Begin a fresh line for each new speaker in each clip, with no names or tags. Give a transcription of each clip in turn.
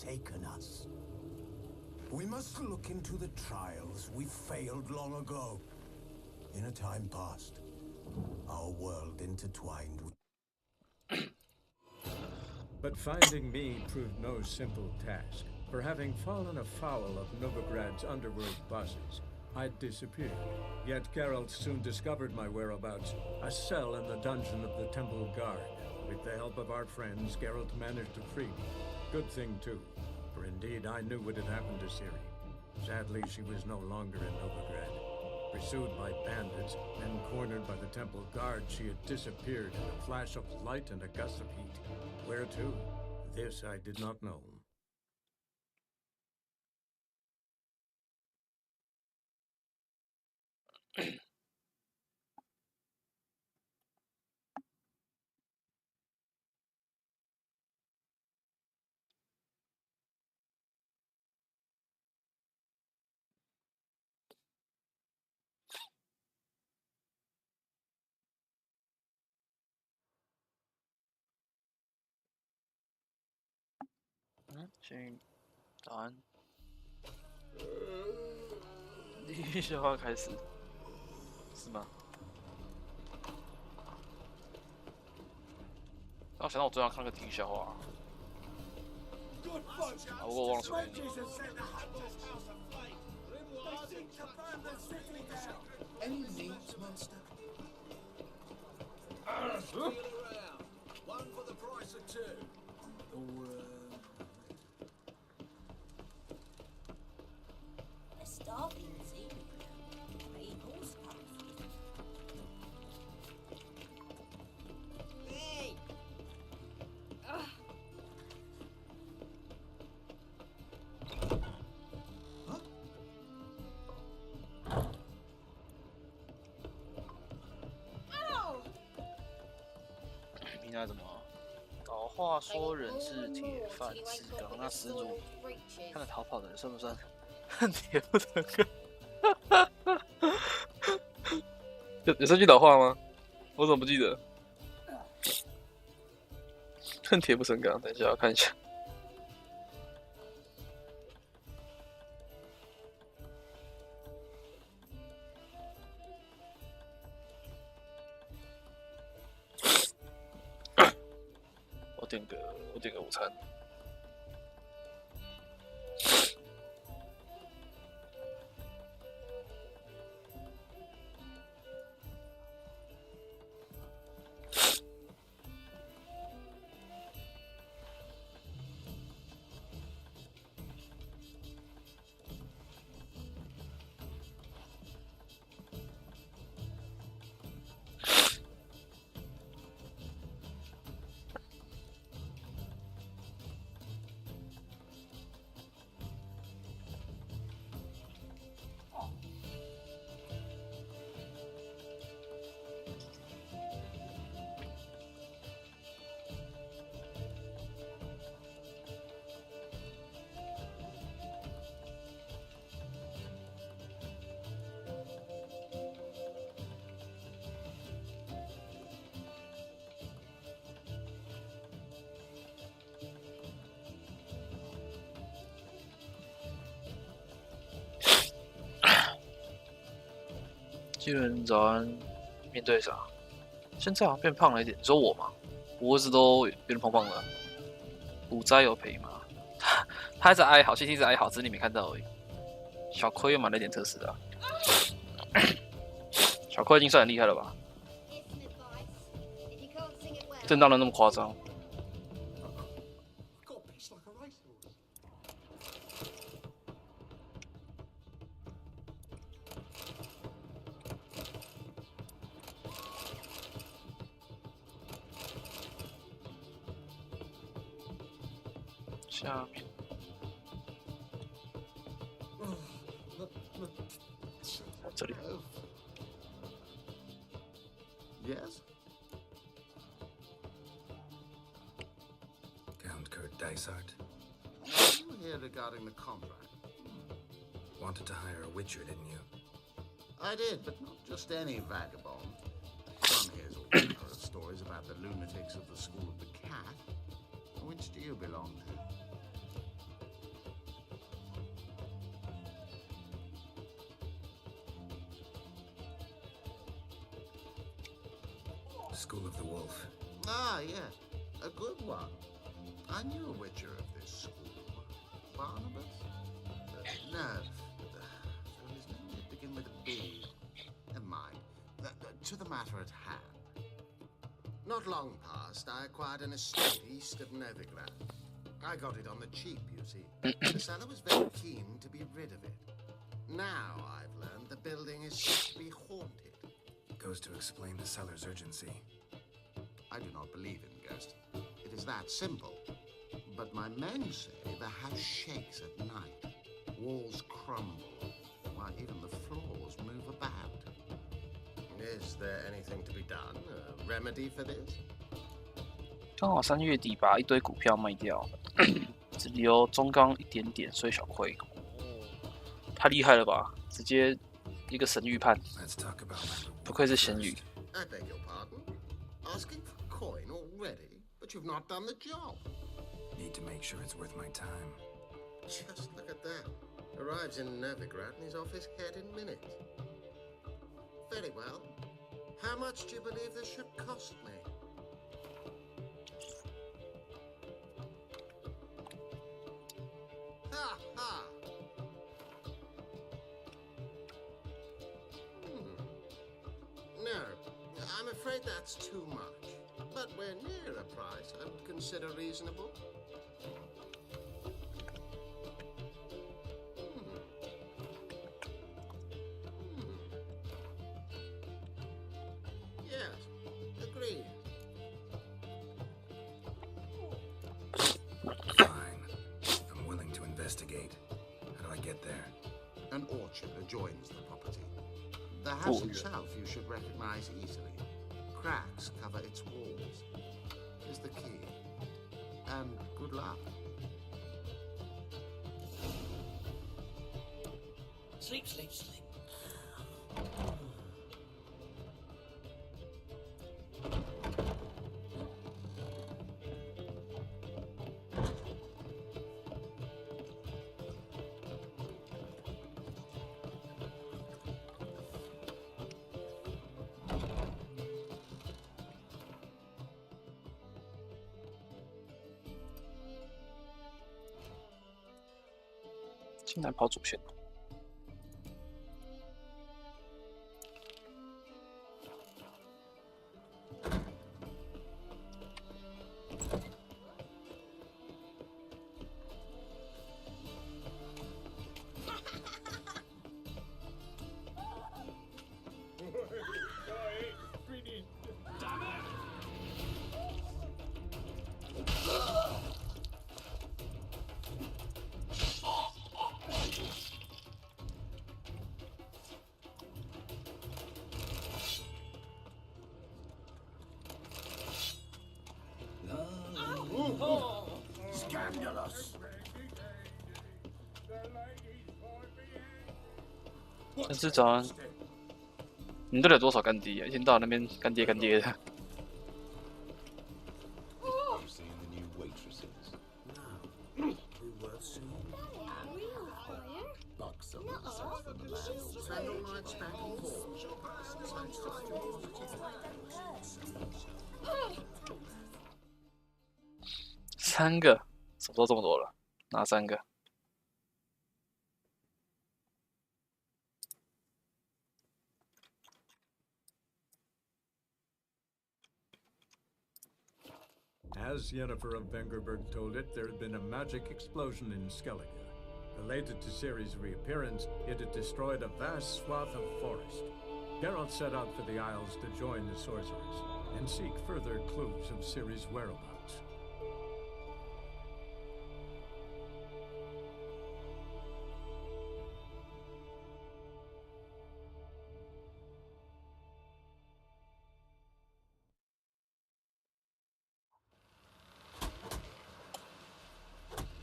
taken us. We must look into the trials we failed long ago. In a time past, our world intertwined with...
But finding me proved no simple task. For having fallen afoul of Novigrad's underworld bosses, I'd disappeared. Yet Geralt soon discovered my whereabouts, a cell in the dungeon of the Temple Guard. With the help of our friends, Geralt managed to free me. Good thing, too, for indeed I knew what had happened to Ciri. Sadly, she was no longer in Novigrad. Pursued by bandits, and cornered by the Temple Guard, she had disappeared in a flash of light and a gust of heat. Where to? This I did not know.
先早安。第一笑话开始，是吗？让我想到我昨晚看那个第一笑话，啊，我忘了说。应该怎么？老话说人是铁，饭是钢。那始祖看着逃跑的人算不算恨铁不成钢？有这句老话吗？我怎么不记得？恨铁不成钢，等一下要看一下。我点个午餐。基伦早安，面对啥？现在好像变胖了一点。你说我吗？脖子都变胖胖了。股灾有赔吗？他还在哀嚎，CT一直哀嚎，只是你没看到而已。小亏又买了点特斯拉，小亏已经算很厉害了吧？震荡的那么夸张。下面，这里。
Yes? Count Kurt Dysart. You were here regarding the contract. Wanted to hire a witcher, didn't you? I did, but not just any vagabond. One hears all manner of stories about the lunatics of the School of the Cat. Which do you belong to? School of the Wolf. Ah, yes. A good one. I knew a witcher of this school. Barnabas? No. So his name would begin with a B. Never mind. To the matter at hand. Not long past, I acquired an estate east of Novigrad. I got it on the cheap, you see. The seller was very keen to be rid of it. Now I've learned the building is said to be haunted. Goes to explain the seller's urgency. I do not believe in ghosts. It is that simple. But my men say the house shakes at night. Walls crumble. Why, even the floors move about. Is there anything to be done? A remedy for this?
刚好3月底把一堆股票卖掉，只留中钢一点点，所以小亏。太厉害了吧！直接一个神预判，不愧是咸鱼。
I beg your pardon. Asking for coin already, but you've not done the job. Need to make sure it's worth my time. Just look at that. Arrives in Novigrad and he's off his head in minutes. Very well. How much do you believe this should cost me? Ha ha! No, I'm afraid that's too much. But we're near a price I would consider reasonable. Yes, agreed. Fine. I'm willing to investigate. How do I get there? An orchard adjoins the property. The house itself you should recognize easily. Cracks cover its walls. Is the key. And good luck.
Sleep, sleep, sleep.
竟然跑主线。但是早上，你到底有多少干爹啊？一天到晚那边干爹干爹的。3个，什么时候这么多了？哪3个？
As Yennefer of Vengerberg told it, there had been a magic explosion in Skellige. Related to Ciri's reappearance, it had destroyed a vast swath of forest. Geralt set out for the Isles to join the sorcerers and seek further clues of Ciri's whereabouts.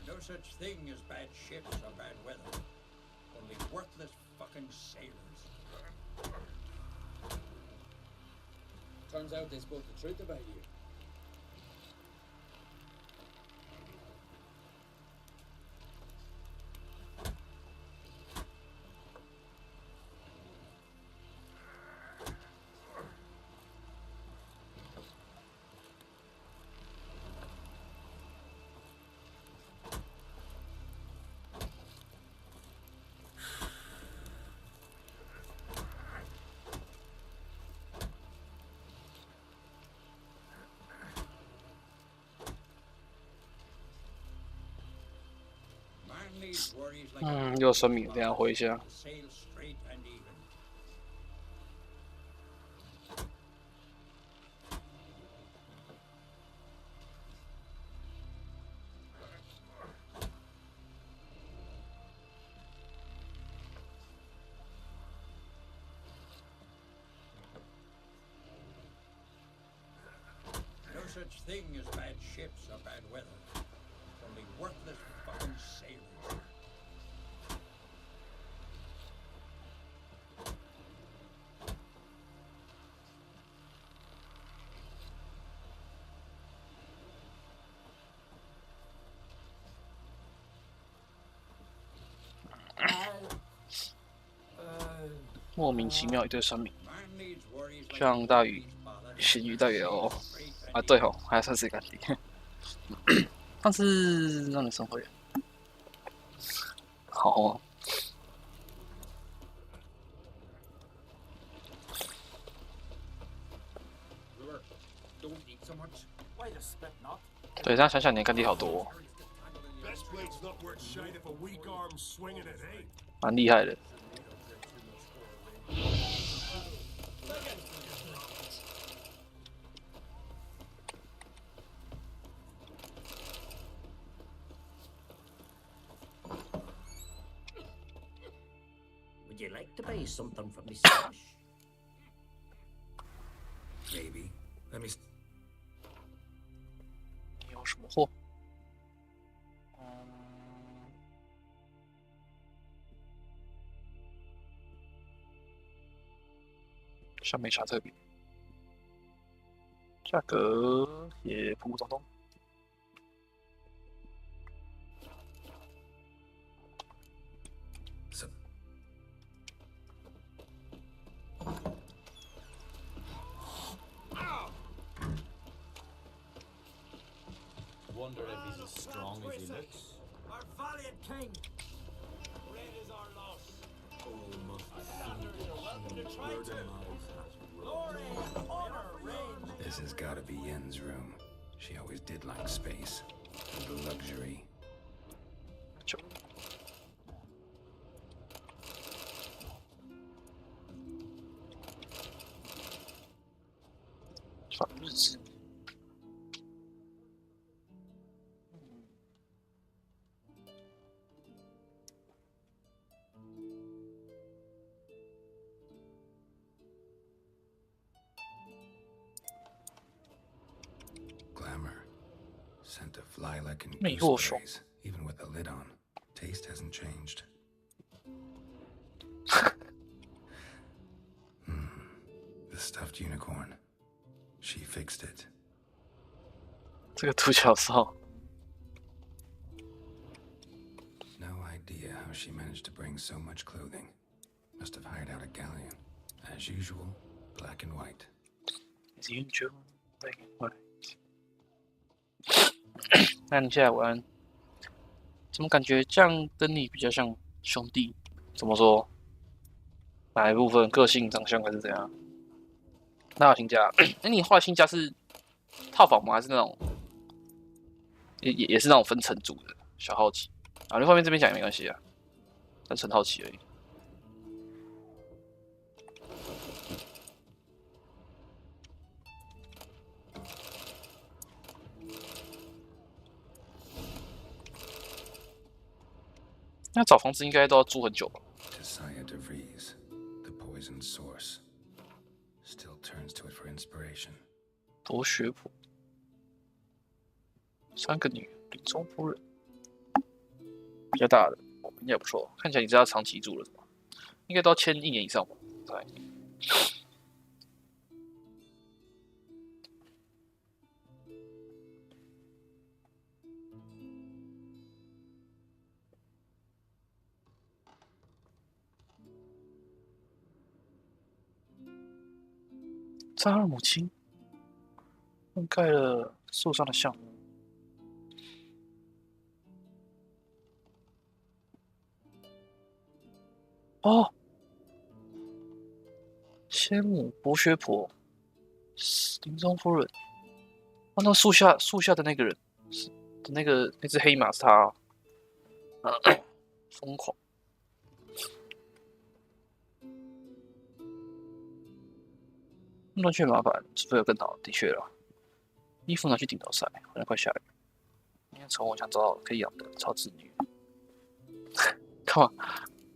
No such thing as bad ships or bad weather. Only worthless fucking sailors. Turns out they spoke the truth about you.
又有酸米，等一下回一下。
Such thing as bad ships or bad weather. Only worthless fucking sailors.
莫名其妙一堆酸米，像大鱼、咸鱼大鱼哦。啊，对吼，还算是干爹。但是让你生活人，好啊。对，这样想想，你的干爹好多、哦，蛮厉害的。
Would you like to buy something from me, Stash?
Maybe. Let me.
你有什么货？像没啥特别，价格也普普通通。
Wonder if he's as strong as he looks.
Our valiant king! Great is our loss.
Oh, must have seen where the mouth has
Glory and honor reign.
This has got to be Yen's room. She always did like space and the luxury.
反日子。
Scent of lilac and
Meteor Crater.
gooseberries, even with the lid on. Taste hasn't changed. The stuffed unicorn. She fixed it.
这个独角兽。
No idea how she managed to bring so much clothing. Must have hired out a galleon. As usual, black and white.
As usual, black and white. 那你现在玩，怎么感觉这样跟你比较像兄弟？怎么说？哪一部分？个性、长相还是怎样？那有新家？哎，你画新家是套房吗？还是那种也是那种分层组的？小好奇啊，你后面这边讲也没关系啊，单纯好奇而已。那找房子应该都要租很久吧？
The poisoned source still turns to it for inspiration.
博学婆，3个女，林中夫人，比较大的，应该也不错。看起来你是要长期住了是吧？应该都要签1年以上吧？对。扎尔母亲覆盖了树上的橡木。哦，仙母、博学婆、林中夫人。哦，那树下的那个人，那只黑马是他、啊。疯狂。那却麻烦，除非有更好的，的确了。衣服拿去顶楼晒，好像快下雨。因为宠物想找到可以养的超自女。干嘛？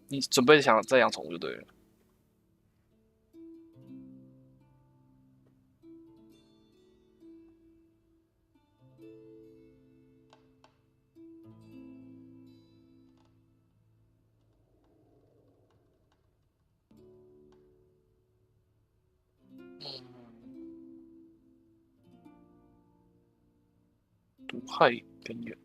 你准备想再养宠物就对了。毒害根源。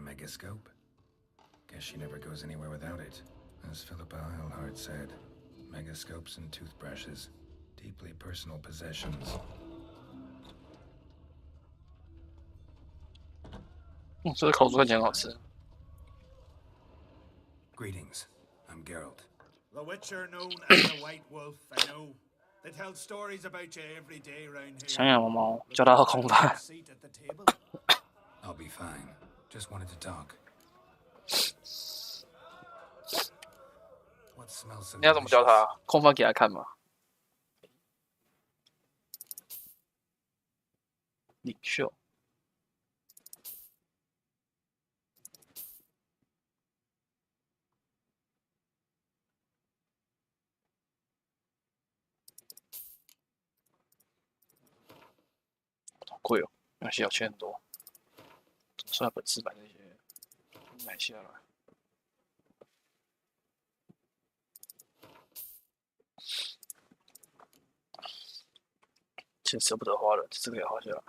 Megascope? Guess she never goes anywhere without it. As Philippa Eilhart said, megascopes and toothbrushes, deeply personal possessions.
这个烤猪看起来很好吃。
Greetings, I'm Geralt.
The Witcher known as the White Wolf, I know. They tell stories about you every day round here.
想养猫猫，叫它喝空饭。
Seat at the table.
I'll be fine. Just wanted to talk. What smells so
你要怎么教
delicious?
它？空翻给它看吗？领袖。好贵哦，那些要钱很多。算本次版那些买下来。钱舍不得花了，这个也花下来。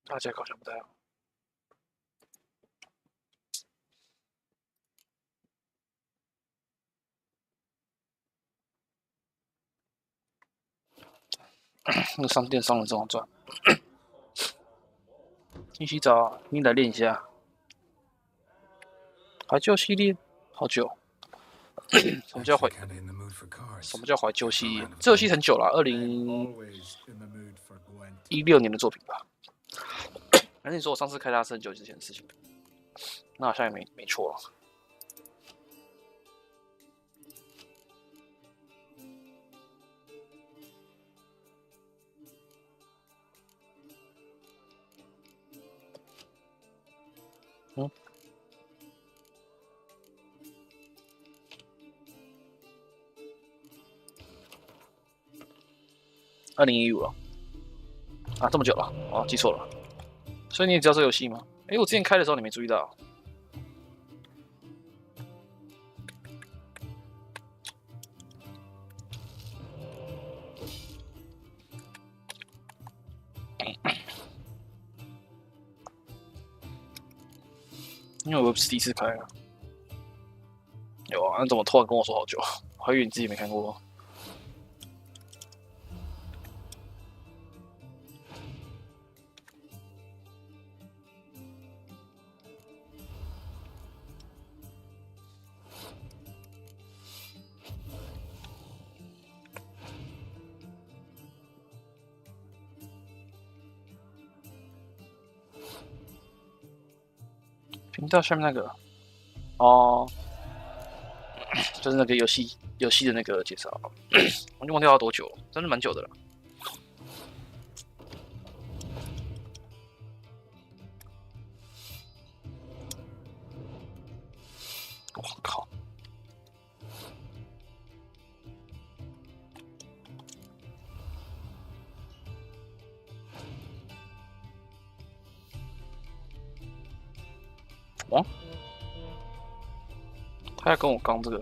大家好像不太好。那个商店上了这种赚。你洗澡啊，你来练一下。怀旧系列，好久。什么叫怀？
Kinda in the mood for cards.
什么叫怀旧系列？这游戏很久了
Always in the mood for Gwent.
，2016年的作品吧。反正你说我上次开它是很久之前的事情，那好像也没错了。2015了，啊，这么久了，哦，记错了，所以你也知道这游戏吗？哎，我之前开的时候你没注意到。因为我不是第一次开啊。有啊，那怎么突然跟我说好久？我还以为你自己没看过。频道下面那个，哦，就是那个游戏的那个介绍，我就忘掉要多久了，真的蛮久的了。我靠！哦，他要跟我刚这个。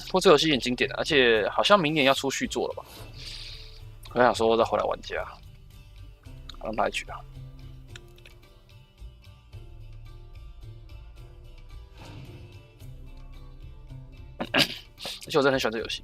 不过这游戏很经典，而且好像明年要出续作了吧？我想说再回来玩家，让他来举啊。而且我真的很喜欢这游戏。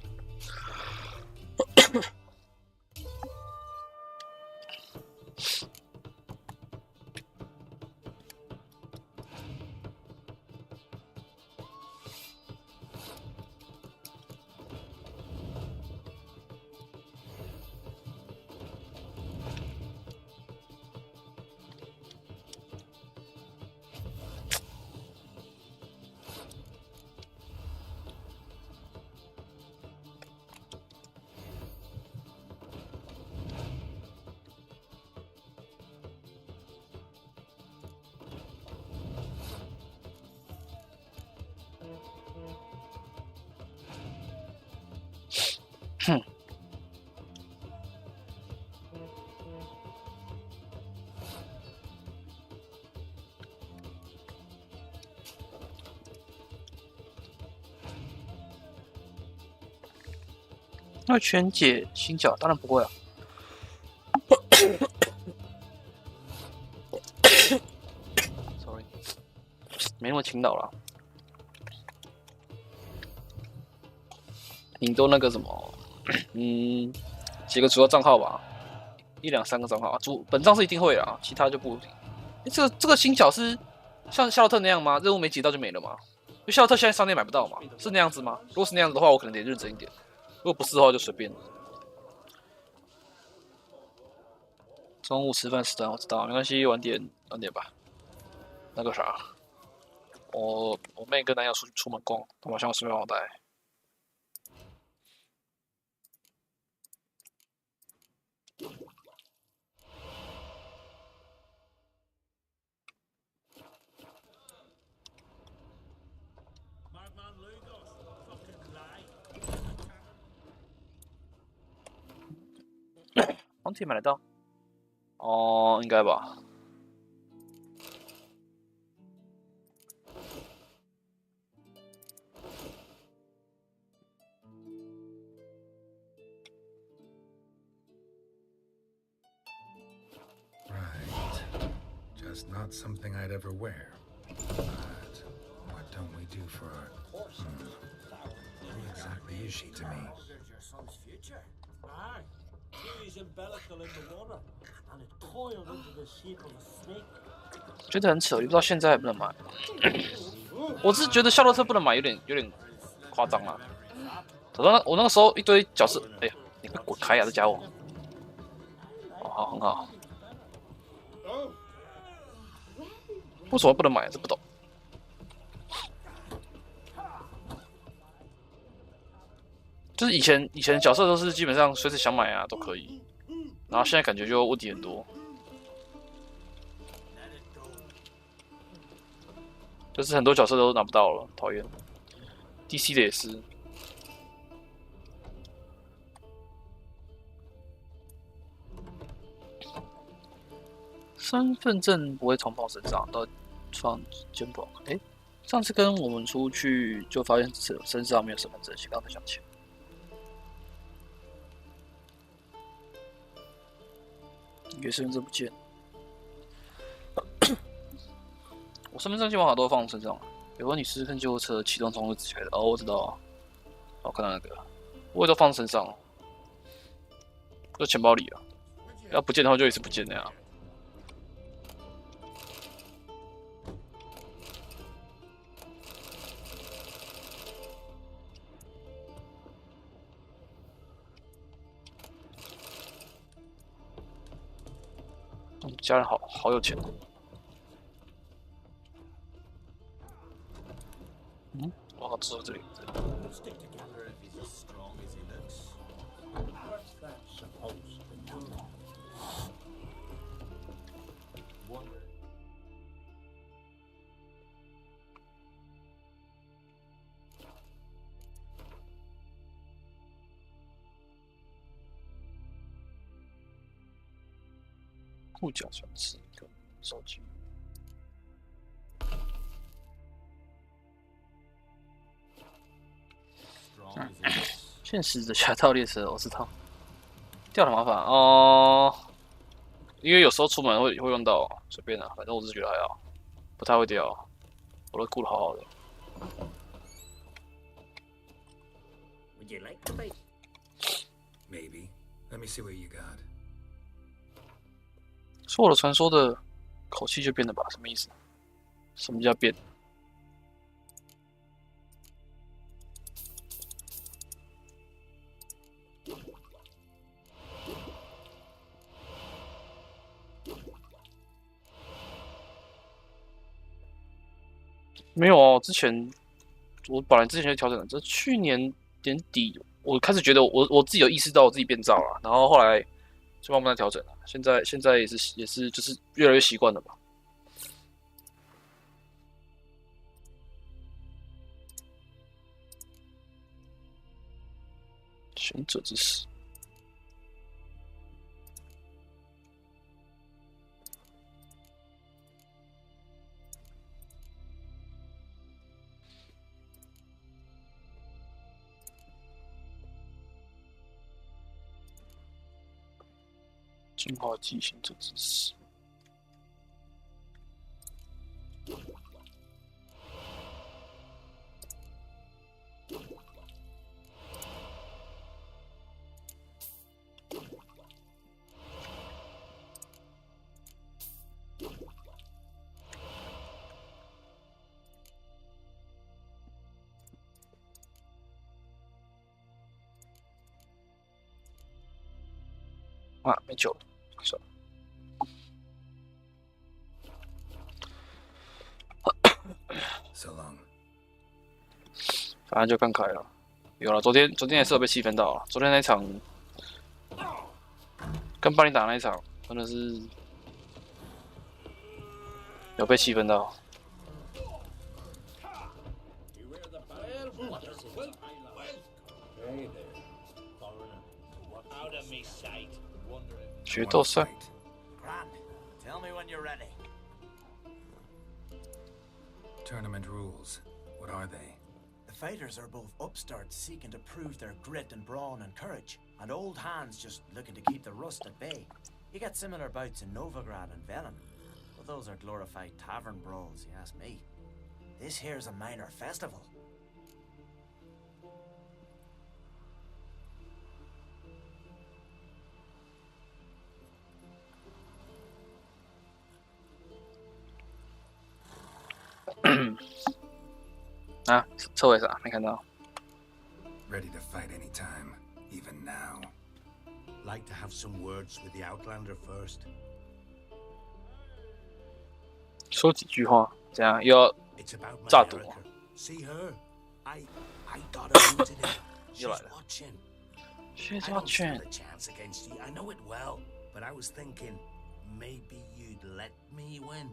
哼。那全解新角当然不会啊。Sorry， 没那么勤劳了。顶多那个什么，几个主要账号吧，1、2、3个账号啊，本账是一定会啦，其他就不一定。这个新角是像夏洛特那样吗？任务没解到就没了吗？因为夏洛特现在商店买不到嘛，是那样子吗？如果是那样子的话，我可能得认真一点。如果不是的话，就随便。中午吃饭时段我知道，没关系，晚点吧。那个啥，我妹跟男友出门逛，他晚上顺便帮我带。黄铁买得到？哦，应该吧。
Right. Just not something I'd ever wear. But what don't we do for our... Who exactly is she to me?
Your son's future. Aye. He's umbilical in the water, and it coiled into the shape of a snake.
觉得很扯，也不知道现在还不能买。我是觉得夏洛特不能买，有点夸张啦。我那个时候一堆角色，哎呀，你快滚开呀！这家伙。哦，好，很好。为什么不能买？这不懂。就是以前角色都是基本上随时想买啊都可以，然后现在感觉就问题很多。就是很多角色都拿不到了，讨厌。DC 的也是。身份证不会重放身上，到放肩膀。哎，上次跟我们出去就发现身上没有身份证，刚才想起来。以为身份证不见。我身份证基本上都会放身上。有个你试试看救护车启动中会自己开的。哦，我知道。我看到那个，我也都放身上，就钱包里啊。要不见的话就一直不见那样。家人好有钱。我靠，坐这里。
Stick together if he's as strong as he looks.
What's that supposed to do?
Wonder.
护脚全是一个手机。
Strong as he looks.
现实的侠盗猎蛇，我知道。掉的麻烦哦，因为有时候出门会用到，随便啦，反正我是觉得还好，不太会掉，我都顾得好好的。
Would you like to bite?
Maybe. Let me see what you got.
说我的传说的口气就变了吧？什么意思？什么叫变？没有哦，之前我本来之前就调整了，这去年年底我开始觉得我自己有意识到我自己变燥了，然后后来就慢慢调整了。现在也是就是越来越习惯了吧。贤者之石。 进化技贤者之石。啊，没酒了，算了。
So long.
反正就刚开了，有了。昨天也是有被气氛到了。昨天那场跟巴黎打那一场，真的是有被气氛到。 决斗赛。
Grand. Tell me when you're ready.
Tournament rules. What are they?
The fighters are both upstarts seeking to prove their grit and brawn and courage, and old hands just looking to keep the rust at bay. You get similar bouts in Novigrad and Velen, but those are glorified tavern brawls, you ask me. This here's a minor festival.
Ah, 车尾啥？没看到。
Ready to fight anytime, even now.
Like to have some words with the Outlander first.
说几句话，这样又要
It's about my
炸赌。
Erica. See her? I got her rooted in. She's
又来了。
watching.
She's
I don't stand
watching.
a chance against you. I know it well, but I was thinking maybe you'd let me win.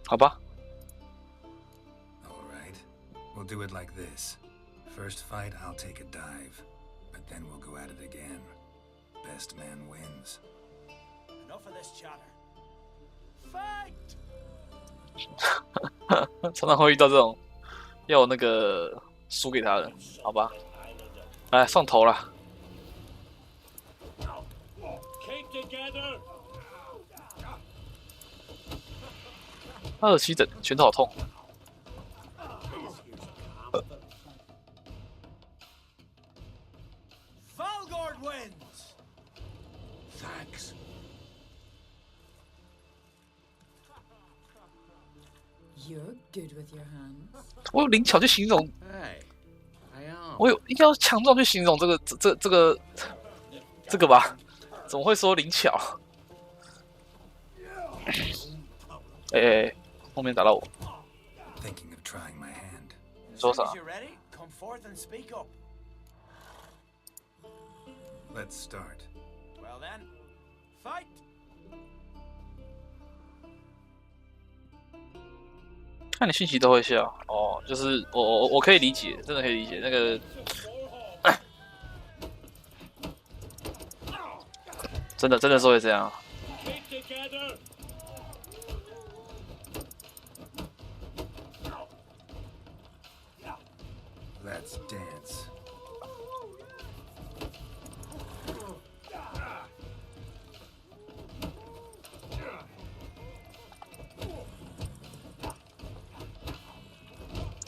好吧。
All right. We'll do it like this. First fight, I'll take a dive. But then we'll go at it again. Best man wins.
Enough of this chatter. Fight!
常常会遇到这种要我那个输给他的，好吧？来上头了。
Keep together.
27等，拳头好痛。
Valgord wins!
Thanks.
You're good with your hands.
我有灵巧去形容，
Hey, I am.
我有应该要强壮去形容这个吧？怎么会说灵巧？哎、后面打到我。
Thinking of trying my hand.
你说啥？
As soon as you're ready, come forth and speak up.
Let's start.
Well then, fight.
看你信息都会笑哦，就是我可以理解，真的可以理解那个，真的是会这样。
Let's dance.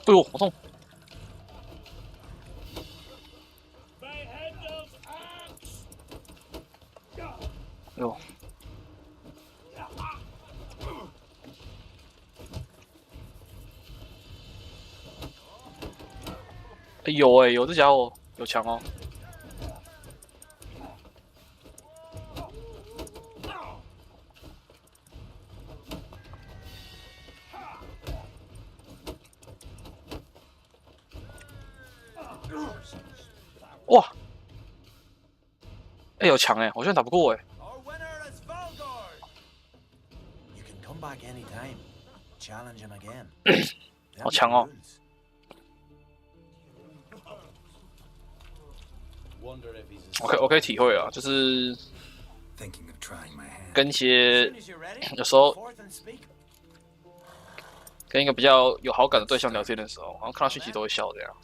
哎呦，好痛！哎呦！哎有哎有，这家伙有强哦！哇！哎有强哎，我居然打不过哎！
Our winner is Valgard. You can come back anytime. Challenge him again.
好强哦！ 我可以体会啊，就是跟一些有时候跟一个比较有好感的对象聊天的时候，然后看到讯息都会笑这样，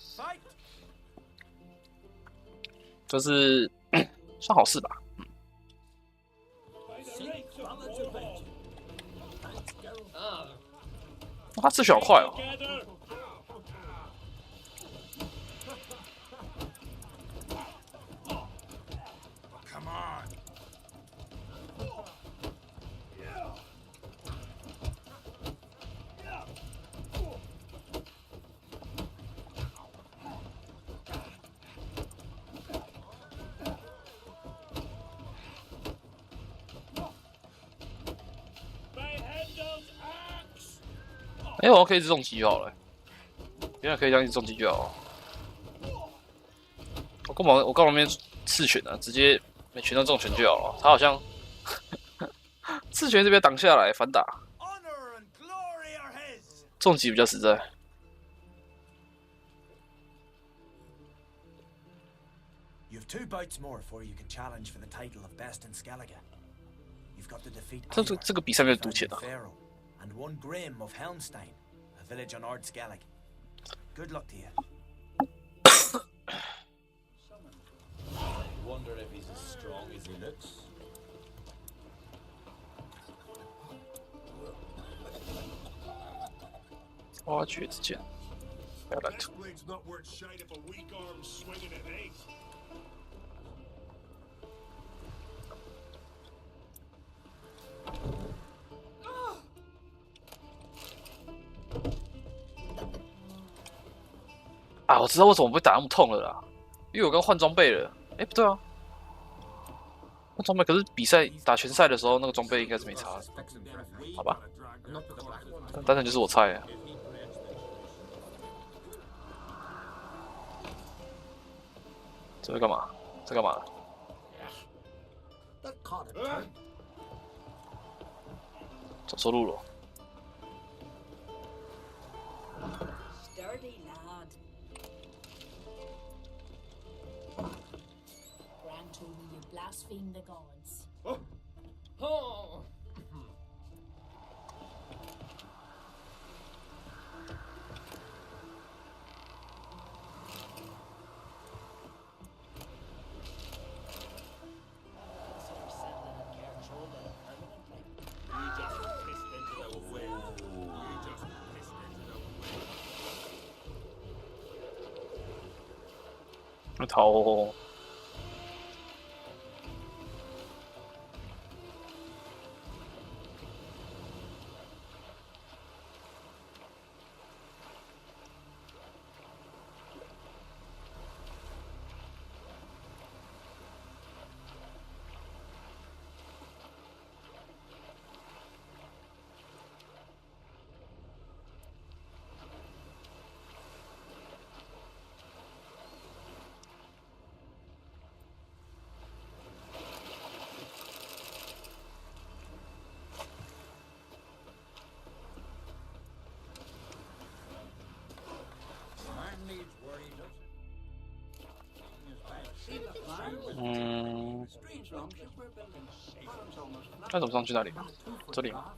就是算好事吧。他自选好快哦。 哎，我可以自重击就好了。原来可以这样一直重击就好了。我干嘛没刺拳呢？直接每拳都重拳就好了。他好像刺拳这边挡下来反打，重击比较实在。
You've 2 bouts more before you can challenge for the title of best in Skellige. You've got to defeat
这个比赛没有赌钱啊。
and 1 Grim of Helmstein, a village on Ard Skellig. Good luck to you.
Wonder if he's as strong as he looks.
花绝之剑，不要乱吐。
Blade's not worth shite if a weak arm swinging at 8.
啊，我知道为什么会打那么痛了啦，因为我刚换装备了。哎，不对啊，换装备可是比赛打拳赛的时候，那个装备应该是没差的，好吧？单纯就是我菜啊。这在干嘛？这干嘛？走错路了。
Sturdy lad. Gran told me you blaspheme the gods.
Oh.
逃哦！那怎么上去那里？这里吗？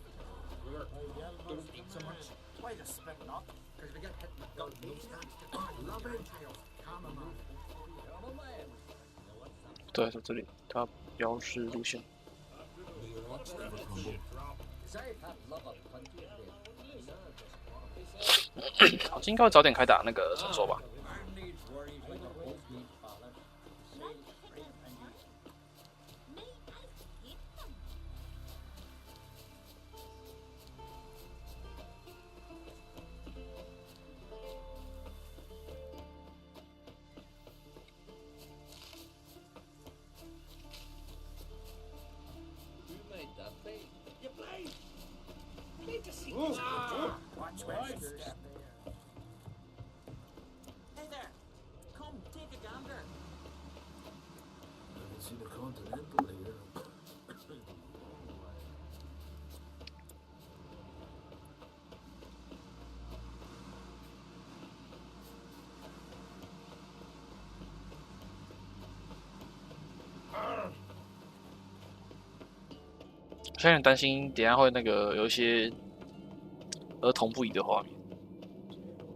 对，在这里，它标示路线。好，应该会早点开打那个传说吧。我现在很担心，等一下会那个有一些儿童不宜的画面。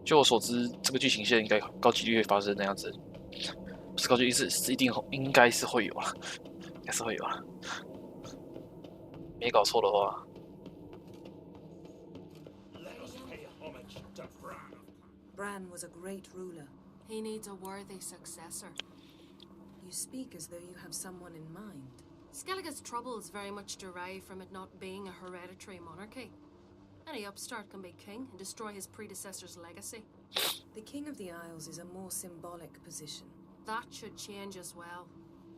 就我所知，这个剧情线应该高几率会发生那样子，不是高几率是一定应该是会有了，应该是会有了。没搞错的话。
Bran was a great ruler.
He needs a worthy successor.
You speak as though you have someone in mind.
Skellige's troubles very much derive from it not being a hereditary monarchy. Any upstart can be king and destroy his predecessor's legacy.
The King of the Isles is a more symbolic position.
That should change as well.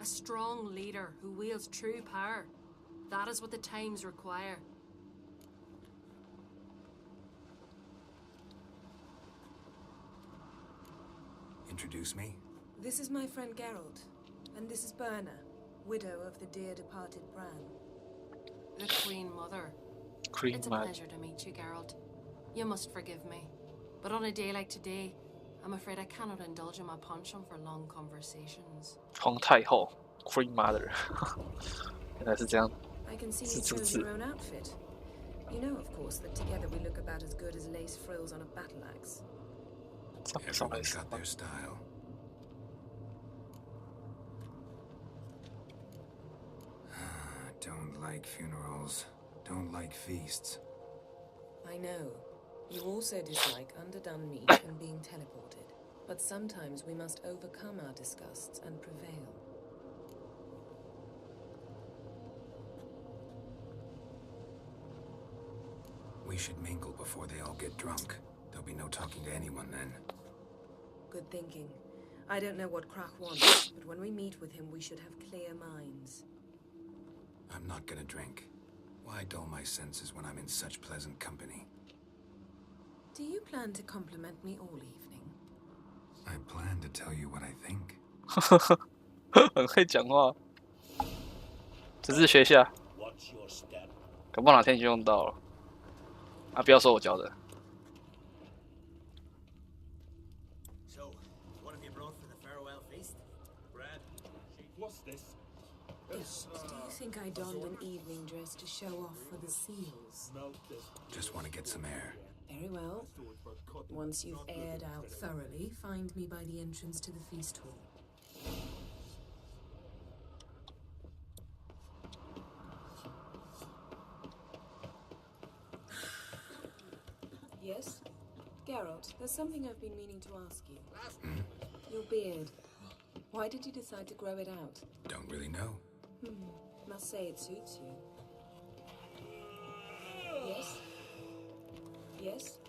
A strong leader who wields true power. That is what the times require.
Introduce me.
This is my friend Geralt, and this is Berna, widow of the dear departed Bran.
The Queen Mother. It's a pleasure to meet you, Geralt. You must forgive me. But on a day like today, I'm afraid I cannot indulge in my penchant for long conversations.
皇太后 Queen Mother 原来是这样
I can see you chose your own outfit. You know, of course, that together we look about as good as lace frills on a battle axe.
Everyone's got their style. Don't like funerals. Don't like feasts.
I know. You also dislike underdone meat and being teleported. But sometimes we must overcome our disgusts and prevail.
We should mingle before they all get drunk. There'll be no talking to anyone then.
Good thinking. I don't know what Krach wants, but when we meet with him, we should have clear minds.
I'm not gonna drink. Why dull my senses when I'm in such pleasant company?
Do you plan to compliment me all evening?
I plan to tell you what I think.
很会讲话，只是学一下，搞不好哪天就用到了。啊，不要说我教的。
So, what have you brought for the farewell feast?
Brad, what's this?
Do you think I donned an evening dress to show off for the seals?
Just want to get some air.
Very well. Once you've aired out thoroughly, find me by the entrance to the feast hall. Yes? Geralt, there's something I've been meaning to ask you. Your beard. Why did you decide to grow it out?
Don't really know.
Must say it suits you. Yes? Yes?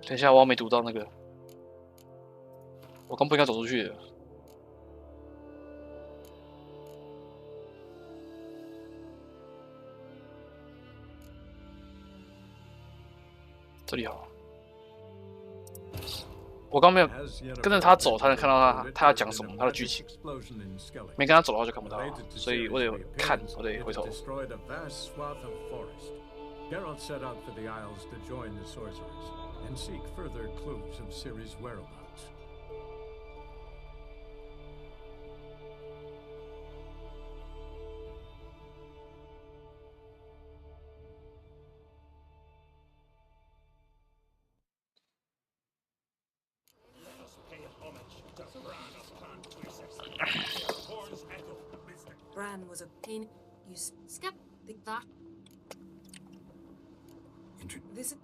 等一下，我还没读到那个，我刚不应该走出去的。这里好。我刚没有跟着他走，才能看到他要讲什么，他的剧情。没跟他走的话就看不到，所以我得看，我得回头。
Geralt set out for the Isles to join the sorcerers and seek further clues of Ciri's 's whereabouts. 。
Bran was a teen. You skip that. This.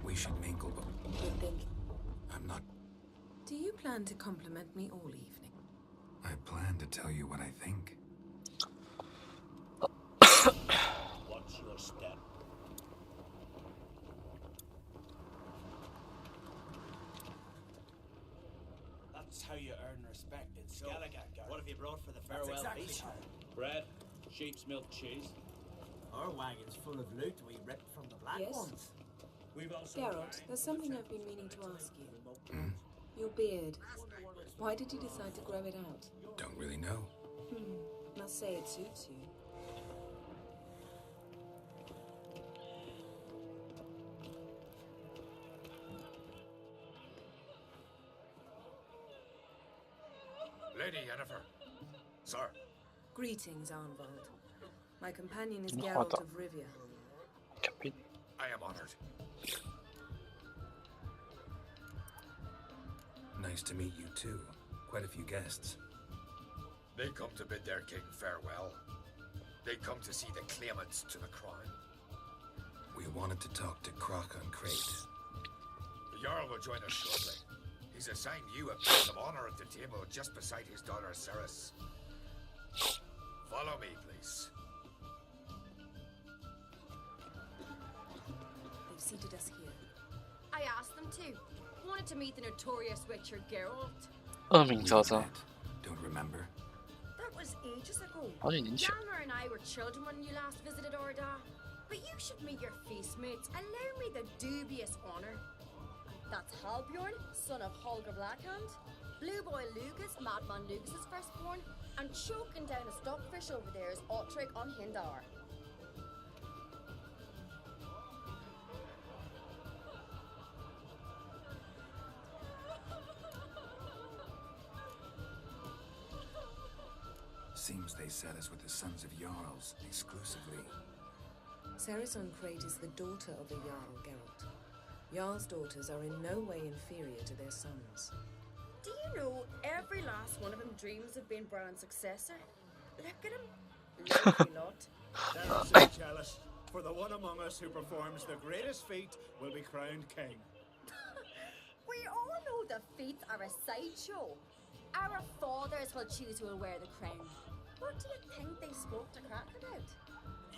We should mingle, but
I think.
I'm not.
Do you plan to compliment me all evening?
I plan to tell you what I think.
What's your step? That's how you earn respect in Skellige. What have you brought for the farewell feast? Bread, sheep's milk cheese. Our wagon's full of loot we ripped from the black ones. We've also
Geralt, there's something I've been meaning to ask you. Your beard. Why did you decide to grow it out?
Don't really know.
Must say it suits you.
Lady Yennefer. Sir.
Greetings, Arnvald. My companion is Geralt of Rivia.
I am honored.
Nice to meet you too. Quite a few guests.
They come to bid their king farewell. They come to see the claimants to the crown.
We wanted to talk to Crochan Crate.
The Jarl will join us shortly. He's assigned you a place of honor at the table just beside his daughter Ceres. Follow me, please.
They've seated us here.
I asked them to. Wanted to meet the notorious Witcher Geralt.
Don't remember.
That was ages ago.
好几年前。
Yalmer and I were children when you last visited Orda. But you should meet your feast mates. Allow me the dubious honor. That's Halbjorn, son of Holger Blackhand. Blue Boy Lucas, Madman Lucas's firstborn. And choking down a stockfish over there is Otric on Hindar.
Seems they set us with the sons of Jarls exclusively.
Ceres on Crate is the daughter of a Jarl, Geralt. Jarl's daughters are in no way inferior to their sons.
Do you know every last one of them dreams of being Bran's successor? Look at him. Lovely lot.
Never say jealous, for the one among us who performs the greatest feat will be crowned king.
We all know the feats are a sideshow. Our fathers will choose who will wear the crown. What do you think they spoke to Crack about?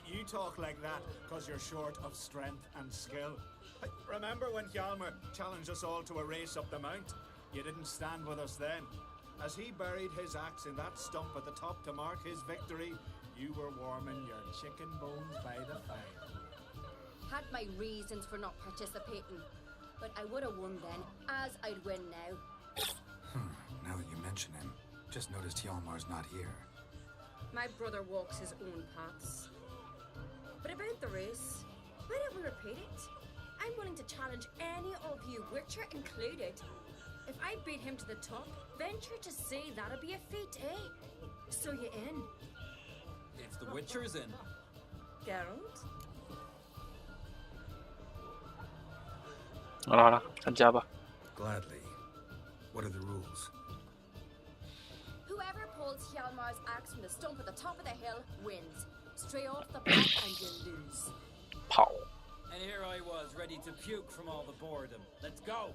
You talk like that because you're short of strength and skill. Remember when Hjalmar challenged us all to a race up the mount? You didn't stand with us then. As he buried his axe in that stump at the top to mark his victory, you were warming your chicken bones by the fire.
Had my reasons for not participating, but I would have won then, as I'd win now.
Now that you mention him, just noticed Hjalmar's not here.
My brother walks his own paths. But about the race, why don't we repeat it? I'm willing to challenge any of you, Witcher included. If I beat him to the top, venture to say that'd be a feat, eh? So you in?
If the Witcher's in.
Geralt?
好了好了，参加吧。
Gladly. What are the rules?
Whoever pulls Hjalmar's axe from the stump at the top of the hill wins. Stray off the path and you lose.
跑。
And here I was, ready to puke from all the boredom. Let's go!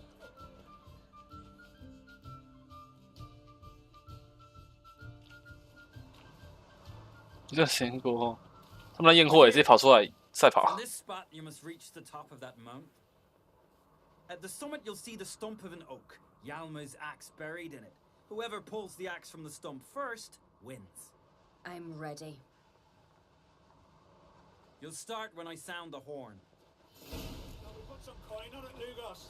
一段时间过后，他们的验货也直接跑出来赛跑。
From this spot, you must reach the top of that mount. At the summit, you'll see the stump of an oak. Hjalmar's axe buried in it. Whoever pulls the axe from the stump first wins.
I'm ready.
You'll start when I sound the horn.
Shall we put some coin on it, Lugos?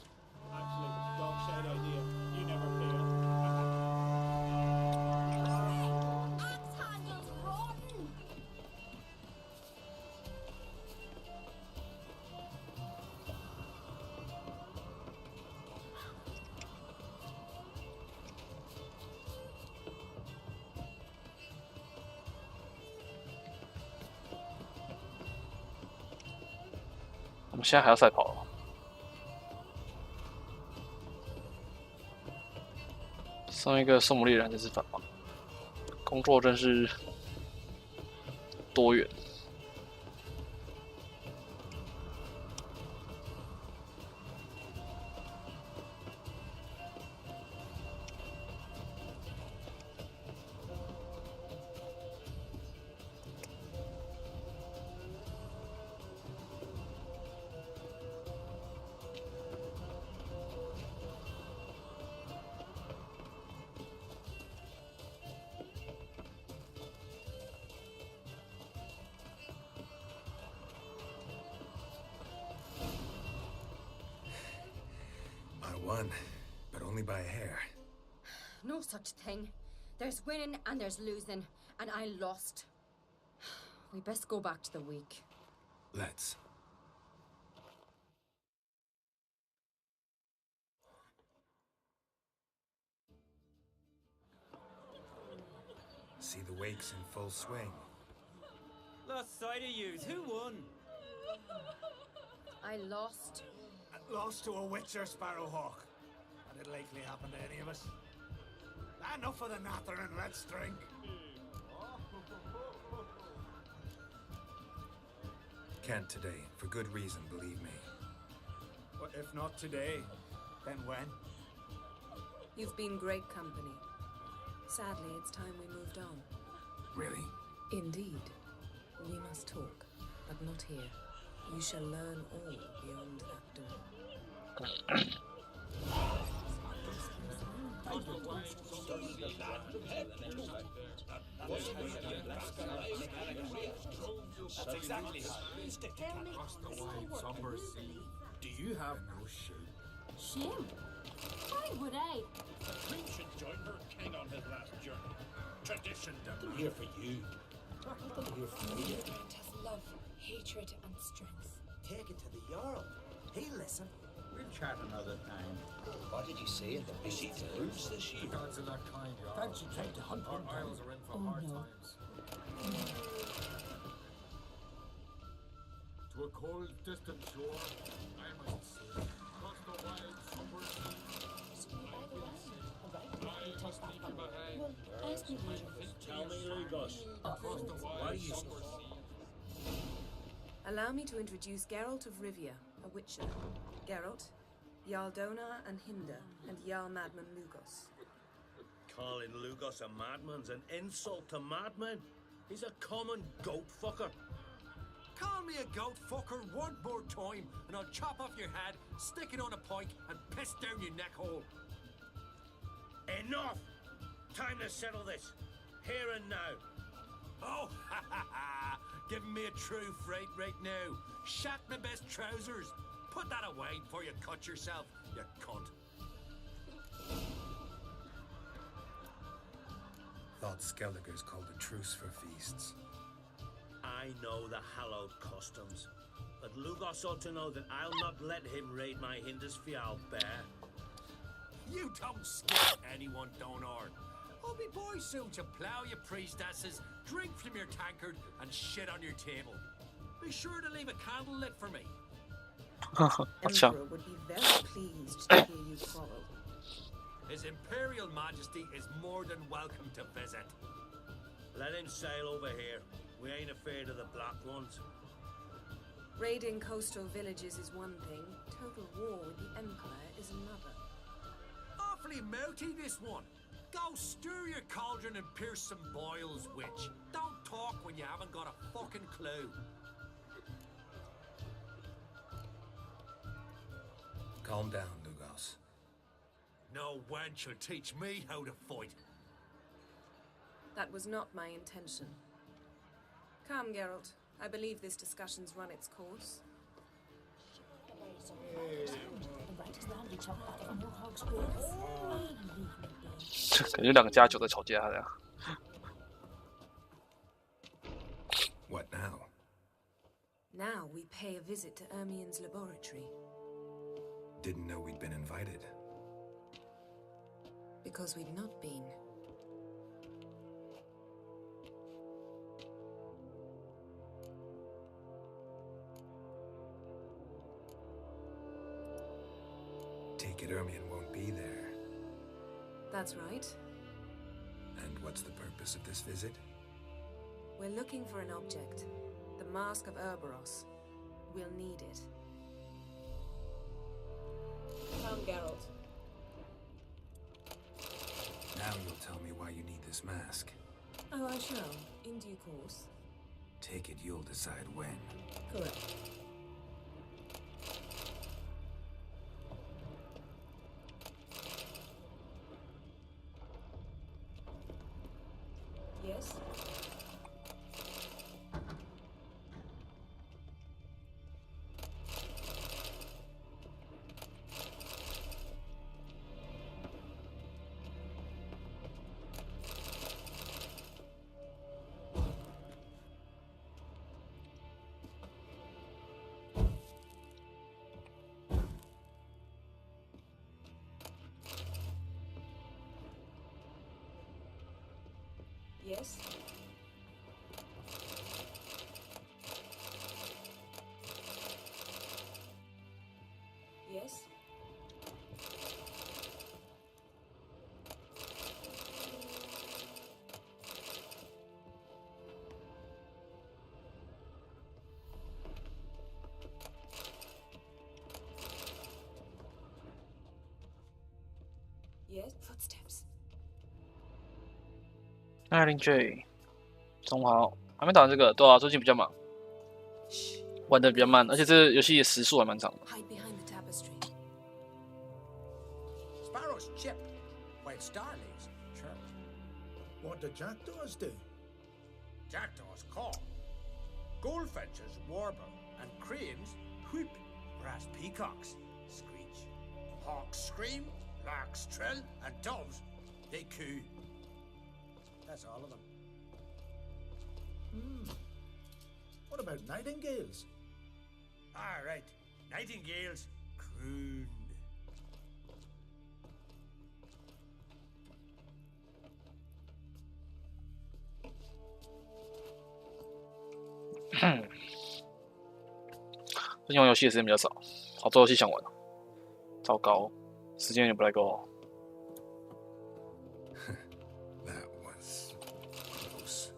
Actually, dog side idea. You never pay it.
Axe handle's rotten!
"我们现在还要赛跑了。上一个圣母猎人真是繁忙，工作真是多元。
Won, but only by a hair.
No such thing. There's winning and there's losing, and I lost. We best go back to the week.
Let's. See the wakes in full swing.
Lost sight of yous. Who won?
I lost.
Lost to a Witcher Sparrowhawk. And it'll likely happen to any of us. Enough of the natter and let's drink.
Can't today, for good reason, believe me.
But if not today, then when?
You've been great company. Sadly, it's time we moved on.
Really?
Indeed. We must talk, but not here. You shall learn all beyond that door.
That's exactly
Do you have no shame?
Shame? Why would I?
The queen should join her king on his last journey. Tradition, I'm here for you. I'm here for you.
It has love, hatred, and strength.
Take it to the Jarl. He'll listen.
We'll chat another time.
What did you say in the busy birds this year?
Gods are that kind, y'all.
Fancy trying to hunt
Our
one
isles
down.
are in for hard times. To a cold, distant shore, I must sail. Across the wide, somber sea.
Tell me, Lugos.
Across the wide, somber sea.
Allow me to introduce Geralt of Rivia, a Witcher. Geralt, Jarl Dona and Hinder, and Jarl Madman Lugos.
Calling Lugos a madman's an insult to madmen. He's a common goat fucker.
Call me a goat fucker one more time, and I'll chop off your head, stick it on a pike, and piss down your neck hole.
Enough! Time to settle this. Here and now.
Oh, ha ha ha! Giving me a true fright right now. Shat my best trousers. Put that away before you cut yourself, you cunt.
Thought Skelliger's called a truce for feasts.
I know the hallowed customs, but Lugos ought to know that I'll not let him raid my Hindisfial bear.
You don't scare anyone, Donar. I'll be boy soon to plough your priestesses, drink from your tankard, and shit on your table. Be sure to leave a candle lit for me.
Emperor would be very pleased to hear you quarrel.
His Imperial Majesty is more than welcome to visit.
Let him sail over here. We ain't afraid of the black ones.
Raiding coastal villages is one thing. Total war with the Empire is another.
Awfully mouty, this one. Go stir your cauldron and pierce some boils, witch. Don't talk when you haven't got a fucking clue.
Calm down, Lugos.
No wench will teach me how to fight.
That was not my intention. Come, Geralt. I believe this discussion's run its course.
感觉两个家酒在吵架这样。
What now?
Now we pay a visit to Ermien's laboratory.
Didn't know we'd been invited.
Because we'd not been.
Take it Ermien won't be there.
That's right.
And what's the purpose of this visit?
We're looking for an object. The Mask of Cerberus. We'll need it.
Come, Geralt.
Now you'll tell me why you need this mask.
Oh, I shall. In due course.
Take it you'll decide when.
Correct. Yes? Yes? Yes? Yes? Footsteps.
220J， 中午好，还没打完这个，对啊，最近比较忙，玩的比较慢，而且这个游戏的时速还蛮长的。
Sparrows chip, while starlings chirp.
What do jackdaws do?
Jackdaws caw. Goldfinches warble, and cranes whoop, whereas peacocks screech. Hawks scream, larks trill, and doves, they coo. That's all of them.
What about nightingales?
Ah, right. Nightingales croon.
最近玩游戏的时间比较少，好多游戏想玩，糟糕，时间也不太够。
That was close.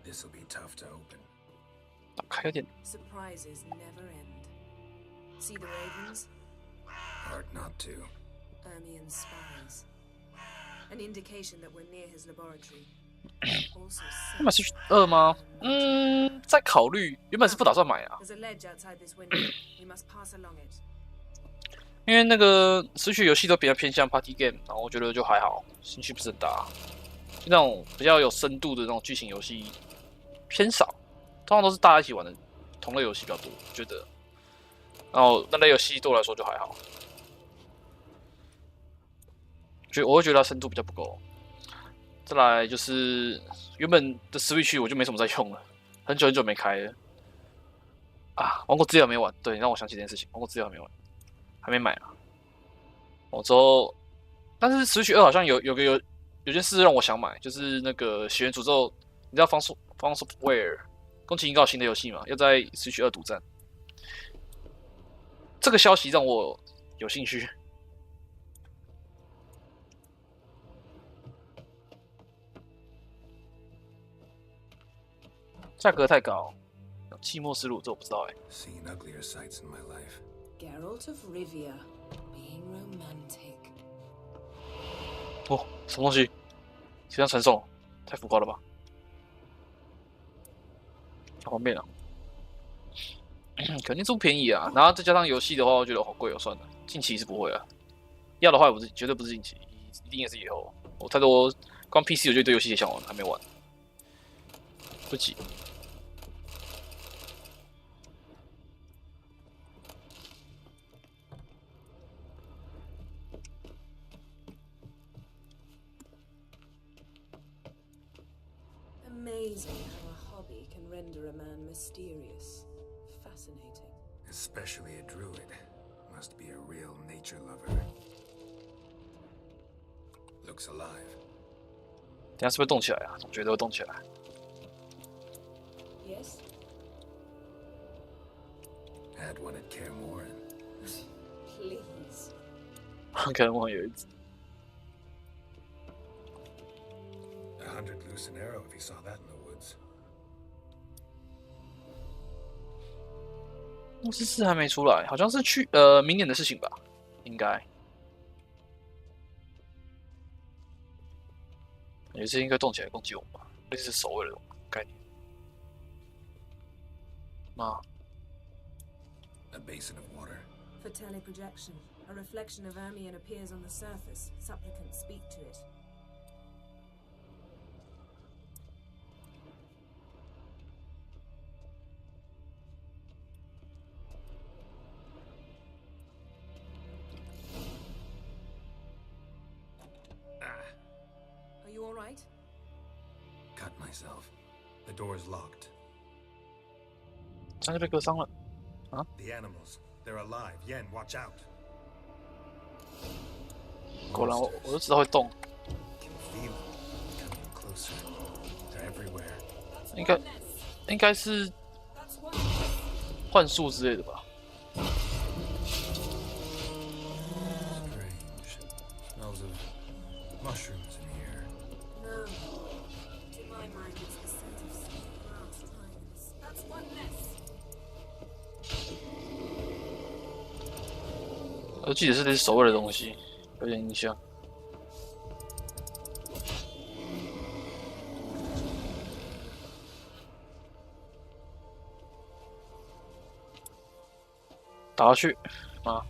This'll be tough to open.
打开有点
Surprises never end. See the ravens?
Hard not to.
Ermian's spies. An indication that we're near his laboratory. Also,
原本是2吗？在考虑，原本是不打算买啊，
there's a ledge outside this window. We must pass along it.
因为那个Switch游戏都比较偏向 Party Game， 然后我觉得就还好，兴趣不是很大。就那种比较有深度的那种剧情游戏偏少，通常都是大家一起玩的同类游戏比较多，我觉得。然后那类游戏对我来说就还好，我会觉得它深度比较不够。再来就是原本的 Switch 我就没什么在用了，很久很久没开了。啊，王国资料没玩，对，让我想起这件事情，王国资料还没玩，还没买啊。我之后，但是 Switch 2好像有件事让我想买，就是那个《血源诅咒》，你知道 Software 宫崎英高新的游戏嘛，要在 Switch 2独占。这个消息让我有兴趣。价格太高，寂寞之路这我不知道哎。
Seen uglier sights in my life.
Geralt of Rivia, being romantic.
哦，什么东西？这样传送，太浮夸了吧？好方便啊！肯定是不便宜啊。然后再加上游戏的话，我觉得好贵哦，算了，近期是不会啊。要的话，不是绝对不是近期，一定也是以后。我太多光 PC 有就一堆游戏也想玩，还没玩，不急。
Amazing how a hobby can render a man mysterious, fascinating.
Especially a druid. Must be a real nature lover. Looks alive.
等下是不是动起来啊？总觉得会动起来。
Yes.
Had one at Kaer Morhen.
Please.
Kaer Morhen 有一只。
100 loose an arrow if he saw that in the woods.
巫师4还没出来，好像是明年的事情吧，应该。也是应该动起来攻击我们吧，类似守卫的概念。那
A basin of water.
For teleprojection, a reflection of Ermion appears on the surface. Supplicants speak to it.
Are you all right?
Cut myself. The door's locked.
他就被割伤了。啊
The animals. They're alive. Yen, watch out.
果然我就知道会动。
Feel them coming closer. They're everywhere.
应该是幻术之类的吧。
Strange. Smells of mushrooms in here.
No. To my mind, it's the scent of sea grass triangles. That's one less.
我记得是类似守卫的东西，有点印象。打下去啊！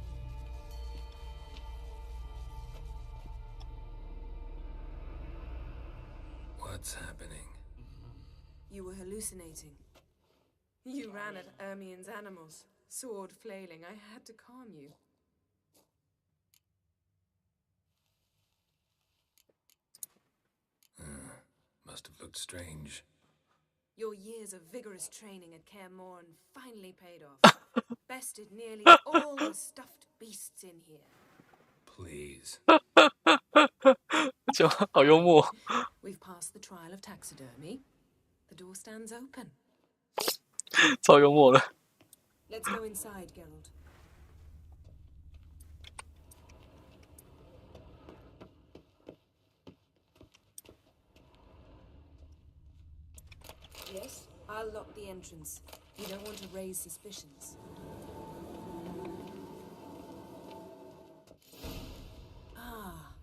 What's happening?
You were hallucinating. You ran at Ermion's animals, sword flailing. I had to calm you.
Must have looked strange.
Your years of vigorous training at Kaer Morhen finally paid off. Bested nearly all the stuffed beasts in here.
Please.
就好幽默。
We've passed the trial of taxidermy. The door stands open.
超幽默的。
Let's go inside, Geralt. Yes, I'll lock the entrance. You don't want to raise suspicions. Ah,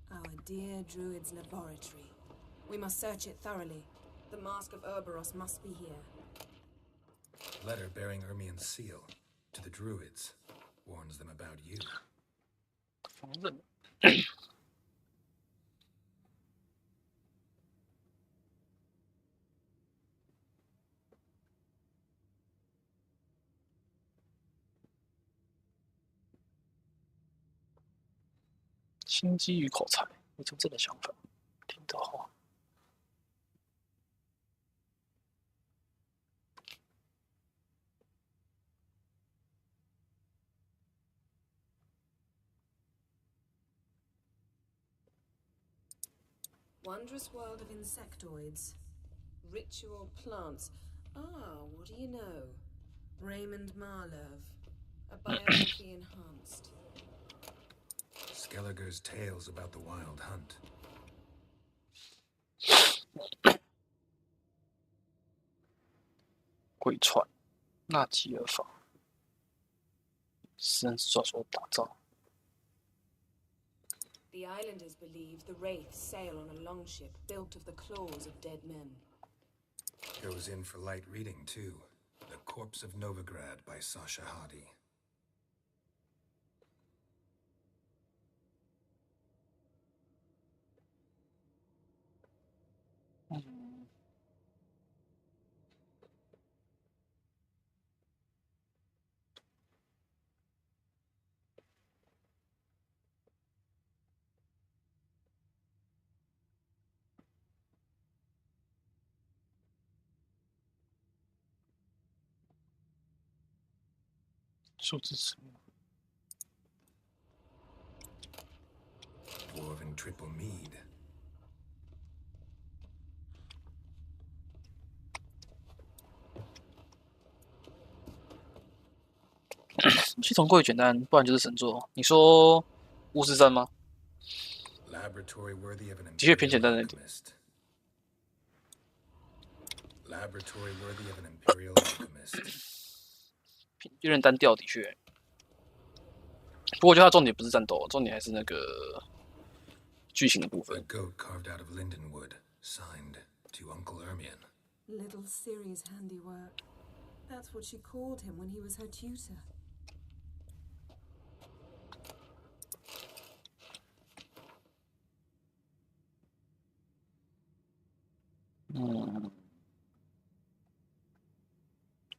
our dear druid's laboratory. We must search it thoroughly. The mask of Ouroboros must be here.
Letter bearing Ermion's seal to the druids. Warns them about you.
心机与口才，有真正的想法，听的话。
Wondrous world of insectoids. Ritual plants. Ah, what do you know? Raymond Marlove. A biography enhanced.
Skelliger's tales about the wild hunt.
贵船，纳吉尔法，私人传说打造。
The islanders believe the wraiths sail on a longship built of the claws of dead men.
Goes in for light reading, too. The Corpse of Novigrad by Sasha Hadi.
Mm. 数字词。
Dwarven triple mead.
系统过于简单，不然就是神作。你说巫师3吗？
Laboratory worthy of an
的确偏简单了一点。
Laboratory worthy of an imperial alchemist.
有点单调，的确。不过我觉得它重点不是战斗，重点还是那个剧情的部分。
A goat carved out of lindenwood, signed to Uncle Ermion.
Little Ciri's handiwork. That's what she called him when he was her tutor.
Hmm.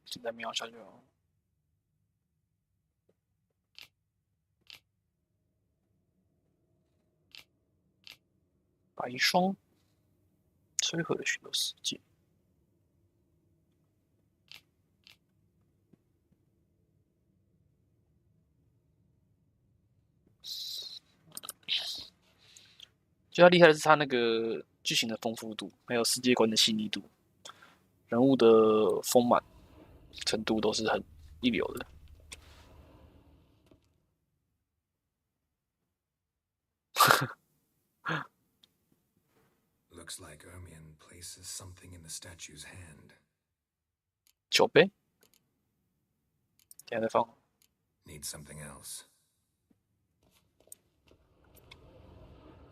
现在瞄下去了。白霜摧毁了许多世界。觉得厉害的是他那个剧情的丰富度，还有世界观的细腻度，人物的丰满程度都是很一流的。
Looks like Ermion places something in the statue's hand.
酒杯，等下再放。
Need something else.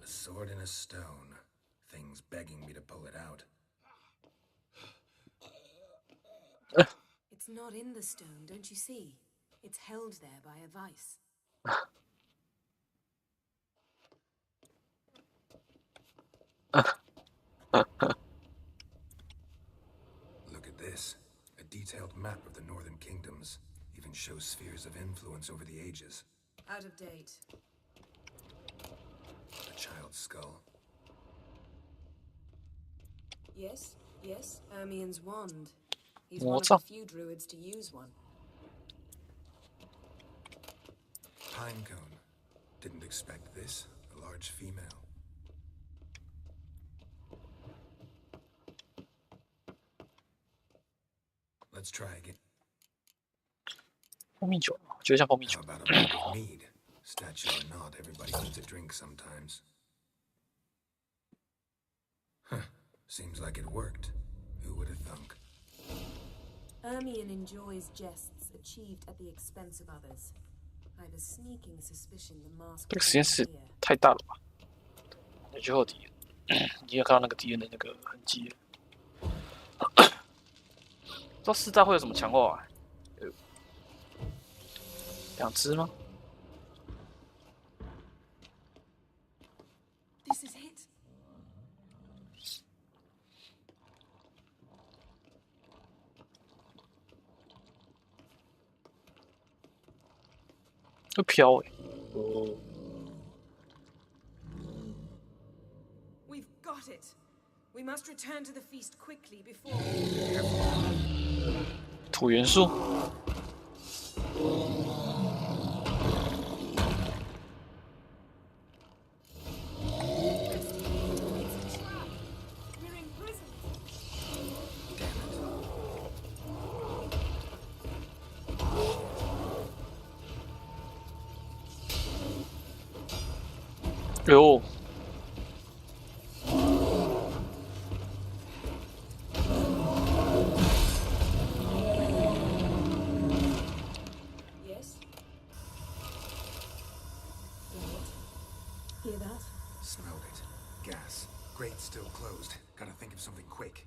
A sword and a stone. Things begging me to pull it out.
It's not in the stone, don't you see? It's held there by a vice.
Look at this. A detailed map of the northern kingdoms. Even shows spheres of influence over the ages.
Out of date.
A child's skull.
Yes, yes, Ermion's wand. He's one of the few druids to use one.
Pinecone. Didn't expect this. A large female. Let's try again.
蜂蜜酒，觉得像蜂蜜酒。
How about a mug of mead? Statue or not, everybody needs a drink sometimes. Huh. Seems like it worked. Who would have thunk?
Ermion enjoys jests achieved at the expense of others. I have a sneaking suspicion the mask.
这个实验室太大了吧？那最后敌人，你也看到那个敌人的那个痕迹了。不知道4代会有什么强化啊？2只吗？
This is it.
会飘哎。
We've got it. We must return to the feast quickly before.
土元素。 哟，
Yes. Hear that?
Smelled it. Gas. Grate still closed. Gotta think of something quick.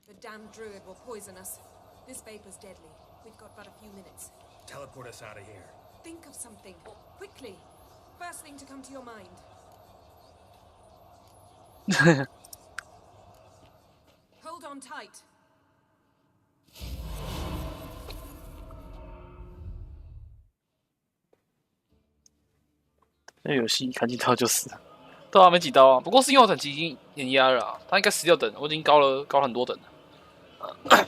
The damned druid will poison us. This vapor's deadly. We've got but a few minutes.
Teleport us out of here.
Think of something. Quickly. First thing to come to your mind. Hold on tight.
那游戏砍几刀就死了，对啊，没几刀啊。不过是因为我等级已经碾压了啊，他应该16等，我已经高了很多等了。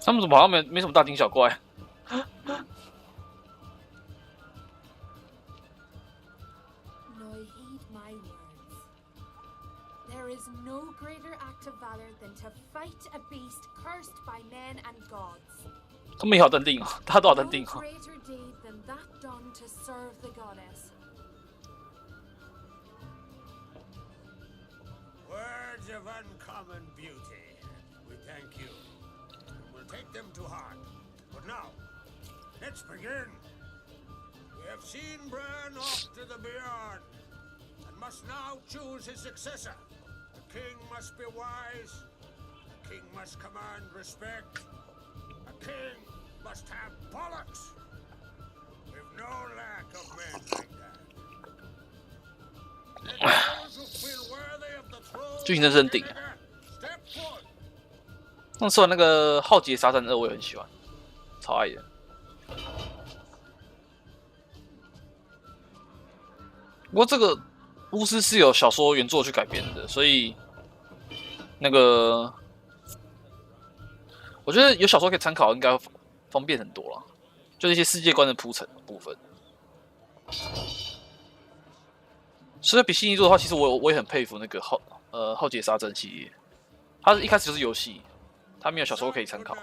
他们怎么好像没什么大惊小怪？
is no greater act of valor than to fight a beast cursed by men and gods.
他们也好淡定哦，大家都好淡定哦。
No greater deed than that done to serve the goddess.
Words of uncommon beauty. We thank you. We'll take them to heart. But now, let's begin. We have seen Bran off to the beyond, and must now choose his successor. The king must be wise. The king must command respect. A king must have bollocks. We've no lack of men like that. Let those who feel worthy of the throne
剧情真是很顶。那时候那个浩劫沙战2我也很喜欢，超爱的。不过这个巫师是有小说原作去改编的，所以那个我觉得有小说可以参考，应该方便很多了。就是一些世界观的铺陈的部分。所以比星际做的话，其实我也很佩服那个浩劫沙阵系列，它一开始就是游戏，它没有小说可以参考。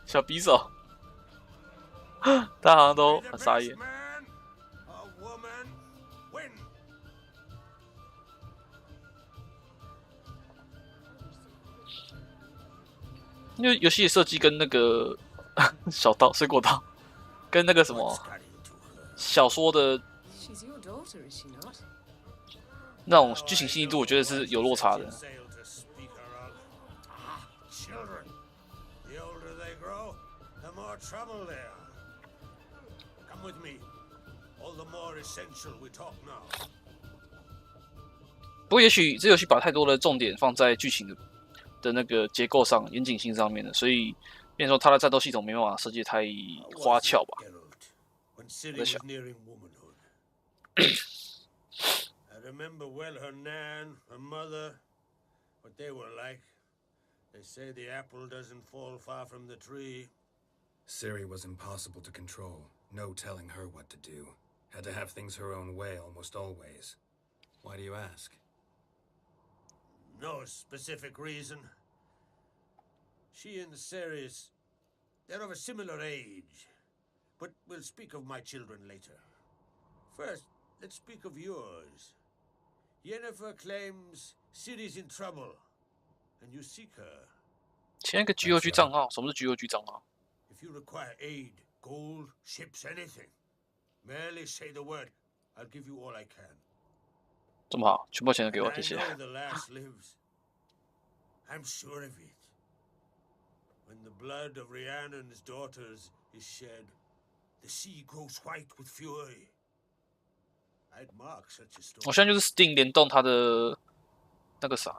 小匕首，大家好像都很傻眼。因为游戏的设计跟那个小刀、水果刀，跟那个什么小说的那种剧情细腻度，我觉得是有落差的。
Trouble there. Come with me. All the more essential we talk now.
不过也许这游戏把太多的重点放在剧情的那个结构上、严谨性上面了，所以变成说它的战斗系统没办法设计太花俏吧。我在想。
I remember well her nan, her mother, what they were like. They say the apple doesn't fall far from the tree.
Ciri was impossible to control. No telling her what to do. Had to have things her own way almost always. Why do you ask?
No specific reason. She and Ceres, they're of a similar age. But we'll speak of my children later. First, let's speak of yours. Yennefer claims Ciri's in trouble, and you seek her.
签一个 GOG 账号，什么是 GOG 账号？
If you require aid, gold, ships, anything, merely say the word. I'll give you all I can.
这么好，全部钱都给我，谢谢。
I know the lass lives. I'm sure of it. When the blood of Rhiannon's daughters is shed, the sea grows white with fury. I'd mark such a story.
我现在就是 Steam 联动它的那个啥，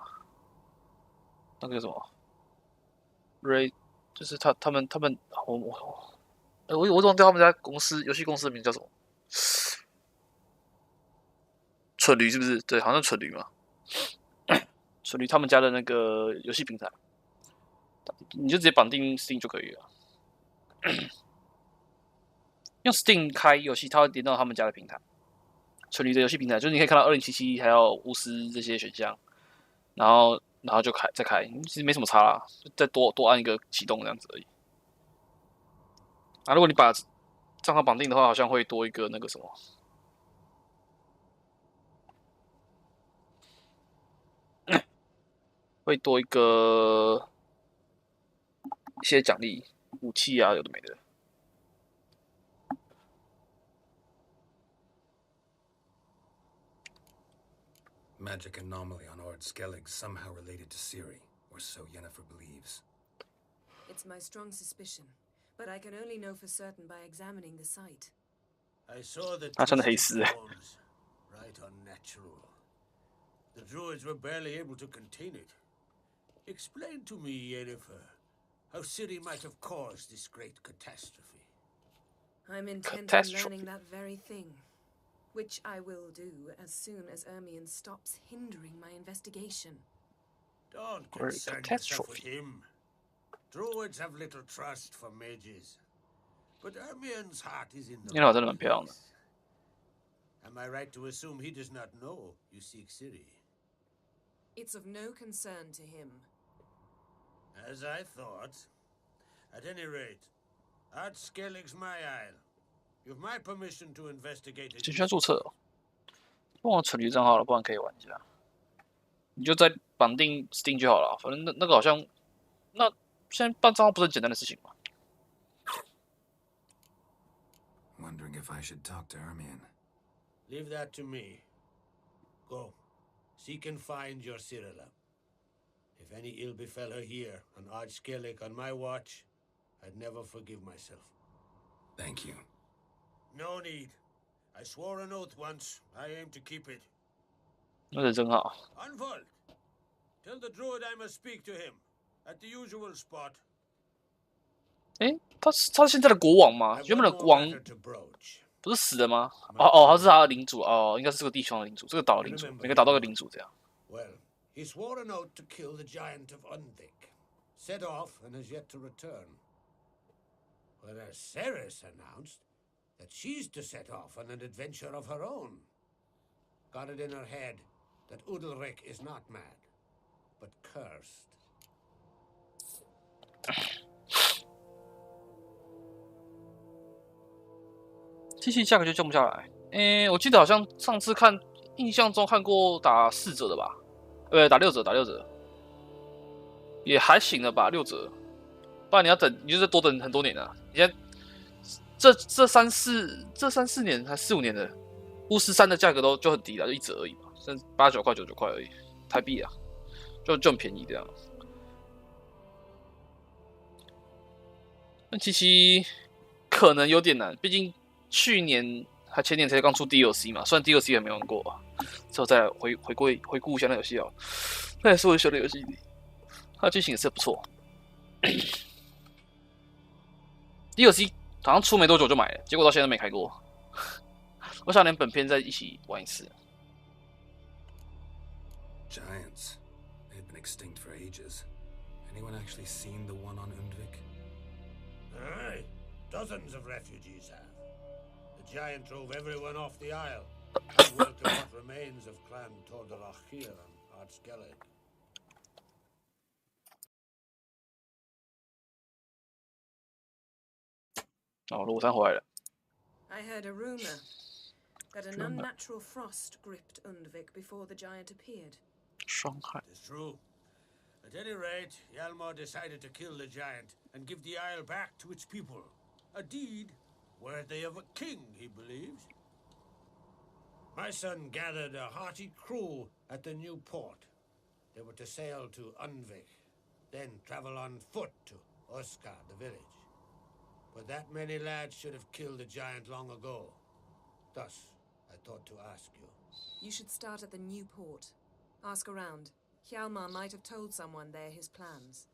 那个叫什么 ？Ray。 就是他们，我忘掉他们家公司游戏公司的名字叫什么？蠢驴是不是？对，好像蠢驴嘛。蠢驴他们家的那个游戏平台，你就直接绑定 Steam 就可以了。用 Steam 开游戏，它会连到他们家的平台。蠢驴的游戏平台，就是你可以看到2077还有巫师这些选项，然后就再开，其实没什么差啦，就再多按一个启动这样子而已。啊，如果你把账号绑定的话，好像会多一个那个什么，会多一个一些奖励武器啊，有的没的。
magic anomaly on Ord Skellig somehow related to Ciri, or so Yennefer believes.
It's my strong suspicion, but I can only know for certain by examining the site.
I saw the
twisted
bones. Right unnatural. The druids were barely able to contain it. Explain to me, Yennefer, how Ciri might have caused this great catastrophe.
I'm intent on learning that very thing, which I will do as soon as Ermion stops hindering my investigation.
Don't concern yourself with him. Druids have little trust for mages, but Ermion's heart is in the right place. Am I right to assume he does not know you seek Ciri?
It's of no concern to him.
As I thought. At any rate, Ord Skellig's my isle. You've my permission to investigate it.
需要注册哦，忘了存取账号了，不然可以玩一下。你就再绑定 Steam 就好了，反正那个好像，那现在办账号不是很简单的事情吗
Wondering if I should talk to Ermion.
Leave that to me. Go. Seek and find your Cyrilla. If any ill befell her here on Ord Skellig on my watch, I'd never forgive myself.
Thank you.
No need. I swore an oath once. I aim to keep it.
那是真好。
Unfold. Tell the druid I must speak to him at the usual spot.
诶，他是现在的国王吗？原本的国王不是死了吗？他是他的领主哦，应该是这个地方的领主，这个岛的领主，每个岛都有个领主这样。
Well, he swore an oath to kill the giant of Unvik, set off and has yet to return. Whereas Ceres announced that she's to set off on an adventure of her own. Got it in her head that Udalric is not mad, but cursed.
机器价格就降不下来。我记得好像上次看，印象中看过打4折的吧？打6折，打6折，也还行了吧，6折。不然你要等，你就再多等很多年啊！你现在这三四年还4、5年的巫师3的价格就很低了，就1折而已嘛，剩89块、99块而已，台币啊，就很便宜这样。那其实可能有点难，毕竟去年还前年才刚出 DLC 嘛，虽然 DLC 还没玩过吧，之后再来回顾一下那游戏哦。那也是我喜欢的游戏，它的剧情也是不错。DLC 好像出没多久就买了，结果到现在都没开过。我想连本片再一起玩一次。
Giants. They've been extinct for ages. Anyone actually seen the one on Undvik?
Aye, dozens of refugees have. The giant drove everyone off the isle and welcomed what remains of Clan Tordalach here on Ord Skellig.
哦，罗山回来了。
I heard a rumor that an unnatural frost gripped Undvik before the giant appeared.
伤害。
It's true. At any rate, Hjalmar decided to kill the giant and give the isle back to its people. A deed worthy of a king, he believes. My son gathered a hearty crew at the new port. They were to sail to Undvik, then travel on foot to Oskar, the village. But that many lads should have killed the giant long ago. Thus, I thought to ask you.
You should start at the new port. Ask around. Hjalmar might have told someone there his plans.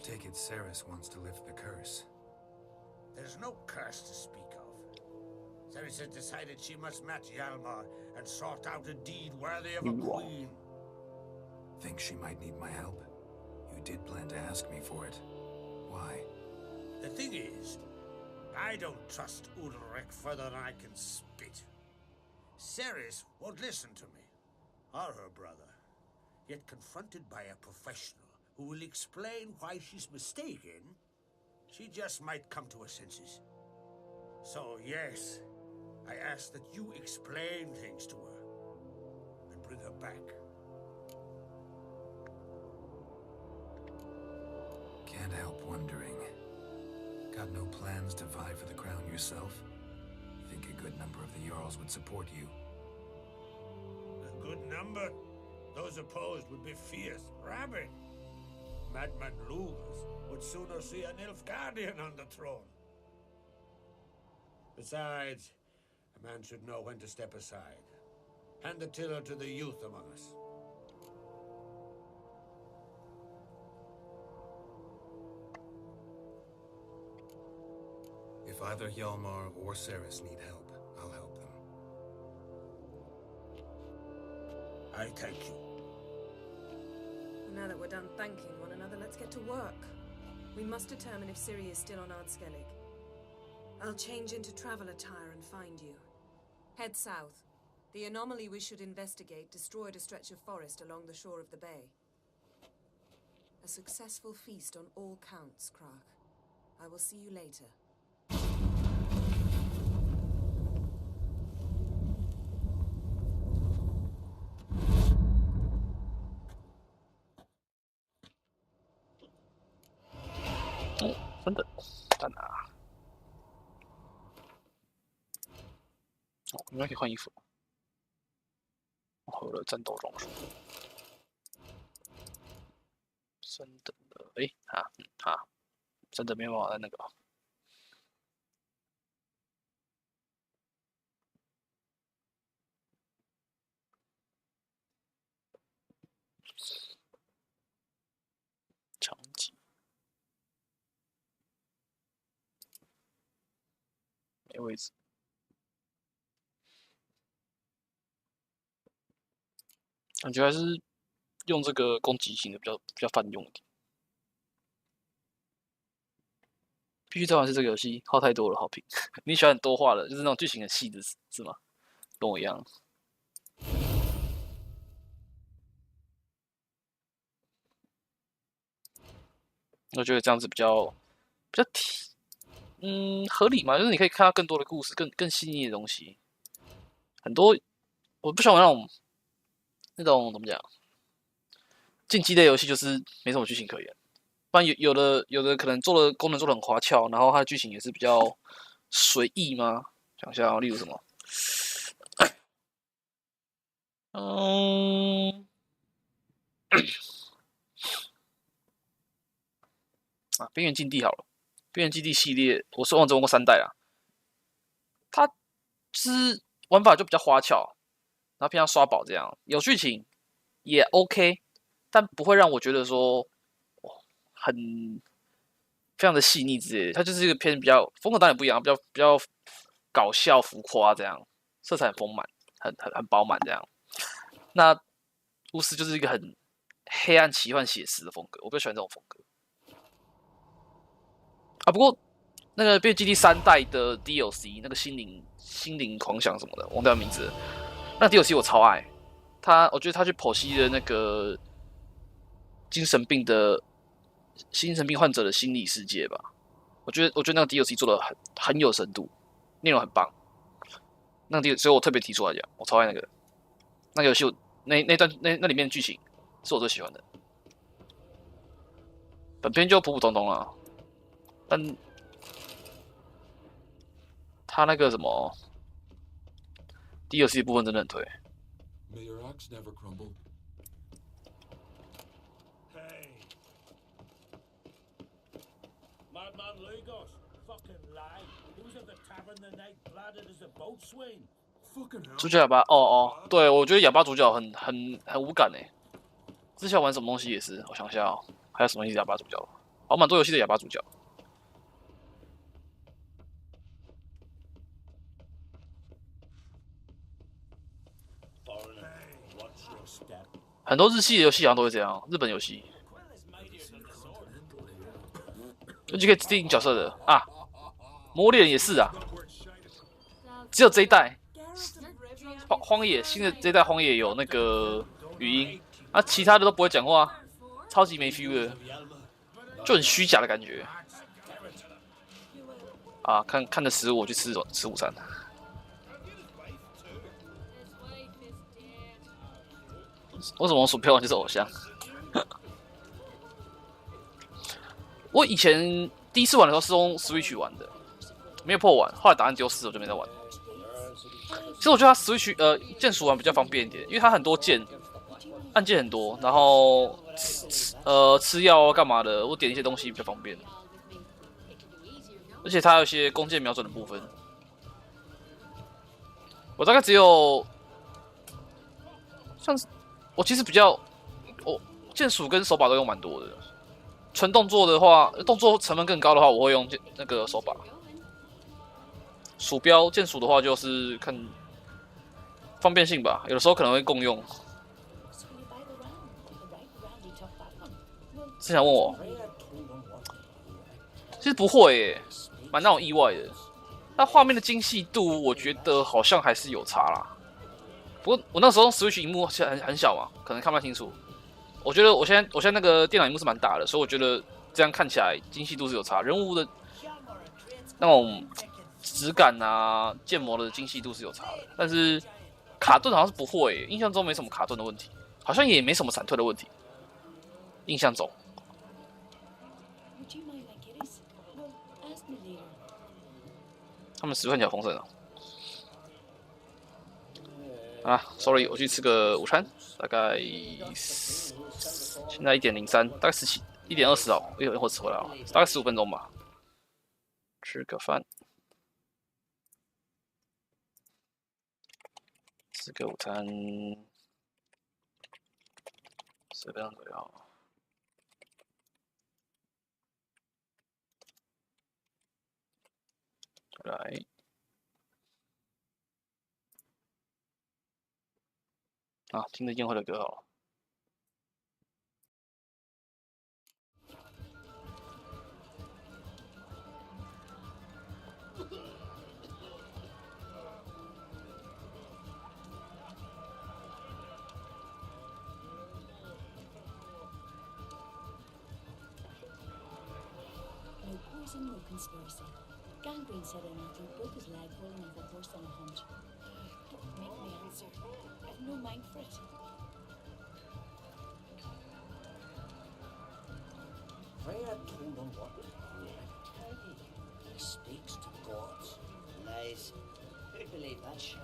Take it Ceres wants to lift the curse.
There's no curse to speak of. Ceres has decided she must match Hjalmar and sort out a deed worthy of a queen.
Think she might need my help? You did plan to ask me for it. Why?
The thing is, I don't trust Udalric further than I can spit. Ceres won't listen to me, or her brother. Yet confronted by a professional who will explain why she's mistaken, she just might come to her senses. So yes, I ask that you explain things to her and bring her back.
Can't help wondering. Got no plans to vie for the crown yourself? Think a good number of the Jarls would support you.
A good number? Those opposed would be fierce, rabid. Madman Lugas would sooner see an Nilfgaardian on the throne. Besides, a man should know when to step aside. Hand the tiller to the youth among us.
If either Hjalmar or Ceres need help, I'll help them.
I thank you.
Now that we're done thanking one another, let's get to work. We must determine if Ciri is still on Ardskellig. I'll change into travel attire and find you. Head south. The anomaly we should investigate destroyed a stretch of forest along the shore of the bay. A successful feast on all counts, Krach. I will see you later.
Oh, 真的，在哪？哦，应该可以换衣服。喝了战斗榕树，真的，真的没有办法在那个。长戟。 没位置，感觉还是用这个攻击型的比较泛用一点。必须这款是这个游戏耗太多了，好评。你喜欢很多话的，就是那种剧情很细的，是吗？跟我一样。我觉得这样子比较合理嘛，就是你可以看到更多的故事，更细腻的东西。很多我不喜欢那种怎么讲，竞技类游戏就是没什么剧情可言。不然有的可能做的功能做的很花俏，然后它的剧情也是比较随意嘛。想一下哦，例如什么？边缘禁地好了。 边缘基地系列，我是玩过3代啊，它就是玩法就比较花俏，然后偏向刷宝这样，有剧情也 OK， 但不会让我觉得说非常的细腻之类的。它就是一个偏比较风格当然不一样，比较搞笑浮夸这样，色彩很丰满，很饱满这样。那巫师就是一个很黑暗奇幻写实的风格，我比较喜欢这种风格。 啊，不过那个《边缘基地3代》的 DLC 那个心灵狂想什么的，忘掉名字了。那 DLC 我超爱，我觉得他去剖析的那个精神病患者的心理世界吧。我觉得那个 DLC 做的很有深度，内容很棒。那个 DLC， 所以我特别提出来讲，我超爱那个游戏，那里面的剧情是我最喜欢的。本片就普普通通啦。 但他那个什么 DLC 部分真的很推。
May your axe never crumble.
Hey, Madman Lugos, fucking lie. He was at the tavern the night bladdered as a boatswain.
Fucking hell.
主角哑巴，对，我觉得哑巴主角很无感诶。之前玩什么东西也是，我想一下哦，还有什么东西哑巴主角？好，蛮多游戏的哑巴主角。 很多日系的游戏好像都会这样，日本游戏，就可以自定角色的啊。魔猎人也是啊，只有这一代荒野新的这一代荒野有那个语音，啊，其他的都不会讲话，超级没 feel 的，就很虚假的感觉。啊，看着食物，我去吃午餐。 为什么鼠标玩就是偶像？我以前第一次玩的时候是用 Switch 玩的，没有破完，后来打算丢失，我就没再玩。其实我觉得它 Switch 键鼠玩比较方便一点，因为它很多键，按键很多，然后吃药啊干嘛的，我点一些东西比较方便。而且它有一些弓箭瞄准的部分，我大概只有像是我其实比较键鼠跟手把都用蛮多的。纯动作的话，动作成本更高的话，我会用那个手把。鼠标键鼠的话，就是看方便性吧，有的时候可能会共用。是想问我？其实不会耶，蛮让我意外的。它画面的精细度，我觉得好像还是有差啦。不过我那时候用 Switch 荧幕很小嘛，可能看不太清楚。我觉得我现在那个电脑荧幕是蛮大的，所以我觉得这样看起来精细度是有差，人物的那种质感啊、建模的精细度是有差的。但是卡顿好像是不会，印象中没什么卡顿的问题，好像也没什么闪退的问题，印象中。他们10分脚丰盛了。啊 ，sorry， 我去吃个午餐，大概现在1:03，大概1:20哦，一会儿吃回来哦，大概15分钟吧，吃个饭，吃个午餐，10个样左右。来。啊，听着宴会的歌好了。
No poison, no conspiracy. Gangrene said an athlete broke his leg rolling off a horse on a hunt. Don't make me answer. I've no mind for it.
Freya told him what to do. He speaks to gods.
Lies. Who'd believe that shit?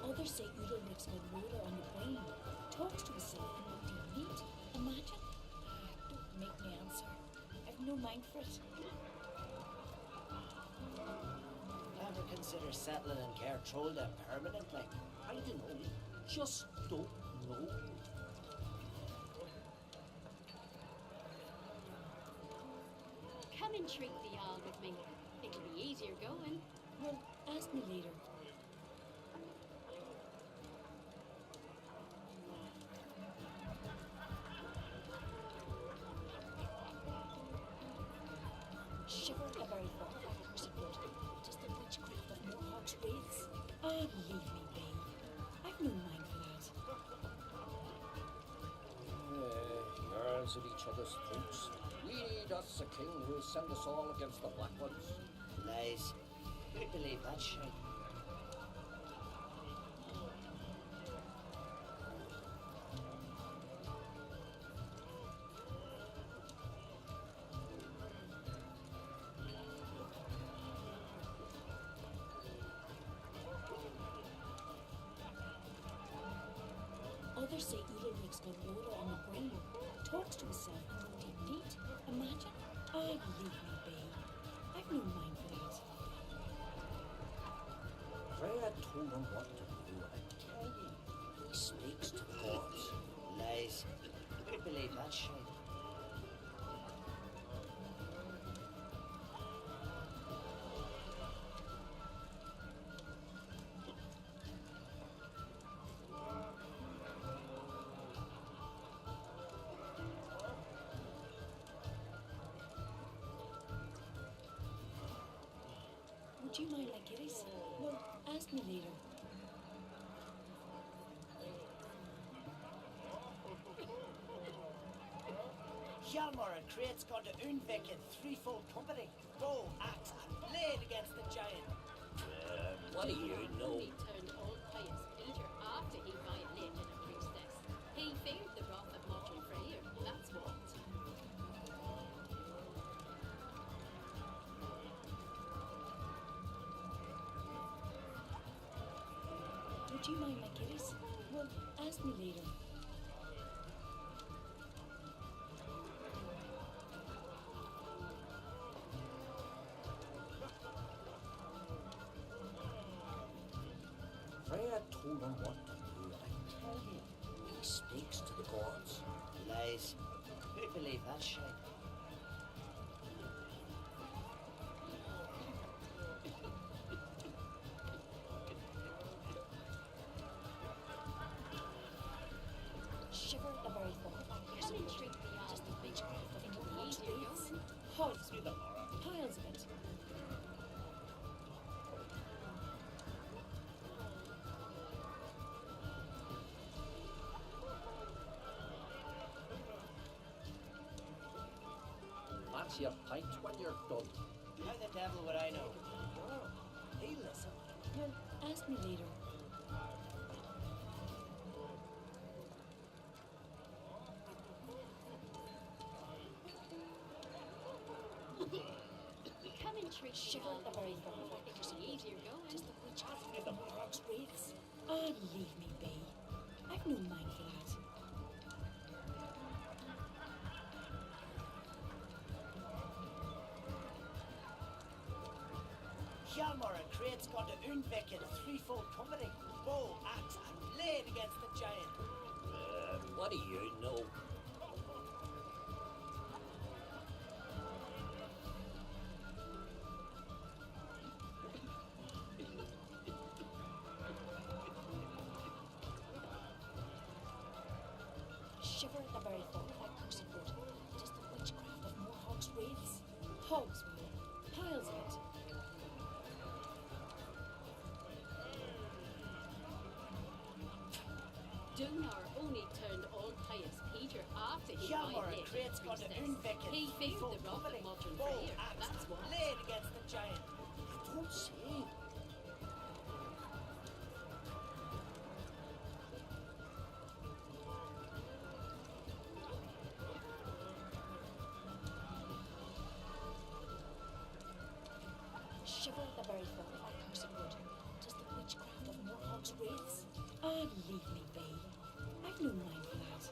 Others say Udalric's got roller on the brain. Talks to himself and won't even meet. Imagine. Don't make me answer. I've no mind for it.
Ever consider settling in Cairtrolda permanently?
I don't know. Just don't know.
Come and treat the Jarl with me. It'll be easier going. Well, ask me later. Shiver a very far support. Just the witchcraft of more hot ways. Ah, leave me be. I've no mind for that.
Yearns at each other's throats. We need us a king who will send us all against the Black Ones.
Lies. Who'd believe that shit?
Others say Udalric's got roller on the brain. Talks to himself and won't even eat. Imagine. Ah, leave me be. I've no mind for that.
Freya told him what to do. I tell you, he speaks to gods.
Lies. Who'd believe that shit?
Would you mind like kitties? Well, ask me later.
Hjalmar and Krait's gone to Unvik in threefold company. Bow, axe, and blade against the giant.
What do you know? He turned all pious Peter after he violated a priestess. He feared the wrath of Martin Freyr, that's what. Would you mind my kitties? Well, ask me later.
Freya told him what to do. I tell you, he speaks to the gods.
Lies. Who'd believe that shit?
Shiver the very thought. Come and treat the just the witchcraft of the easier going. Hogs with them, piles of it.
That's your pint when you're done.
How the devil would I know?
Oh, hey, listen.
Well, ask me later. Come and treat shiver the very thought. It was easier going. Just the witchcraft of the Morog's wraiths. Oh, leave me be. I've no mind for that.
Hjalmar and Krait's gone to Unvik in threefold company. Bow, axe, and blade against the giant.
What do you know?
Shiver at the very thought of that cursed wood. It is the witchcraft of Morog's wraiths. Hogs, piles of it. Dunar only turned all pious Peter after he violated the priestess. He feared the wrath of Martin Freyr, that's what.
Blade against the giant.
I don't say.
Shiver at the very thought of that cursed wood. It is the witchcraft of Morog's wraiths. Ah, leave me be. I've no mind for that.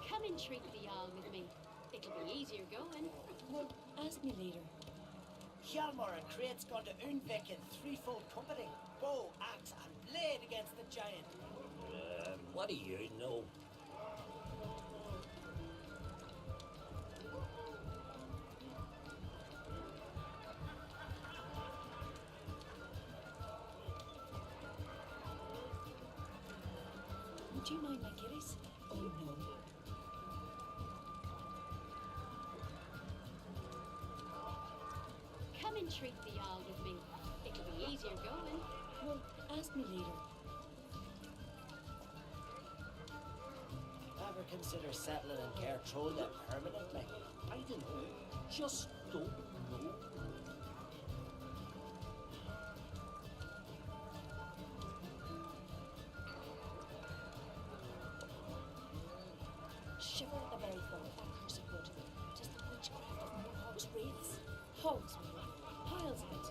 Come and treat the owl with me. It'll be easier going. Well, ask me later.
Hjalmar and Krait's gone to Unvik in threefold company. Bow, axe, and blade against the giant.
What do you know?
Would you mind my kitties? Oh no. Come and treat the owl with me. It'll be easier going. Well, ask me later.
Ever consider settling in Cairtrone permanently?
I don't know. Just don't know.
Shiver at the very thought of that cursed wood. It is the witchcraft of Morog's wraiths. Hogs, piles of it.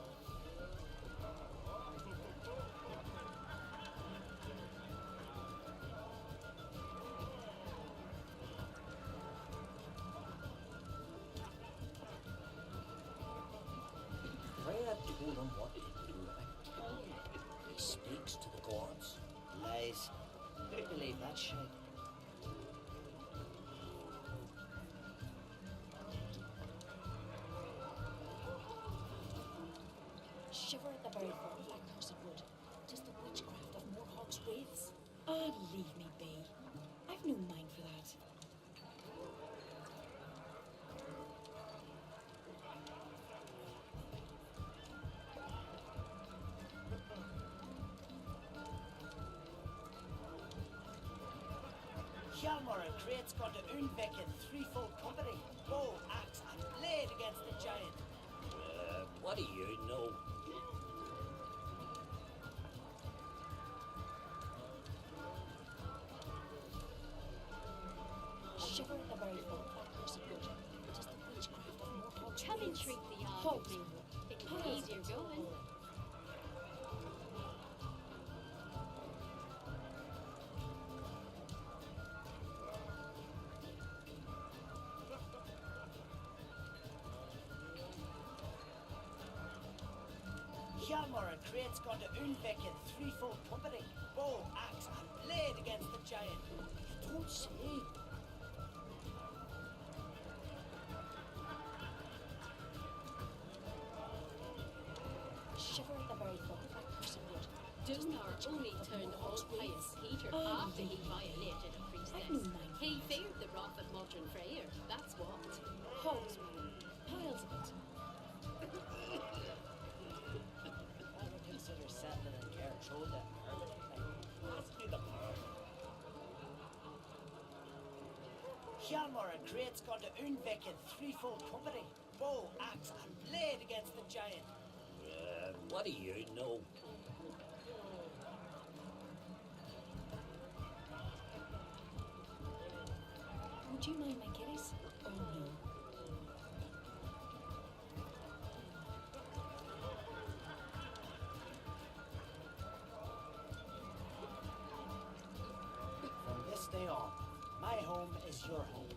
Freya told him what to do. I tell you, he speaks to the gods.
Lies. Who'd believe that shit?
Shiver at the very thought of that cursed wood. It is the witchcraft of Morog's wraiths. Ah, leave me be. I've no mind for that.
Hjalmar and Krait's got to Undvik in threefold company. Bow, axe, and blade against the giant.
What do you know?
Shiver at the very thought of that cursed wood. It is the witchcraft of Mortog's
Come and
ways.
treat the
Halt.
army. It'll be easier going.
Hjalmar and Krait's got to Undvik in threefold company. Bow, axe, and blade against the giant. You don't say.
Shiver at the very thought of that cursed wood.
Dunar only turned all pious Peter after he violated a priestess. He feared the wrath of modern Freyr, that's what.
Holes, piles of it.
I would consider settling in Gertrude permanently. Ask me the power. Hjalmar and Krait's got to Undvik in threefold company. Bow, axe, and blade against the giant.
What do you know?
Would you mind my kiddies? Oh no.
From this day on, my home is your home.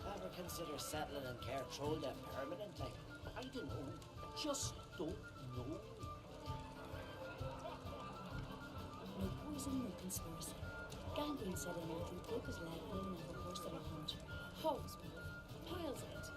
Ever consider settling in Gertrude permanently?
I don't know. Just don't know.
No poison, no conspiracy. Gangrene said in after he broke his leg rolling off a horse on a hunt. Hogs, piles of it.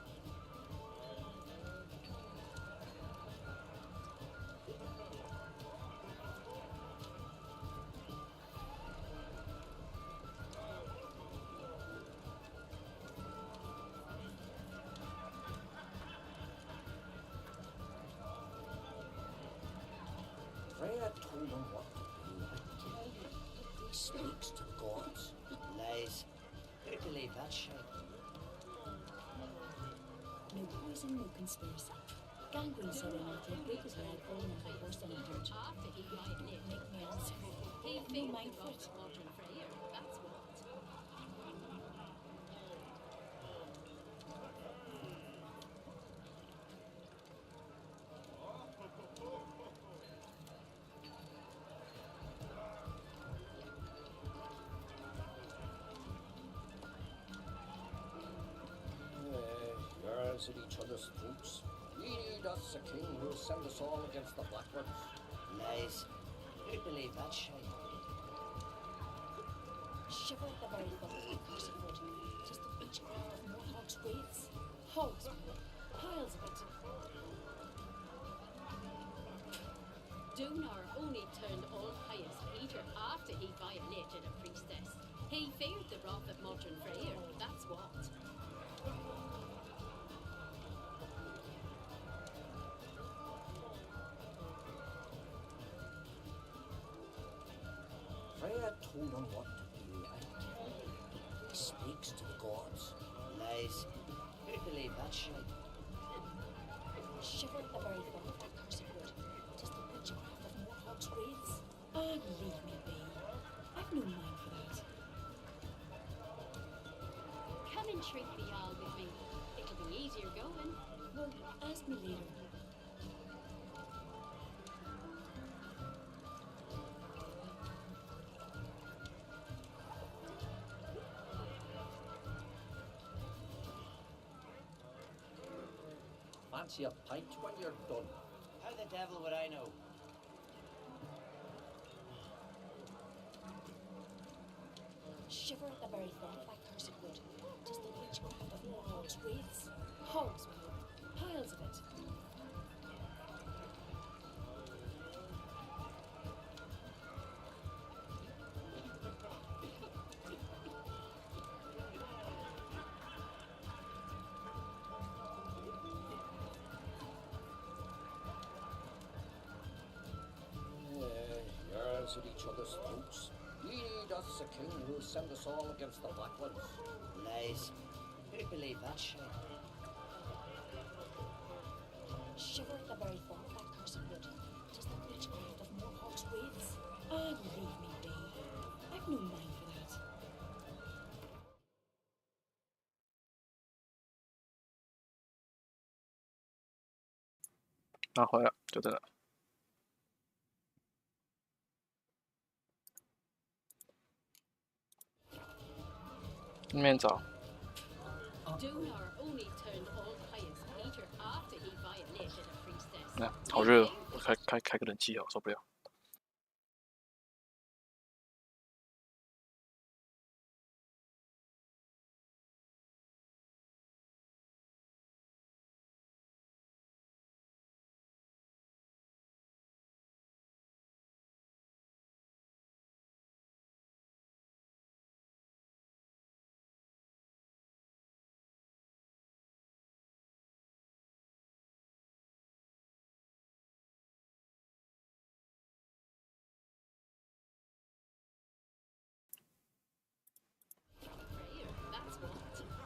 Freya told him what to do. I tell you, he speaks to the gods.
Lies. Who believe that shit?
No poison, no conspiracy. Gangrene said in after he broke his leg rolling off a horse on a hunt.
After he violated
Make me answer.
He
No
feared
mind
the
for
wrath
it.
of modern Freyr, that's what.
Girls at each other's throats. We need us a king who'll send us all against the Black Ones.
Lies. Who believe that shit?
Shiver at the very thought of that cursed wood. It is the witchcraft of Mortog's ways. Hogs, piles of it.
Dunar only turned all pious Peter after he violated a priestess. He feared the wrath of modern Freyr, that's what.
Freya told him what to do. I tell you, he speaks to the gods.
Lies. Who believe that shit?
Shiver at the very thought of that cursed wood. It is the witchcraft of Mortog's ways. Ah, leave me be. I've no mind for that.
Come and treat the Jarl with me. It'll be easier going.
Well, ask me later.
Fancy a pint when you're done.
How the devil would I know?
Shiver at the very thought of that cursed wood. It is the witchcraft of Mortog's ways. Hogs, piles of it.
fingers at each other's throats. We need us a king who'll send us all against the Black Ones. Lies. Who'd believe that shit?
Shiver at the very thought of that cursed wood. It is the witchcraft of Mohawk's wraiths. Ah, leave me be. I've no mind for that.
拿回来就这个。那边找。 那好热，我开个冷气哦，受不了。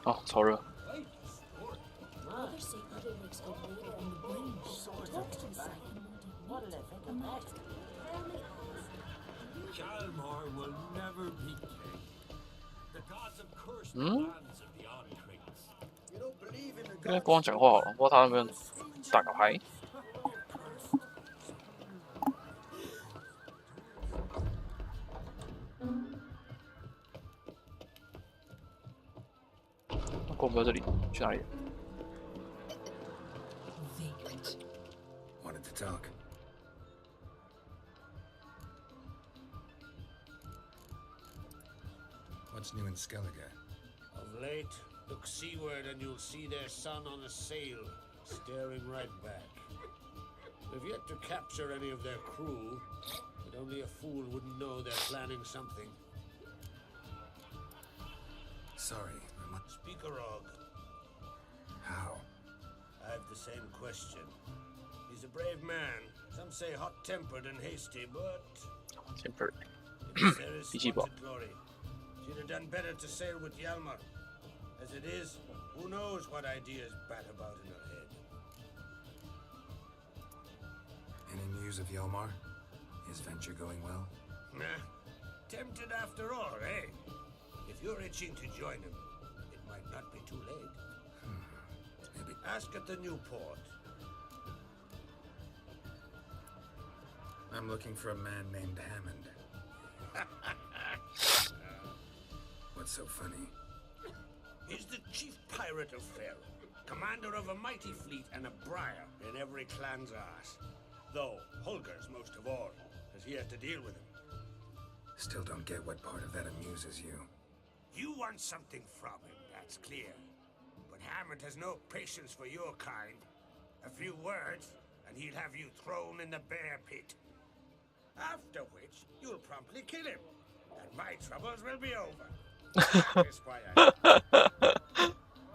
哦，超热。
Others say other makes good later on the brain. Talks to himself and won't admit. A mask.
Hjalmar will never be king. The gods have cursed the lands of the Onkrings.
跟他光讲话好了，不知道他有没有打个牌。过不到这里，去哪里？
Wanted to talk. What's new in Skellige?
Of late, look seaward and you'll see their sun on a sail, staring right back. We've yet to capture any of their crew, but only a fool wouldn't know they're planning something.
Sorry,
Speak a rog.
How?
I've the same question. He's a brave man. Some say hot-tempered and hasty, but...
Tempered.
There is glory. She'd have done better to sail with Hjalmar. As it is, who knows what ideas bat about in her head.
Any news of Hjalmar? His venture going well?
Nah. Tempted after all, eh? If you're itching to join him, it might not be too late.
Maybe.
Ask at the new port.
I'm looking for a man named Hammond. What's so funny?
He's the chief pirate of Fair, commander of a mighty fleet and a briar in every clan's ass. Though Holger's most of all, as he has to deal with him.
Still don't get what part of that amuses you.
You want something from him, that's clear. But Hammond has no patience for your kind. A few words, and he'll have you thrown in the bear pit. After which, you'll promptly kill him, and my troubles will be over. That's why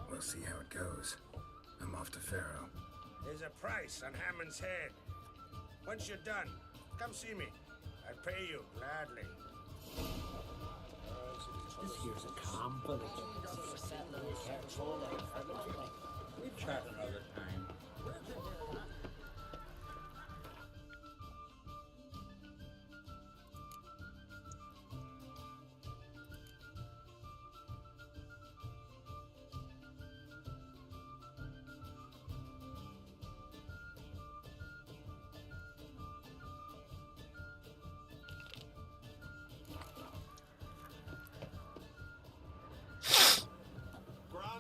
We'll see how it goes. I'm off to Pharaoh.
There's a price on Hammond's head. Once you're done, come see me. I'll pay you gladly.
This here's a calm village. We chat another time.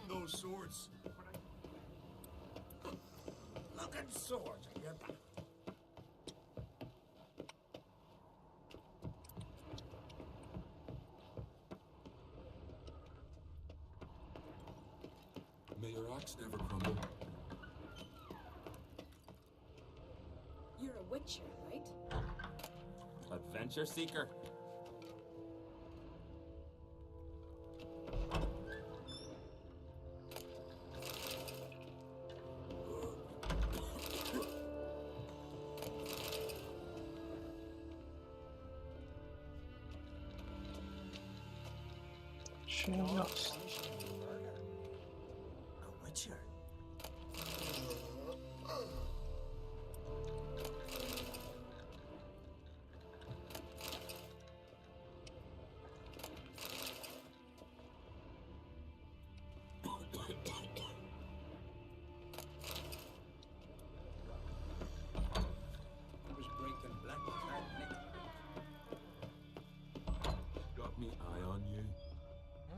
Those swords. Look at swords at your back.
May your axe never crumble.
You're a witcher, right?
Adventure seeker.
需要钥匙。
A witcher.
Got me eye on you.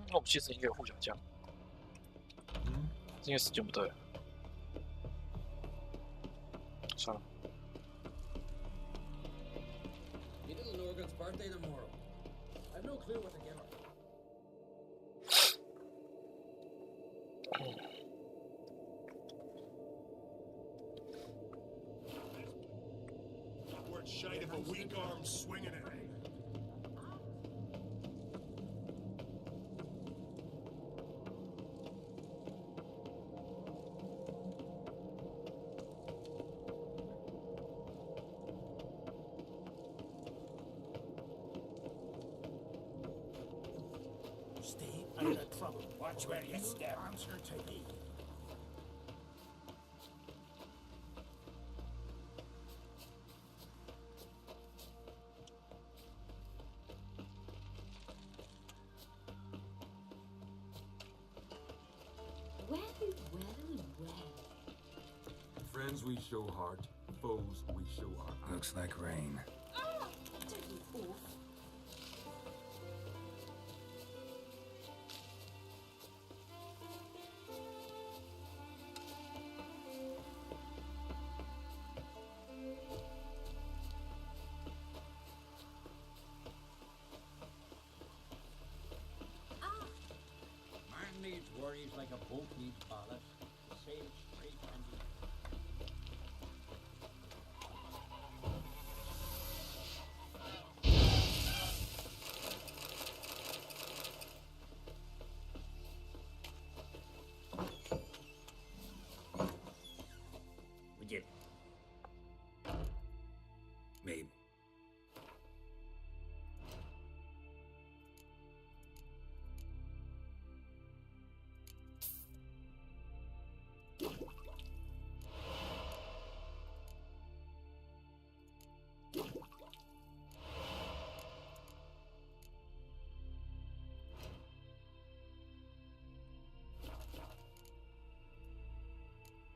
那我们其实应该有互相降，应该时间不对。算了。
Your little Norgan's birthday tomorrow. I've no clue what to give her.
We're shite of a weak arm swinging it.
Stay out of trouble. Watch where you step. Answer to me.
Well, well, well.
Friends we show heart, foes we show our.
Looks like rain.
Ah! Don't you off.
Man needs worries like a boat needs ballast. Sail straight and
Would you?
Maybe.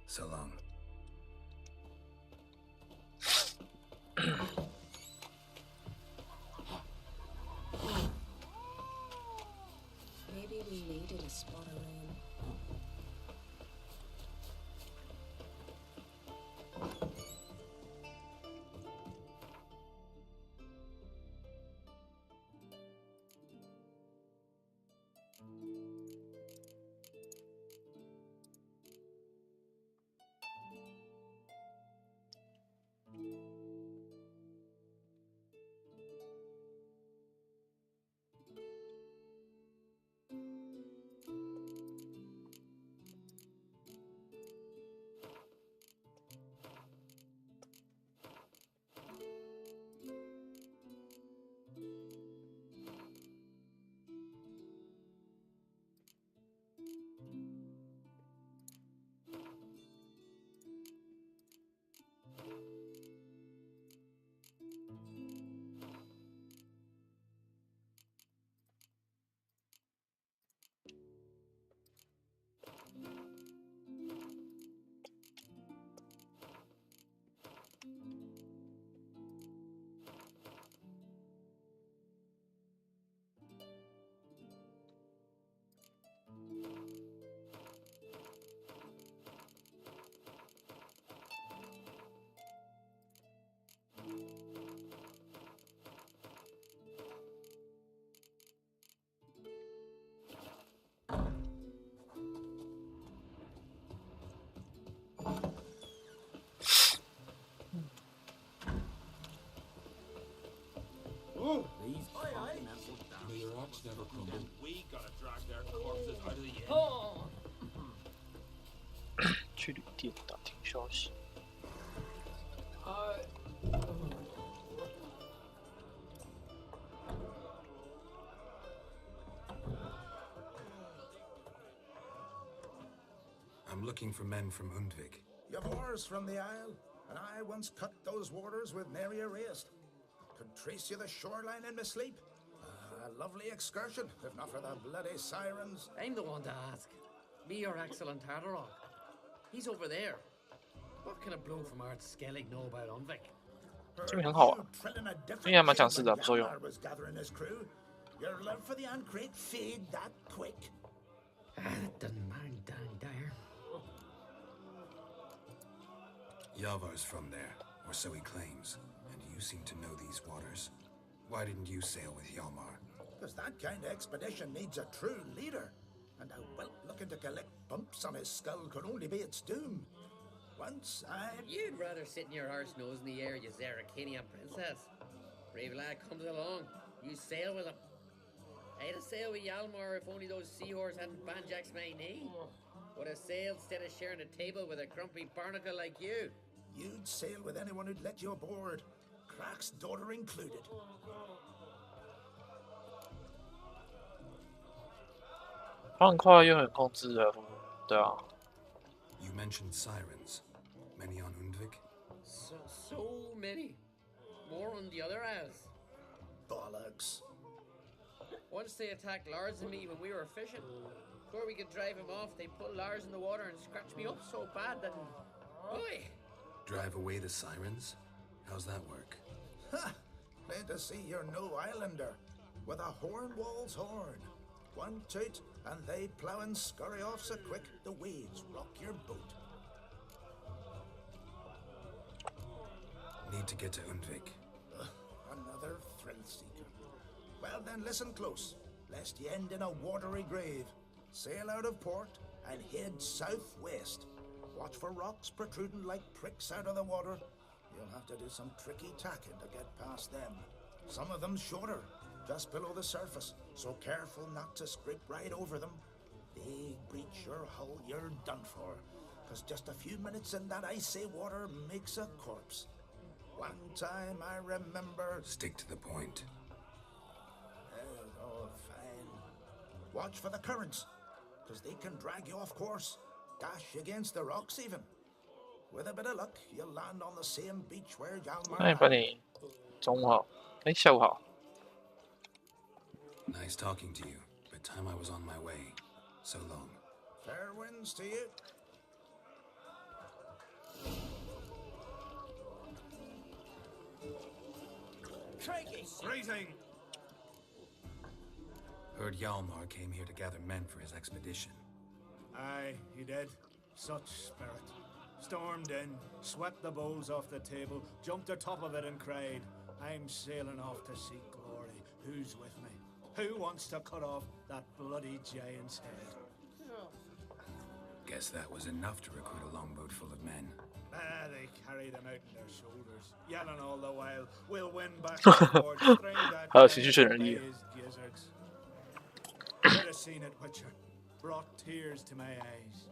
So long.
Maybe we needed a spot of rain.
these continental
May your
dams.
axe never crumble. We gotta drag their corpses out of the inn.
去旅店打听消息。
I'm looking for men from Undvik.
Yavors from the Isle, and I once cut those waters with nary a race. Could trace you the shoreline in my sleep. A lovely excursion, if not for the bloody sirens.
I'm the one to ask. Meteor excellent Tartarok. He's over there. What can a bloke from Art Skellig know about Undvik?
这边很好玩，因为还蛮讲事的，不受用。
Your love for the Ancrate fade that quick.
It doesn't mind down there.
Yavar's from there, or so he claims, and you seem to know these waters. Why didn't you sail with Hjalmar?
Because that kind of expedition needs a true leader, and a whelp looking to collect bumps on his skull could only be its doom. Once
You'd rather sit in your arse nose in the air, you Zarakinian princess. Brave lad comes along, you sail with him. I'd have sailed with Hjalmar if only those seahorses hadn't banjaxed my knee. Would have sailed instead of sharing a table with a grumpy barnacle like you.
You'd sail with anyone who'd let you aboard, Crack's daughter included.
You mentioned sirens. Many on Undvik?
So many. More on the other isles.
Bollocks.
Once they attacked Lars and me when we were fishing. Before we could drive him off, they put Lars in the water and scratched me up so bad that... Oi!
Drive away the sirens? How's that work?
Ha! Plain to see you're no islander. With a horn wall's horn. One toot, and they plough and scurry off so quick the waves rock your boat.
Need to get to Undvik.
Another thrill seeker. Well then, listen close, lest you end in a watery grave. Sail out of port and head southwest. Watch for rocks protruding like pricks out of the water. You'll have to do some tricky tacking to get past them. Some of them shorter, just below the surface, so careful not to scrape right over them. They breach your hull, you're done for. Cause just a few minutes in that icy water makes a corpse. One time I remember...
Stick to the point.
Oh, fine. Watch for the currents, cause they can drag you off course. Dash against the rocks even. With a bit of luck, you'll land on the same beach where Hjalmar...
那帮你中午好，下午好。
Nice talking to you, but time I was on my way. So long.
Fair winds to you.
Greeting!
Heard Hjalmar came here to gather men for his expedition.
Aye, he did. Such spirit. Stormed in, swept the bowls off the table, jumped atop of it and cried, I'm sailing off to seek glory. Who's with me? Who wants to cut off that bloody giant's head?
Guess that was enough to recruit a longboat full of men.
They carried him out on their shoulders, yelling all the while, we'll win back the fort, strain that by his gizzards. Should have seen it, Witcher. Brought tears to my eyes.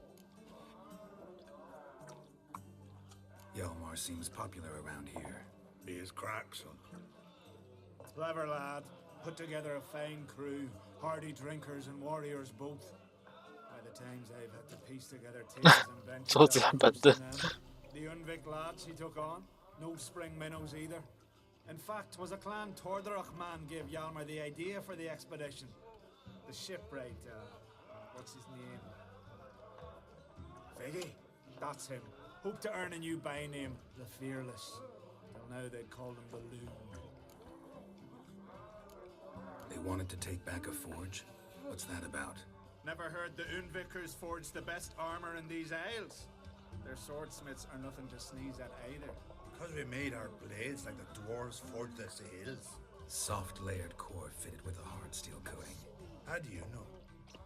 Hjalmar seems popular around here.
He is crack, son.
Clever lad. Put together a fine crew, hardy drinkers and warriors both. By the times I've had to piece together tales and benches. The Undvik lads he took on, no spring minnows either. In fact, was a clan Tordarach man gave Hjalmar the idea for the expedition. The shipwright, what's his name? Viggy, that's him. Hoped to earn a new by name, the Fearless. Till now they'd called him the Loon.
They wanted to take back a forge? What's that about?
Never heard the Undvikers forged the best armor in these isles. Their swordsmiths are nothing to sneeze at either.
Because we made our blades like the dwarves forged their sails.
Soft layered core fitted with a hard steel coating.
How do you know?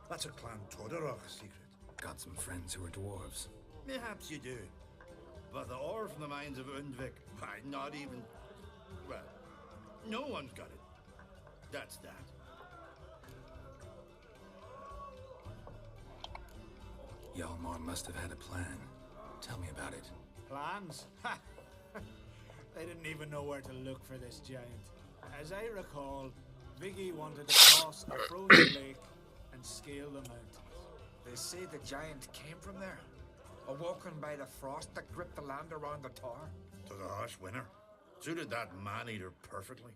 That's a clan Tordarach secret.
Got some friends who are dwarves.
Perhaps you do. But the ore from the mines of Undvik, not even... Well, no one's got it. That's that.
Hjalmar must have had a plan. Tell me about it.
Plans? Ha! They didn't even know where to look for this giant. As I recall, Viggy wanted to cross a frozen lake and scale the mountains.
They say the giant came from there.
or walking by the frost that gripped the land around the tower?
Took a harsh winter. Suited that man-eater perfectly.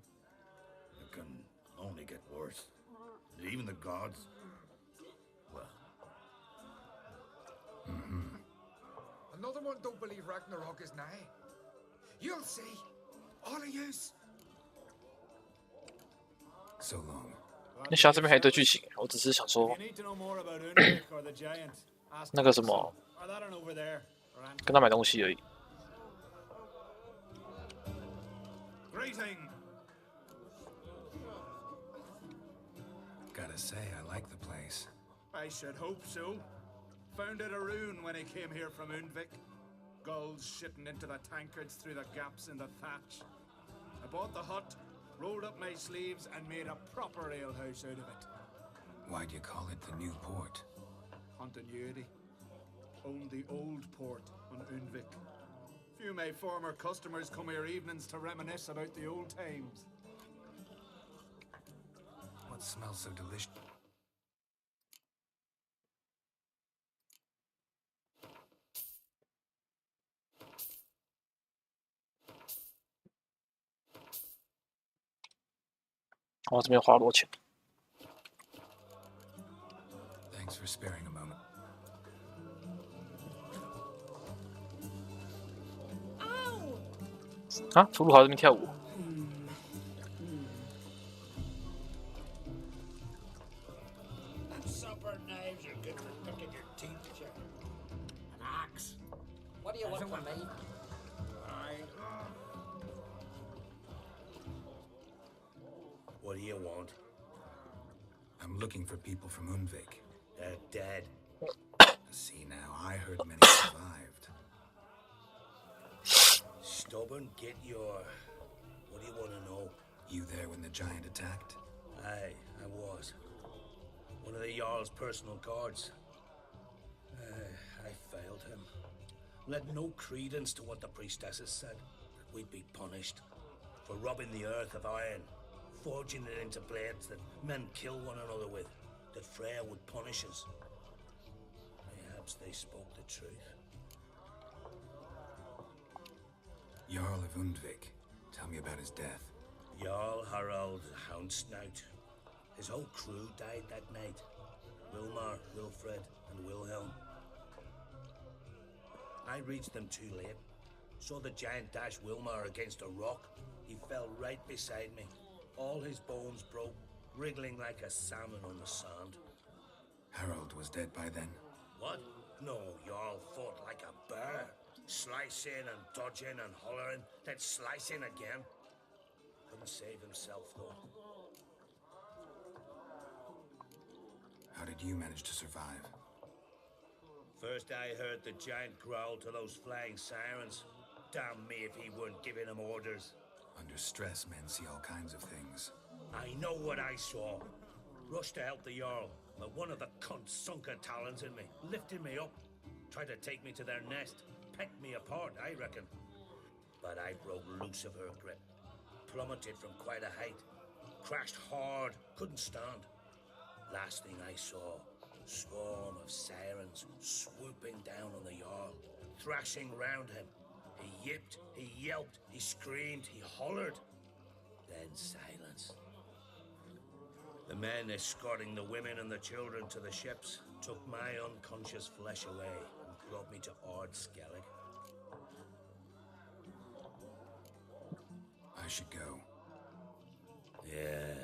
It can only get worse. Even the gods. Well.
Another one don't believe Ragnarok is nigh. You'll see. All of yous.
So long.
那下这边还有一堆剧情，我只是想说，那个什么，跟他买东西而已。
Gotta say, I like the place.
I should hope so. Found it a rune when I came here from Undvik. Gulls shitting into the tankards through the gaps in the thatch. I bought the hut, rolled up my sleeves, and made a proper alehouse out of it.
Why'd you call it the new port?
Continuity. Owned the old port on Undvik. Few of my former customers come here evenings to reminisce about the old times.
What smells so delicious?
Oh, 这边花了多钱。
Thanks for sparing a moment.
Ow!
啊，图鲁豪这边跳舞。
Supper knives are good for picking your teeth, Jack. An axe.
What do you want from me?
What do you want?
I'm looking for people from Undvik.
They're dead.
See now, I heard many survived.
Stubborn, get your... What do you want to know?
You there when the giant attacked?
Aye, I was. One of the Jarl's personal guards. I failed him. Led no credence to what the priestesses said. That we'd be punished. For robbing the earth of iron. Forging it into blades that men kill one another with. That Freya would punish us. Perhaps they spoke the truth.
Jarl of Undvik. Tell me about his death.
Jarl Harald Houndsnout. His whole crew died that night. Wilmar, Wilfred, and Wilhelm. I reached them too late. Saw the giant dash Wilmar against a rock. He fell right beside me. All his bones broke, wriggling like a salmon on the sand.
Harold was dead by then?
What? No, Jarl fought like a bear. Slicing and dodging and hollering, then slicing again. Couldn't save himself, though.
How did you manage to survive?
First I heard the giant growl to those flying sirens. Damn me if he weren't giving them orders.
Under stress, men see all kinds of things.
I know what I saw. Rushed to help the Jarl, but one of the cunts sunk her talons in me, lifted me up. Tried to take me to their nest, pecked me apart, I reckon. But I broke loose of her grip. Plummeted from quite a height. Crashed hard, couldn't stand. Last thing I saw, swarm of sirens swooping down on the Jarl, thrashing round him. He yipped, he yelped, he screamed, he hollered. Then silence. The men escorting the women and the children to the ships took my unconscious flesh away and brought me to Ard Skellig.
I should go.
Yeah.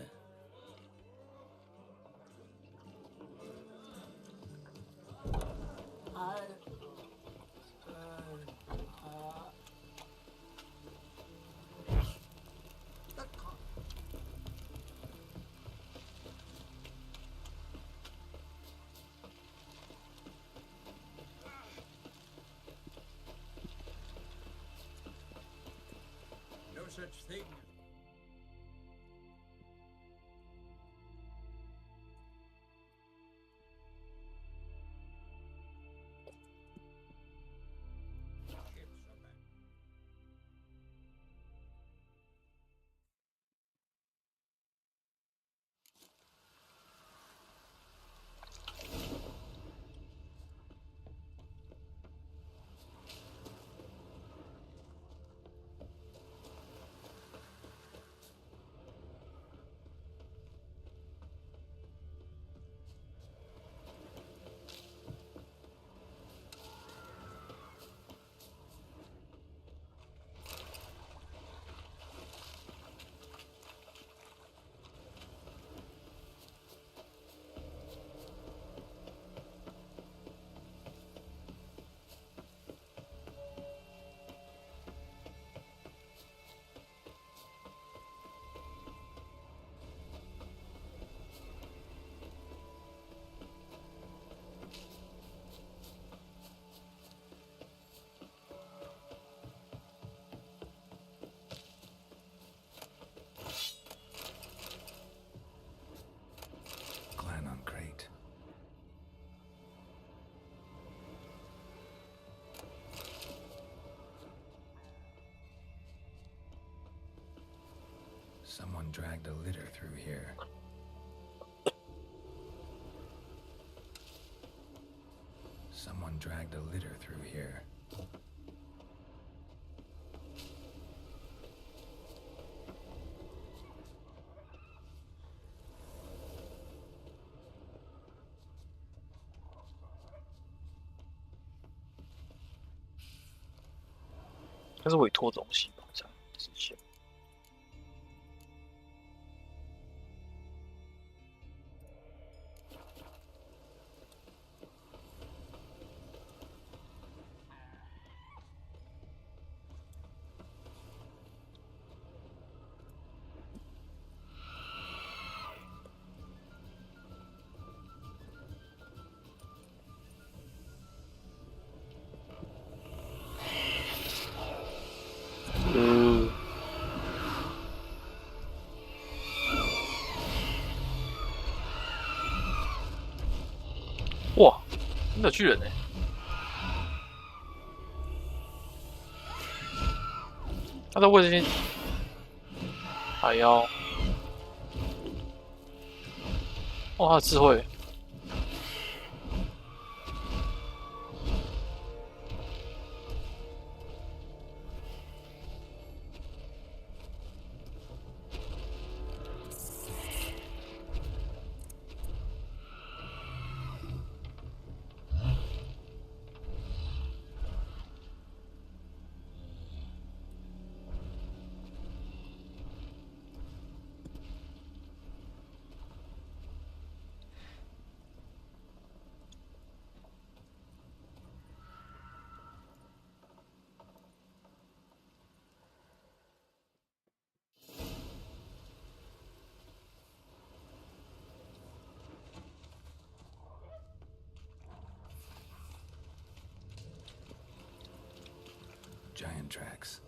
No such thing.
Someone dragged a litter through here. Someone dragged a litter through here.
"这是委托东西吧？这样之前。哇，真的巨人呢！他的位置先海妖，哇，他的智慧。
Giant tracks.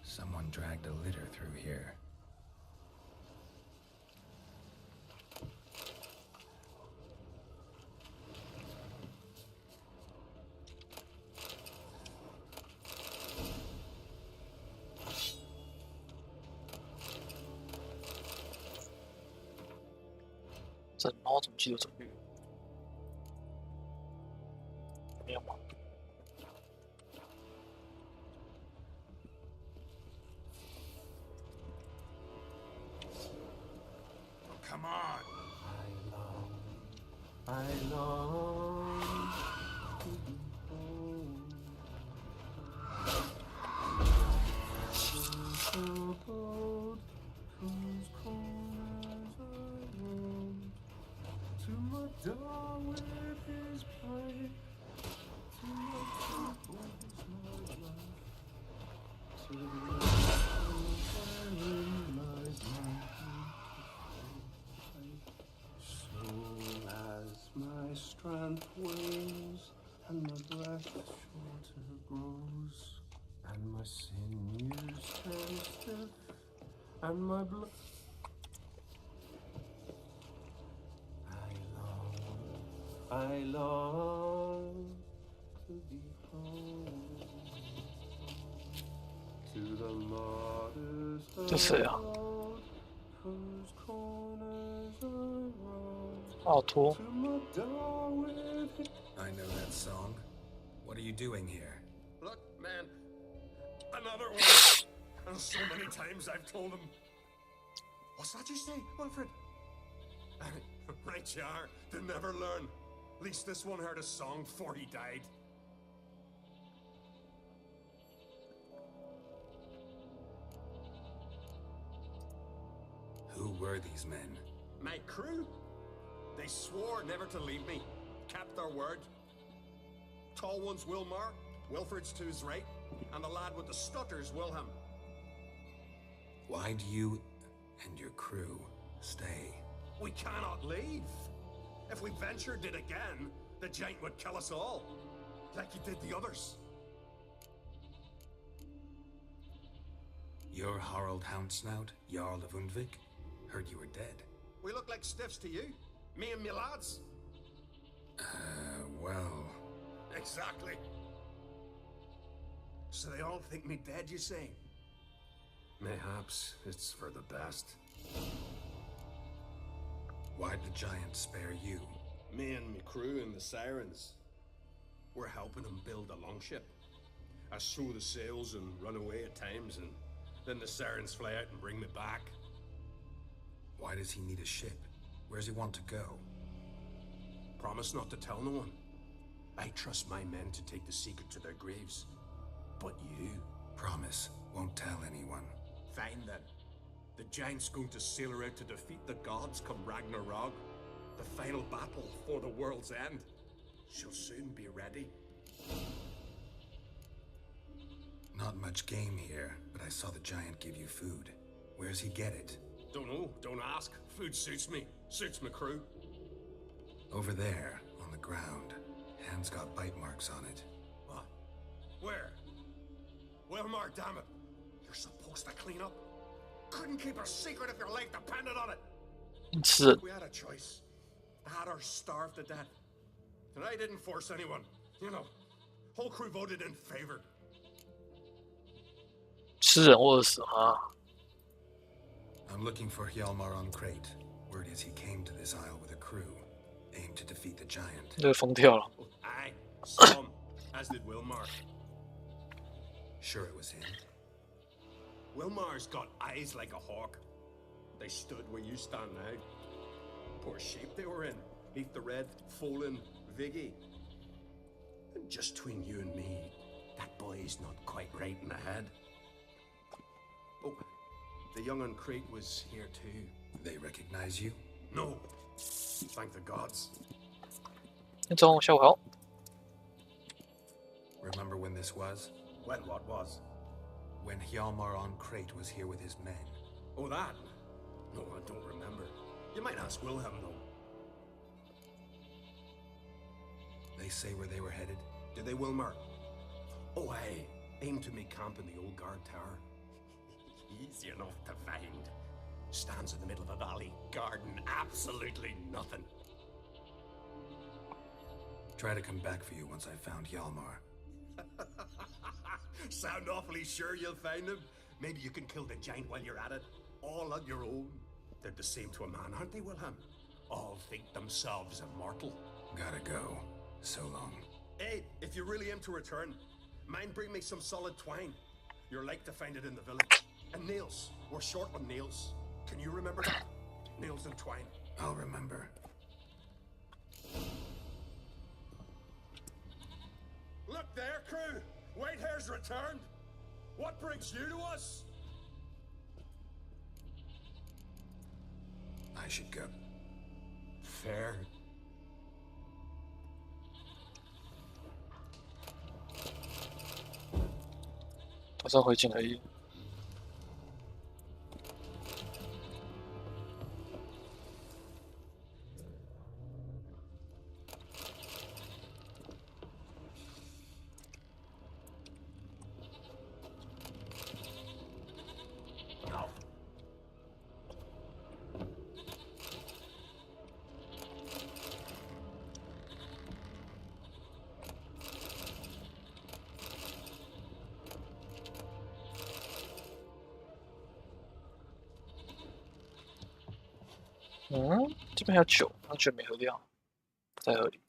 Someone dragged a litter through here.
这猫怎么记得这个？没有吗？
Come on.
I long to be home. The boat whose corners I roam to my dawn with his pipe, to my tooth with my life, to the wherein lies my my strength wanes, and my breath shorter grows, and my sinews turn stiff, and my blood. I long to be home, to the modest abode, whose corners I roam.
奥托。
I know that song. What are you doing here?
Look, man. Another one. And so many times I've told him. What's that you say, Wilfred? Right you are. They never learn. At least this one heard a song before he died.
Who were these men?
My crew? They swore never to leave me. Kept their word. Tall one's Wilmar, Wilfred's to his right, and the lad with the stutter's Wilhelm.
Why do you and your crew stay?
We cannot leave. If we ventured it again, the giant would kill us all, like he did the others.
You're Harald Houndsnout, Jarl of Undvik? Heard you were dead.
We look like stiffs to you? Me and me lads?
Well...
Exactly. So they all think me dead, you say? Mayhaps it's for the best.
Why'd the giant spare you?
Me and me crew and the Sirens. We're helping him build a longship. I sew the sails and run away at times, and then the Sirens fly out and bring me back.
Why does he need a ship? Where's he want to go?
Promise not to tell no one. I trust my men to take the secret to their graves. But you?
Promise, won't tell anyone.
Fine then. The giant's going to sail her out to defeat the gods come Ragnarok. The final battle for the world's end. She'll soon be ready.
Not much game here, but I saw the giant give you food. Where's he get it?
Don't know, don't ask. Food suits me, suits my crew.
Over there, on the ground. Hand's got bite marks on it.
What? Where? Wilmar, damn it. You're supposed to clean up. Couldn't keep a secret if your life depended on it. We had a choice. Had her starved to death. And I didn't force anyone. You know, whole crew voted in favor.
吃人或者死吗？
I'm looking for Hjalmar on Crate. Word is he came to this isle with a crew, aimed to defeat the giant.
这个疯掉了。
Aye, some, as did Wilmar.
Sure it was him.
Wilmar's got eyes like a hawk. They stood where you stand now. Poor shape they were in. Neath the red, Folin, Viggy. And just between you and me, that boy's not quite right in the head. Oh, the young on Crate was here too.
They recognize you?
No. Thank the gods.
那种效果好。
Remember when this was?
When what was?
When Hjalmar on Crate was here with his men.
Oh, that? No, I don't remember. You might ask Wilhelm, though.
They say where they were headed?
Did they, Wilmar? Oh, aye. Aim to make camp in the old guard tower. Easy enough to find. Stands in the middle of a valley. Garden, absolutely nothing.
Try to come back for you once I found Hjalmar.
Sound awfully sure you'll find him? Maybe you can kill the giant while you're at it. All on your own. They're the same to a man, aren't they, Wilhelm? All think themselves immortal.
Gotta go. So long.
Hey, if you really aim to return, mind bring me some solid twine. You're like to find it in the village. And nails. We're short on nails. Can you remember that? Nails and twine.
I'll remember.
Look there, crew! Whitehair's returned! What brings you to us?
I should go.
Fair.
马上回进而已。嗯，这边还有酒，那酒没喝掉，不太合理。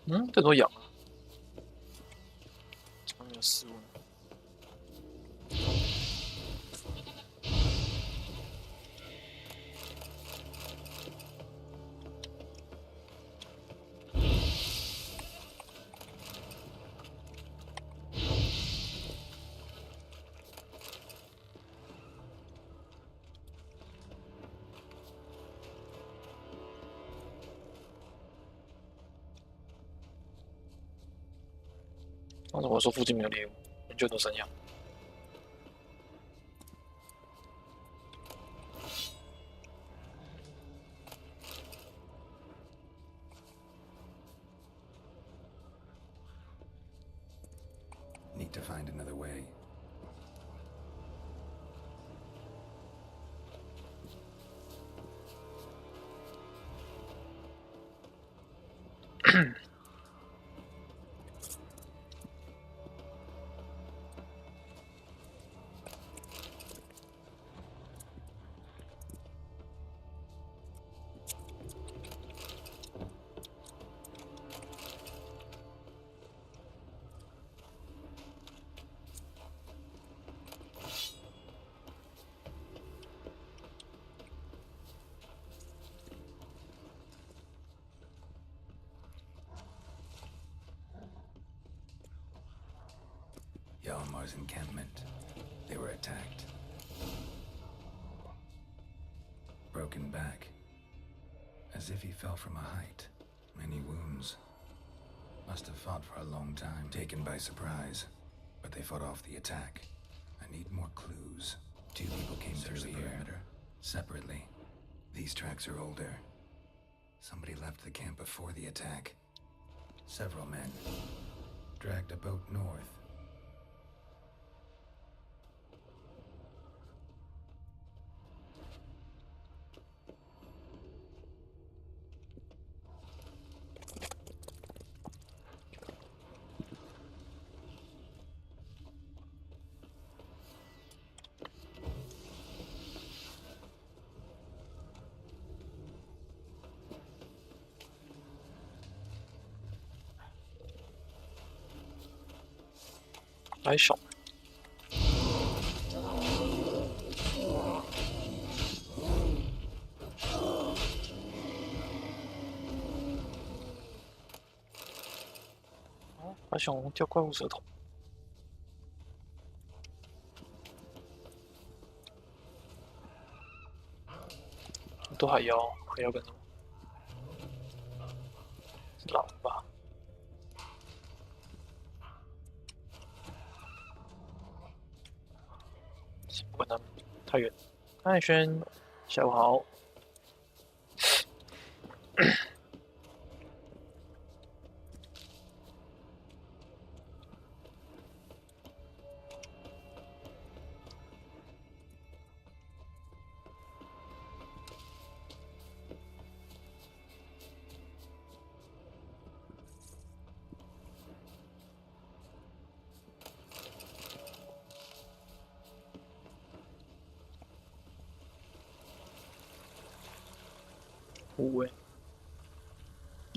嗯，更多羊啊！怎么没有食物呢？为什么说附近没有猎物？研究多山羊。
Need to find another way. Yalmar's encampment. They were attacked. Broken back. As if he fell from a height. Many wounds. Must have fought for a long time. Taken by surprise. But they fought off the attack. I need more clues. 2 people came through the perimeter. Separately. These tracks are older. Somebody left the camp before the attack. Several men. Dragged a boat north.
白熊。哦，白熊掉怪物舌头。都还要干什么？是狼吧？不能太远。安海轩，下午好。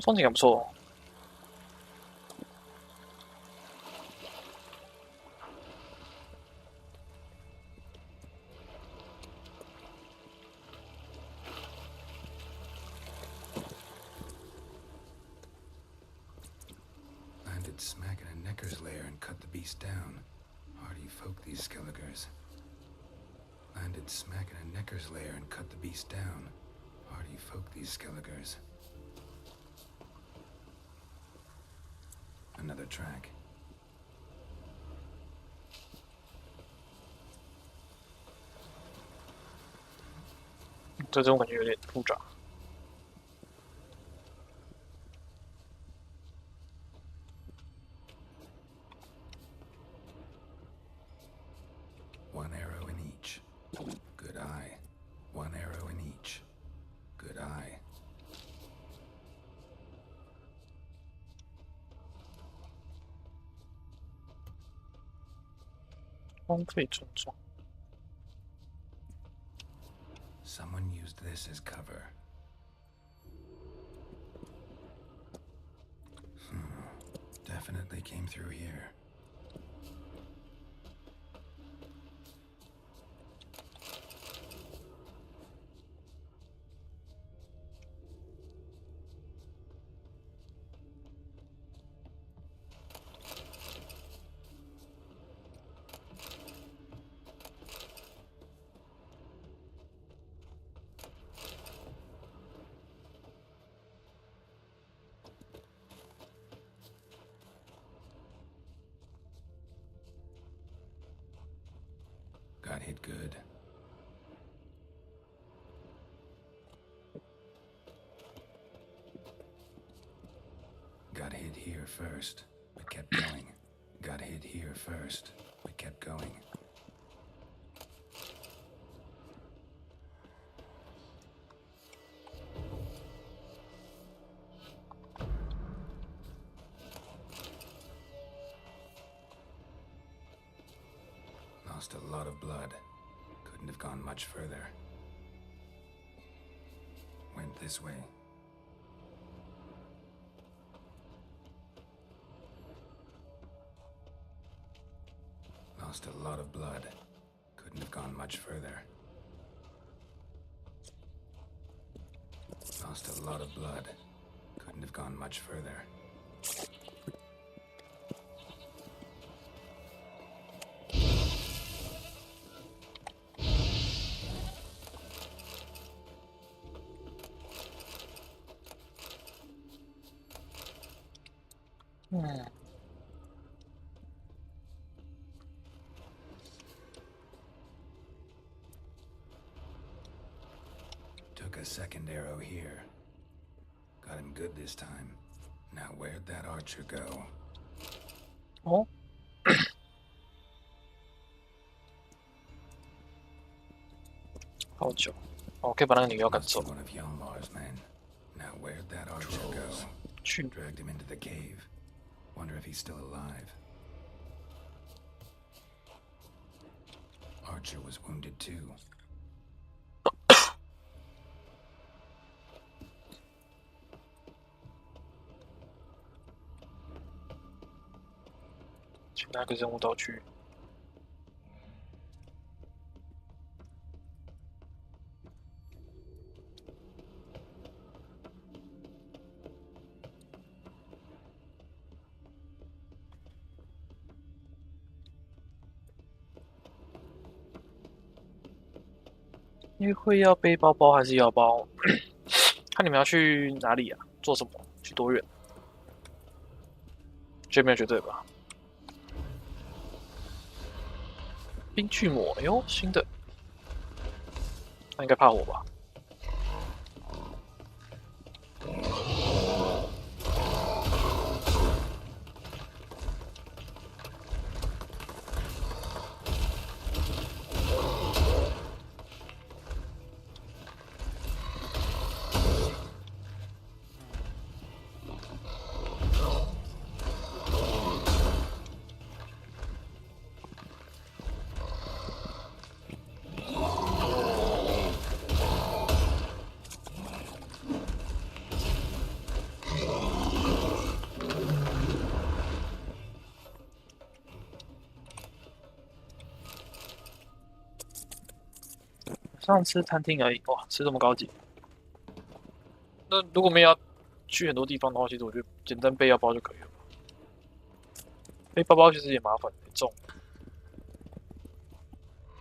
风景还不错哦。
Landed smack in a necker's lair and cut the beast down. Hardy folk, these skelligers. Landed smack in a necker's lair and cut the beast down. Hardy folk, these skelligers. Another track.
这种感觉有点复杂。
One arrow in each. Good eye. One arrow in each. Good eye.
荒废村庄。
Someone used this as cover. definitely came through here. Got hit good. Got hit here first, but kept going. Got hit here first, but kept going. Lost a lot of blood. Couldn't have gone much further. Went this way. Lost a lot of blood. Couldn't have gone much further. Lost a lot of blood. Couldn't have gone much further. Took a second arrow here. Got him good this time. Now where'd that archer go?
Oh. How'd you? Okay, but I knew you got so.
One of Yalmar's men. Now where'd that archer go? Dragged him into the cave. Wonder if he's still alive. Archer was wounded too.
去拿个任务道具。约会要背包包还是腰包？看你们要去哪里啊？做什么？去多远？这没有绝对吧？冰巨魔，哎呦，新的，那应该怕我吧？上吃餐厅而已，哇，吃这么高级。那如果没有要去很多地方的话，其实我觉得简单背腰包就可以了。背包包其实也麻烦，很重，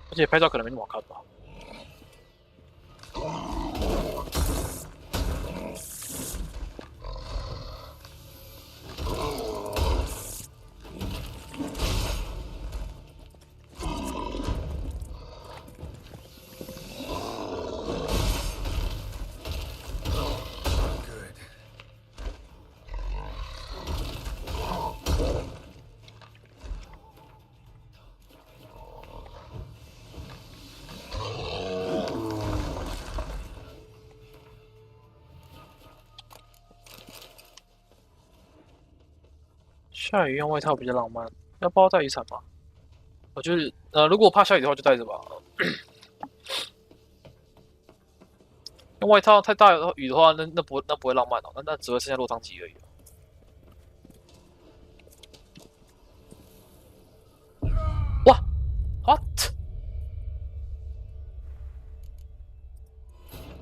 而且拍照可能没那么好看吧。下雨用外套比较浪漫，要包带雨伞吗？我就是如果怕下雨的话就带着吧。用外套太大雨的话，那不会浪漫哦，那只会剩下落汤鸡而已。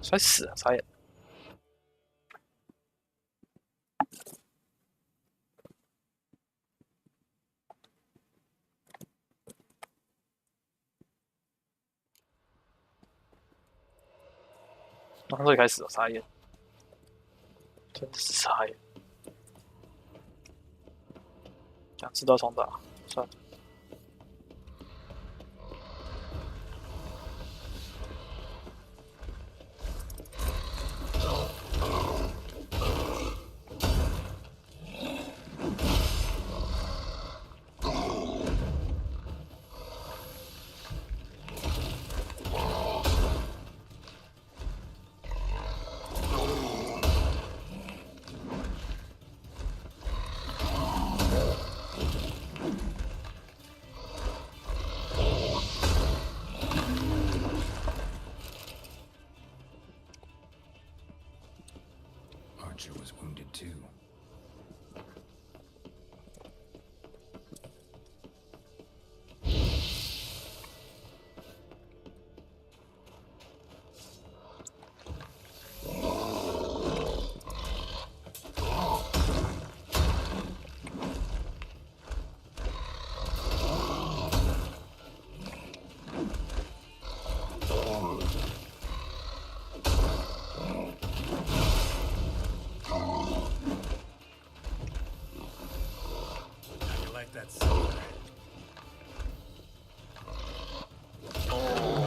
摔死了，傻眼。从这里开始，傻眼，真是傻眼。两次都要重打，算了。
Was wounded too.
Oh.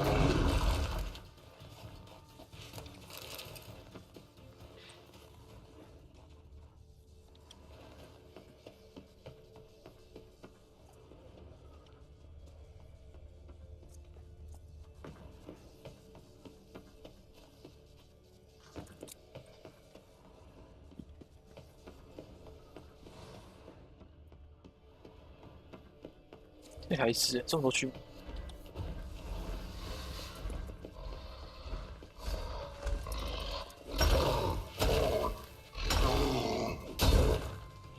这还是这么多区。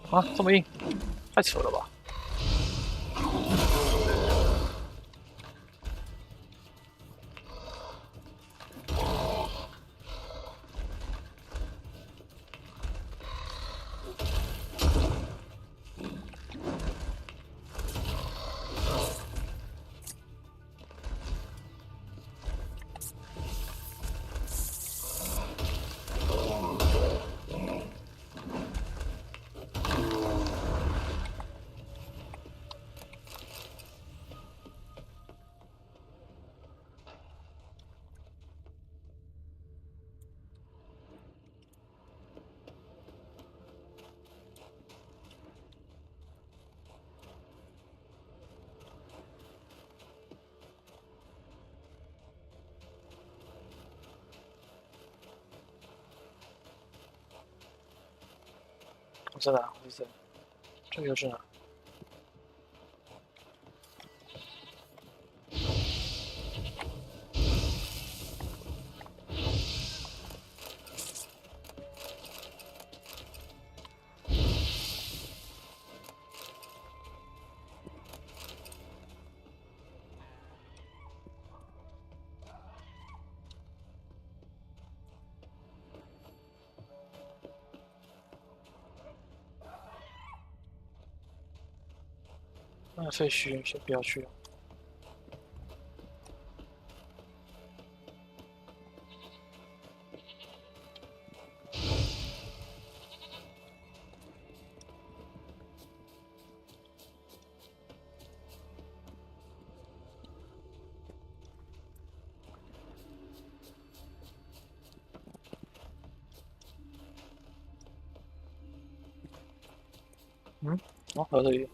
啊，这么硬，太扯了吧！我在哪？我在这个是哪？那废墟先不要去了。嗯，哦，还有这里。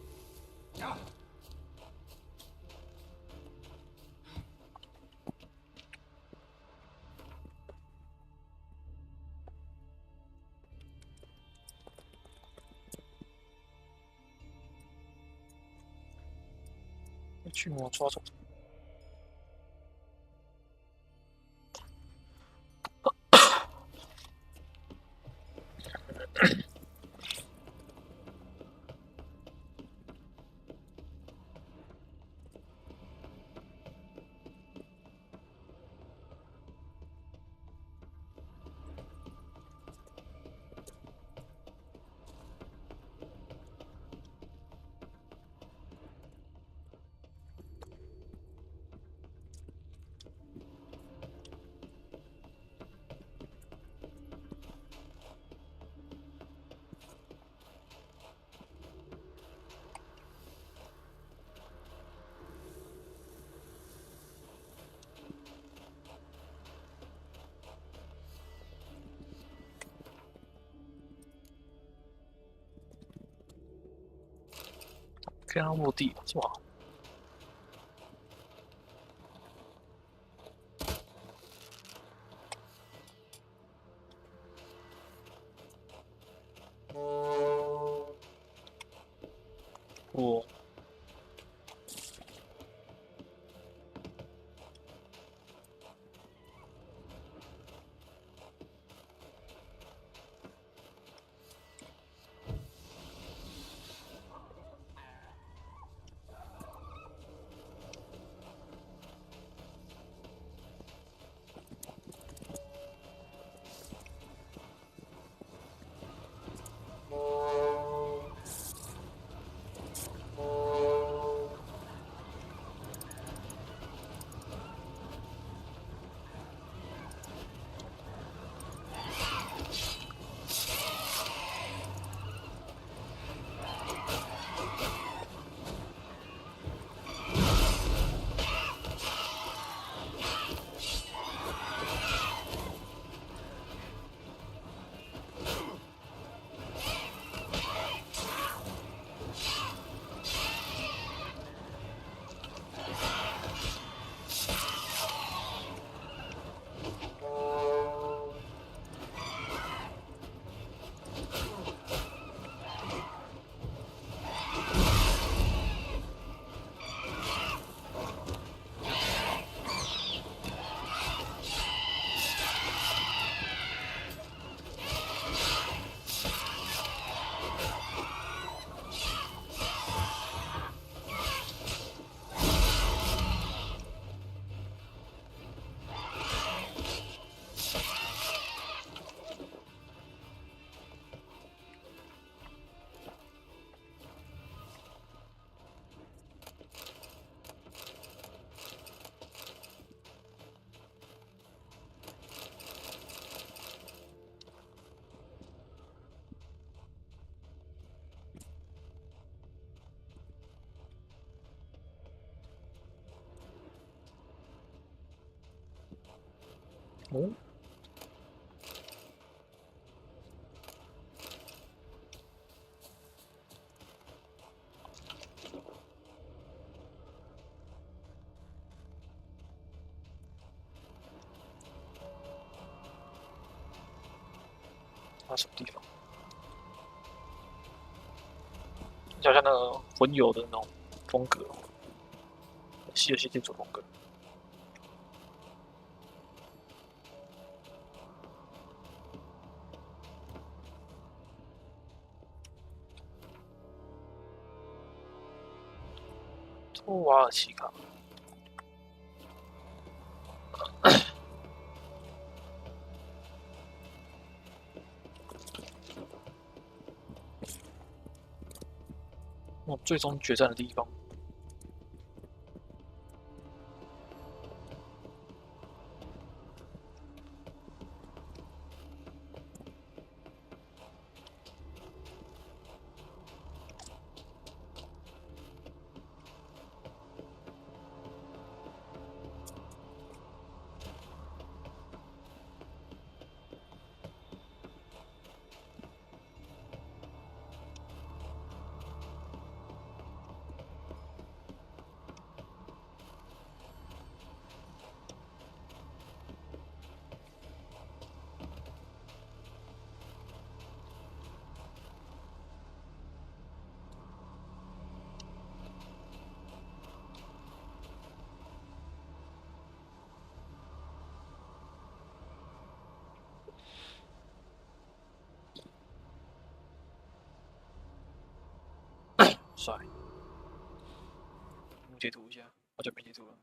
去我抓走。可以让落地，是吗？哦。哦。那什么地方？就好像那个魂游的那种风格，西游戏建筑风格。托瓦尔奇卡。最终决战的地方。帅，截图一下，好久没截图了。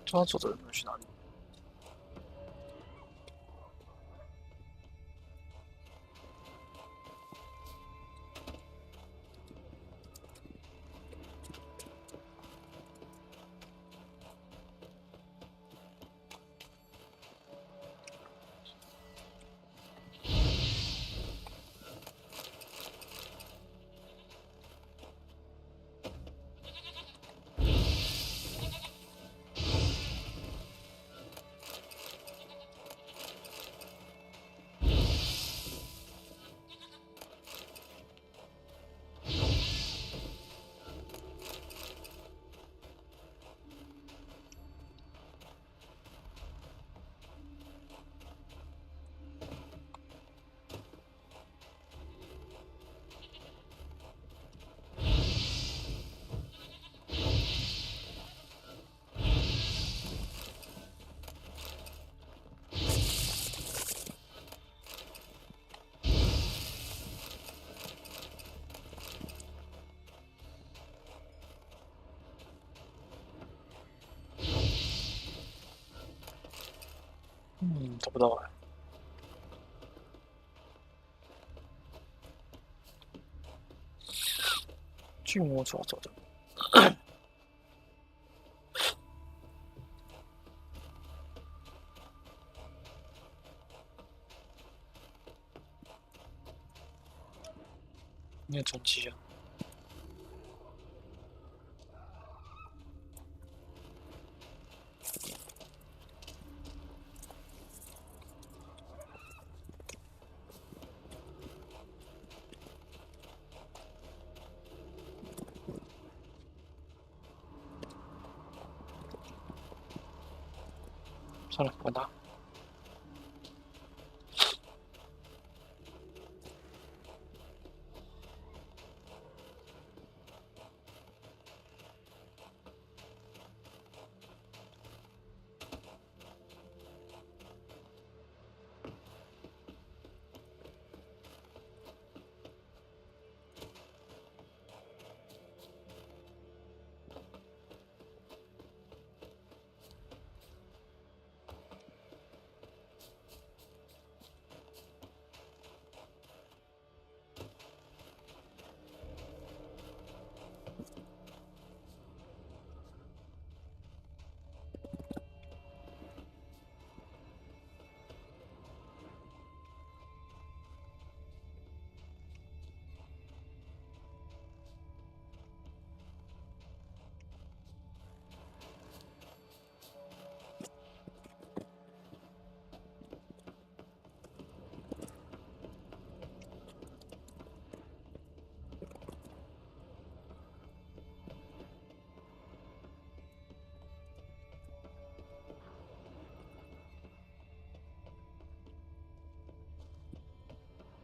这左的人去哪里？找不到哎。巨魔抓走的。你也传奇啊！算了，管他。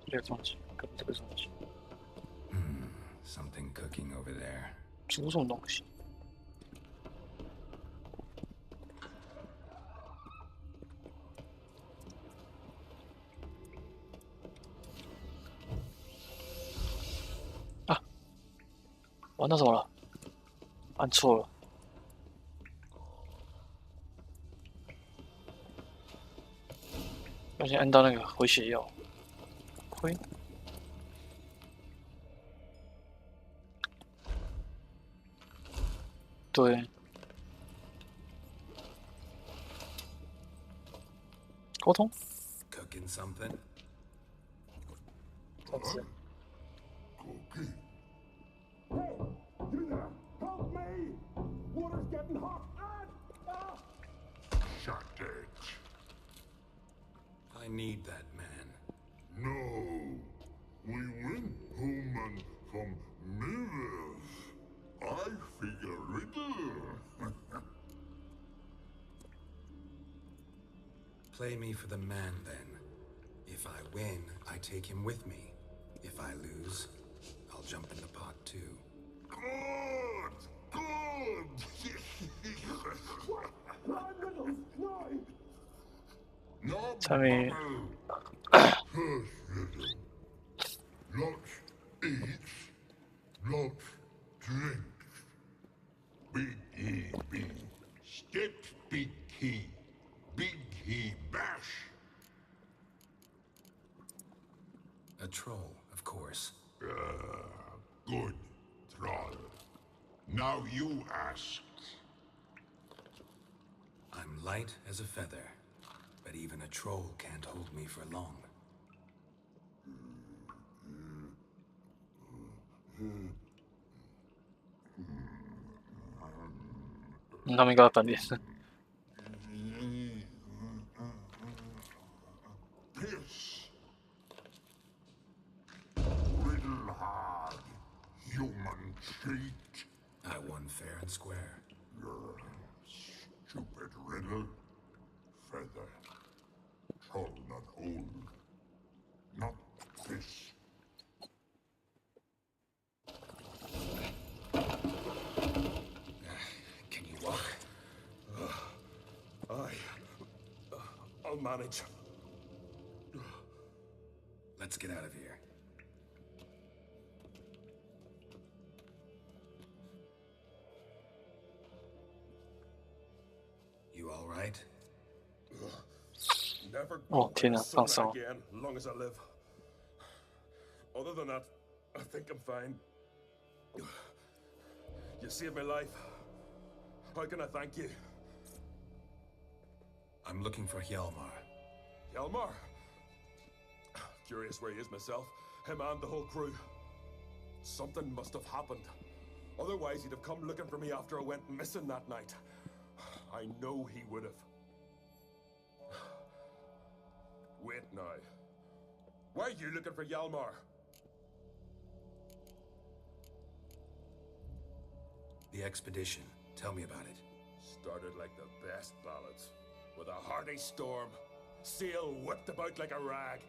这个东西，跟这个东西。
Something cooking over there.
煮什么东西？啊！玩到什么了？按错了。要先按到那个回血药。回。对。沟通。
Cooking something.
再次。
Cooking. Hey, you there! Help me! Water's getting hot. Shut it.
I need that man.
No, we went home from mirrors. I figure riddle.
Play me for the man then. If I win, I take him with me. If I lose, I'll jump in the pot too.
Good, good. What? Riddles? No. No.
Tell me.
First riddle. Lots eats, lots drinks. Big E, big. Steps be Now you ask.
I'm light as a feather, but even a troll can't hold me for long.
他们应该翻脸。
Piss. Riddle hard, human cheat.
I won fair and square.
Your stupid riddle. Feather. Troll not old. Not this.
Can you walk?
I'll manage.
Let's get out of here. You all right?
Never
Oh,天哪，放
son
松。
again, long as I live. Other than that, I think I'm fine. You saved my life. How can I thank you?
I'm looking for Hjalmar.
Hjalmar? Curious where he is myself. Him and the whole crew. Something must have happened. Otherwise, he'd have come looking for me after I went missing that night. I know he would have. Wait now. Why are you looking for Hjalmar?
The expedition. Tell me about it.
Started like the best ballads. With a hearty storm. Sail whipped about like a rag.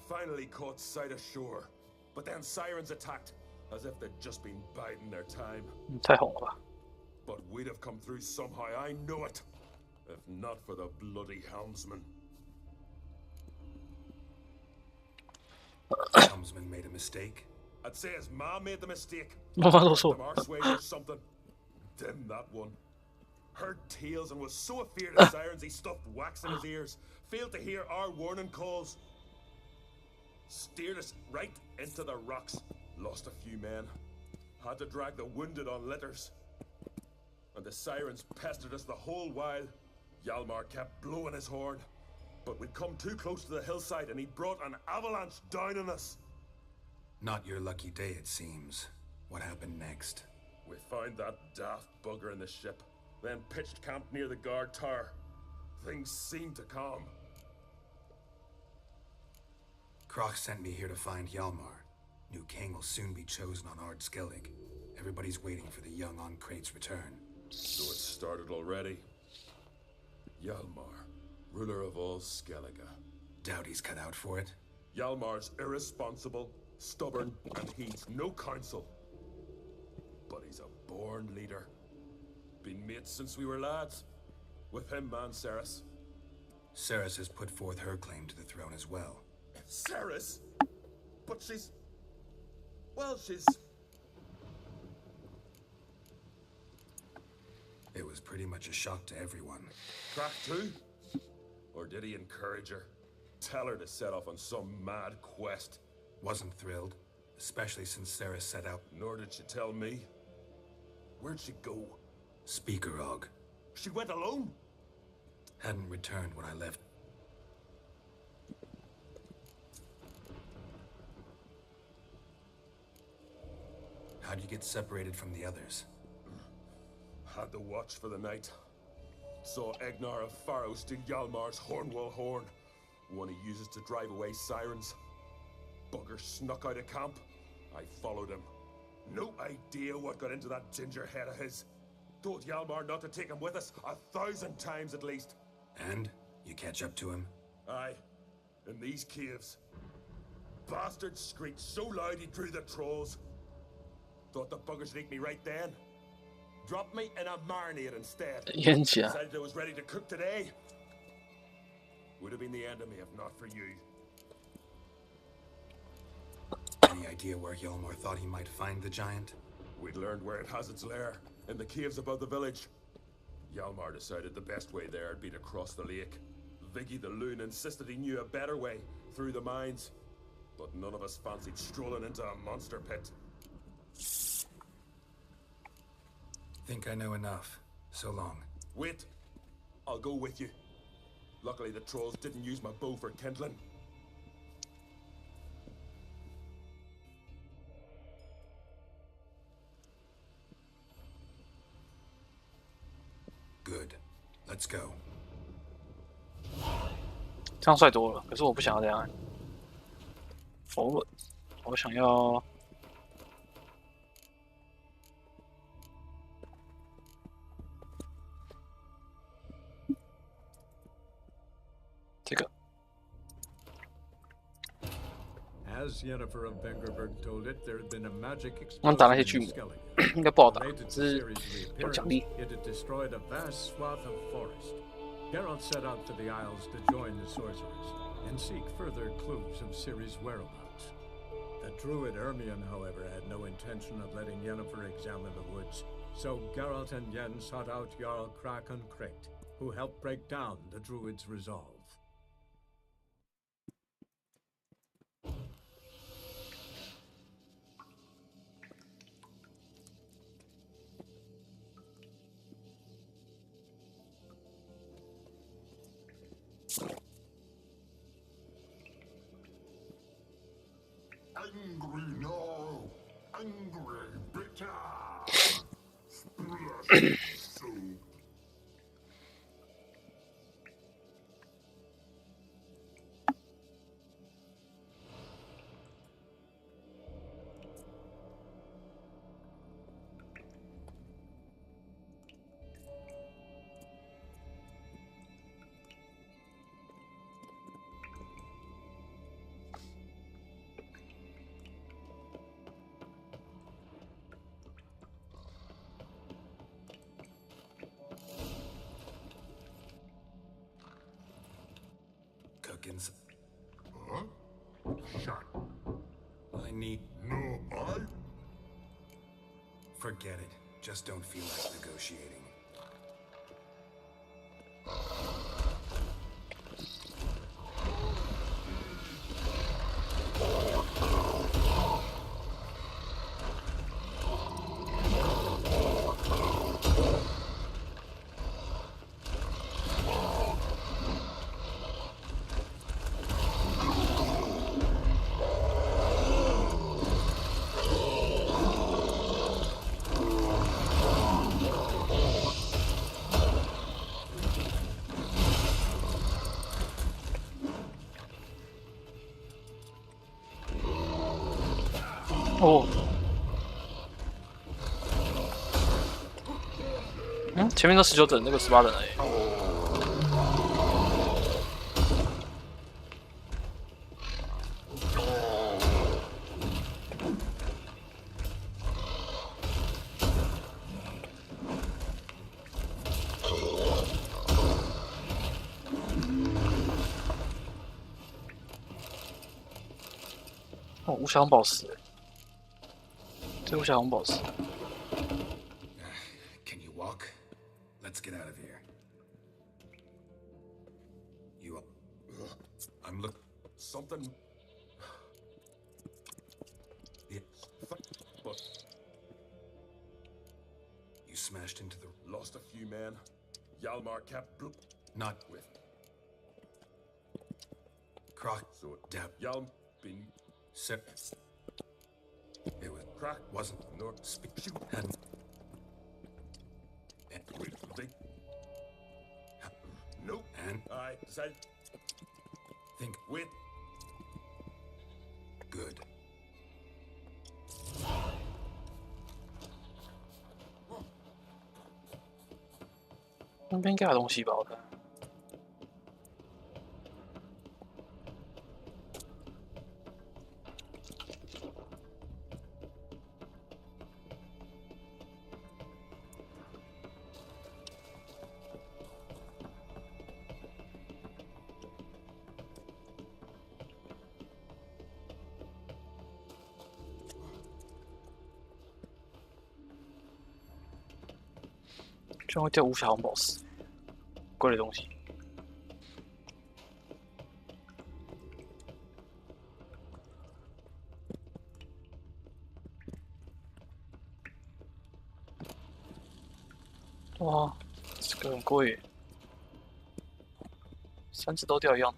Finally caught sight of shore. But then sirens attacked. As if they'd just been biding their time.
太红了吧？
But we'd have come through somehow, I know it. If not for the bloody helmsman.
Helmsman made a mistake.
I'd say his mom made the mistake.
妈妈都说。
The marshway or something. Dim that one. Heard tales and was so afeard of sirens he stuffed wax in his ears. Failed to hear our warning calls. Steered us right into the rocks. Lost a few men. Had to drag the wounded on litters. And the sirens pestered us the whole while. Hjalmar kept blowing his horn. But we'd come too close to the hillside and he brought an avalanche down on us.
Not your lucky day, it seems. What happened next?
We found that daft bugger in the ship, then pitched camp near the guard tower. Things seemed to calm.
Kroch sent me here to find Hjalmar. New king will soon be chosen on Ard Skellig. Everybody's waiting for the young Ancrate's return.
So it started already. Hjalmar, ruler of all Skellige.
Doubt he's cut out for it.
Hjalmar's irresponsible, stubborn, and heeds no counsel. But he's a born leader. Been mates since we were lads. With him and Ceres.
Ceres has put forth her claim to the throne as well.
Ceres? But she's... Well, she's...
It was pretty much a shock to everyone.
Crack too? Or did he encourage her? Tell her to set off on some mad quest?
Wasn't thrilled, especially since Ceres set out.
Nor did she tell me. Where'd she go?
Speakerog.
She went alone?
Hadn't returned when I left. How'd you get separated from the others?
Had to watch for the night. Saw Egnar of Pharaoh steal Hjalmar's Hornwall horn. One he uses to drive away sirens. Bugger snuck out of camp. I followed him. No idea what got into that ginger head of his. Told Hjalmar not to take him with us 1,000 times at least.
And? You catch up to him?
Aye. In these caves. Bastard screeched so loud he drew the trolls. Thought the buggers would eat me right then. Dropped me in a marinade instead. Decided I was ready to cook today. Would have been the end of me if not for you.
Any idea where Hjalmar thought he might find the giant?
We'd learned where it has its lair, in the caves above the village. Hjalmar decided the best way there would be to cross the lake. Viggy the loon insisted he knew a better way, through the mines. But none of us fancied strolling into a monster pit.
think I know enough. So long.
Wait. I'll go with you. Luckily, the trolls didn't use my bow for kindling.
Good. Let's go.
这样帅多了，可是我不想要这样。佛轮，我想要。这个。
As Yennefer of Vengerberg told it, there had been a magic
我们打那些
explosion
巨
in
魔
Skellige.
应该不好打，
Related
只
to
是
Ciri's
有奖
reappearance,
励。
it had destroyed a vast swath of forest. Geralt set out for the Isles to join the sorcerers and seek further clues of Ciri's whereabouts. The druid Ermion, however, had no intention of letting Yennefer examine the woods, so Geralt and Yen sought out Jarl Kraken Crate, who helped break down the druid's resolve.
Angry no, angry bitter. Splash soup.
Cookins.
Huh? Shut.
I need.
No, I.
Forget it. Just don't feel like negotiating.
哦，前面都19等，那个18等而已。哦，无瑕红宝石。 这无瑕红宝石。
Can you walk? Let's get out of here. You. I'm look.
Something.
Yeah.
But
You smashed into the.
lost a few men. Yalmar kept
Not
with.
Croc.
So
Dab.
Yalm been
Sip. It was.
crack
Wasn't.
nor
Speak. And.
wait they nope
And.
I decided
Think.
wait
Good.
那边应该有东西吧？我看。居然会掉无瑕红宝石，贵的东西。哇，这个很贵，3只都掉一样。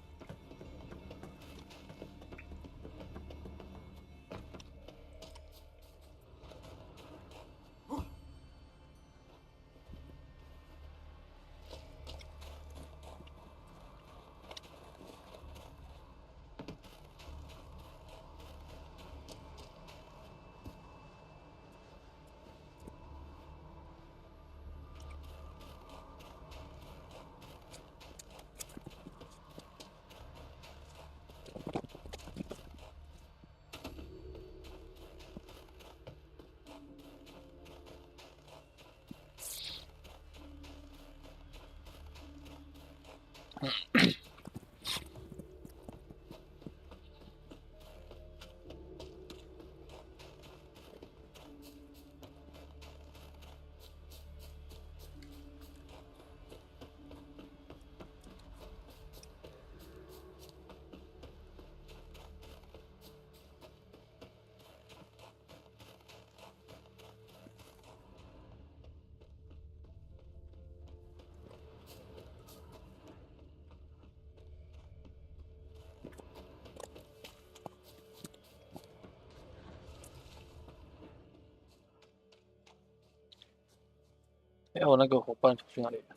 哎，我那个伙伴跑去哪里了？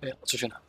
哎，我出去了。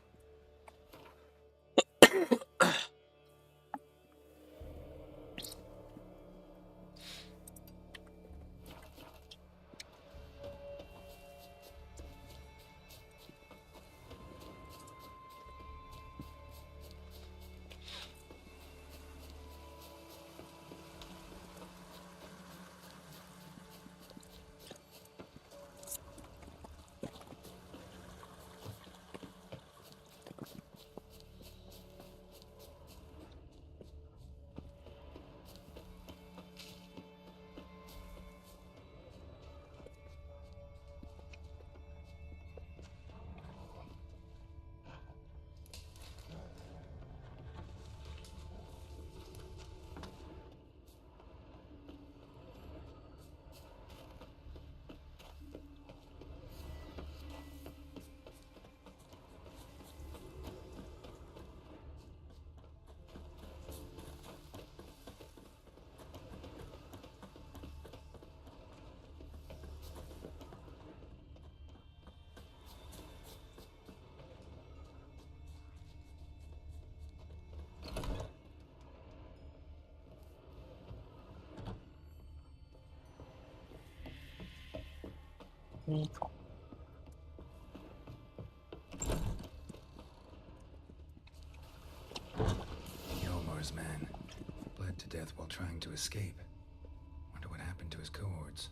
Yolmar's man bled to death while trying to escape. Wonder what happened to his cohorts.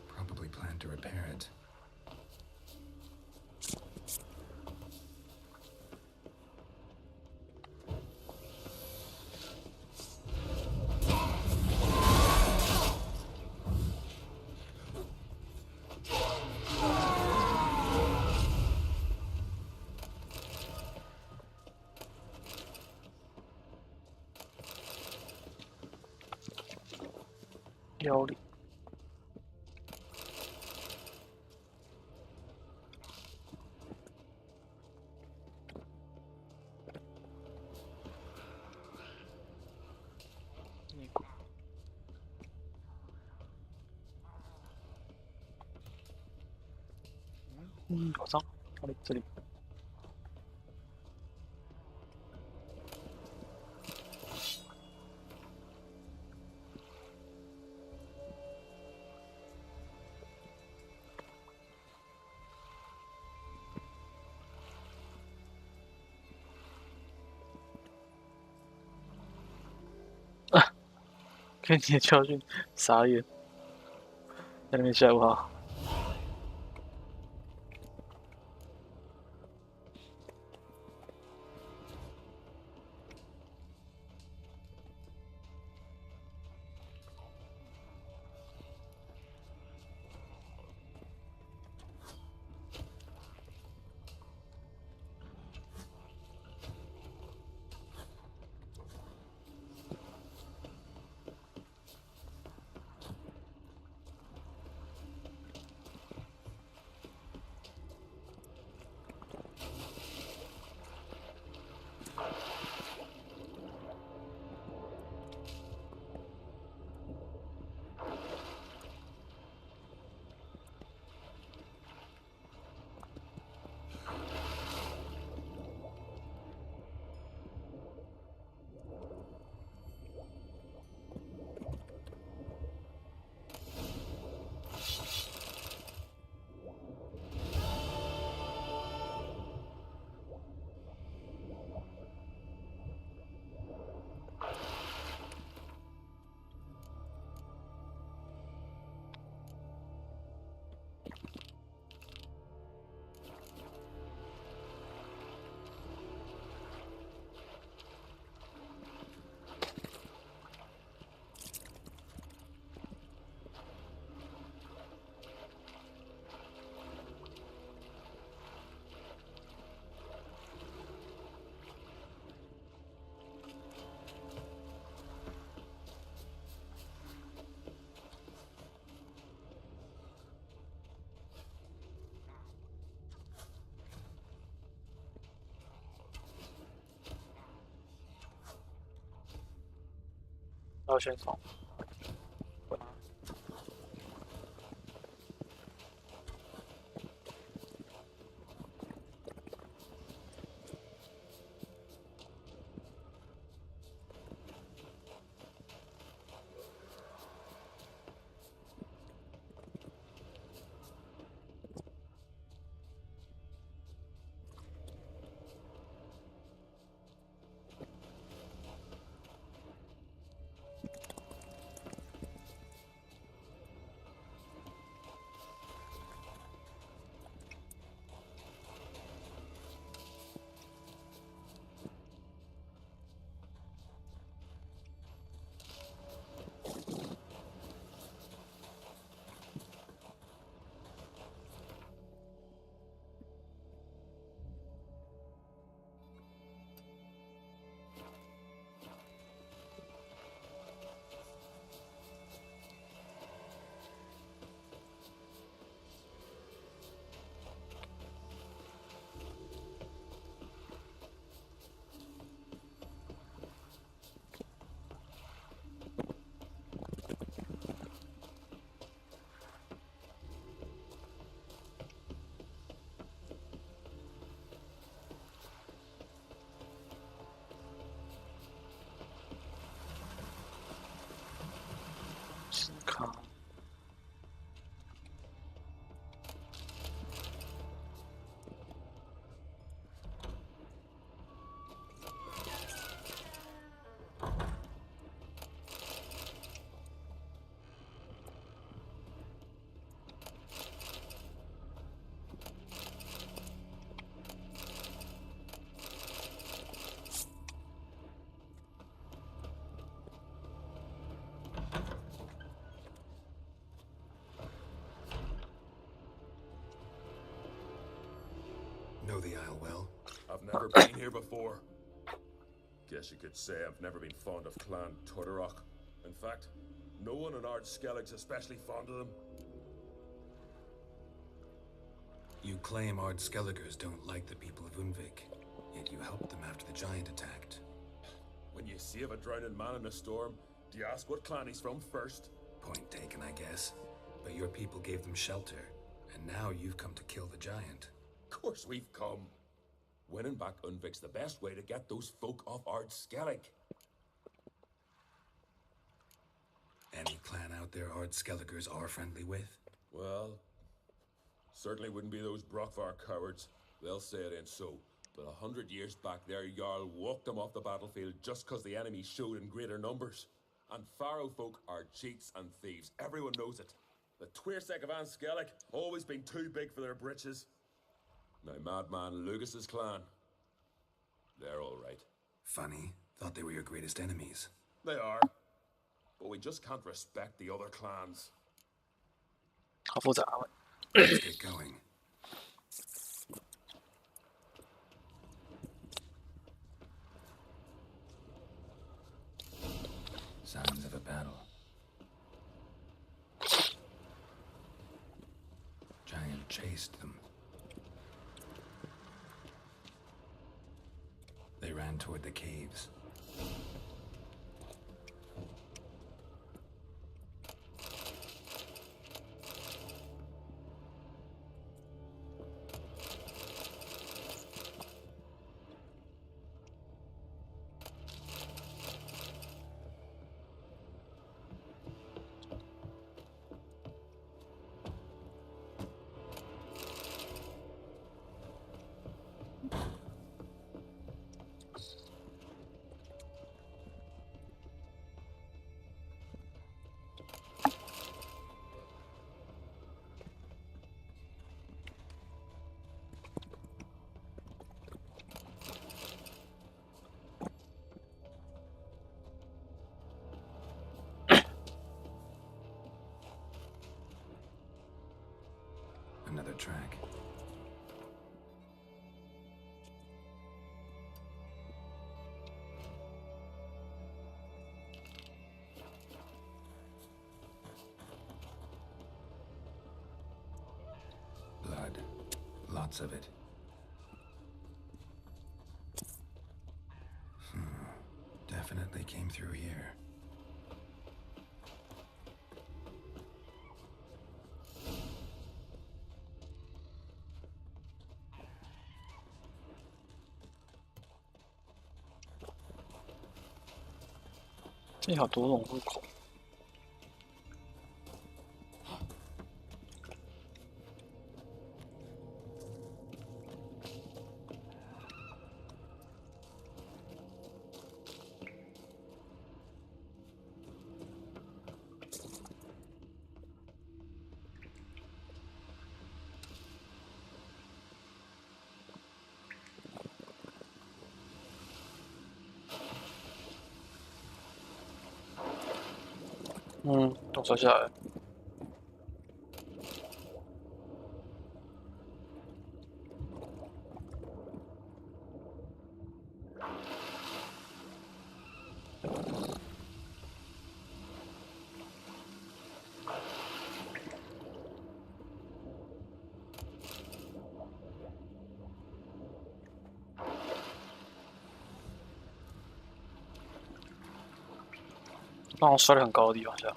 Probably planned to repair it.
腰里。好脏，哪里？这里。给你的教训，傻眼，在那边下午好。要先从。看。
Know the Isle well?
I've never been here before. Guess you could say I've never been fond of Clan Tutterrock. In fact, no one in Ard Skellig's especially fond of them.
You claim Ard Skelligers don't like the people of Unvik, yet you helped them after the giant attacked.
When you save a drowning man in a storm, do you ask what clan he's from first?
Point taken, I guess. But your people gave them shelter, and now you've come to kill the giant.
Of course we've come. Winning back Unvik's the best way to get those folk off Ard Skellig.
Any clan out there Ard Skelligers are friendly with?
Well, certainly wouldn't be those Brockvar cowards. They'll say it ain't so. But 100 years back, their Jarl walked them off the battlefield just because the enemy showed in greater numbers. And Pharaoh folk are cheats and thieves. Everyone knows it. The Twirsec of An Skellig always been too big for their britches. Now Madman Lucas's clan, they're all right.
Funny. Thought they were your greatest enemies.
They are. But we just can't respect the other clans.
好复杂。
Let's get going. Sounds of a battle. Giant chased them. They ran toward the caves. Another track. Blood. Lots of it. Definitely came through here.
这里好多种入口。都摔下来。让我摔得很高的地方下。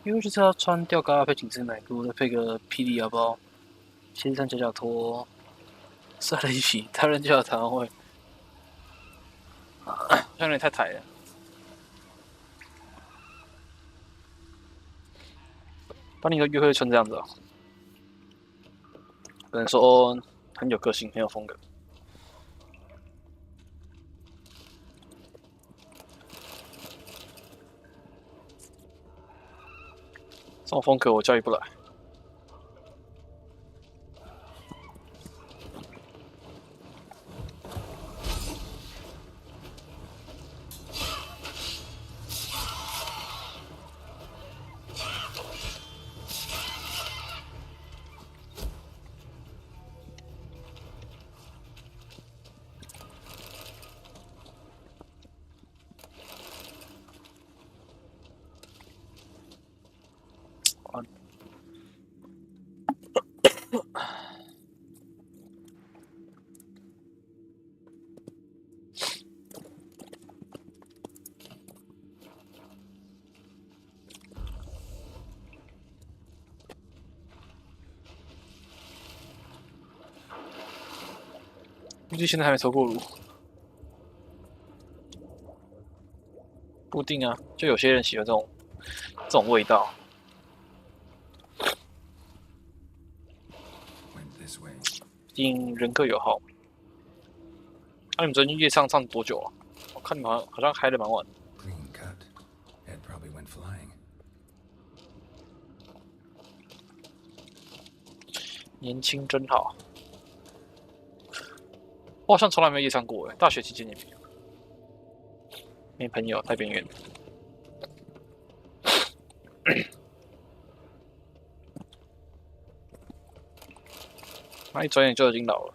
因为就是要穿吊嘎配紧身奶裤，再配个霹雳腰包，鞋子上夹脚拖，摔了一起，他人就要台湾会，好像有点太抬了。当你的约会穿这样子啊，有人说很有个性，很有风格。这种风格我驾驭不来。估计现在还没抽过炉，不一定啊，就有些人喜欢这种味道。毕竟人各有好。那你们昨天夜唱多久啊？我看你们好像嗨得蛮晚的。年轻真好。我好像从来没有夜唱过大学期间也没有，没朋友，太边缘。那一转眼就已经老了。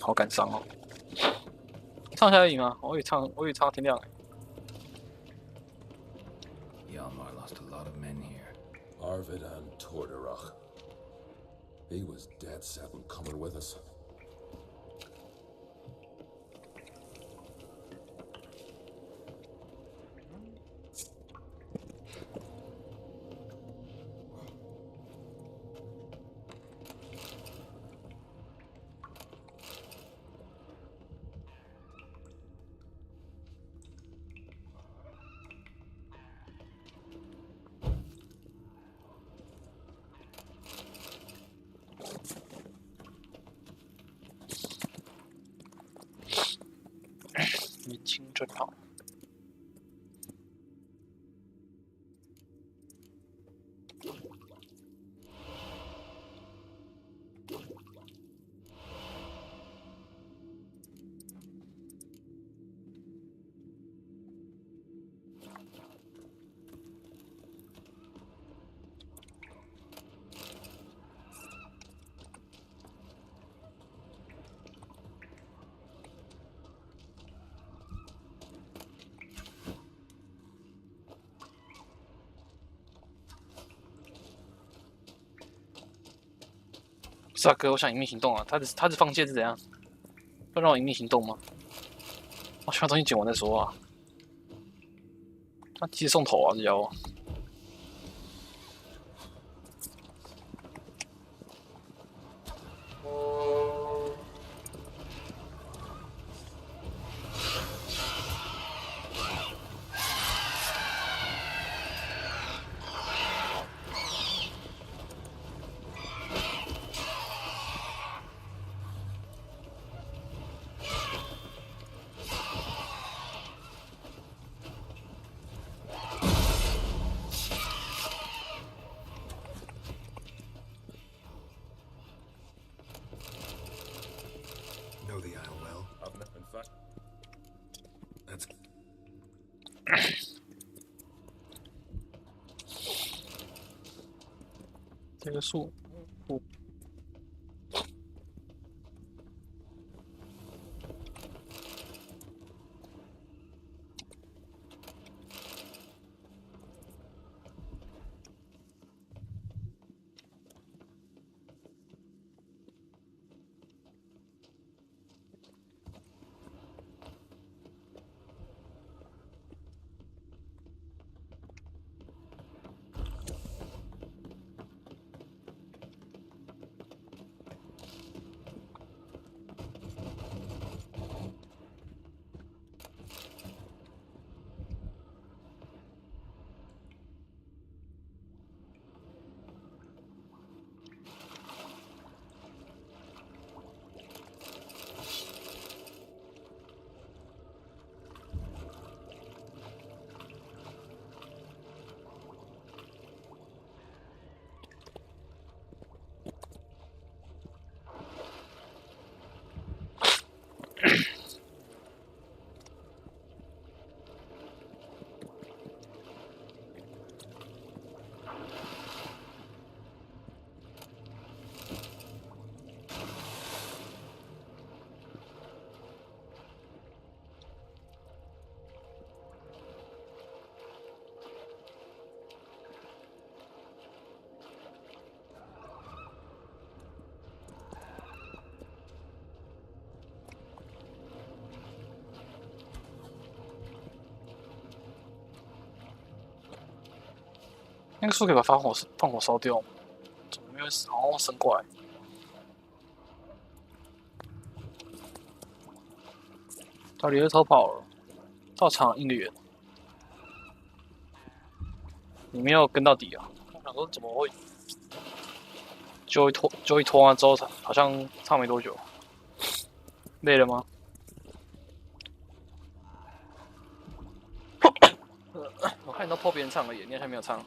好感伤哦。唱下而已吗？我以为唱到天亮。
Arvid and Torderach. He was dead set on coming with us.
年轻真好。是啊，哥，我想隐秘行动啊！他是放箭是怎样？要让我隐秘行动吗？我先把东西捡完再说啊！他直接送头啊，这家伙！这个树，那个树可以把放火烧掉吗？怎么没有好像升过来？到底是偷跑了，到场应援，你没有跟到底啊！我想说怎么会？就一拖完之后，好像唱没多久，累了吗？我看你都拖别人唱而已，你好像没有唱。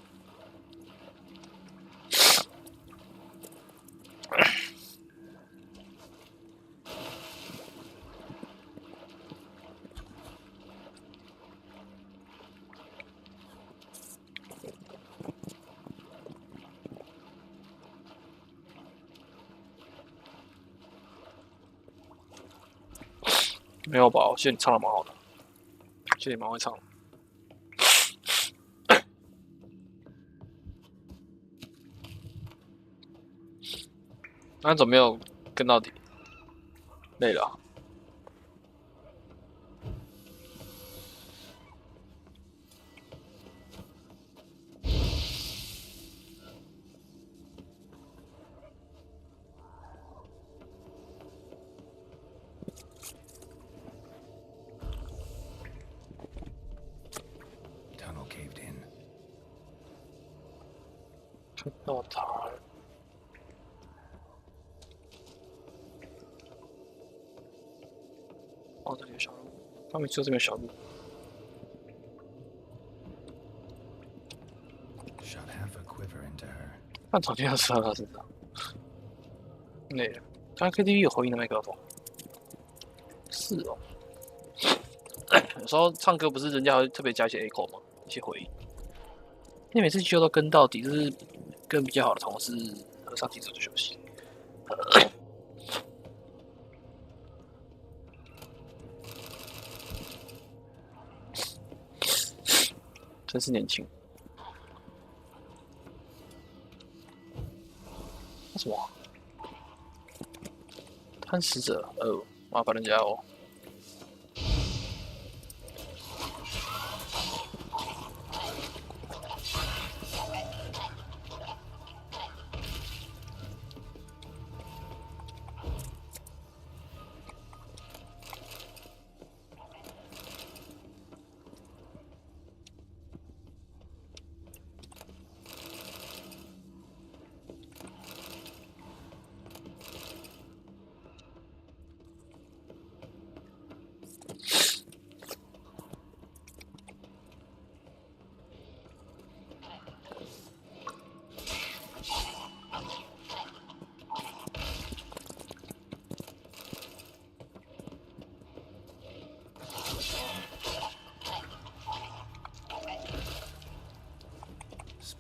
没有吧？我记得你唱的蛮好的，记得你蛮会唱的。那怎么没有跟到底？累了啊。看到他了。哦，这里有小路，他们就这边小路。但昨天要吃他身上，累了。刚才 KTV 有回音的麦克风，是哦。有时候唱歌不是人家会特别加一些 echo 吗？一些回音。你每次就都跟到底，就是跟比较好的同事喝上几次就休息。真是年轻。那什么？贪食者，麻烦人家哦。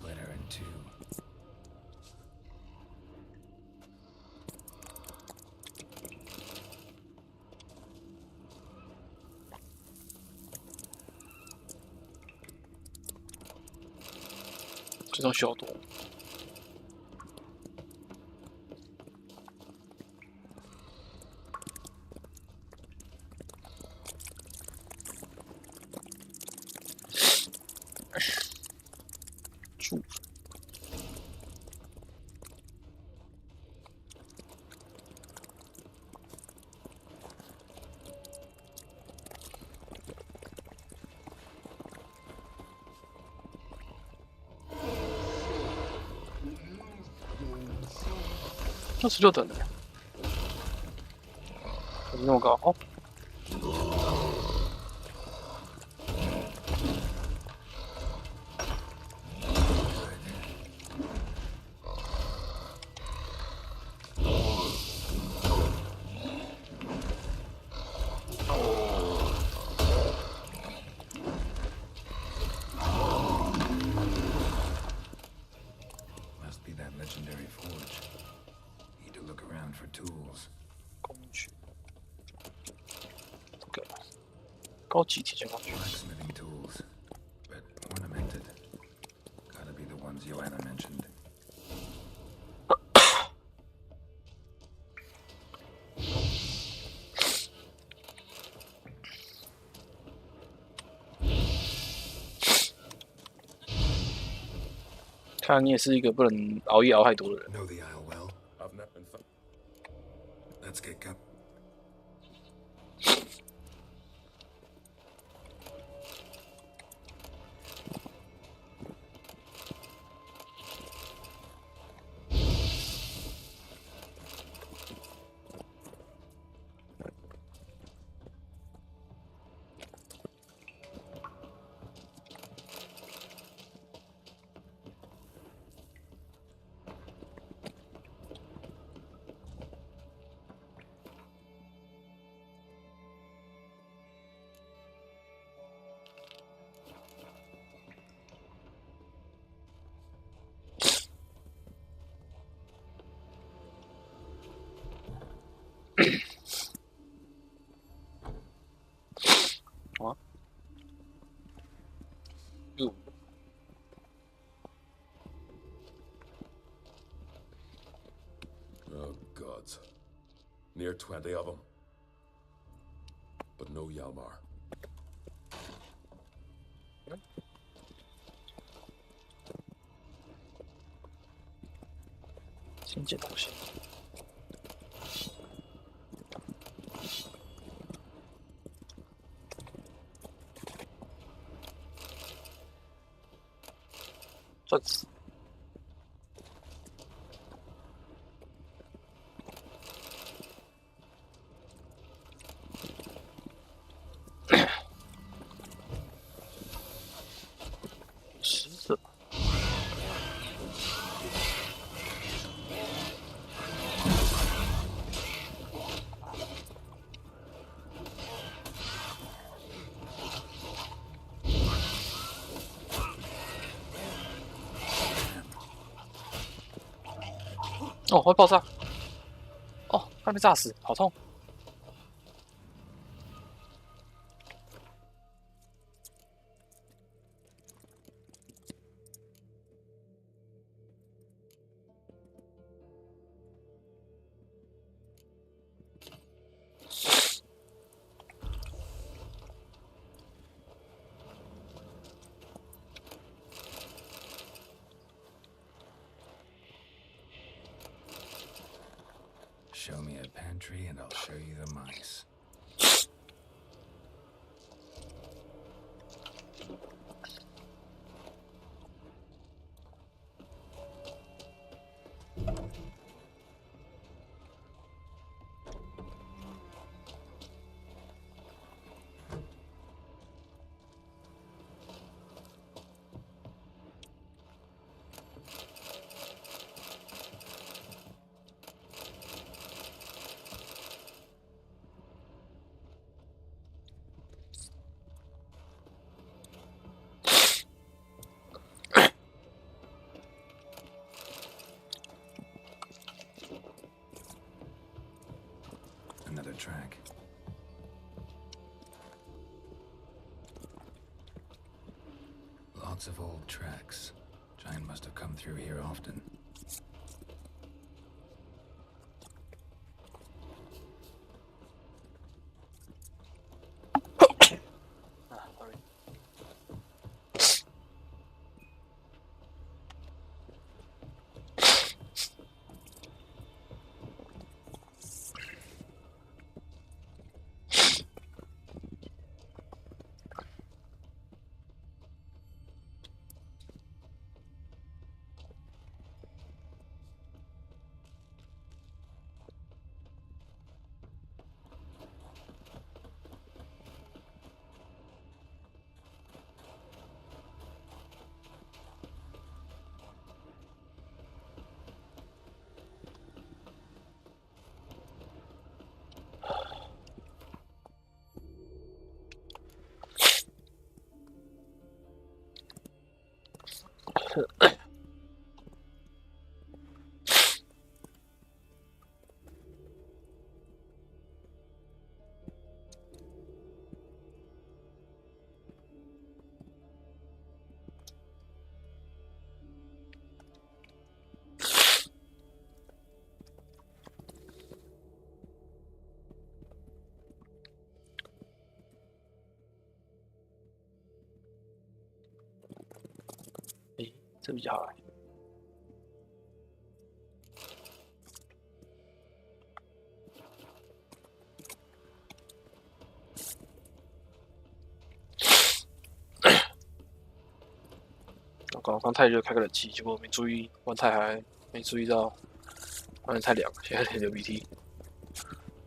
split her in two.
这种小多。住。16等的，怎么那么高？哦。
Must be that legendary forge. Need to look around for tools.
工具，这个高级铁匠工具。
Blacksmithing tools, but ornamented. Gotta be the ones Joanna mentioned. 看来你也是一个不能熬夜熬太多的人。 Know the isle well?
I've not been
Let's get up.
What? You.
Oh, gods. Near 20 of them. But no Yalmar.
先捡东西。钻石。石子。哦，会爆炸！哦，快被炸死，好痛！Show
me a pantry and I'll show you the mice. track. Lots of old tracks. Giant must have come through here often.
这比较好。刚太热，开个冷气，结果没注意，玩太还没注意到，外面太凉，现在流鼻涕，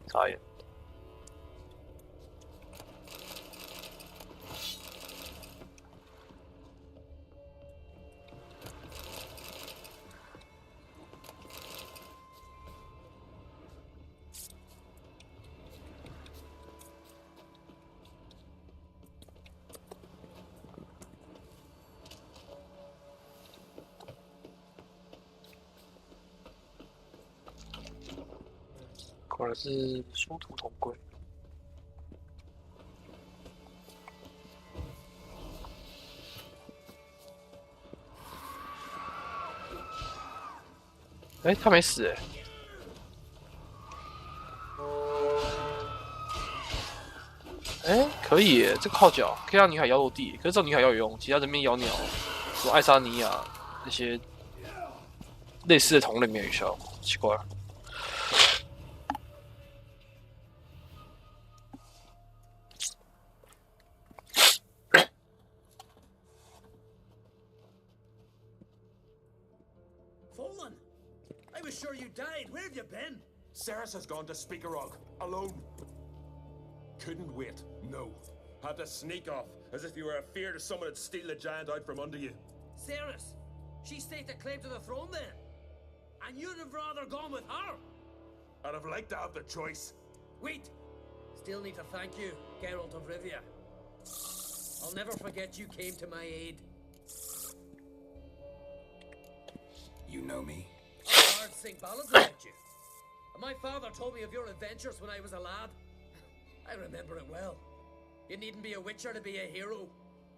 傻眼。果然是殊途同归。哎，他没死哎。哎，可以耶，这个号角可以让女海摇落地，可是这种女海要有用，其他人面摇鸟，什么爱沙尼亚那些类似的同类没有效，奇怪。
Saris has gone to Speakerog, alone. Couldn't wait, no. Had to sneak off, as if you were afeard of someone would steal the giant out from under you.
Saris, she staked a claim to the throne then. And you'd have rather gone with her.
I'd have liked to have the choice.
Wait. Still need to thank you, Geralt of Rivia. I'll never forget you came to my aid.
You know me?
I heard sing ballads about you. My father told me of your adventures when I was a lad. I remember it well. You needn't be a witcher to be a hero.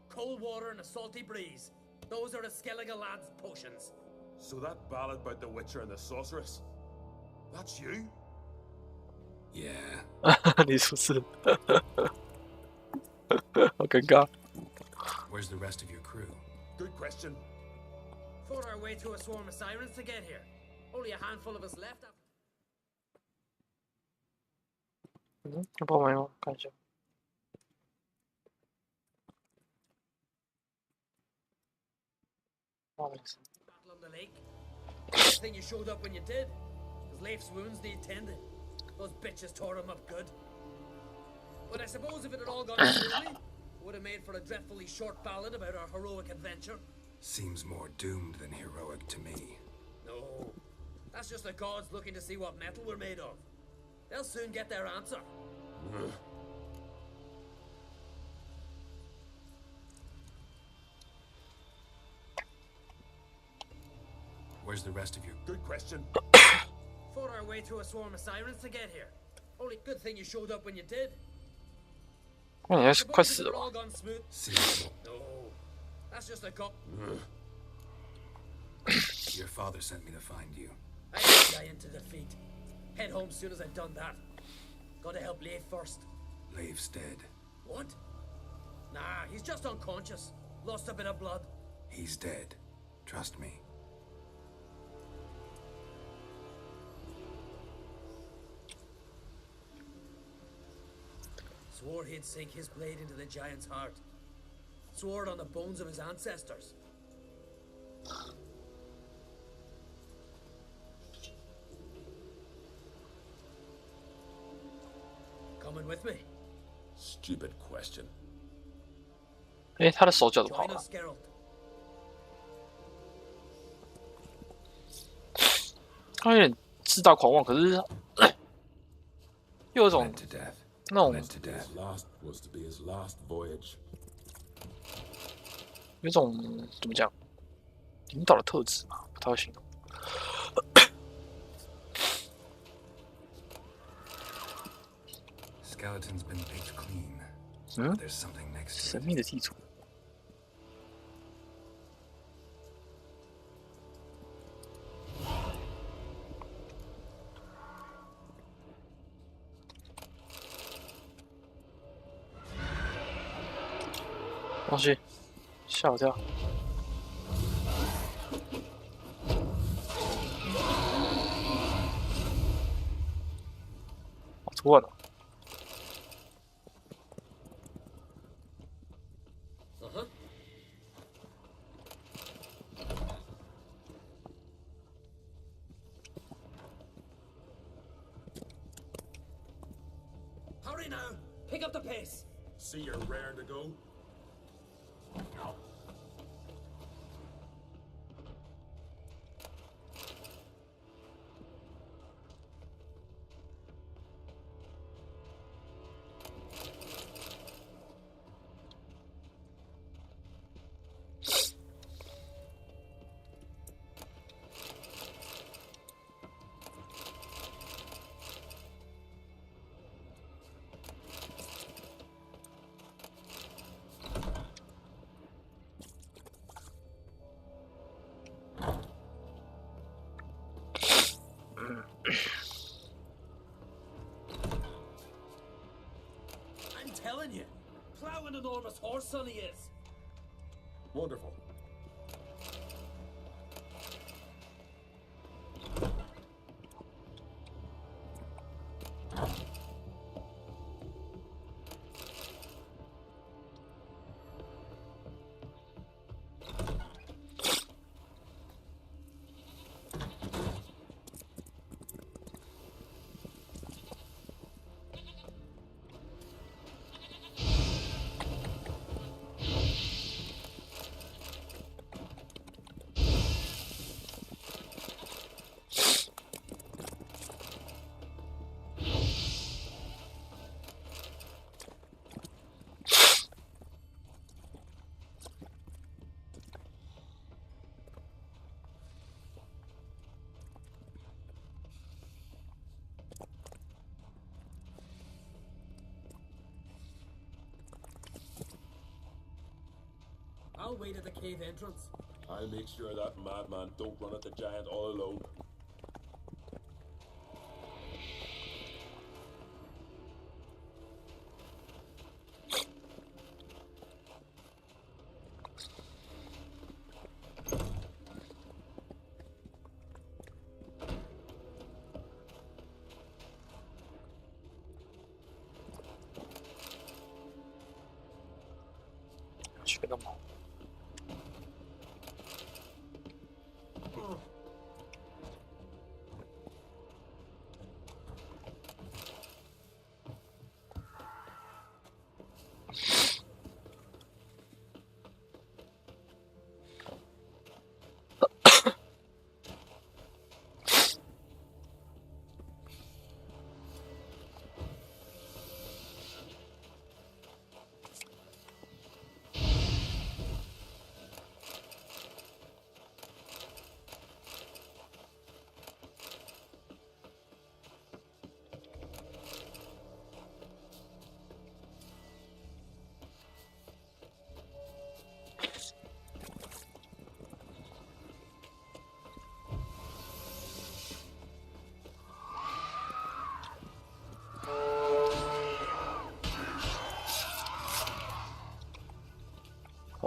Cold water and a salty breeze. Those are the Skellige lad's potions.
So that ballad about the witcher and the sorceress? That's you?
Yeah.
你是不是？好尴尬。
Where's the rest of your crew?
Good question.
Fought our way through a swarm of sirens to get here. Only a handful of us left after.
要帮忙吗？看一下。
Battle on the lake. Good thing you showed up when you did, because Leif's wounds need tending. Those bitches tore him up good. But I suppose if it had all gone smoothly, it would have made for a dreadfully short ballad about our heroic adventure.
Seems more doomed than heroic to me.
No, that's just the gods looking to see what metal we're made of. They'll soon get their answer.
Where's the rest of your...
Good question.
Fought our way through a swarm of sirens to get here.
Only good thing you showed up when you did.
那你还是快死了吧？
No, that's just a cop.
Your father sent me to find you.
I got giant to defeat. Head home soon as I've done that. Gotta help Leif first.
Leif's dead.
What? Nah, he's just unconscious. Lost a bit of blood.
He's dead. Trust me.
Swore he'd sink his blade into the giant's heart. Swore it on the bones of his ancestors. Coming with me?
Stupid question.
哎，他的手脚怎么好
Join
了？
us, Geralt.
他有点自大狂妄，可是又有种那种
His last was to be his last voyage.
有种怎么讲领导的特质嘛，不太会形容。
Skeleton's been picked clean.
嗯
There's something next to
神
it.
秘的地图。东西，吓我跳！好突然哦！
Uh-huh. Hurry now! Pick up the pace!
See you're raring to go.
I'm telling you, plow an enormous horse, son he is.
Wonderful.
I'll wait at the cave entrance.
I'll make sure that madman don't run at the giant all alone.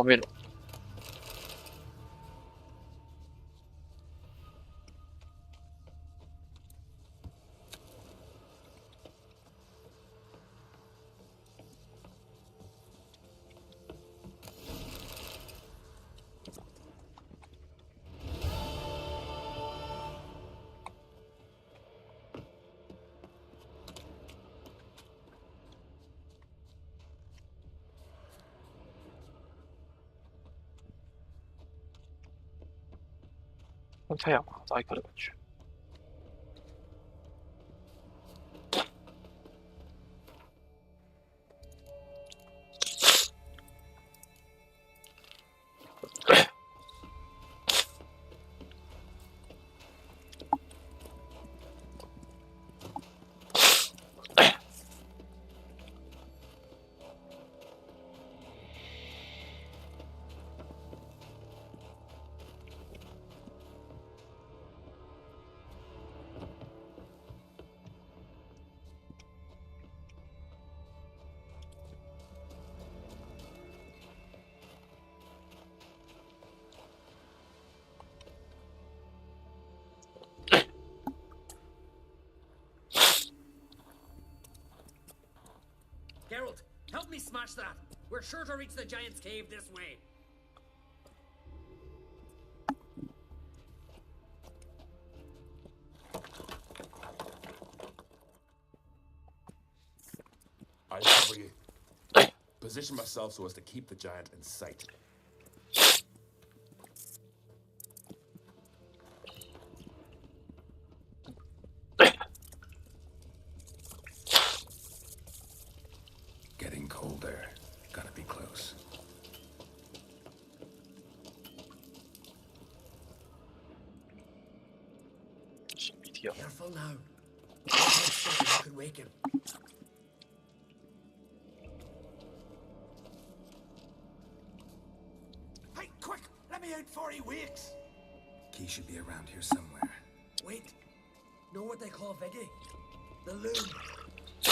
后面了。像太阳马扎克的感觉。
Geralt, help me smash that. We're sure to reach the giant's cave this way.
I cover you. Position myself so as to keep the giant in sight.
Getting colder. Gotta be close.
Careful now. You could wake him.
Hey, quick! Let me out before he wakes!
Key should be around here somewhere.
Wait. Know what they call Veggie? The loom.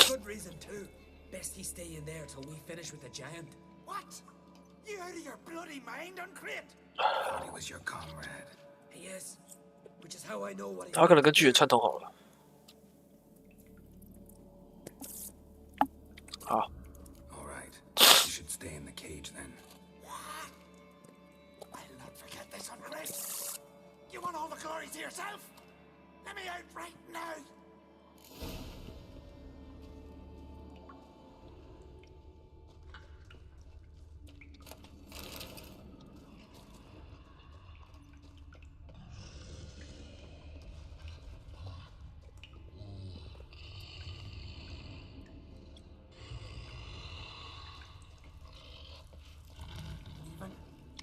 Good reason too. Best he stay in there till we finish with the giant.
What? You out of your bloody mind, Uncrate?
Thought he was your comrade.
He is. Which is how I know what he
他可能跟巨人串通好了。好。
All right. You should stay in the cage then.
What? I'll not forget this, Uncrate. You want all the glory to yourself? Let me out right now.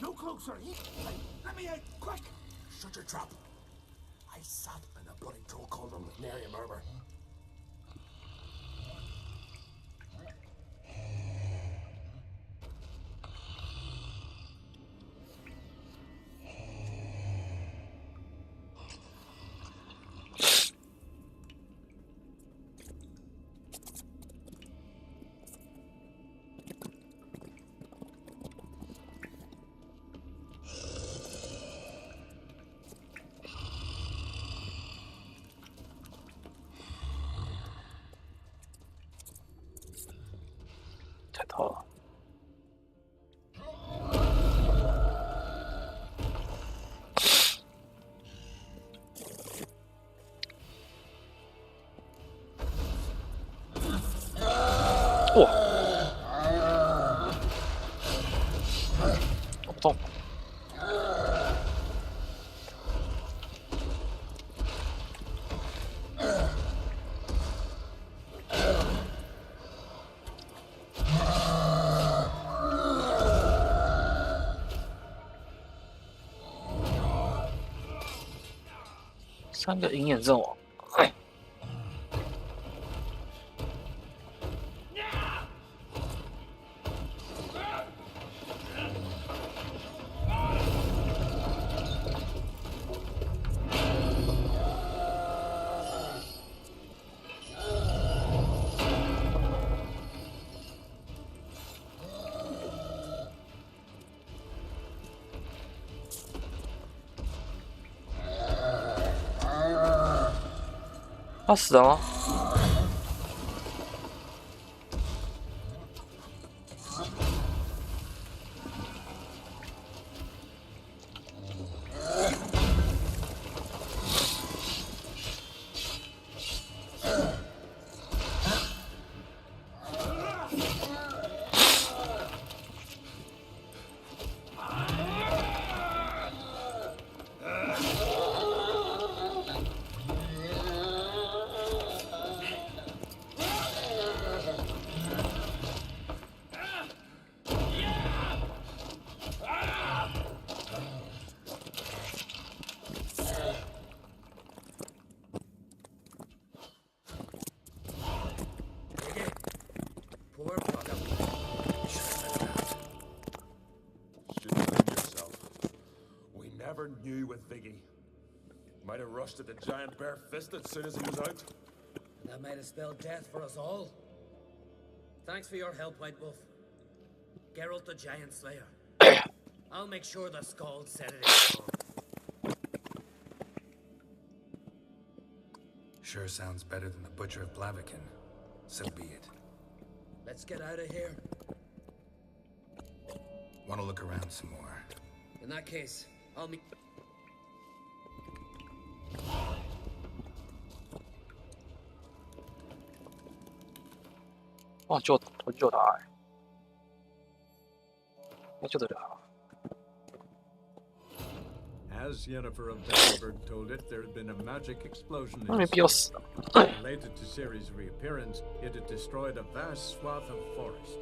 No closer. Let me out, quick! Shut your trap. I sat in a bloody troll cauldron with nary a murmur.
三个鹰眼阵亡。他死了吗？Knew
with Viggy. Might have rushed at the giant bare fist as soon as he was out.
That might have spelled death for us all. Thanks for your help, White Wolf. Geralt the Giant Slayer. I'll make sure the Scald set it in storm.
Sure sounds better than the Butcher of Blaviken. So be it.
Let's get out of here.
Want to look around some more?
In that case, I'll meet...
哇，救我救他哎！要救得了。
As Yennefer of Daggerberg told it, there had been a magic explosion in
没必要死。
Related to Ciri's reappearance, it had destroyed a vast swath of forest.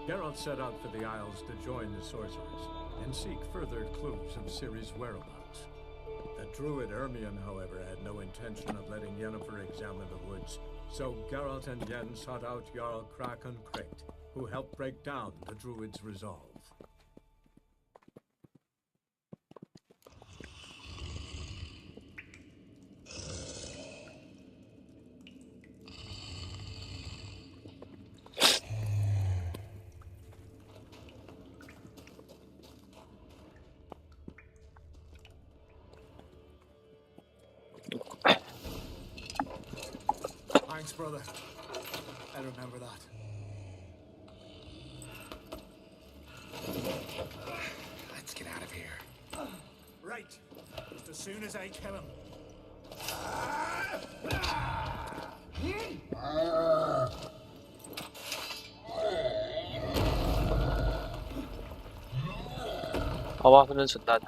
Geralt set out for the Isles to join the sorcerers and seek further clues of Ciri's whereabouts. The druid Ermion, however, had no intention of letting Yennefer examine the woods, so Geralt and Yen sought out Jarl Kraken Kregt, who helped break down the druid's resolve.
Thanks, brother. I remember that. Let's get out of here. Right. Just as soon as I kill him.
好吧，分成蠢蛋。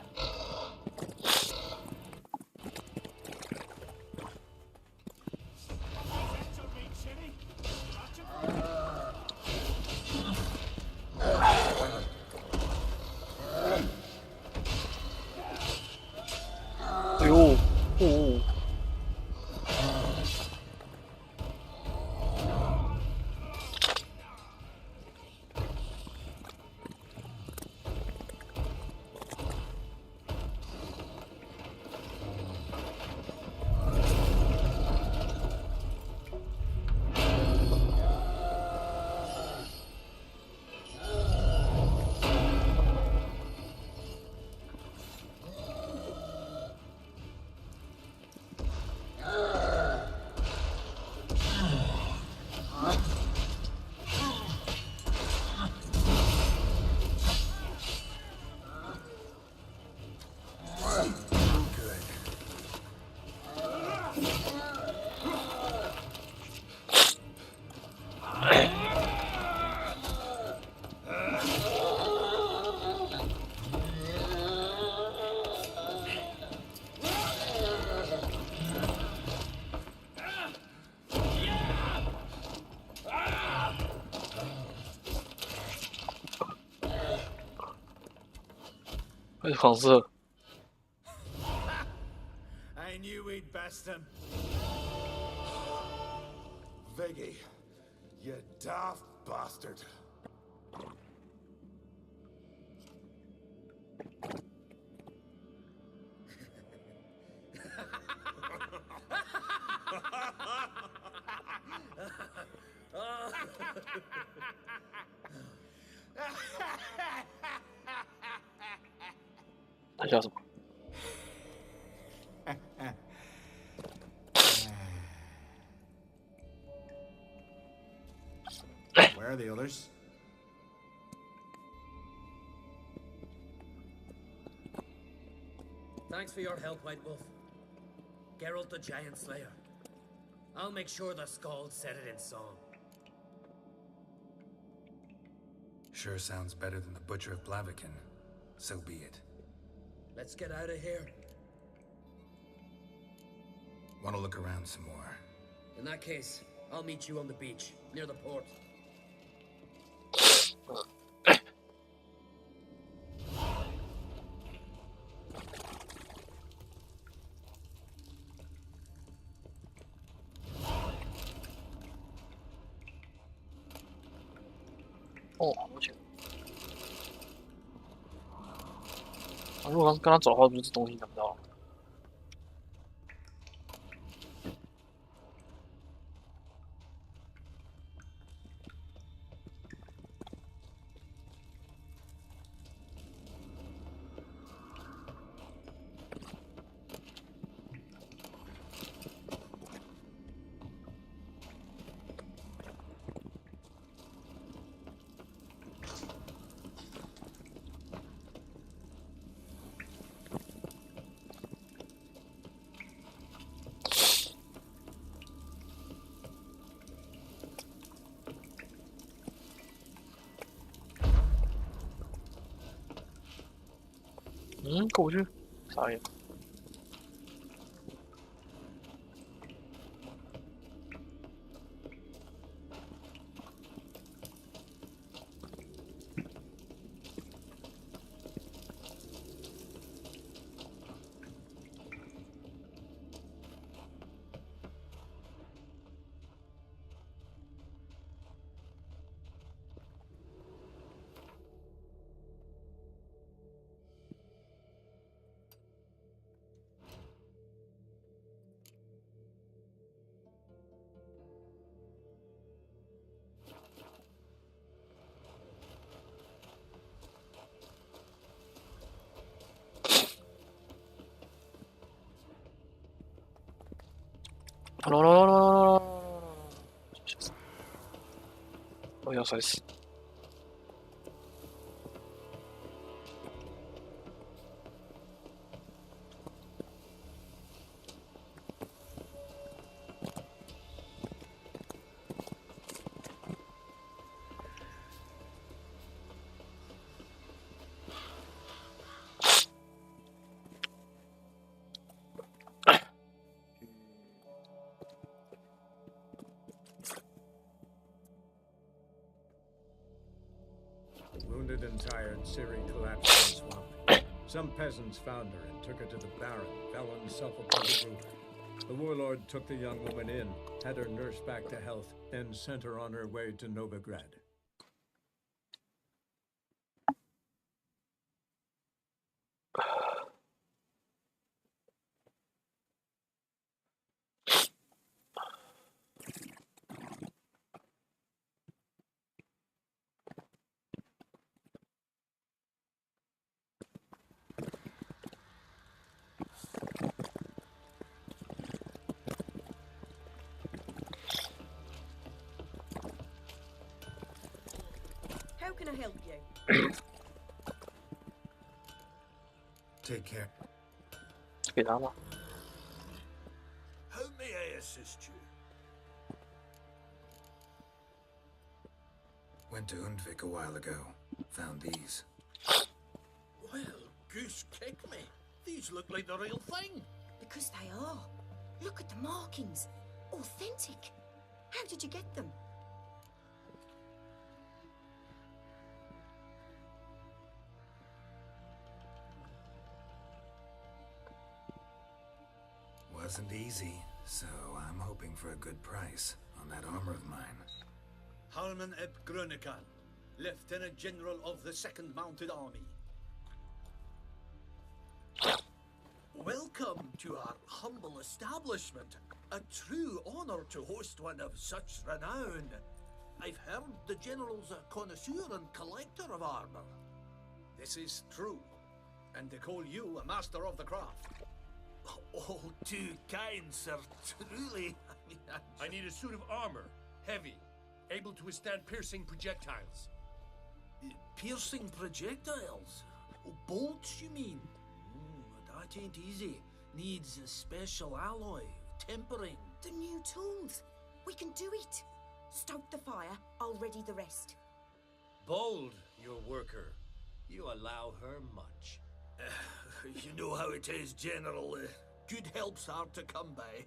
黄色。
I knew we'd best him.
Viggy, you daft bastard.
他叫什么？
Where are the others?
Thanks for your help, White Wolf. Geralt the Giant Slayer. I'll make sure the Scald said it in song.
Sure sounds better than the Butcher of Blaviken. So be it.
Let's get out of here.
Want to look around some more?
In that case, I'll meet you on the beach, near the port.
哦，我去。如果跟他走的话，不是这东西拿不到。过不去，傻眼。我要摔死。
Wounded and tired, Ciri collapsed in the swamp. Some peasants found her and took her to the Baron, Velen self-appointed ruler. The warlord took the young woman in, had her nursed back to health, and sent her on her way to Novigrad.
How can I help you?
Take care.
How
may I assist you?
Went to Undvik a while ago. Found these.
Well, goose kick me. These look like the real thing.
Because they are. Look at the markings. Authentic. How did you get them?
Wasn't easy, so I'm hoping for a good price on that armor of mine.
Harman eb Grönekan, Lieutenant General of the 2nd Mounted Army. Welcome to our humble establishment. A true honor to host one of such renown. I've heard the General's a connoisseur and collector of armor. This is true, and they call you a master of the craft. Oh, too kind, sir. Truly.
I need a suit of armor. Heavy. able to withstand piercing projectiles.
Piercing projectiles? Oh, bolts, you mean? That ain't easy. Needs a special alloy, tempering.
The new tools. We can do it. Stoke the fire, I'll ready the rest.
Bold, your worker. You allow her much.
You know how it is, General. Good help's hard to come by.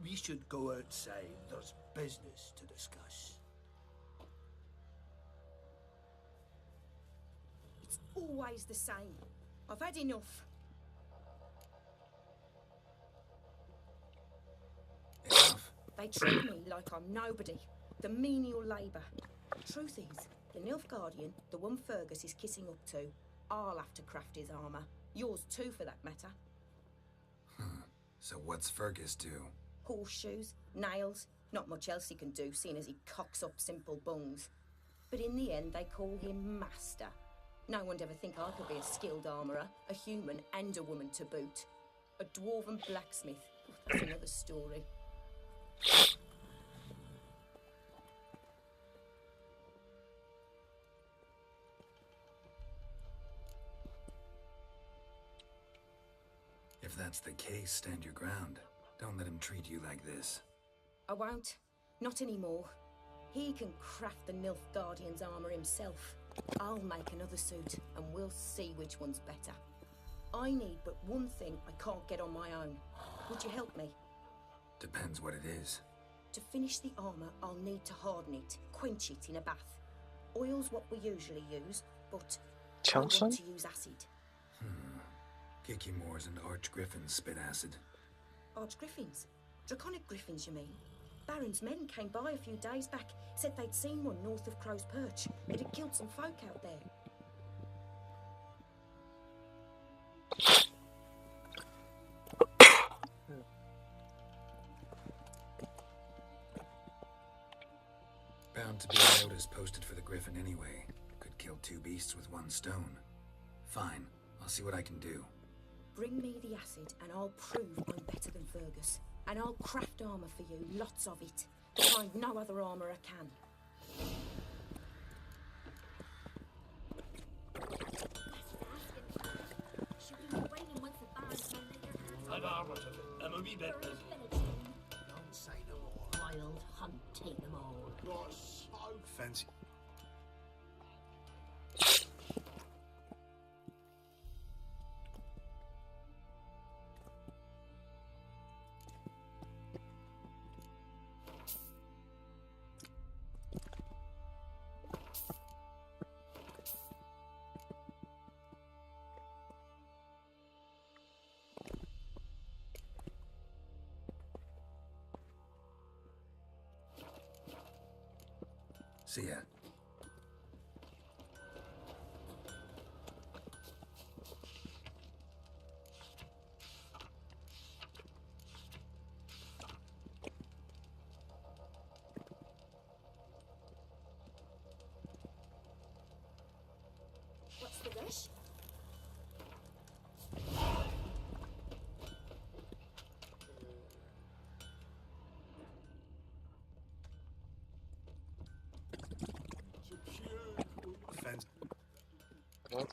We should go outside. There's business to discuss.
It's always the same. I've had enough. They treat me like I'm nobody. The menial labour. Truth is, the Nilfgaardian, the one Fergus is kissing up to, I'll have to craft his armour. Yours too, for that matter.
So what's Fergus do?
Horseshoes, nails, not much else he can do, seeing as he cocks up simple bungs. But in the end, they call him Master. No one'd ever think I could be a skilled armourer, a human and a woman to boot. A dwarven blacksmith. That's another story.
If that's the case, stand your ground. Don't let him treat you like this.
I won't. Not anymore. He can craft the Nilfgaardian's armour himself. I'll make another suit, and we'll see which one's better. I need but one thing I can't get on my own. Would you help me?
Depends what it is.
To finish the armour, I'll need to harden it, quench it in a bath. Oil's what we usually use, but I want to use acid.
Kicky Moors and Archgriffins spit acid.
Archgriffins? Draconic griffins, you mean? Baron's men came by a few days back, said they'd seen one north of Crow's Perch. It had killed some folk out there.
Bound to be a notice posted for the Griffin anyway. Could kill two beasts with one stone. Fine, I'll see what I can do.
Bring me the acid and I'll prove I'm better than Fergus. And I'll craft armour for you, lots of it. The kind no other armourer can.
I've armoured of it. I'm a wee bit busy.
Don't say no more. Wild hunt, take them all.
You're so
Fancy. See ya.
What's the rush?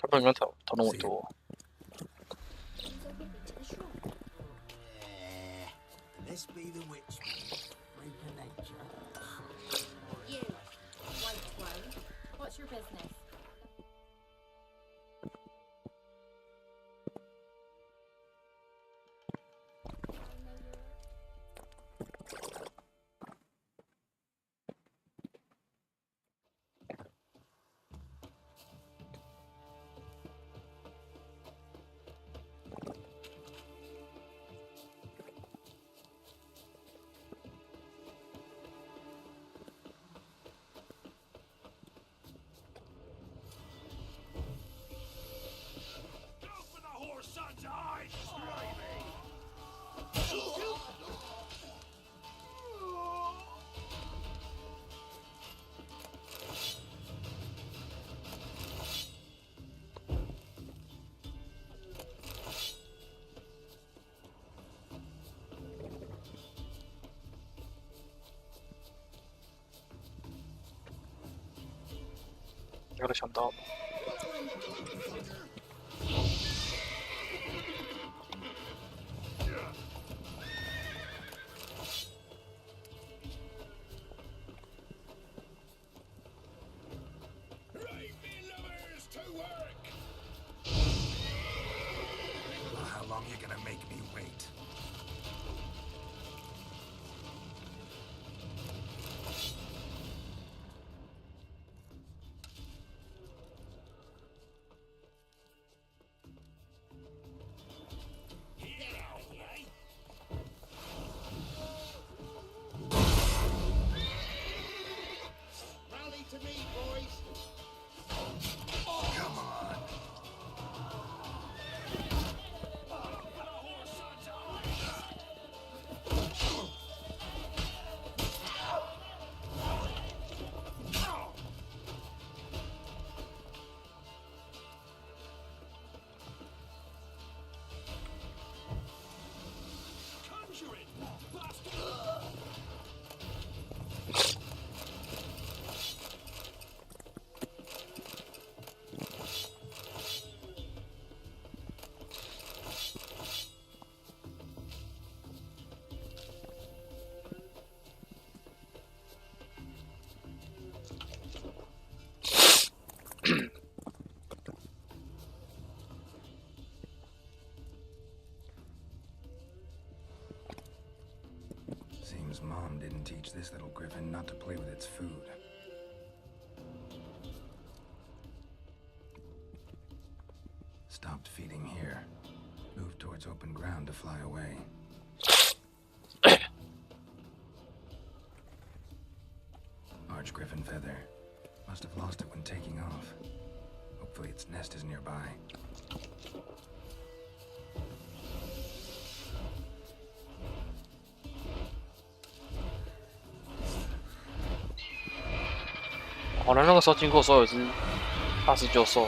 他不应该投那么多。
This be the witch. Freak of nature.
You, white one. What's your business?
这个想到。
How long are you gonna make me wait?
Rally to me, boys.
Come on.
Conjure it, bastard.
Seems Mom didn't teach this little griffin not to play with its food. Stopped feeding here. Moved towards open ground to fly away. Large griffin feather. Must have lost it when taking off. Hopefully its nest is nearby.
好像那个时候经过的时候有只大师救兽。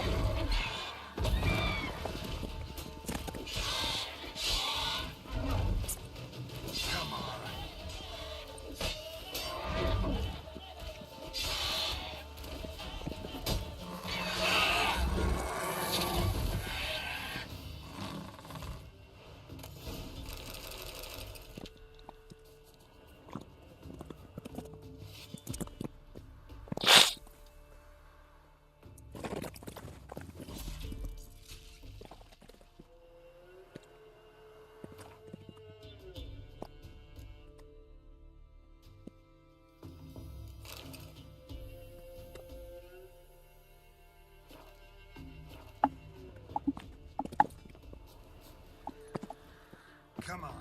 Come on.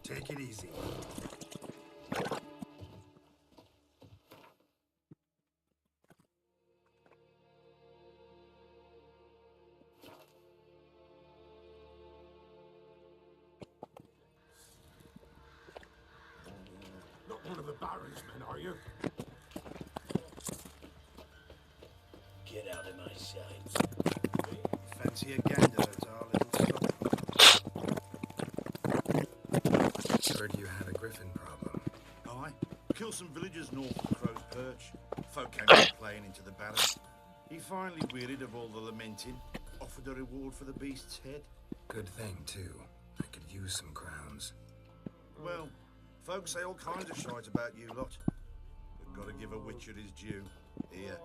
Take it easy.
Not one of the Baron's men, are you? Get out of my sight.
Fancy a gander at our little shop. Heard you had a griffin problem.
Aye. Killed some villagers north of Crow's Perch. Folk came complaining to the Baron. He finally wearied of all the lamenting, offered a reward for the beast's head.
Good thing, too. I could use some crowns.
Well, folks say all kinds of shite about you lot. We've got to give a witcher his due. Here,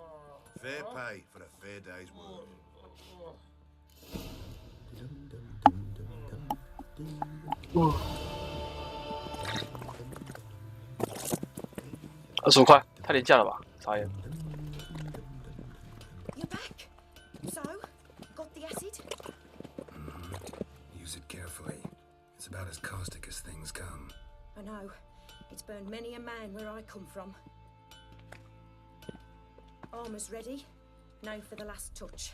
fair pay for a fair day's work.25
块，太廉价了吧？傻眼。
You're back. So, got the acid?
Use it carefully. It's about as caustic as things come.
I know. It's burned many a man where I come from. Armor's ready. Now for the last touch.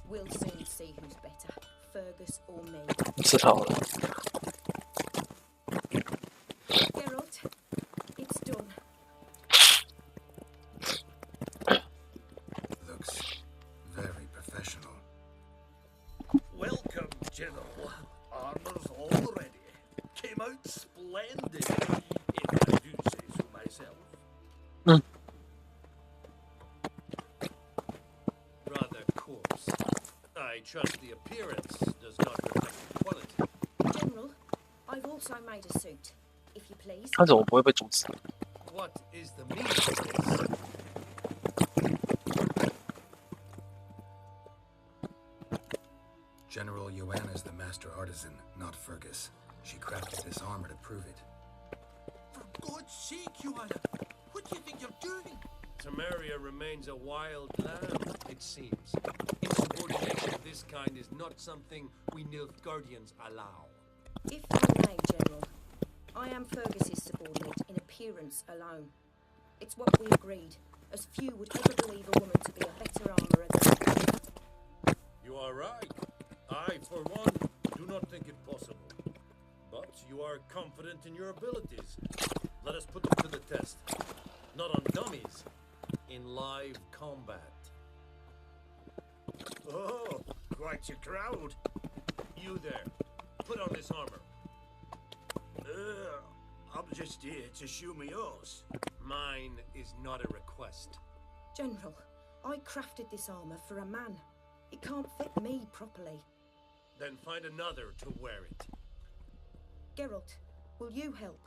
We'll soon see who's better, Fergus or me.
知道了。
Geralt, it's done.
Looks very professional.
Welcome, General. Armor's all ready. Came out splendid, if I do say so myself. Rather coarse. I trust the appearance does not reflect the quality.
General, I've also made a suit, if you please.
他怎么不会被阻止？
What is the meaning of this?
General Joanna's the master artisan, not Fergus. She crafted this armor to prove it.
For God's sake, Joanna, what do you think you're doing? Temeria remains a wild lamb, it seems. Insubordination of this kind is not something we Nilfgaardians allow.
If I may, General, I am Fergus's subordinate in appearance alone. It's what we agreed, as few would ever believe a woman to be a better armourer than...
You are right. I, for one, do not think it possible. But you are confident in your abilities. Let us put them to the test. Not on dummies, in live combat. Oh, quite a crowd. You there, put on this armor.
I'm just here to show me yours.
Mine is not a request.
General, I crafted this armour for a man. It can't fit me properly.
Then find another to wear it.
Geralt, will you help?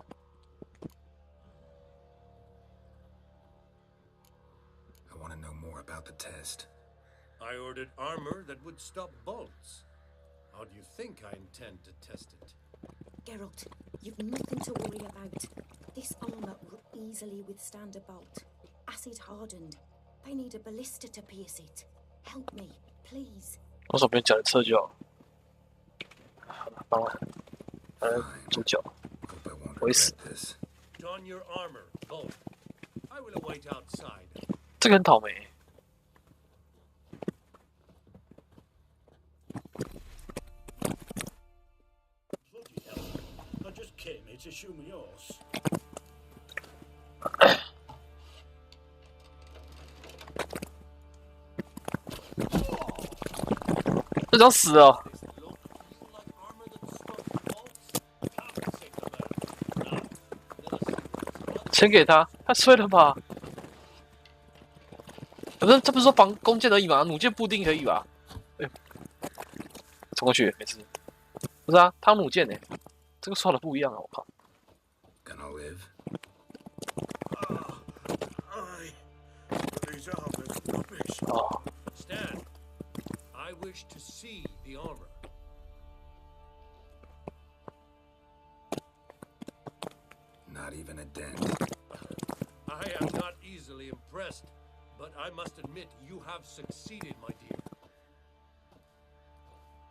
I want to know more about the test.
I ordered armor that would stop bolts. How do you think I intend to test it?
Geralt, you've nothing to worry about. This armour will easily withstand a bolt. Acid hardened. They need a ballista to pierce it. Help me, please.
我手边讲的测就好。帮我，主角，我会死。
Don your armor, both. I will await outside.
这个很倒霉。
I just came here to show me yours.
这想死哦！钱给他，太衰了吧！反正这不是说防弓箭而已嘛，弩箭不一定可以吧？哎，冲过去没事。不是啊，他有弩箭呢，这个说的不一样啊！我靠。
Gonna live?
These armors rubbish.
Oh.
Stand. I wish to see the armor.
Not even a dent.
I am not easily impressed, but I must admit you have succeeded, my dear.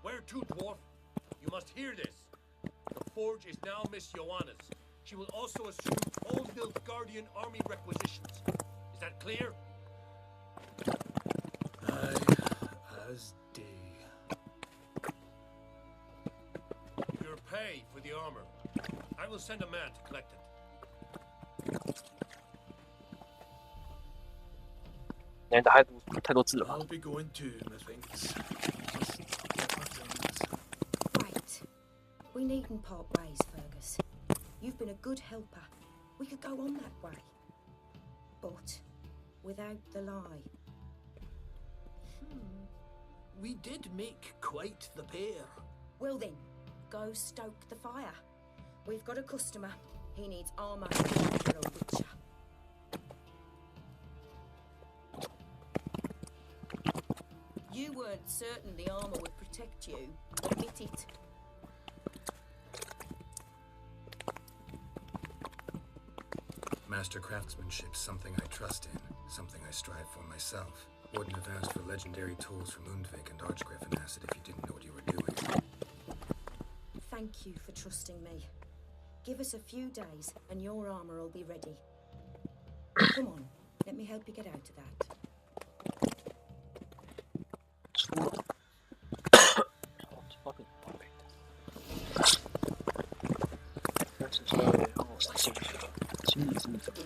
Where to, dwarf? You must hear this. The forge is now Miss Joanna's. She will also assume all Nilfgaardian army requisitions. Is that clear?
As day.
Your pay for the armor. I will send a man to collect it.
你打太多字了吧？
I'll be going too, methinks.
Right. We needn't part ways, Fergus. You've been a good helper. We could go on that way. But without the lie.
We did make quite the pair.
Well then, go stoke the fire. We've got a customer. He needs armor for a witcher. You weren't certain the armor would protect you. Admit it.
Master craftsmanship's something I trust in, something I strive for myself. Wouldn't have asked for legendary tools from Undvik and Archgriffin Acid if you didn't know what you were doing.
Thank you for trusting me. Give us a few days and your armor will be ready. Come on, let me help you get out of that.
出了。30岁后是幸福的，心理是怎么？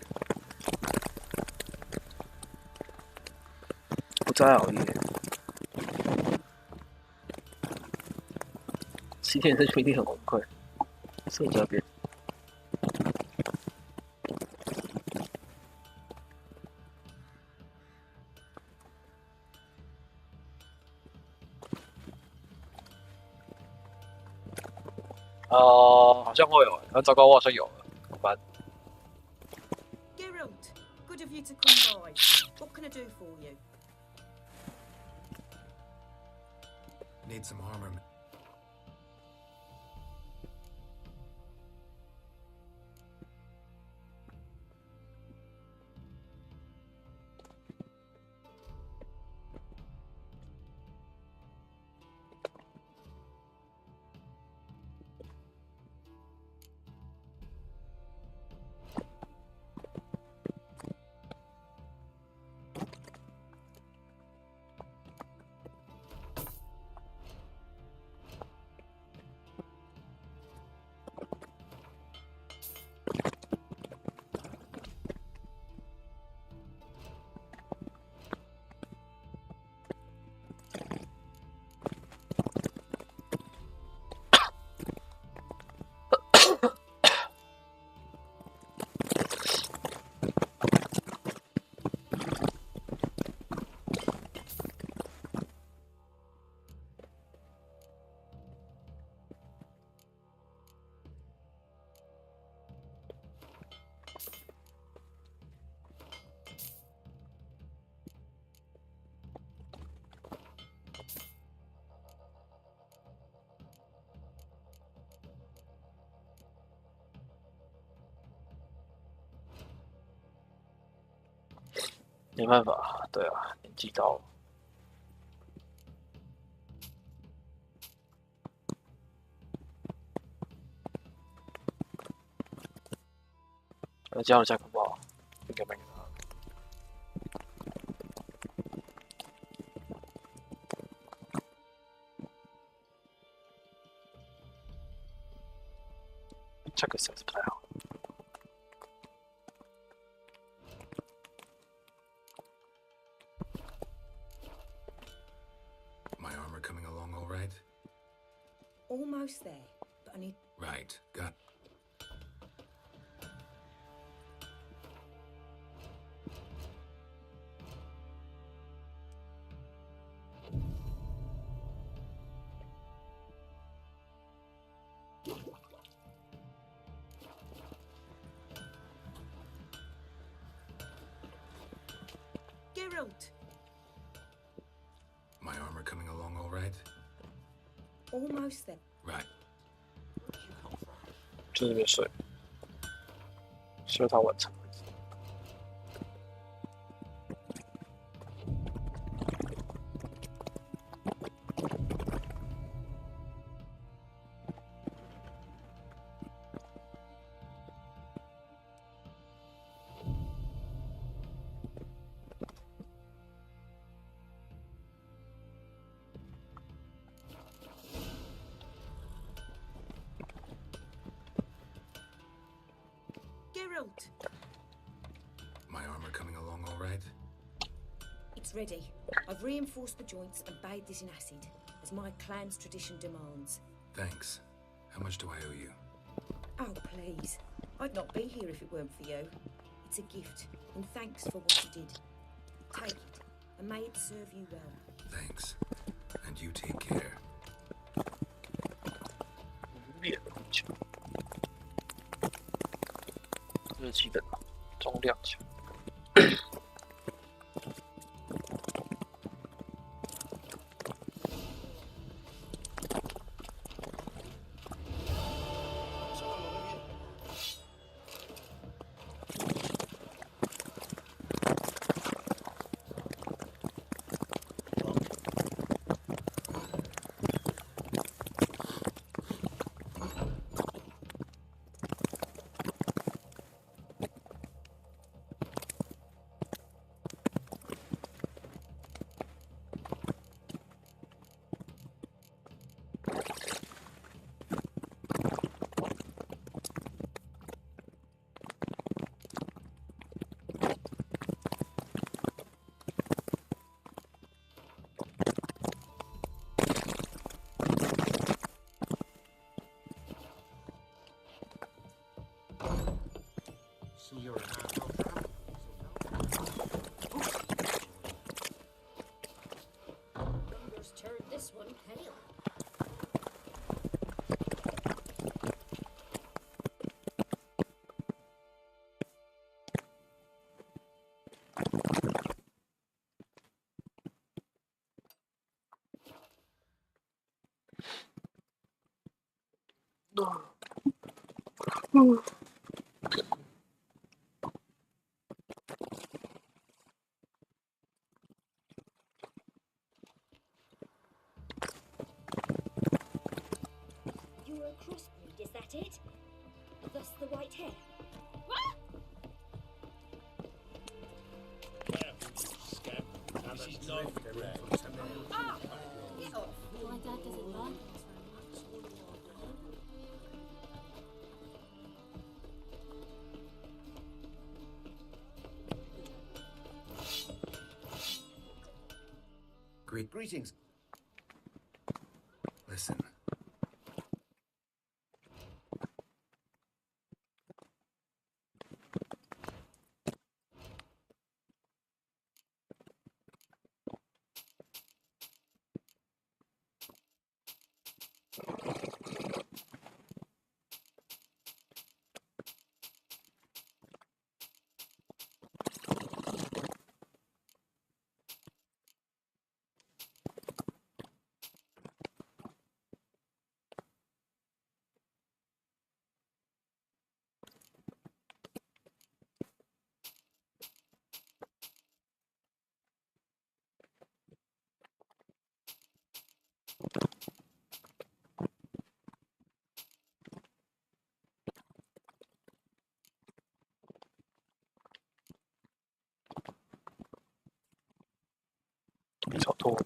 不再熬夜。7天是一定很崩溃，社交变。好像会有，很糟糕，我好像有了，怎么办
Geralt, good of you to come by. What can I do for you?
Need some armor.
没办法，对啊，年纪到了。加了加个包，应该没有。这个色是不太好。
Almost there, but I need...
Right, got...
Geralt!
My armor coming along all right?
Almost there.
Right.
就这边睡，睡到晚上。
Geralt!
My armor coming along all right?
It's ready. I've reinforced the joints and bathed it in acid, as my clan's tradition demands.
Thanks. How much do I owe you?
Oh, please. I'd not be here if it weren't for you. It's a gift, and thanks for what you did. Take it, and may it serve you well.
Thanks. And you take care.
这基本中量强。
almost turned this one pale. You're a crossbreed, is that it? Thus the white hair.
She's not correct.
My dad doesn't like us very much.
Greetings. Listen.
小偷。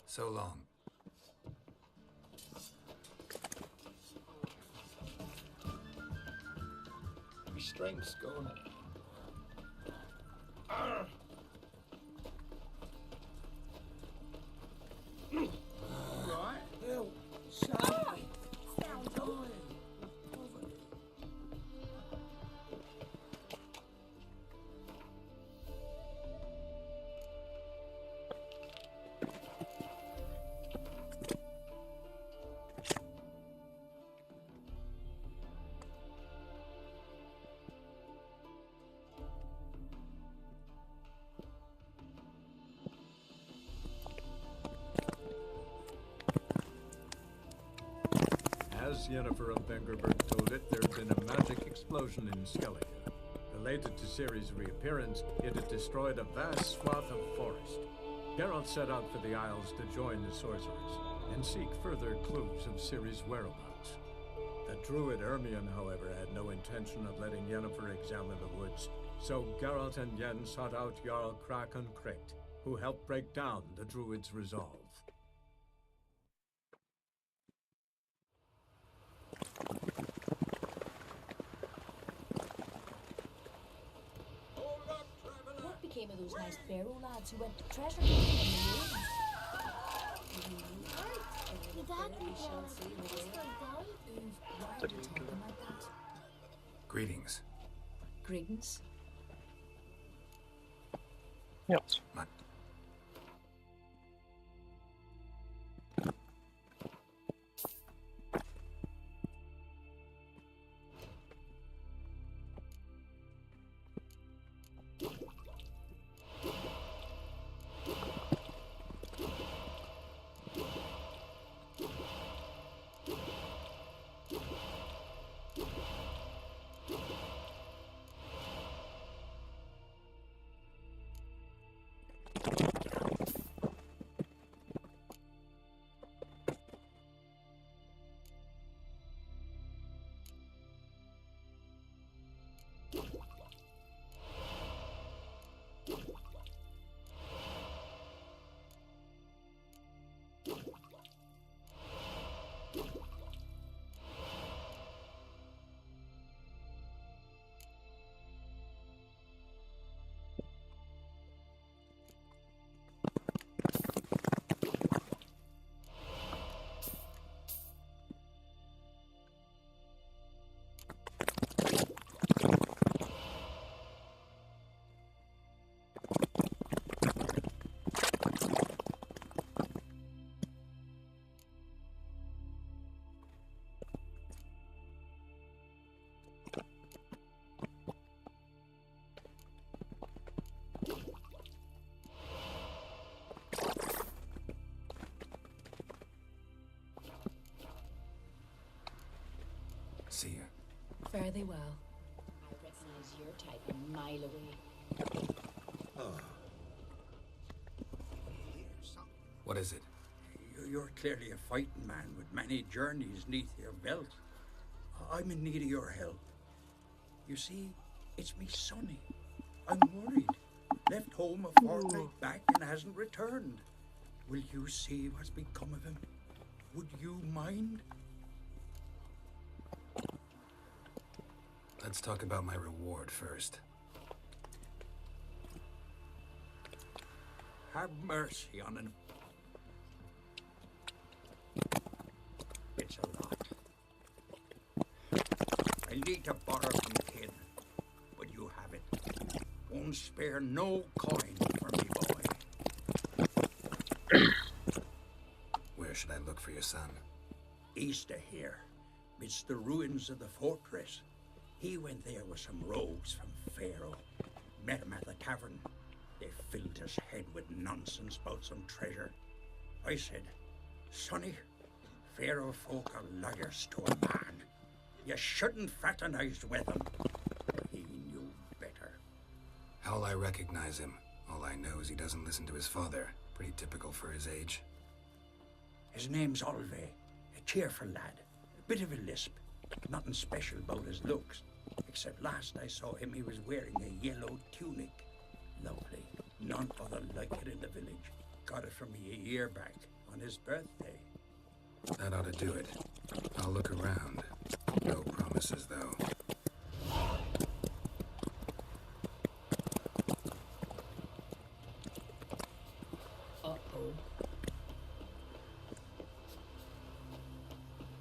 So long.
Restraints gone. Right. Hell, shut
As Yennefer of Vengerberg told it, there had been a magic explosion in Skellige. Related to Ciri's reappearance, it had destroyed a vast swath of forest. Geralt set out for the Isles to join the sorcerers and seek further clues of Ciri's whereabouts. The druid Ermion, however, had no intention of letting Yennefer examine the woods, so Geralt and Yen sought out Jarl Kraken Kricht, who helped break down the druid's resolve.
What became of those nice Barrow lads who went to treasure hunting in the ruins? Your dad would Why are you talking like that?
Greetings.
Greetings.
Yes.
See you.
Fare thee well. I recognize your type a mile away.
Oh.
What is it?
You're clearly a fighting man with many journeys neath your belt. I'm in need of your help. You see, it's me Sonny. I'm worried. Left home a fortnight back and hasn't returned. Will you see what's become of him? Would you mind?
Let's talk about my reward first.
Have mercy on him. It's a lot. I need to borrow from Kid, but you have it. Won't spare no coin for me, boy.
Where should I look for your son?
East of here, midst the ruins of the fortress. He went there with some rogues from Pharaoh. Met him at the tavern. They filled his head with nonsense about some treasure. I said, Sonny, Pharaoh folk are liars to a man. You shouldn't fraternize with them. He knew better.
How'll I recognize him? All I know is he doesn't listen to his father. Pretty typical for his age.
His name's Olve, a cheerful lad. A bit of a lisp. Nothing special about his looks. Except last I saw him, he was wearing a yellow tunic. Lovely. None other like it in the village. Got it from me a year back, on his birthday.
That ought to do it. I'll look around. No promises, though.
Uh-oh.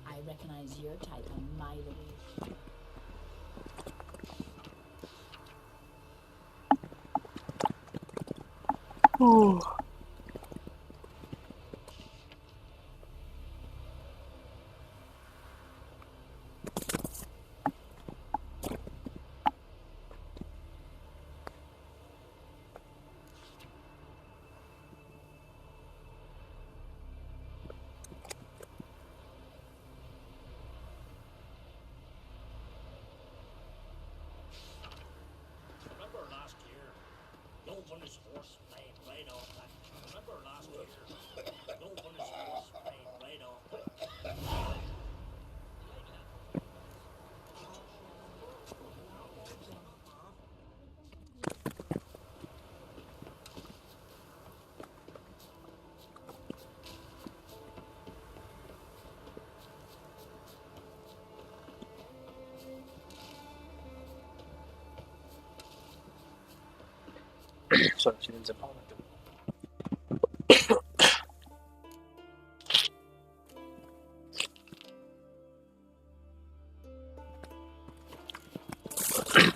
I recognize your type a mile away.
Ooh.
Remember last year? Young on his horse playing right off that. Remember last year? Young on his horse playing right off that.
算了，今天真跑了。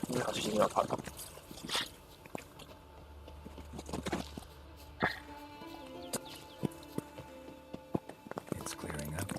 你好，今天要跑了。
It's clearing up.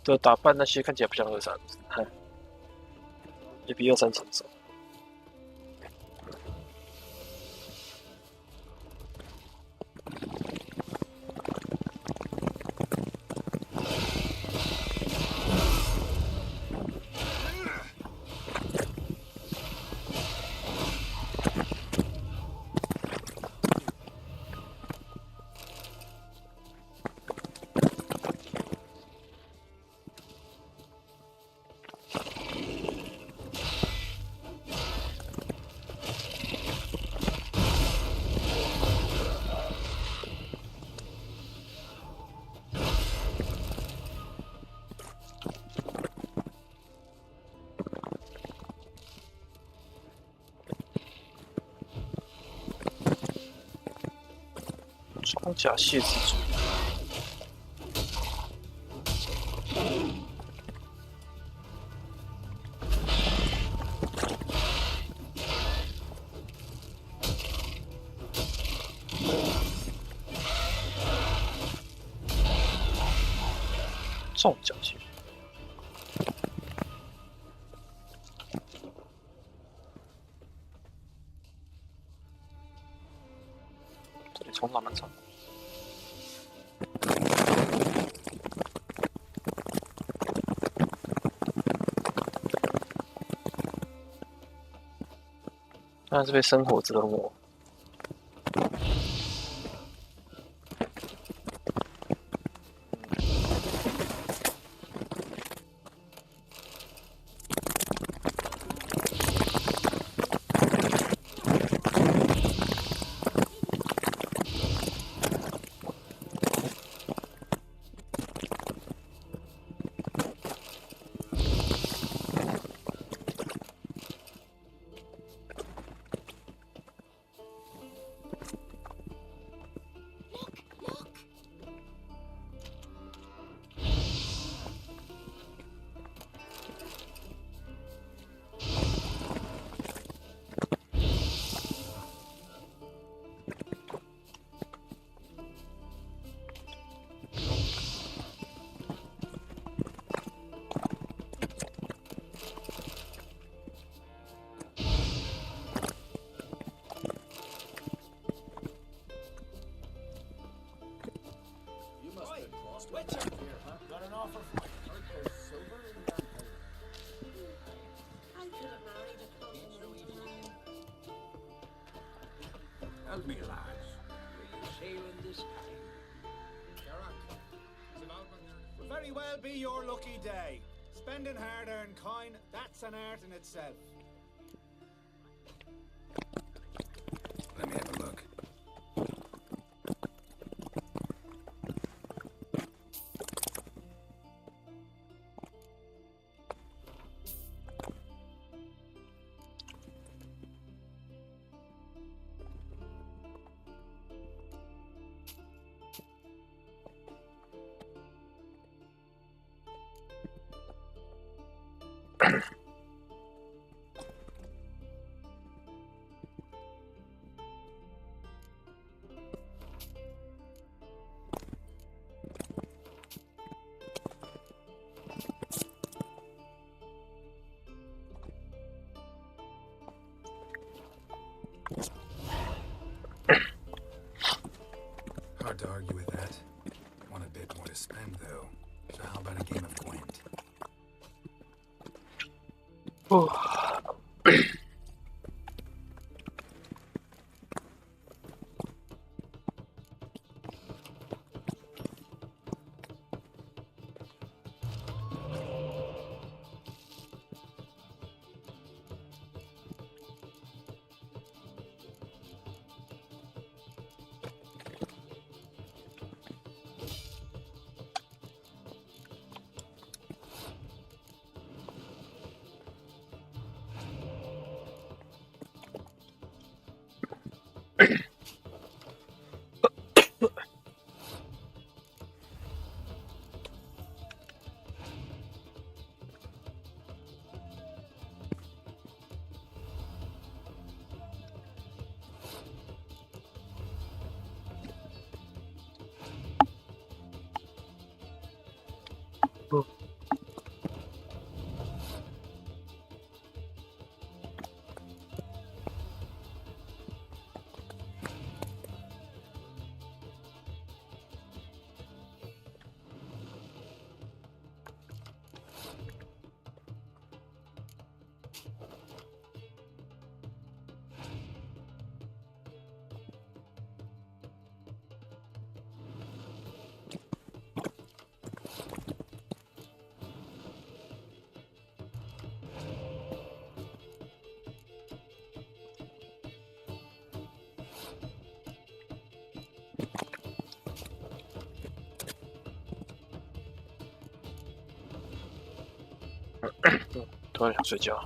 的打扮那些看起来不像23，也比23成熟。装甲蟹蜘蛛。重甲蟹。这里冲浪蛮长。当然是被生活折磨。
Help me, lads. Sailing this time. Very well be your lucky day. Spending hard-earned coin, that's an art in itself.
Let me have a look. Hard to argue with that. Want a bit more to spend, though. So how about a game of Gwent?
突然想睡觉。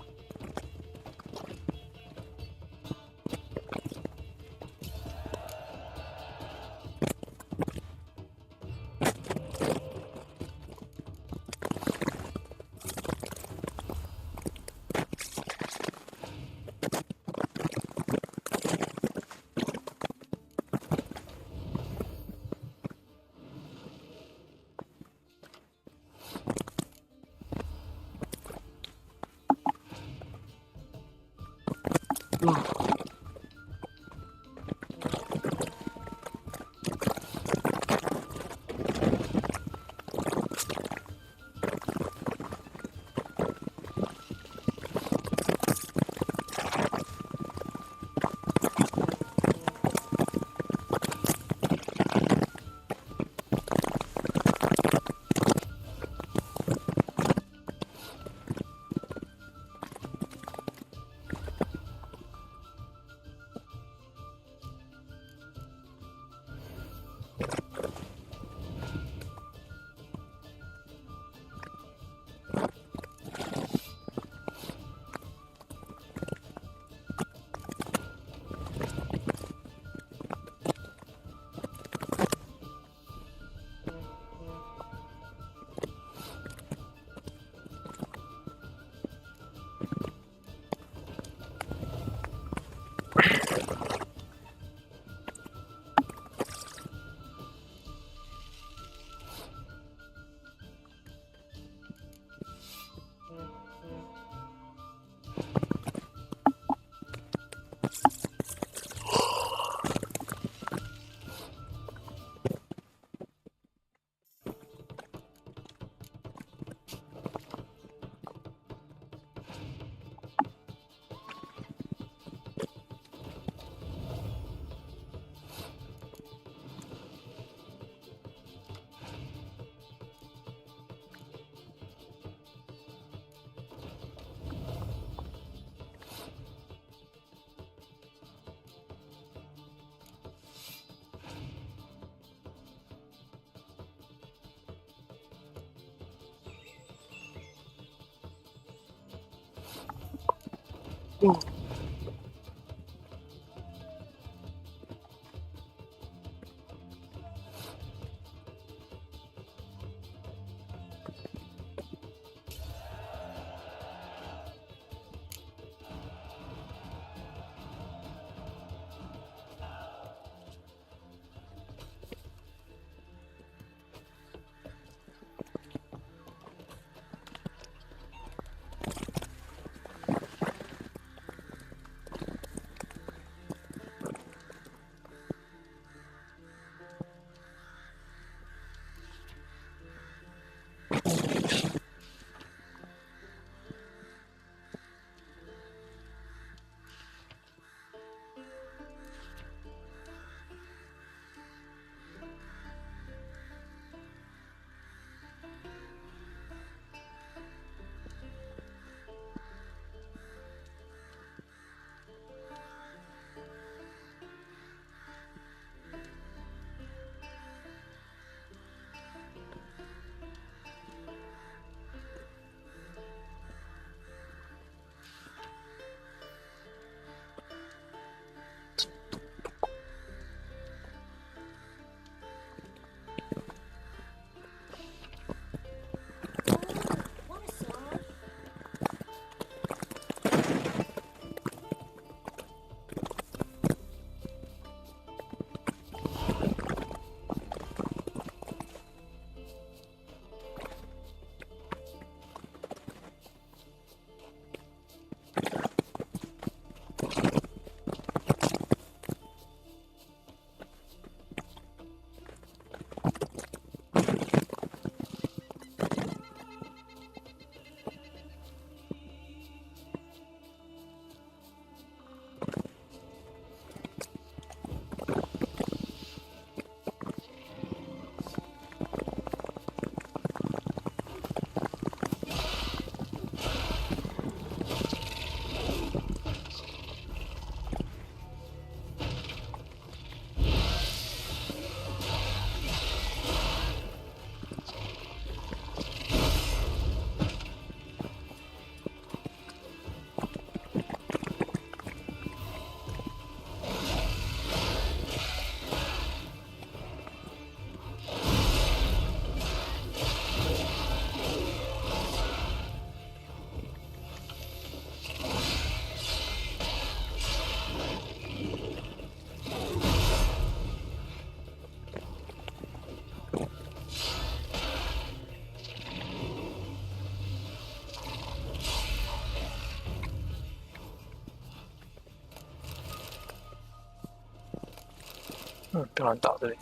不要乱打对。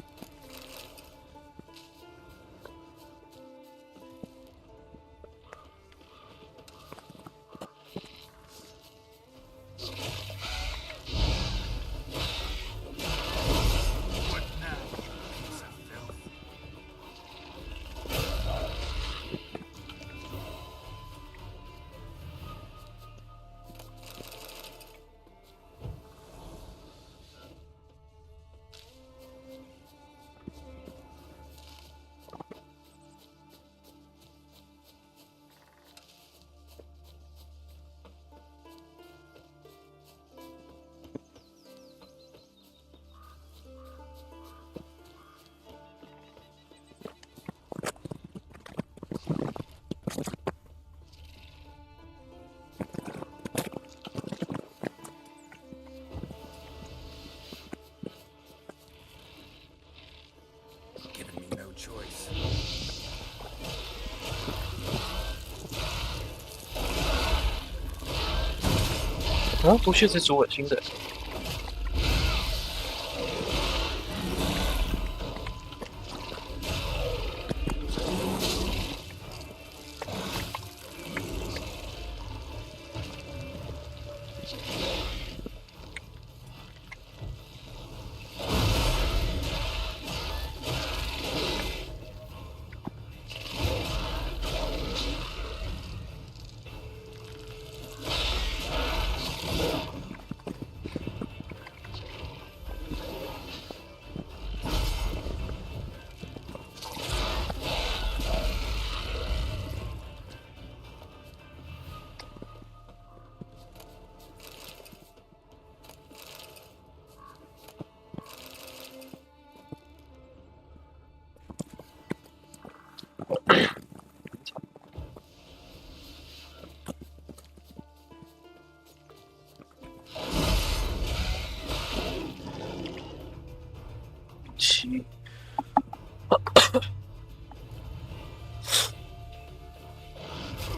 哦，毒血之主很新的。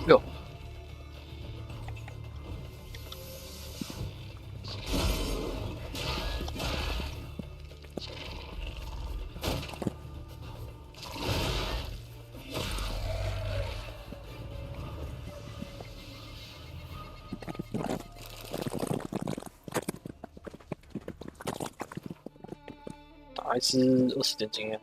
六。打一支20点经验。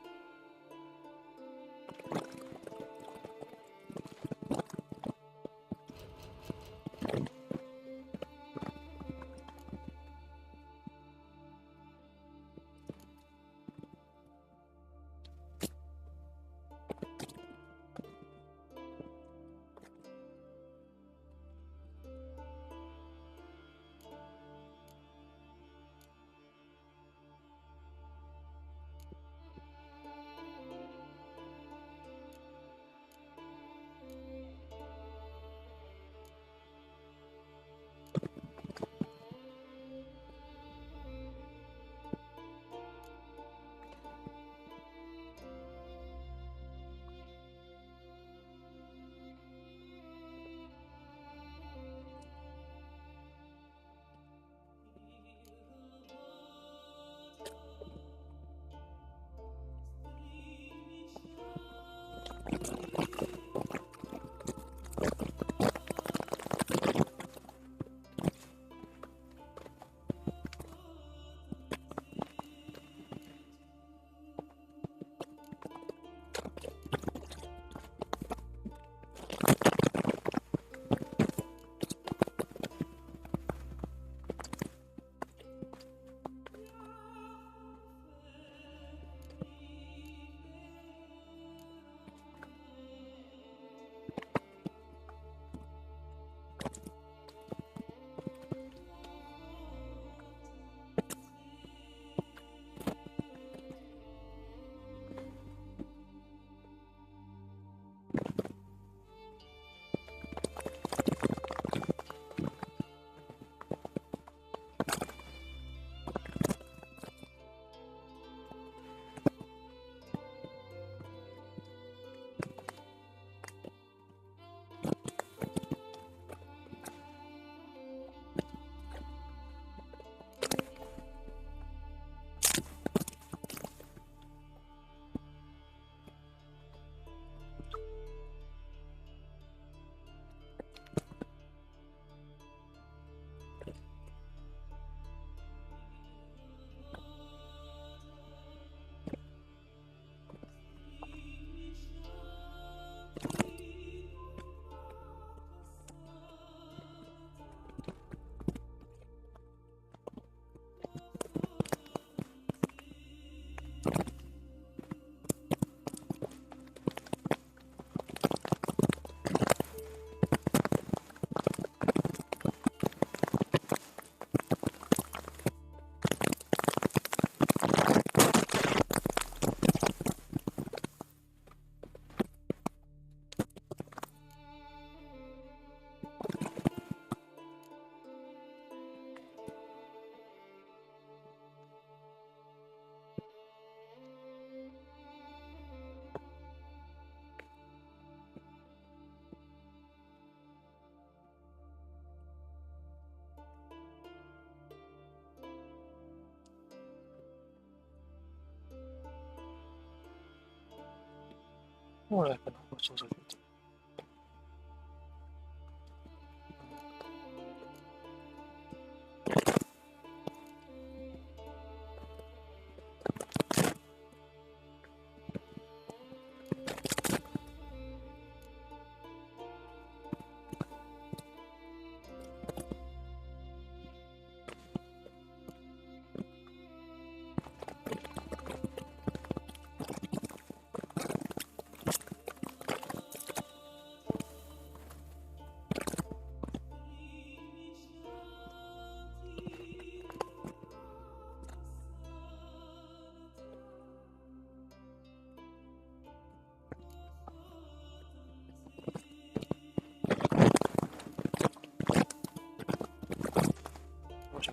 后来可能会做这个决定。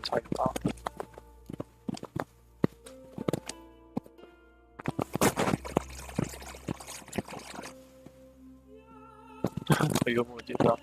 差异大。幽默点大。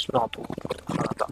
数量多，非常大。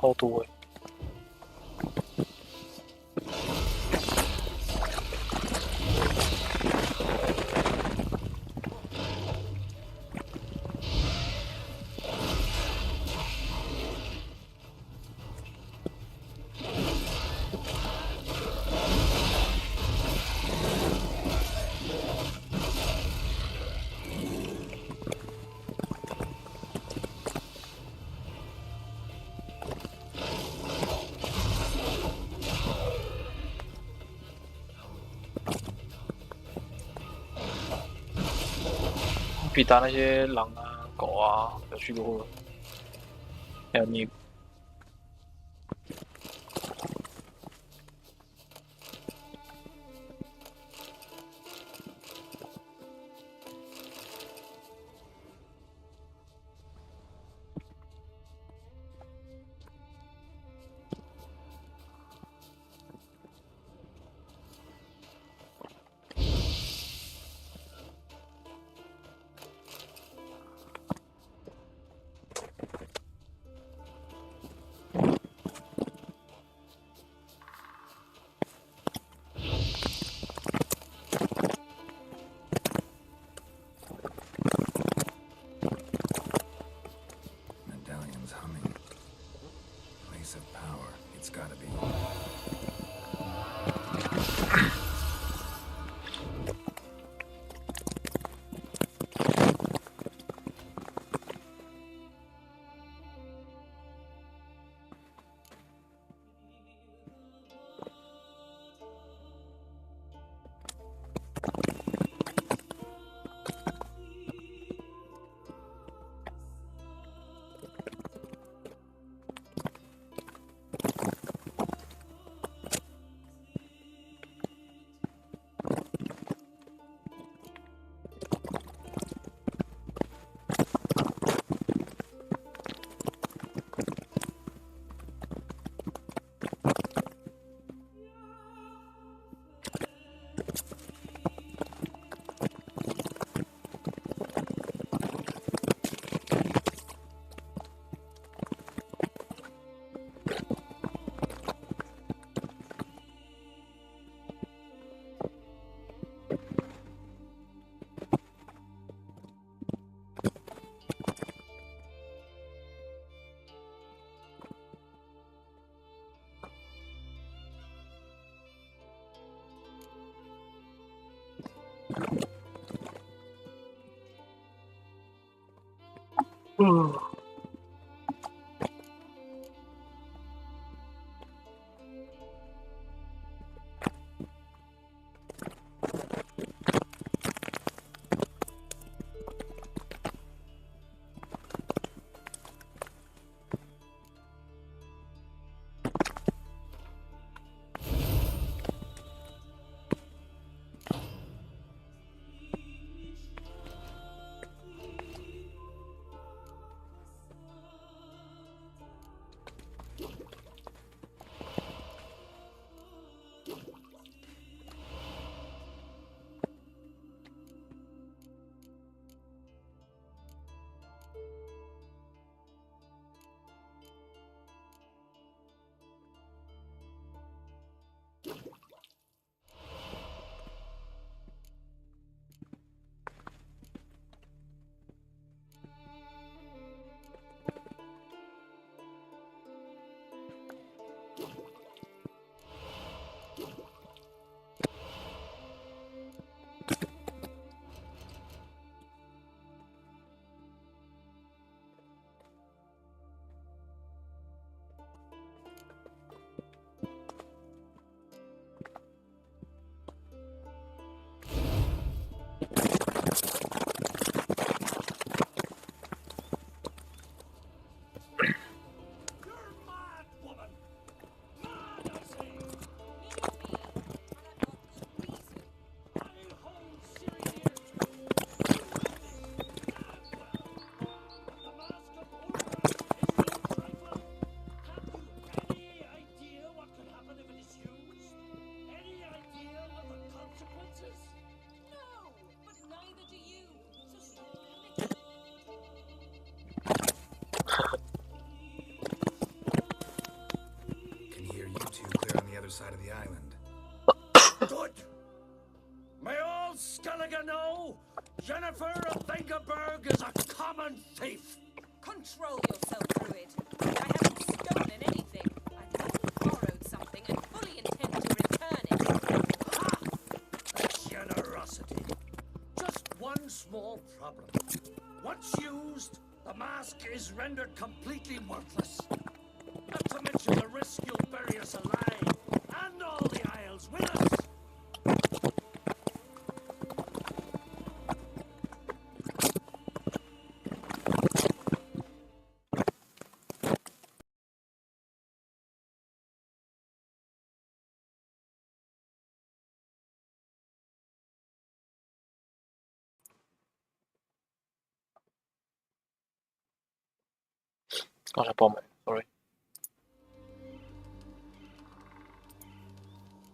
超多哎。比打那些狼啊、狗啊有趣多了，还有你。
Jennifer of Vengerberg is a common thief.
Control yourself, Druid. I haven't stolen anything. I've only borrowed something and fully intend to return it.
Ha! That's generosity. Just one small problem. Once used, the mask is rendered completely worthless. Not to mention the risk you'll bury us alive, and all the Isles with us.
刚才爆没 ，sorry。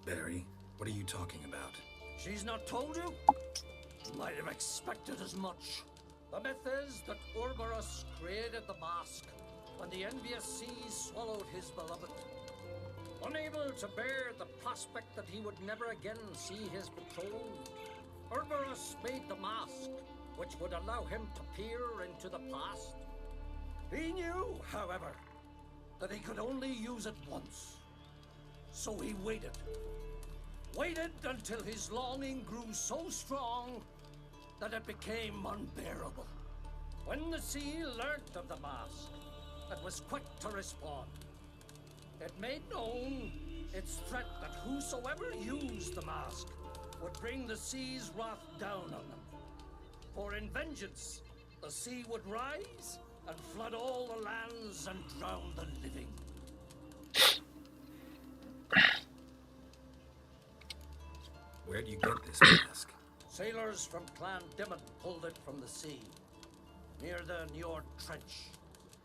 Barry, what are you talking about?
She's not told you? Might have expected as much. The myth is that Ouroboros created the mask when the envious seas swallowed his beloved. Unable to bear the prospect that he would never again see his betrothed, Ouroboros made the mask, which would allow him to peer into the past. He knew, however, that he could only use it once. So he waited. Waited until his longing grew so strong that it became unbearable. When the sea learnt of the mask, it was quick to respond. It made known its threat that whosoever used the mask would bring the sea's wrath down on them. For in vengeance, the sea would rise and flood all the lands and drown the living.
Where do you get this mask?
Sailors from Clan Dimon pulled it from the sea, near the Njord Trench.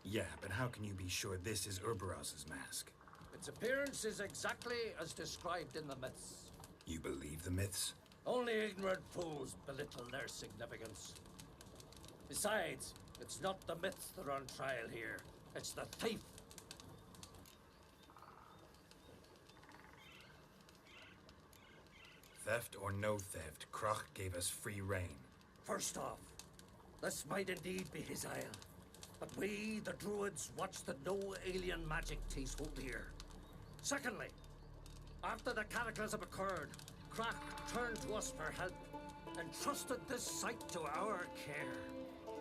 Yeah, but how can you be sure this is Ouroboros' mask?
Its appearance is exactly as described in the myths.
You believe the myths?
Only ignorant fools belittle their significance. Besides, it's not the myths that are on trial here. It's the thief.
Theft or no theft, Krach gave us free rein.
First off, this might indeed be his isle. But we, the druids, watch that no alien magic takes hold here. Secondly, after the cataclysm occurred, Krach turned to us for help and trusted this site to our care.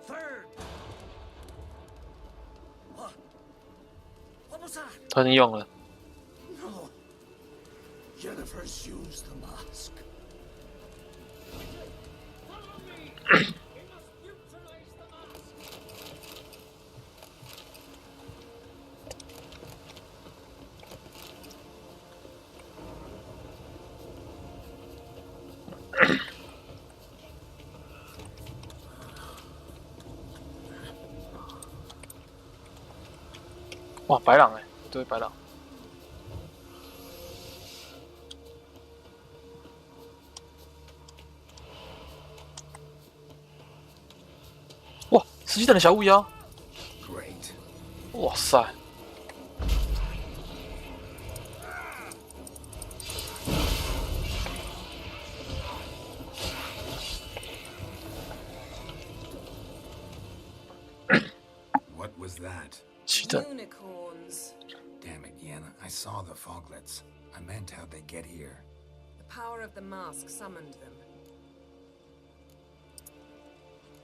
Third, what was that?
他已经用了。
No. Jennifer's used the mask. Follow me. We must neutralize the mask. 哇，白狼哎，一堆白狼。 哇，实际等的小乌鸦。哇塞！
What was that?
Unicorns.
Damn it, Yen. I saw the foglets. I meant how'd they get here?
The power of the mask summoned them.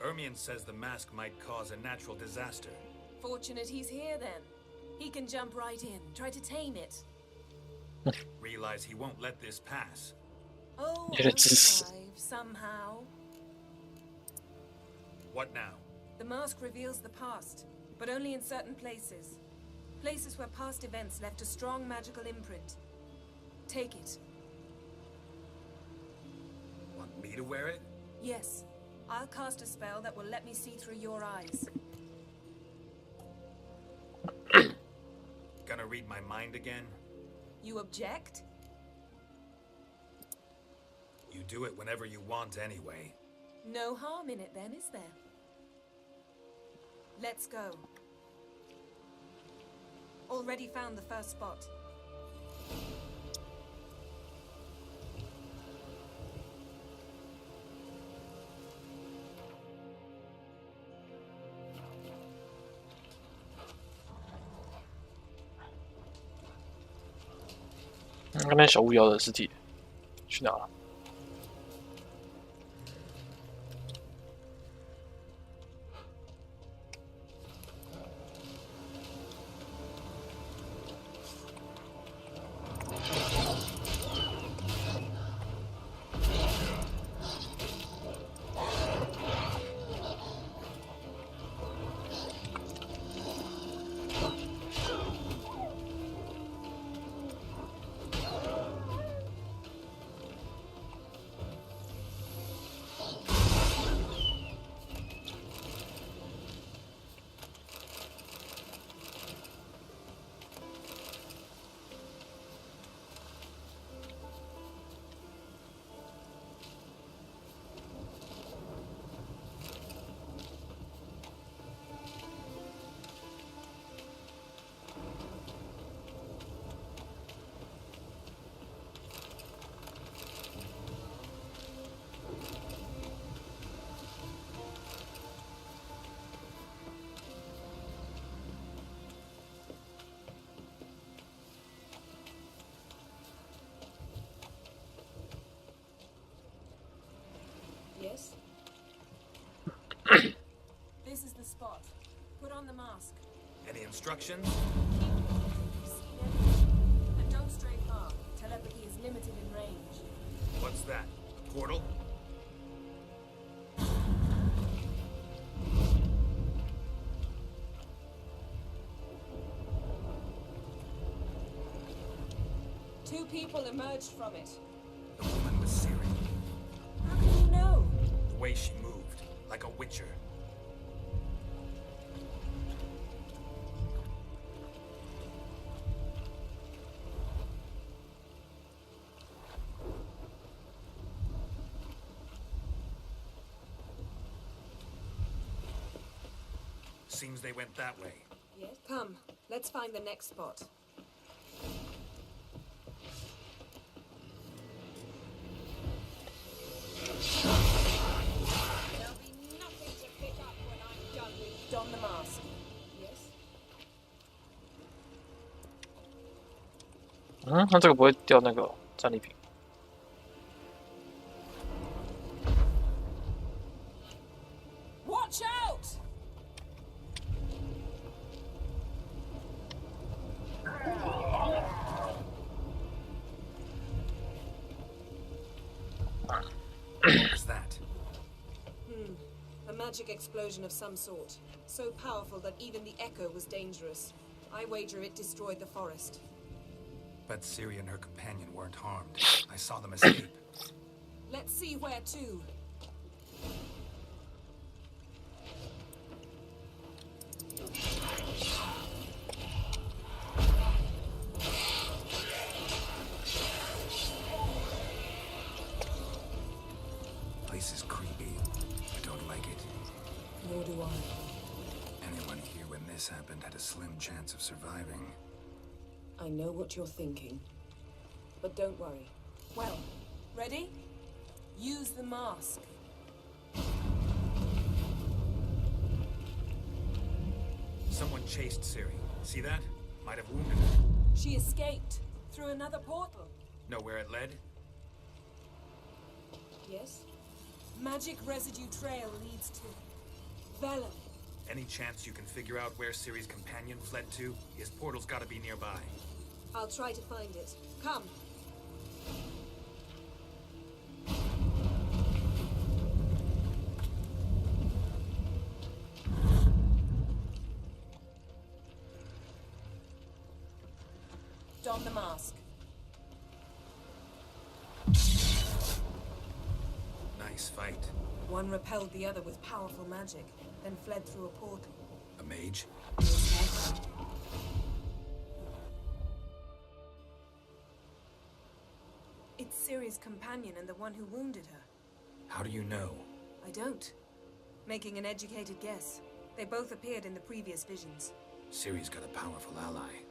Ermion says the mask might cause a natural disaster.
Fortunate he's here then. He can jump right in, try to tame it.
Realize he won't let this pass.
Oh, I'll survive somehow.
What now?
The mask reveals the past, but only in certain places. Places where past events left a strong magical imprint. Take it.
Want me to wear it?
Yes. I'll cast a spell that will let me see through your eyes.
Gonna read my mind again?
You object?
You do it whenever you want anyway.
No harm in it then, is there? Let's go. Already found the first spot.
那边小巫妖的尸体去哪了？Yes?
This is the spot. Put on the mask.
Any instructions?
And don't stray far. Telepathy is limited in range.
What's that? A portal?
Two people emerged from it.
The woman was Siri.
How can you know?
The way she moved, like a witcher. Seems they went that way.
Yes. Come, let's find the next spot. There'll be nothing to pick up when I'm done with Don the Mask. Yes?
嗯，那这个不会掉那个战利品。
Watch out!
What was that?
A magic explosion of some sort. So powerful that even the echo was dangerous. I wager it destroyed the forest.
But Siri and her companion weren't harmed. I saw them escape.
Let's see where to.
Place is creepy. I don't like it.
Nor do I.
Anyone here when this happened had a slim chance of surviving.
I know what you're thinking. But don't worry. Well, ready? Use the mask.
Someone chased Siri. See that? Might have wounded her.
She escaped through another portal.
Know where it led?
Yes? Magic residue trail leads to Velen.
Any chance you can figure out where Siri's companion fled to? His portal's gotta be nearby.
I'll try to find it. Come. Don the mask.
Nice fight.
One repelled the other with powerful magic, then fled through a portal.
A mage?
It's Siri's companion and the one who wounded her.
How do you know?
I don't. Making an educated guess. They both appeared in the previous visions.
Siri's got a powerful ally.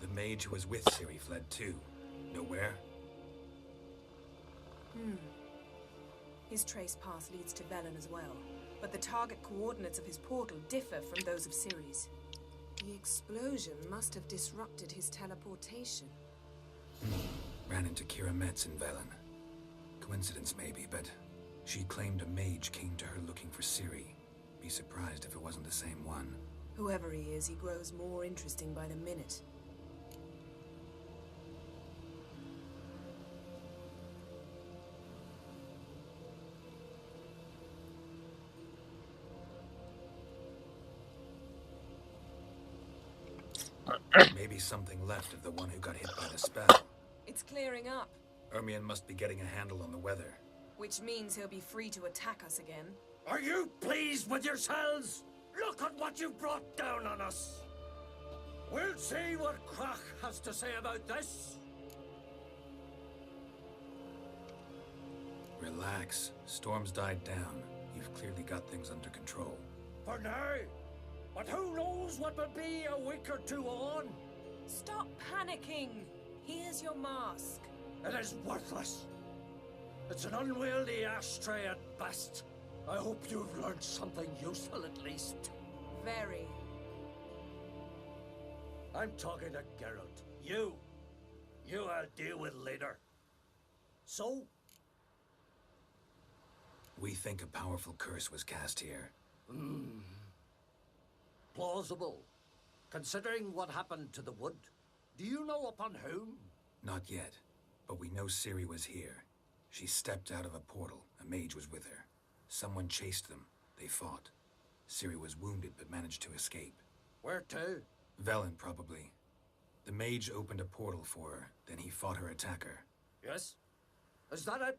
The mage who was with Siri fled too. Know where?
His trace path leads to Velen as well, but the target coordinates of his portal differ from those of Siri's. The explosion must have disrupted his teleportation.
Ran into Kira Metz in Velen. Coincidence maybe, but she claimed a mage came to her looking for Ciri. Be surprised if it wasn't the same one.
Whoever he is, he grows more interesting by the minute.
Maybe something left of the one who got hit by the spell.
It's clearing up,
Ermion must be getting a handle on the weather.
which means he'll be free to attack us again.
Are you pleased with yourselves? Look at what you've brought down on us. We'll see what Krach has to say about this.
Relax. Storm's died down. You've clearly got things under control.
For now. But who knows what will be a week or two on?
Stop panicking. Here's your mask.
It is worthless. It's an unwieldy ashtray at best. I hope you've learned something useful at least.
Very.
I'm talking to Geralt. You I'll deal with later. So?
We think a powerful curse was cast here.
Plausible. Considering what happened to the wood. Do you know upon whom?
Not yet, but we know Ciri was here. She stepped out of a portal. A mage was with her. Someone chased them. They fought. Ciri was wounded but managed to escape.
Where to?
Velen, probably. The mage opened a portal for her, then he fought her attacker.
Yes? Is that it?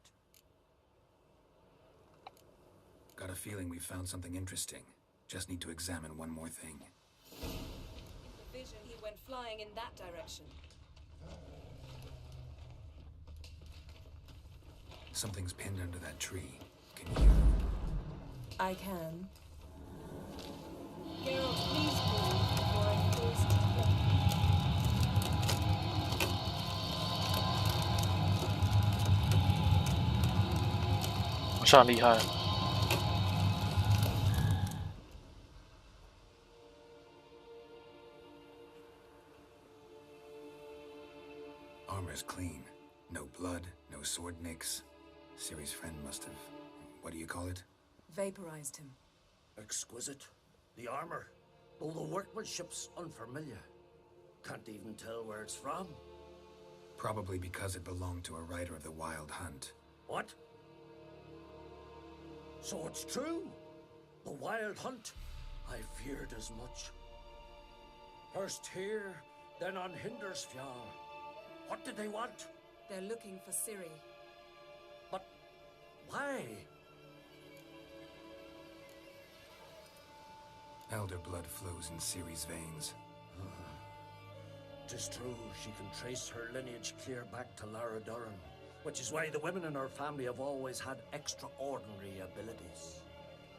Got a feeling we found something interesting. Just need to examine one more thing.
Vision, he went flying in that direction.
Something's pinned under that tree. Can you...
I can. Geralt, please move before I force it to play.
好像很厉害。
Armor's clean. No blood, no sword nicks. Ciri's friend must have... what do you call it?
Vaporized him.
Exquisite. The armor, though the workmanship's unfamiliar. Can't even tell where it's from.
Probably because it belonged to a rider of the Wild Hunt.
What? So it's true? The Wild Hunt? I feared as much. First here, then on Hindersfjall. What did they want?
They're looking for Ciri.
But why?
Elder blood flows in Ciri's veins.
'Tis true, she can trace her lineage clear back to Lara Duran, which is why the women in her family have always had extraordinary abilities.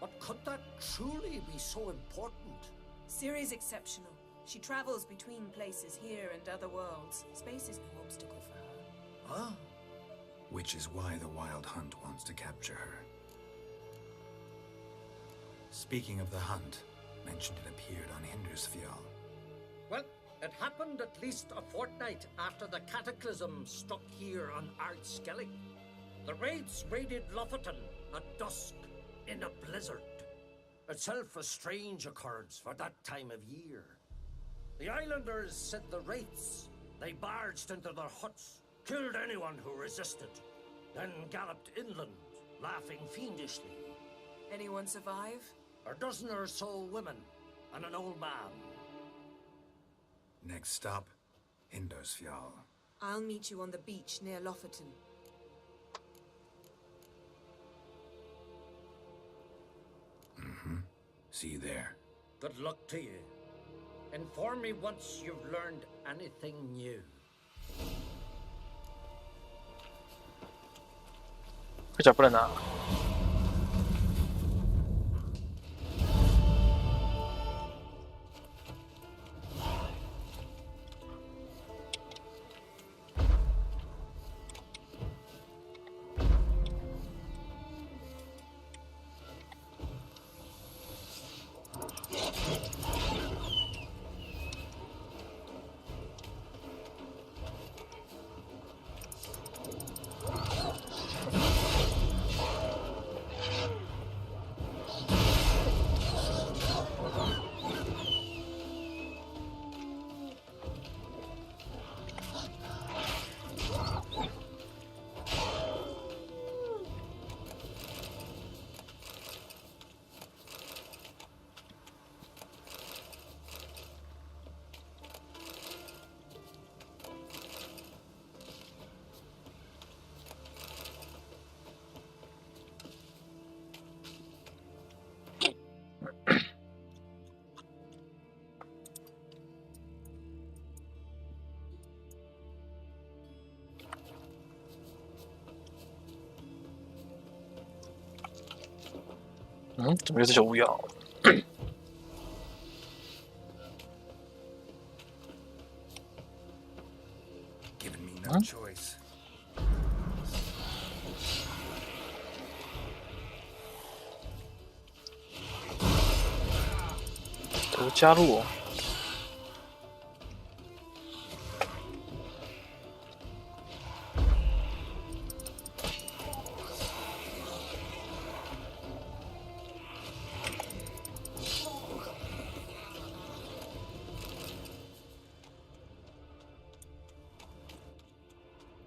But could that truly be so important?
Ciri's exceptional. She travels between places here and other worlds. Space is no obstacle for her.
Huh?
Which is why the Wild Hunt wants to capture her. Speaking of the hunt, mentioned it appeared on Hindersfjall.
Well, it happened at least a fortnight after the cataclysm struck here on Ardskellig. The raids raided Lofoten at dusk in a blizzard. Itself a strange occurrence for that time of year. The islanders sent the wraiths. They barged into their huts, killed anyone who resisted, then galloped inland, laughing fiendishly.
Anyone survive?
A dozen or so women and an old man.
Next stop, Hindersfjall.
I'll meet you on the beach near Lofoten.
See you there.
Good luck to you. Inform me once you've learned anything new.
这脚不能拿。嗯，怎么又是小乌鸦
？Given me no choice.
我加入哦。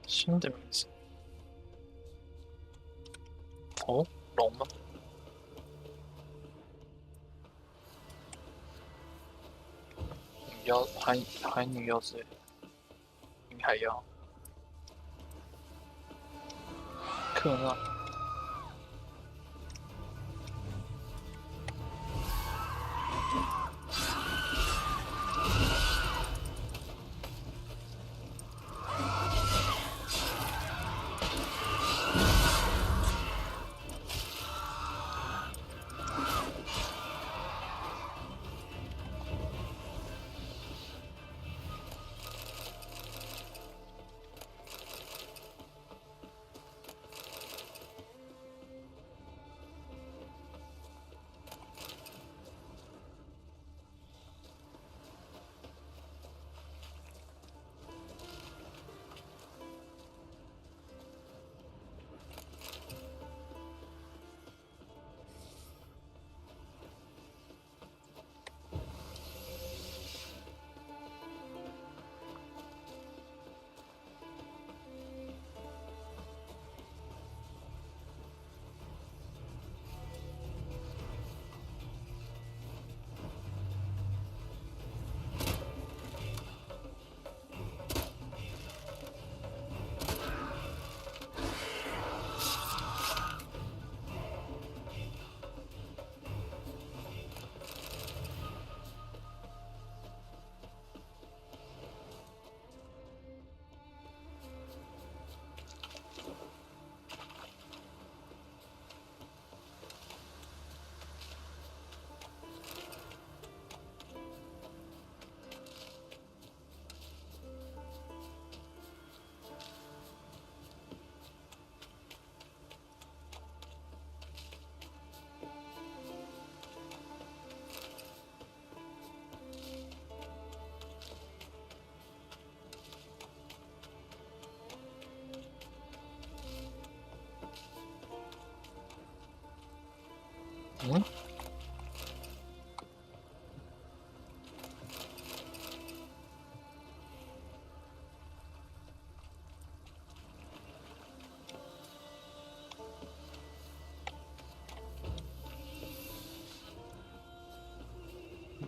新的名字。哦，龙吗？妖海女妖之类的，银海妖，克纳。嗯？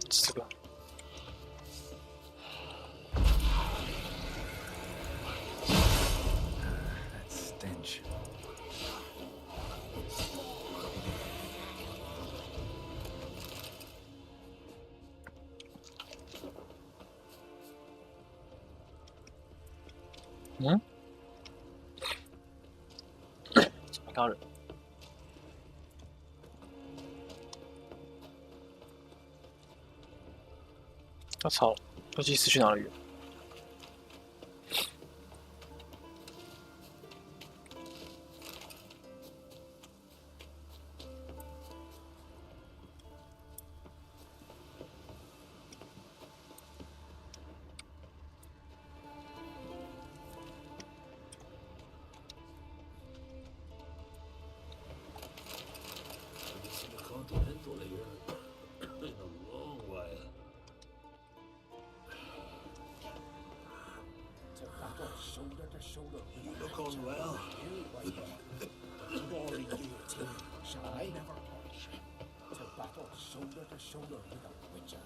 这个。
That stench.
嗯？怎么高人？我操！科技师去哪里了？You
look unwell. Glory deity, shall I never perish to battle shoulder to shoulder with a witcher?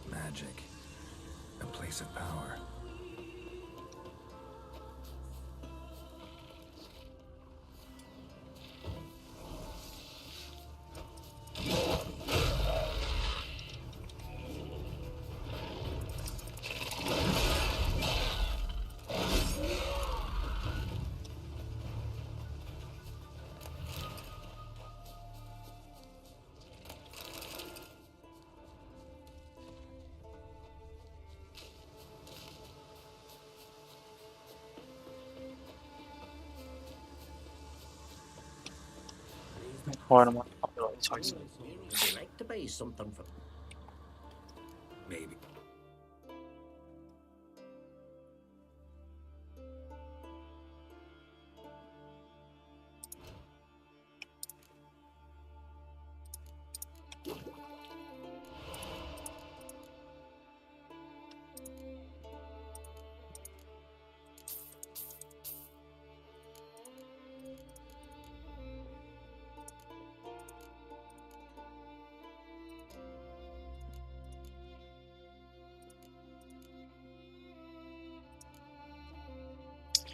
Magic. A place of power.
坏了吗？好，又来尝试。
Would you like to buy something from?
Maybe.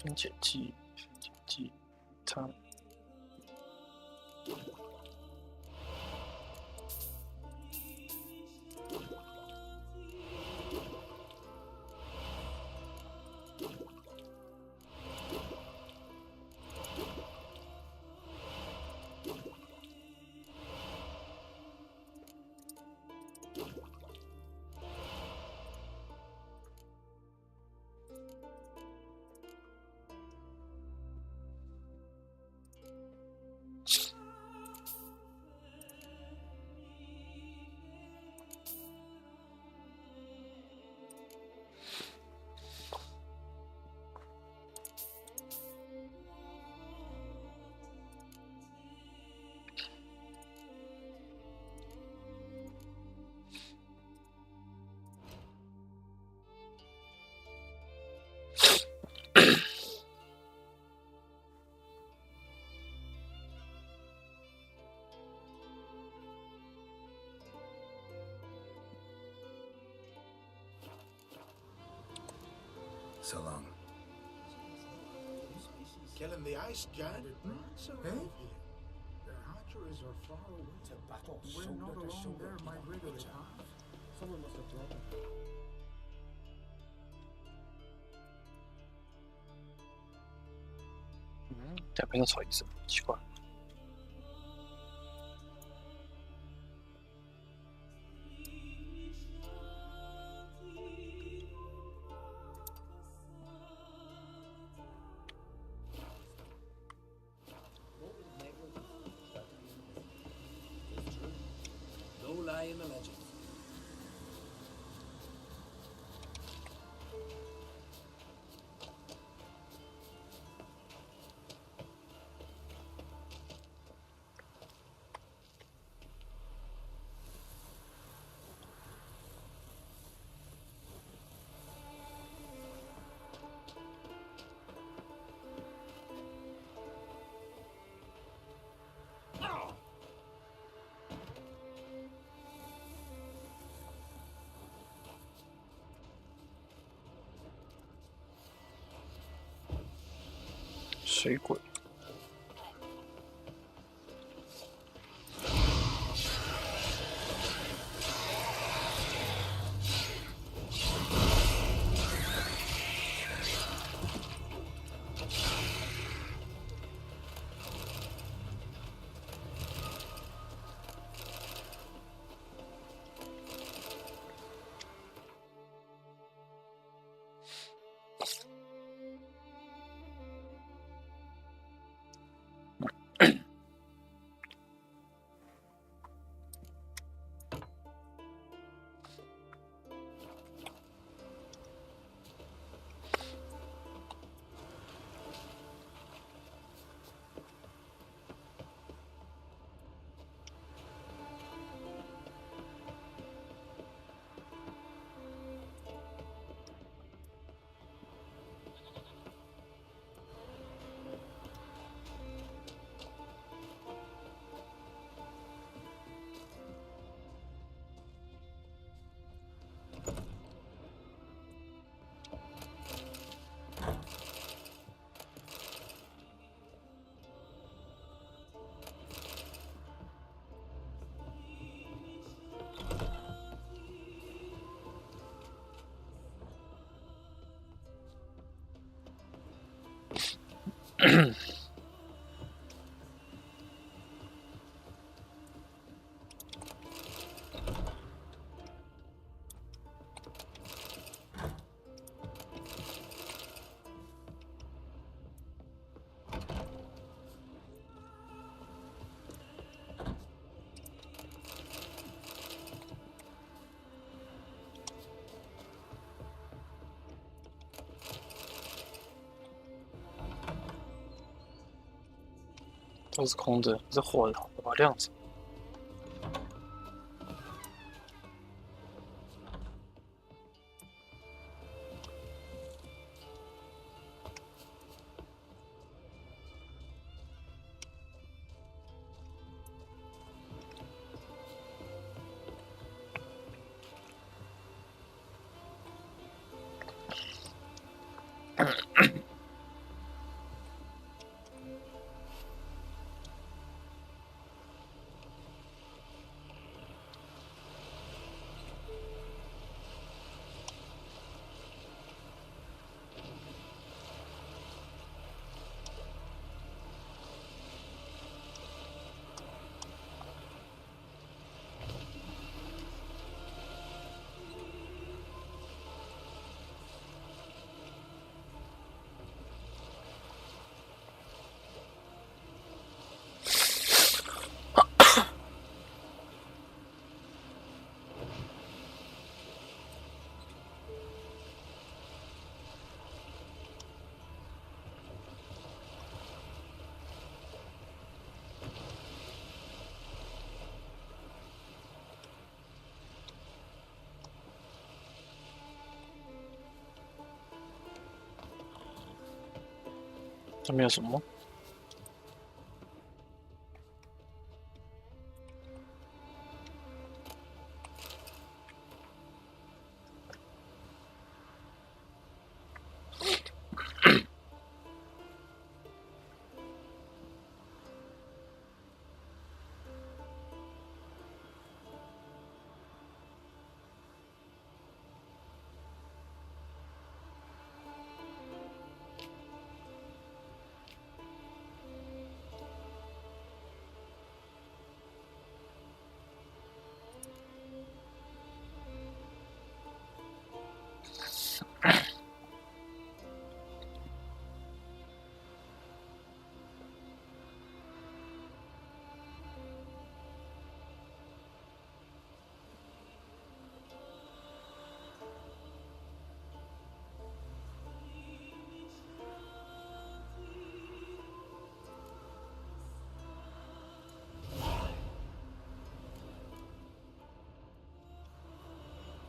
分解剂，它。
So long.
Killing the ice giant? Eh? Their hatcheries are far away to battle. We're not alone there, my regular path. Someone must have brought them.
음, 옆에서 서 있어.奇怪.
No lie in the legend.
水鬼。都是空的，这火这样子。这边有什么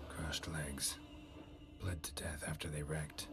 ？Crushed
legs. Bled to death after they wrecked.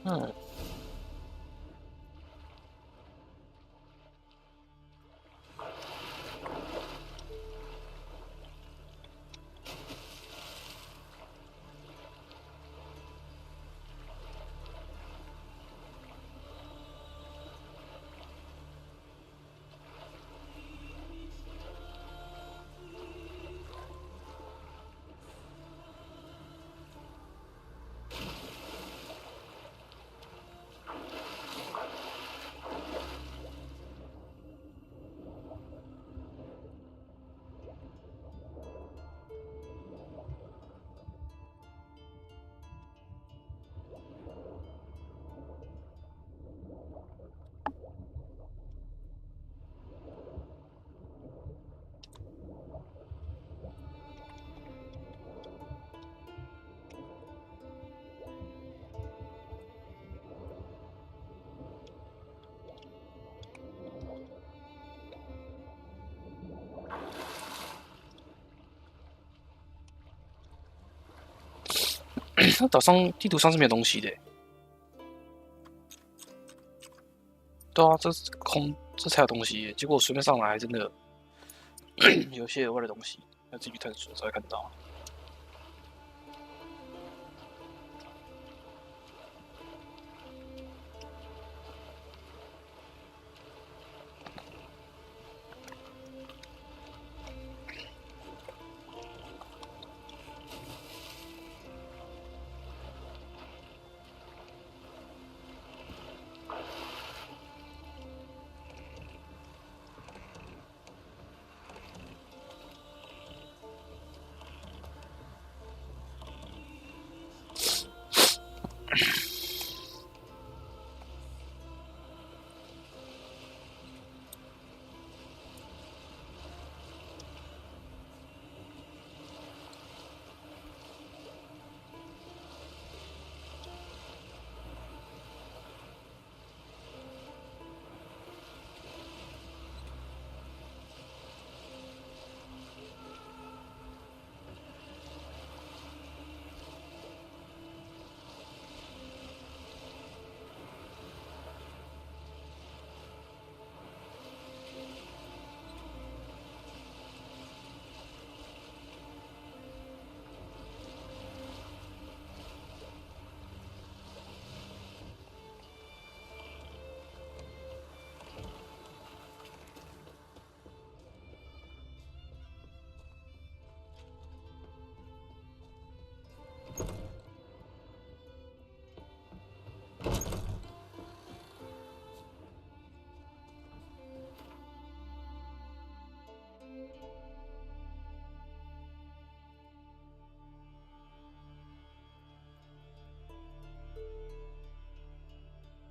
Hmm. 那岛上地图上是没有东西的。对啊，这是空，这才有东西耶。结果我随便上来，还真的有些额外的东西。
要自己去探索才会看到。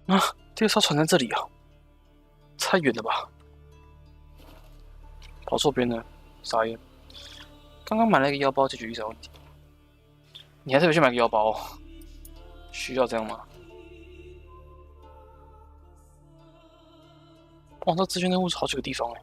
啊，第二艘船在这里啊，太远了吧？跑错边了，傻眼。刚刚买了一个腰包解决遇上问题，你还特别去买个腰包哦？需要这样吗？哇，这支线任务是好几个地方哎。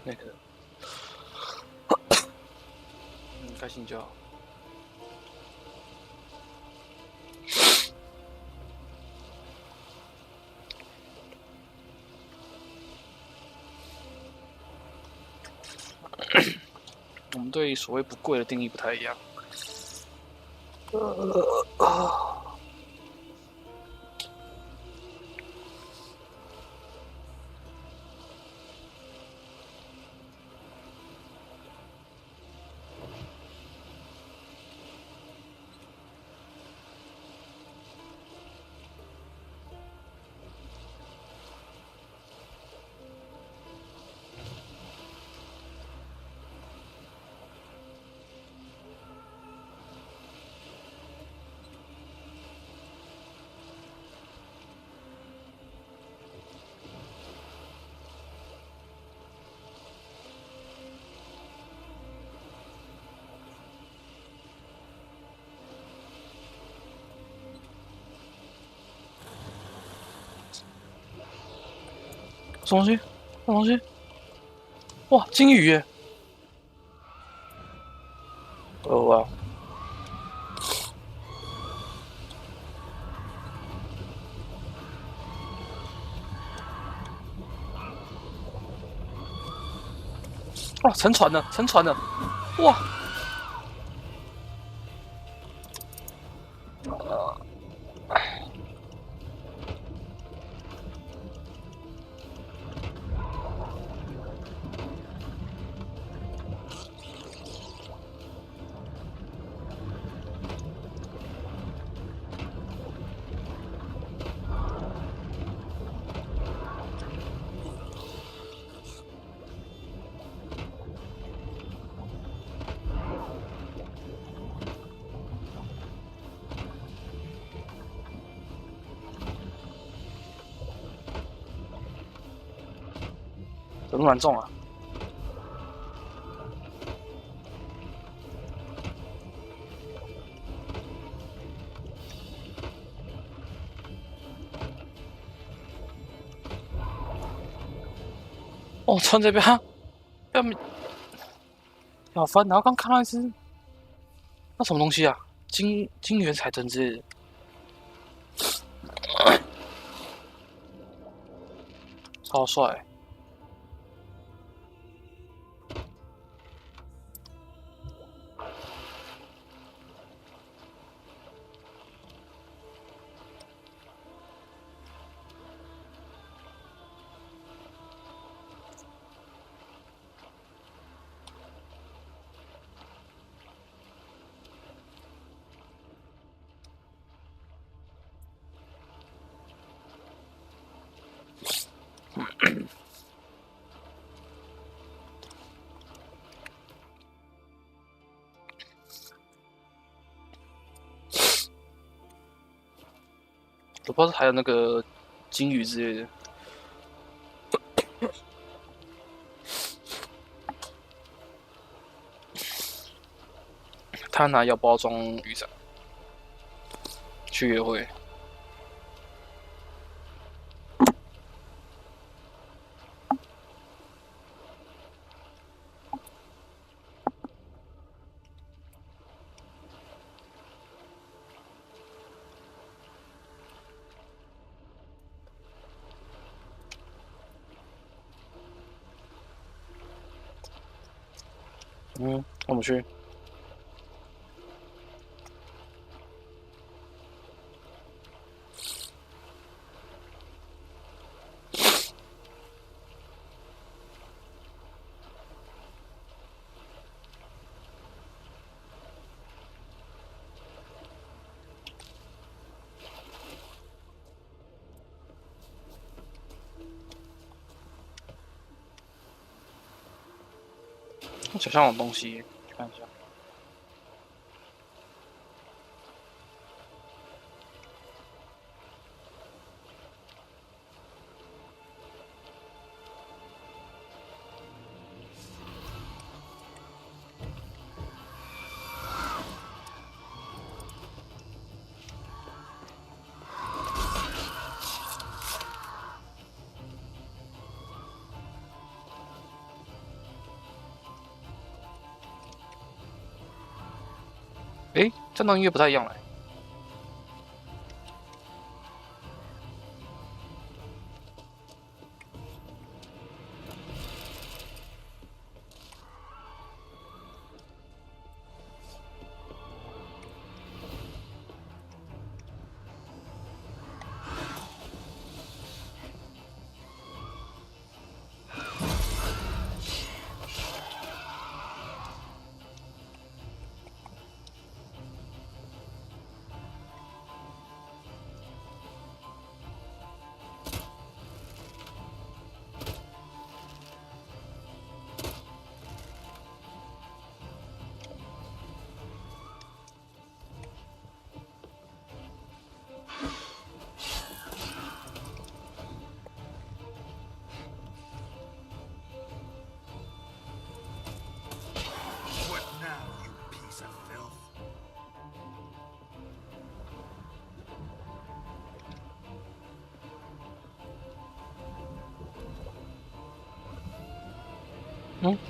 那个，开心就好。我们对所谓不贵的定义不太一样。什么东西？什么东西？哇，金鱼耶！哦哇！哇，沉船了，沉船了！哇！有那么难中啊？哦，穿这边，要翻，然后刚看到一只，那什么东西啊？金元彩针之类的。超帅！我不知道还有那个金鱼之类的。他拿药包装雨伞去约会。我们去。脚上有东西，看一下。诶，这段音乐不太一样嘞。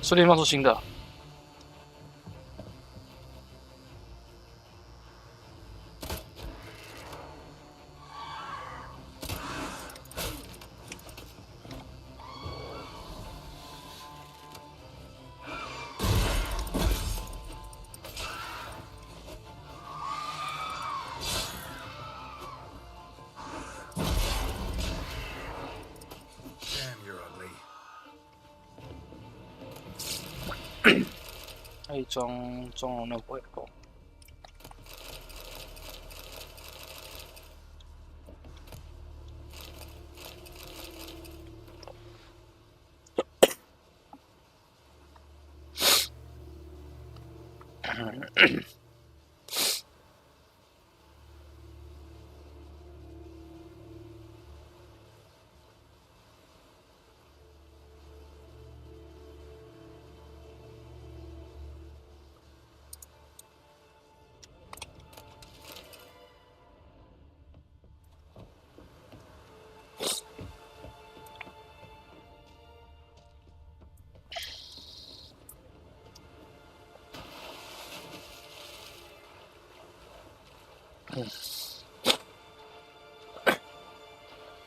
这里冒出新的。可以装了那不会够。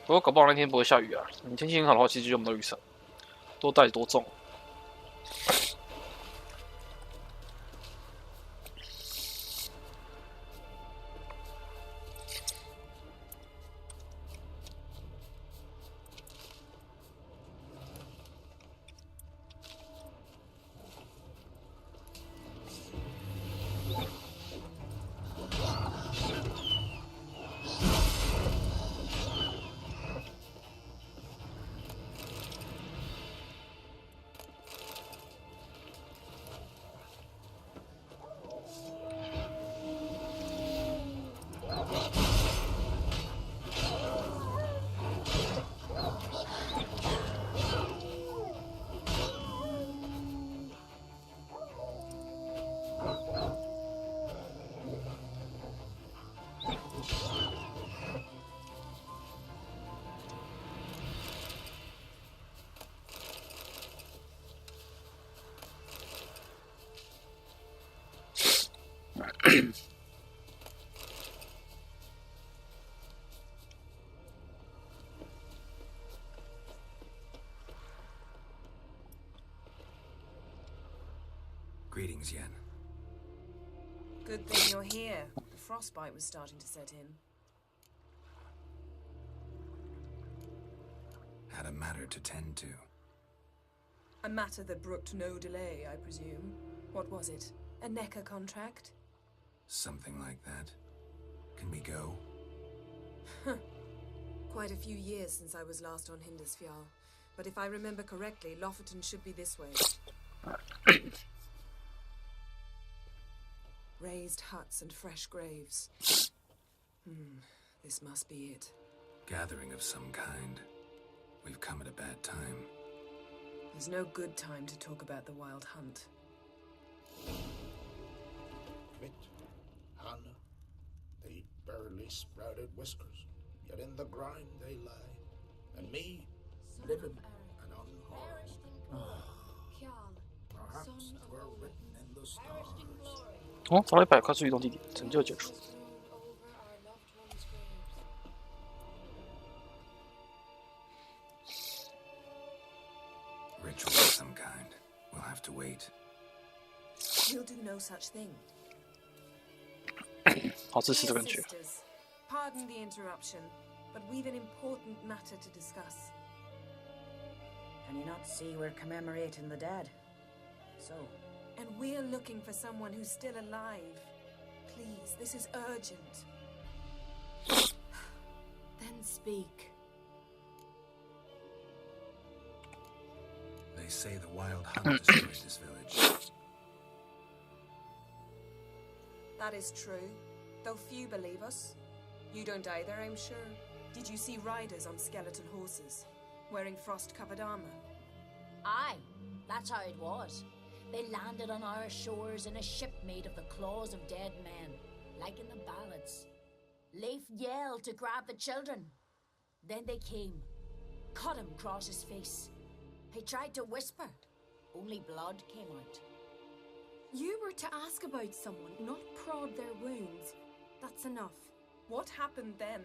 不过搞不好那天不会下雨啊。你天气很好的话，其实就用不到雨伞，多带多重。
Greetings, Yen.
Good thing you're here. The frostbite was starting to set in.
Had a matter to tend to.
A matter that brooked no delay, I presume. What was it? A NECA contract?
Something like that. Can we go?
Quite a few years since I was last on Hindisfjall. But if I remember correctly, Lofoten should be this way. Raised huts and fresh graves. This must be it.
Gathering of some kind. We've come at a bad time.
There's no good time to talk about the wild hunt.
Fit, Hannah, they barely sprouted whiskers, yet in the grime they lie. And me, living and unharmed. Perhaps we're written in the stars.
哦，找到100，快速移动地点，成就解除。
Ritual of some kind. We'll have to wait.
We'll do no such thing.
好支持这感觉。
Sisters, pardon the interruption, but we've an important matter to discuss.
Can you not see we're commemorating the dead? So.
And we're looking for someone who's still alive. Please, this is urgent. Then speak.
They say the wild hunt destroyed this village.
That is true, though few believe us. You don't either, I'm sure. Did you see riders on skeleton horses, wearing frost-covered armor?
Aye, that's how it was. They landed on our shores in a ship made of the claws of dead men, like in the ballads. Leif yelled to grab the children. Then they came, cut him across his face. He tried to whisper, only blood came out.
You were to ask about someone, not prod their wounds. That's enough.
What happened then?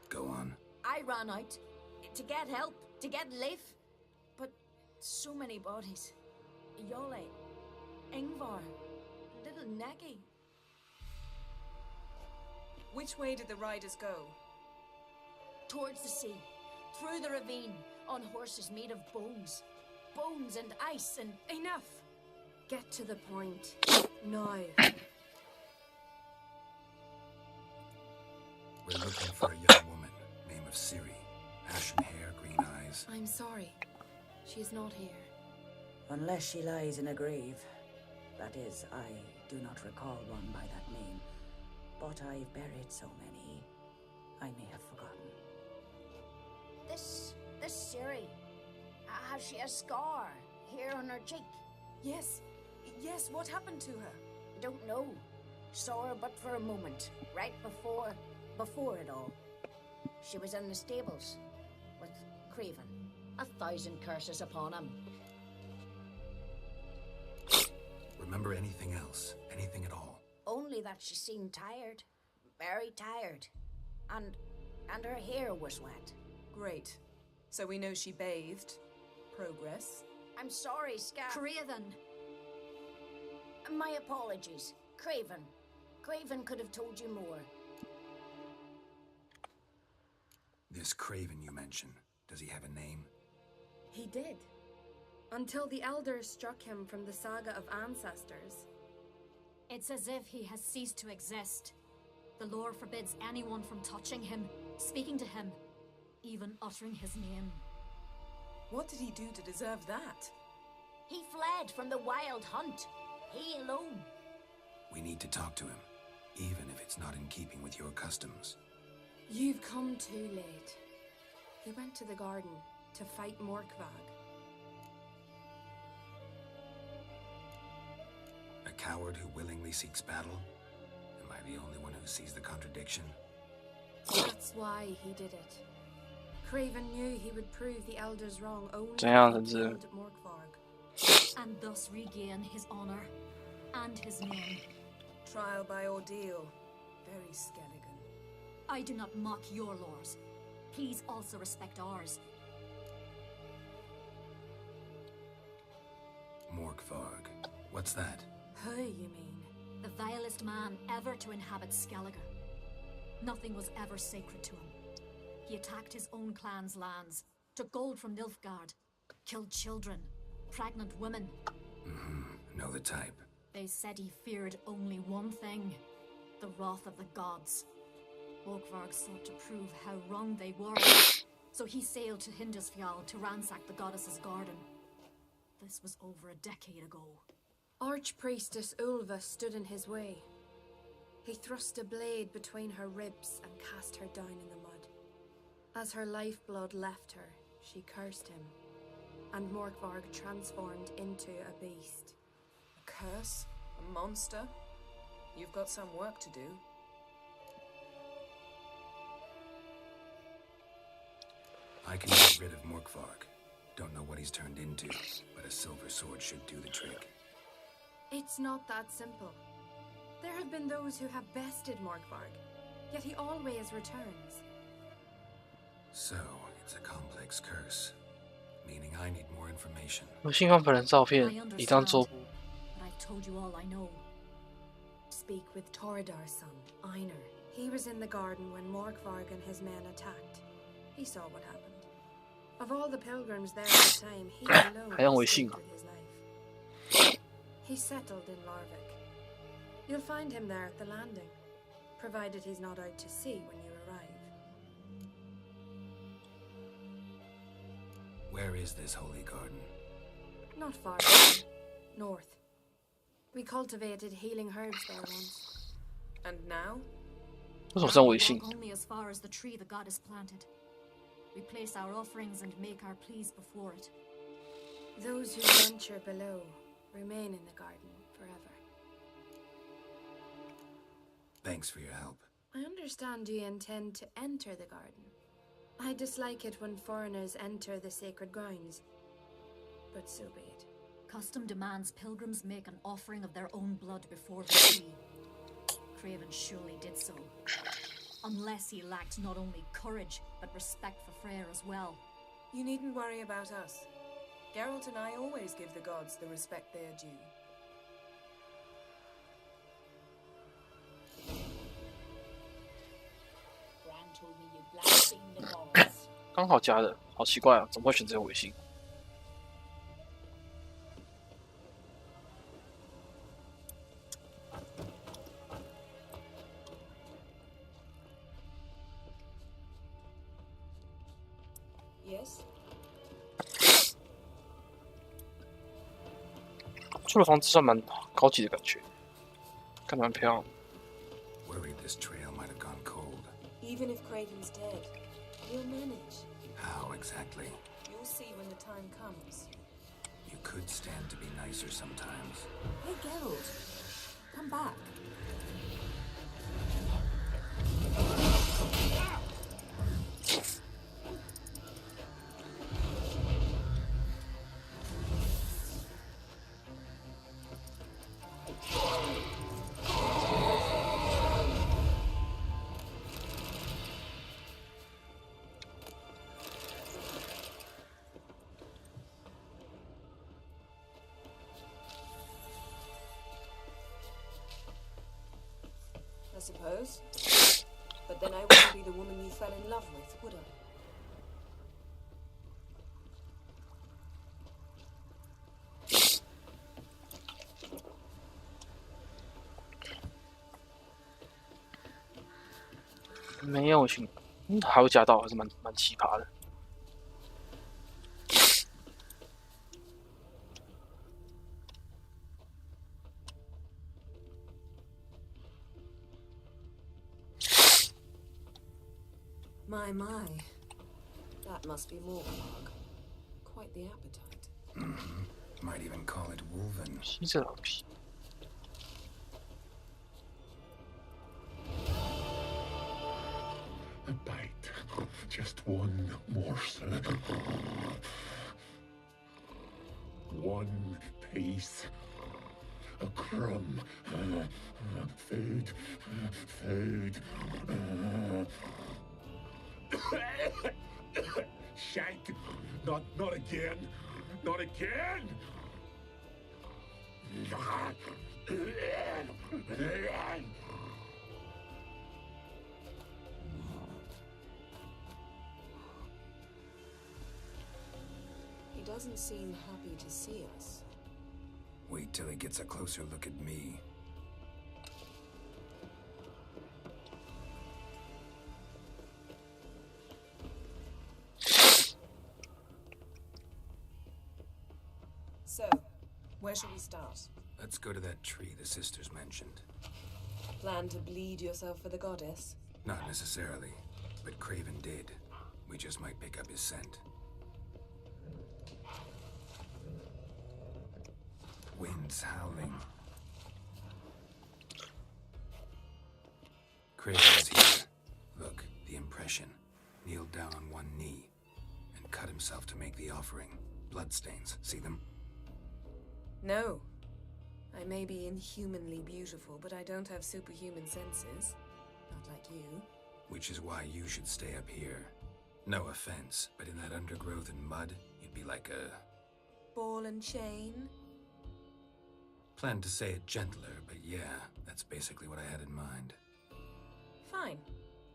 Go on.
I ran out to get help, to get Leif. But so many bodies. Yole, Ingvar, little Neki.
Which way did the riders go?
Towards the sea, through the ravine, on horses made of bones. Bones and ice and...
Enough!
Get to the point. Now.
We're looking for a young woman, name of Ciri. Ashen hair, green eyes.
I'm sorry. She is not here.
Unless she lies in a grave. That is, I do not recall one by that name. But I've buried so many, I may have forgotten.
This Ciri, has she a scar here on her cheek?
Yes, what happened to her?
Don't know. Saw her but for a moment, right before it all. She was in the stables with Craven. 1,000 curses upon him.
Remember anything else? Anything at all?
Only that she seemed tired. Very tired. And her hair was wet.
Great. So we know she bathed. Progress.
I'm sorry, Scar.
Craven.
My apologies. Craven. Craven could have told you more.
This Craven you mentioned, does he have a name?
He did. Until the elders struck him from the saga of ancestors. It's as if he has ceased to exist. The lore forbids anyone from touching him, speaking to him, even uttering his name.
What did he do to deserve that?
He fled from the wild hunt. He alone.
We need to talk to him, even if it's not in keeping with your customs.
You've come too late. He went to the garden to fight Morkvag.
A coward who willingly seeks battle? Am I the only one who sees the contradiction?
That's why he did it. Craven knew he would prove the elders wrong only if he killed Morkvarg, and thus regain his honor and his name.
Trial by ordeal. Very Skelligan.
I do not mock your laws. Please also respect ours.
Morkvarg. What's that?
Who, you mean? The vilest man ever to inhabit Skellige. Nothing was ever sacred to him. He attacked his own clan's lands, took gold from Nilfgaard, killed children, pregnant women.
Know the type.
They said he feared only one thing, the wrath of the gods. Morkvarg sought to prove how wrong they were, so he sailed to Hindisfjall to ransack the goddess's garden. This was over a decade ago. Archpriestess Ulva stood in his way. He thrust a blade between her ribs and cast her down in the mud. As her lifeblood left her, she cursed him, and Morkvarg transformed into a beast.
A curse? A monster? You've got some work to do.
I can get rid of Morkvarg. Don't know what he's turned into, but a silver sword should do the trick.
It's not that simple. There have been those who have bested Morkvarg, yet he always returns.
So, it's a complex curse, meaning I need more information.
有信用本人照片，以当桌布。
But I've told you all I know. Speak with Torridar's son, Einar. He was in the garden when Morkvarg and his men attacked. He saw what happened. Of all the pilgrims there at the time, he alone escaped with his life. He settled in Larvik. You'll find him there at the landing, provided he's not out to sea when you arrive.
Where is this holy garden?
Not far away. North. We cultivated healing herbs there once.
And now?
为什么这样微信？
Only as far as the tree the goddess planted. We place our offerings and make our pleas before it. Those who venture below remain in the garden forever.
Thanks for your help.
I understand you intend to enter the garden. I dislike it when foreigners enter the sacred grounds, but so be it. Custom demands pilgrims make an offering of their own blood before the tree. Craven surely did so. Unless he lacked not only courage, but respect for Freyr as well.
You needn't worry about us. Geralt and I always give the gods the respect they are due.
刚好加的，好奇怪啊，怎么会选这个微信？
Yes.
住的房子算蛮高级的感觉，看着蛮漂亮。
Worried this trail might have gone cold.
Even if Craven's dead, we'll manage.
How exactly?
You'll see when the time comes.
You could stand to be nicer sometimes.
Hey, Geralt. Come back. suppose. But then I wouldn't be the woman you fell in love with, would I?
没有情，还会加到，还是蛮奇葩的。
My, that must be Morgog. Quite the appetite.
Might even call it wolven.
吸这老皮。
A bite, just one morsel. One piece. A crumb. Food. Food. Shank. Not again. Not again.
He doesn't seem happy to see us.
Wait till he gets a closer look at me.
So, where shall we start?
Let's go to that tree the sisters mentioned.
Plan to bleed yourself for the goddess?
Not necessarily, but Craven did. We just might pick up his scent. Wind's howling. Craven's here. Look, the impression. Kneeled down on one knee and cut himself to make the offering. Bloodstains, see them?
No. I may be inhumanly beautiful, but I don't have superhuman senses. Not like you.
Which is why you should stay up here. No offense, but in that undergrowth and mud, you'd be like a...
Ball and chain?
Planned to say it gentler, but yeah, that's basically what I had in mind.
Fine.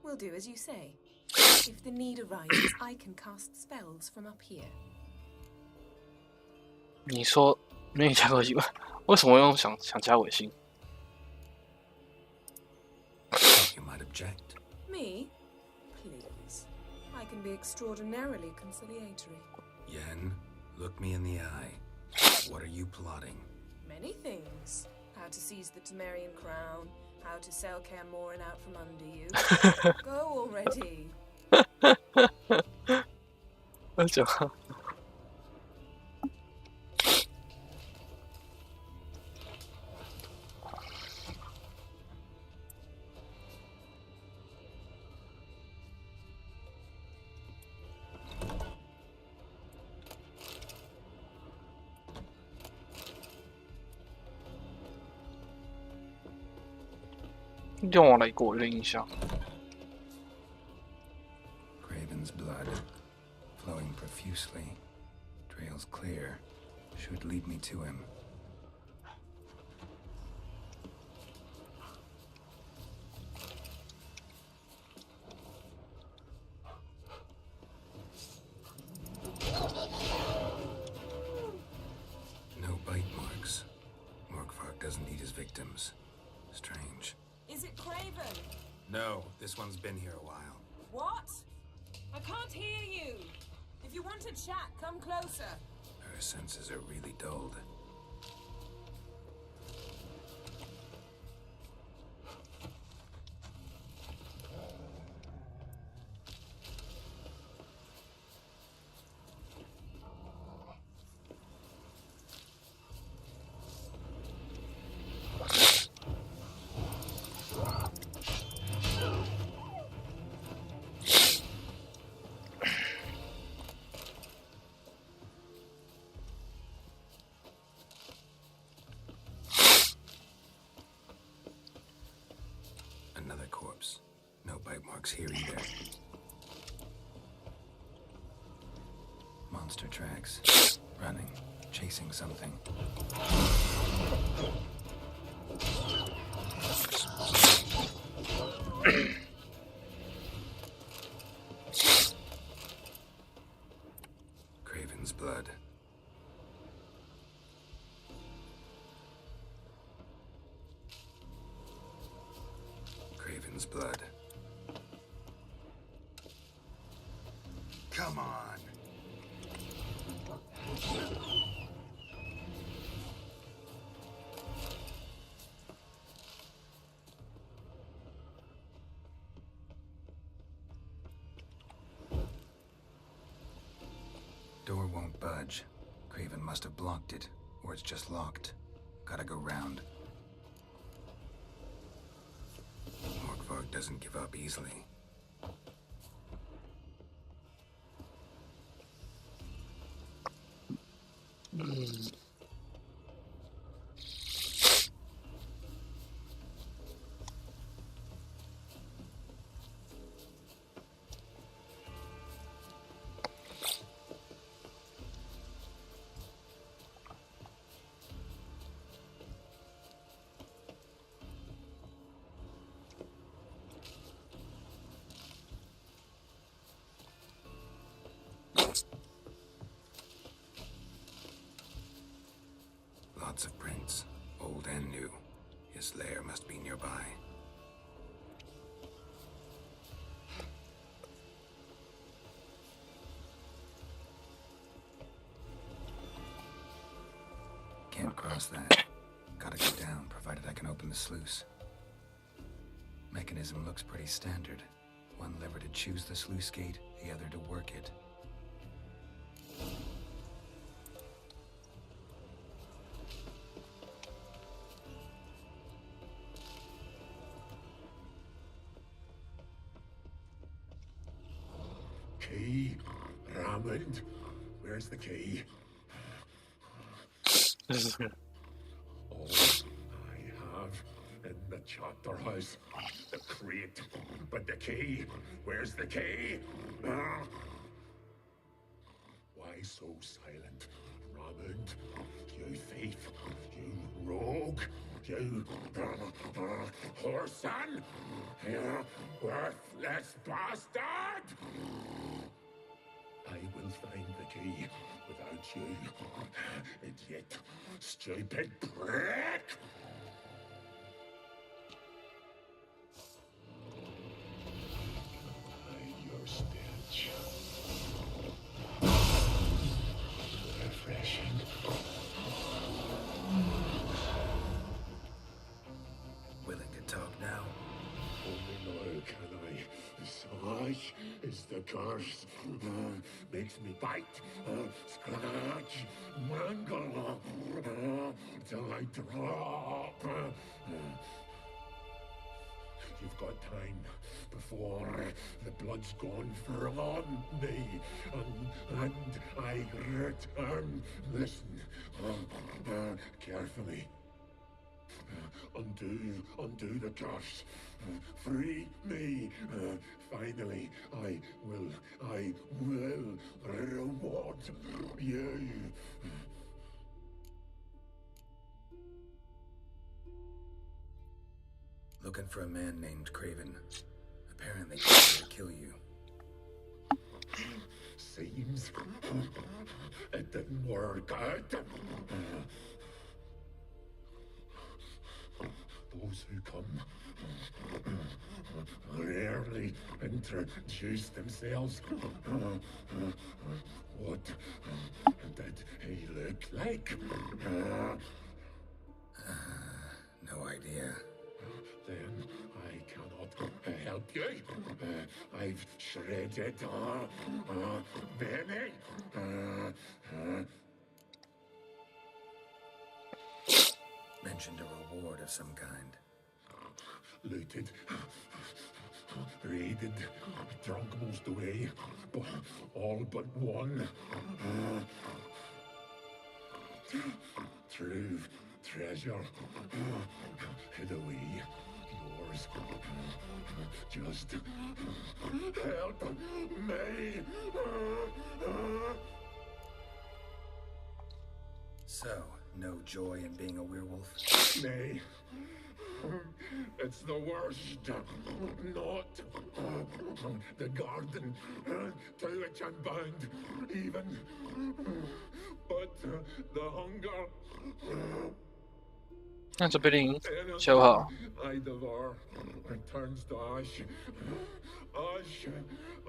We'll do as you say. If the need arises, I can cast spells from up here.
你说没有加微信，为什么用想加微信
You might object.
Me? Please. I can be extraordinarily conciliatory.
Yen, look me in the eye. What are you plotting?
Many things. How to seize the Temerian crown, how to sell Kaer Morhen out from under you. Go already.
讲。用我来过，有点印象。
Craven's blood, flowing profusely. Trail's clear. Should lead me to him. No bite marks. Morgvark doesn't eat his victims. Strange.
Is it Craven?
No, this one's been here a while.
What? I can't hear you. If you want to chat, come closer.
Her senses are really dulled. Another corpse. No bite marks here either. Monster tracks. Running. Chasing something.
Come on.
Door won't budge. Craven must have blocked it, or it's just locked. Gotta go round. Morgvarg doesn't give up easily. Lots of prints, old and new. His lair must be nearby. Can't cross that. Gotta go down, provided I can open the sluice. Mechanism looks pretty standard. One lever to choose the sluice gate, the other to work it.
Key. Raymond. Where's the key? All I have in the chapter house. The crate. But the key. Where's the key? Why so silent? Raymond. You thief. You rogue. You whoreson. You worthless bastard! I will find the key without you, idiot, stupid prick! Hide your stench. Refreshing.
Willing to talk now?
Only now can I. Such is the curse. Makes me bite, scratch, mangle, till I drop. You've got time before the blood's gone from me, and I return. Listen, carefully. Undo the curse. Free me. Finally, I will reward you.
Looking for a man named Craven. Apparently trying to kill you.
Seems it didn't work out. Those who come rarely introduce themselves. What did he look like?
No idea.
Then I cannot help you. I've shredded many.
Mentioned a reward of some kind.
Looted, raided, drunk most away, all but one. True treasure, hid away, yours. Just help me.
So, no joy in being a werewolf?
Nay. It's the worst. Not the garden to which I'm bound, even. But the hunger.
那这边修好。
I devour and turns to ash. Ash,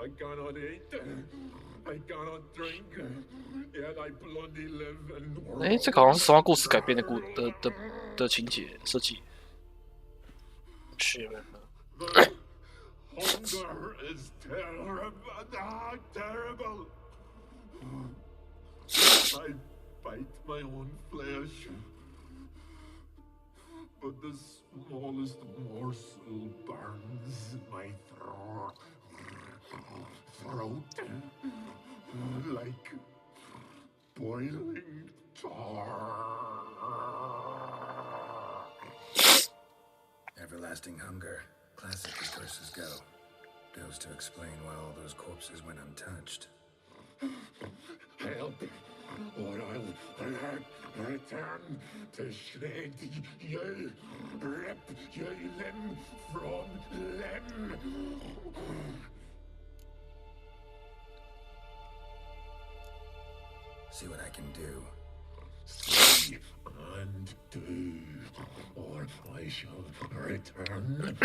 I cannot eat, I cannot drink, yet I bloody live and.
哎，这个好像是神话故事改编的情节设计。是。
Hunger is terrible. Terrible. I bite my own flesh, but the smallest morsel burns my throat like boiling tar.
Everlasting hunger. Classic as curses go. Goes to explain why all those corpses went untouched.
Help, or I'll return to shred you, rip you limb from limb.
See what I can do.
See and do, or I shall return.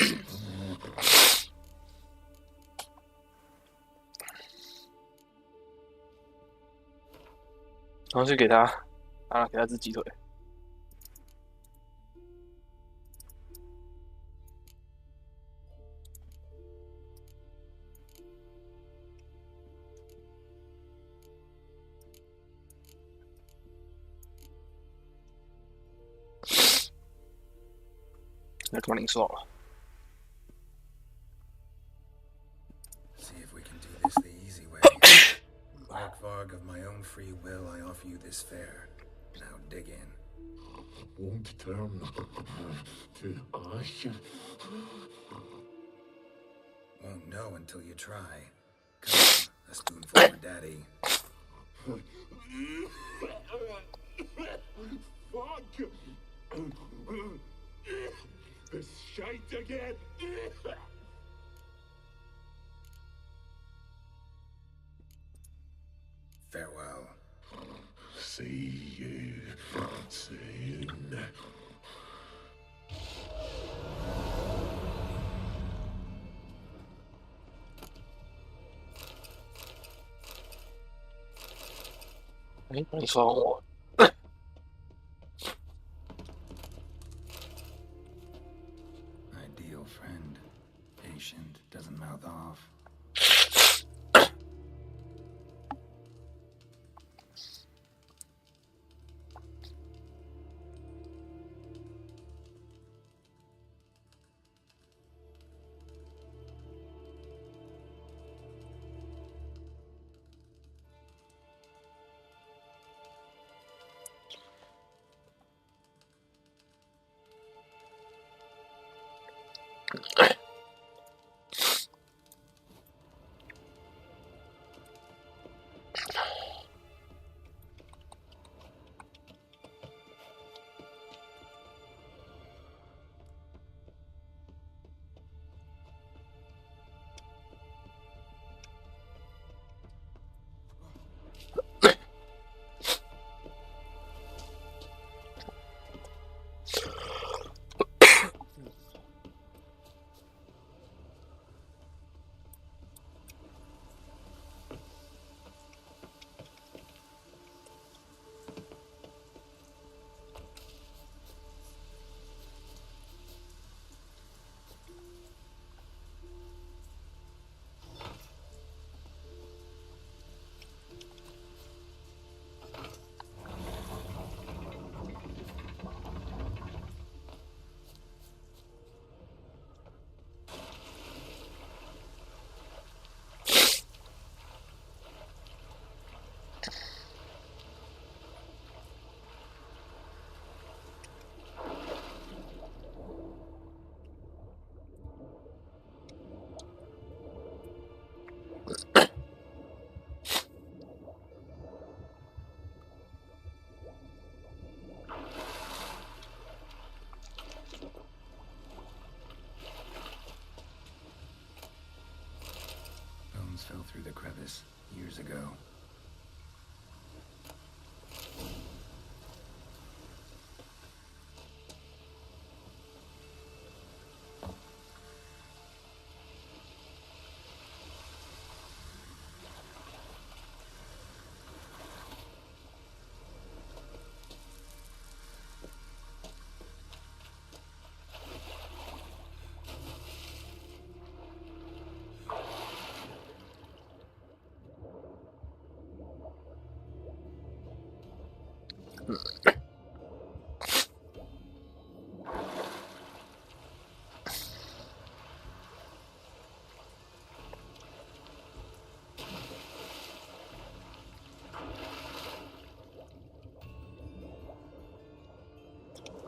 然后就给他，给他只鸡腿。那干嘛零爽了？
See if we can do this the easy way. Varg, of my own free will, I offer you this fare. Now dig in.
Won't turn to ash.
Won't know until you try. Come on, a spoonful for Daddy.
Fuck! This shite again!
Farewell.
See you soon.
Hey, 你说我。
Ideal friend. Patient, doesn't mouth off. Fell through the crevice years ago.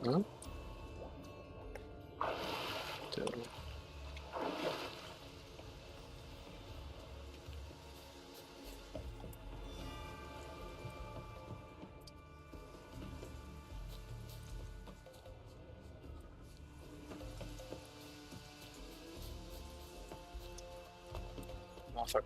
嗯？对。麻烦。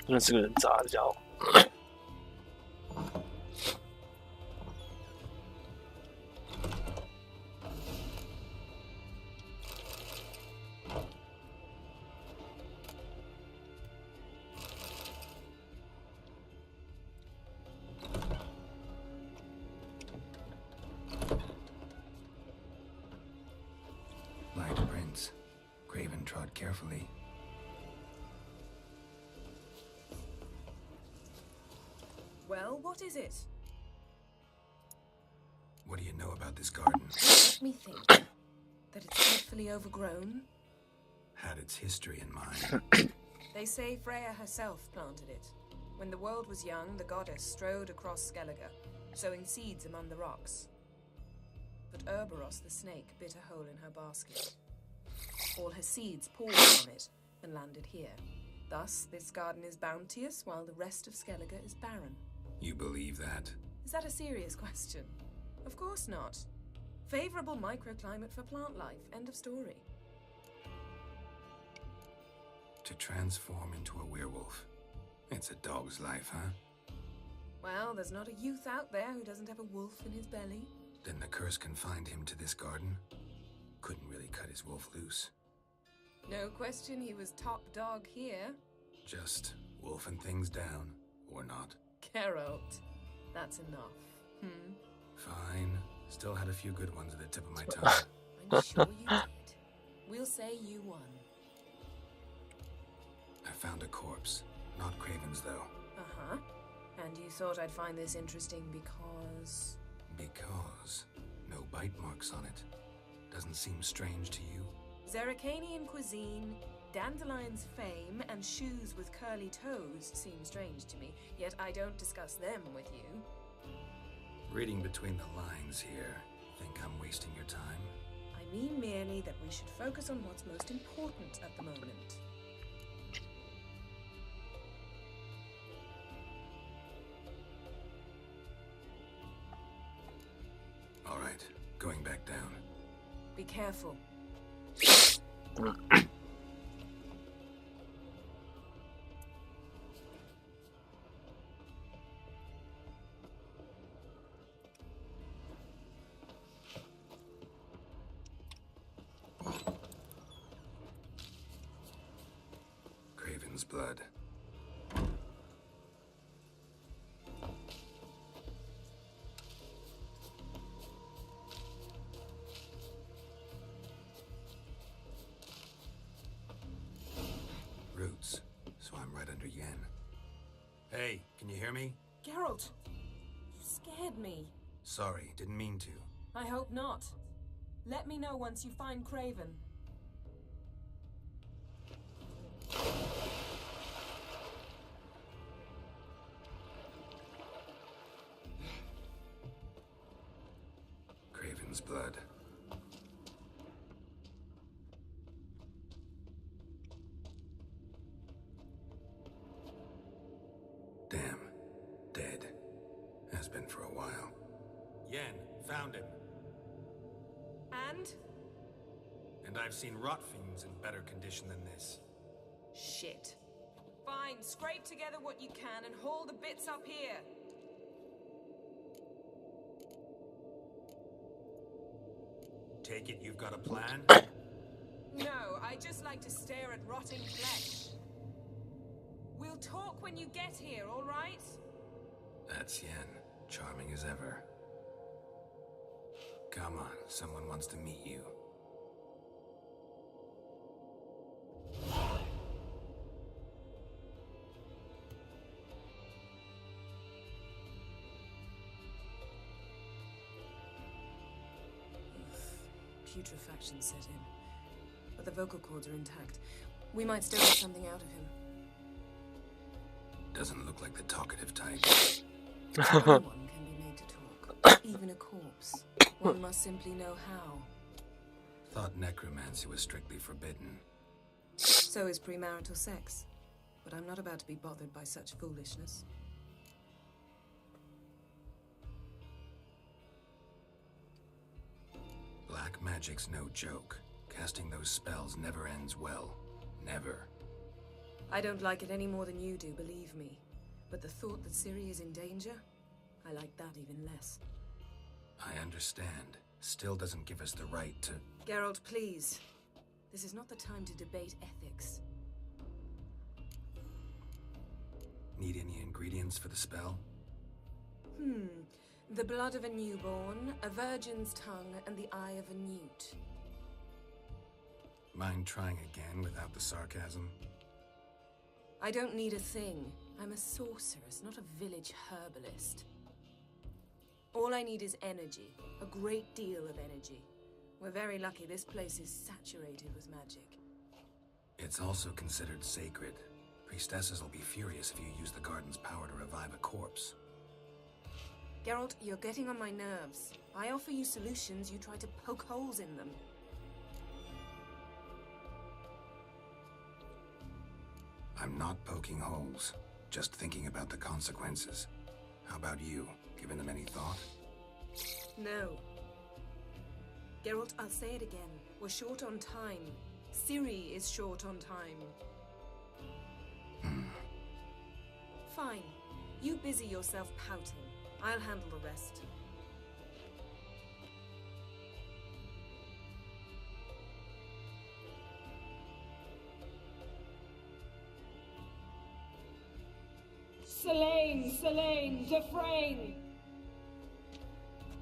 真的是个人渣的家伙。
Light prints. Craven trod carefully.
Well, what is it?
What do you know about this garden?
Let me think. That it's dreadfully overgrown.
Had its history in mind.
They say Freya herself planted it. When the world was young, the goddess strode across Skellige, sowing seeds among the rocks. But Urboros the snake bit a hole in her basket. All her seeds poured from it and landed here. Thus, this garden is bounteous, while the rest of Skellige is barren.
You believe that?
Is that a serious question? Of course not. Favorable microclimate for plant life. End of story.
To transform into a werewolf. It's a dog's life, huh?
Well, there's not a youth out there who doesn't have a wolf in his belly.
Then the curse confined him to this garden? Couldn't really cut his wolf loose.
No question he was top dog here.
Just wolfing things down, or not.
Geralt, that's enough.
Fine. Still had a few good ones at the tip of my tongue.
I'm sure you did. We'll say you won.
I found a corpse. Not Craven's, though.
Uh-huh. And you thought I'd find this interesting because...
Because no bite marks on it. Doesn't seem strange to you?
Zerrikanian cuisine, Dandelion's fame, and shoes with curly toes seem strange to me, yet I don't discuss them with you.
Reading between the lines here, think I'm wasting your time?
I mean merely that we should focus on what's most important at the moment.
All right, going back down.
Be careful.
Craven's blood. Roots, so I'm right under Yen. Hey, can you hear me?
Geralt, you scared me.
Sorry, didn't mean to.
I hope not. Let me know once you find Craven.
Craven's blood. Damn. Dead. Has been for a while. Yen, found him.
And?
And I've seen rot fiends in better condition than this.
Shit. Fine, scrape together what you can and haul the bits up here.
Take it you've got a plan?
No, I just like to stare at rotting flesh. We'll talk when you get here, all right?
That's Yen. Charming as ever. Come on, someone wants to meet you.
Putrefaction set in. But the vocal cords are intact. We might still get something out of him.
Doesn't look like the talkative type.
Anyone can be made to talk. Even a corpse. One must simply know how.
Thought necromancy was strictly forbidden.
So is premarital sex. But I'm not about to be bothered by such foolishness.
Black magic's no joke. Casting those spells never ends well. Never.
I don't like it any more than you do, believe me. But the thought that Ciri is in danger, I like that even less.
I understand. Still doesn't give us the right to...
Geralt, please. This is not the time to debate ethics.
Need any ingredients for the spell?
The blood of a newborn, a virgin's tongue, and the eye of a newt.
Mind trying again without the sarcasm?
I don't need a thing. I'm a sorceress, not a village herbalist. All I need is energy. A great deal of energy. We're very lucky this place is saturated with magic.
It's also considered sacred. Priestesses will be furious if you use the garden's power to revive a corpse.
Geralt, you're getting on my nerves. I offer you solutions, you try to poke holes in them.
I'm not poking holes, just thinking about the consequences. How about you? Given them any thought?
No. Geralt, I'll say it again. We're short on time. Ciri is short on time. Fine. You busy yourself pouting. I'll handle the rest.
Selene, Defrain!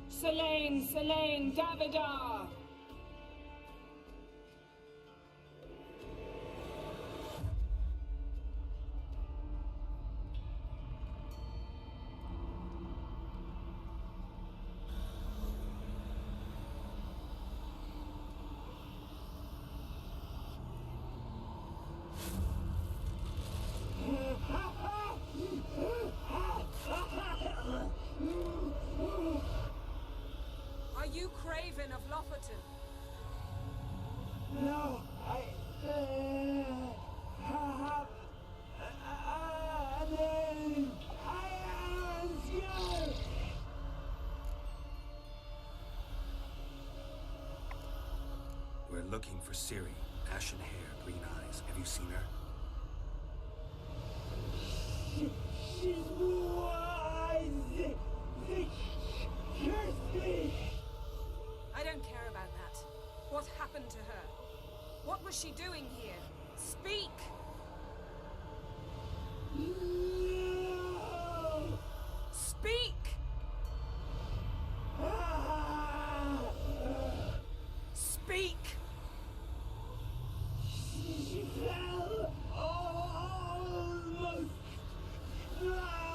Selene, Davidar!
Are you Craven of Lofoten?
No, I have a name. I am you.
We're looking for Ciri, Ashen hair, green eyes. Have you seen her?
She's wise. Curse me.
I don't care about that. What happened to her? What was she doing here? Speak!
No.
Speak! Speak!
She fell almost drowned.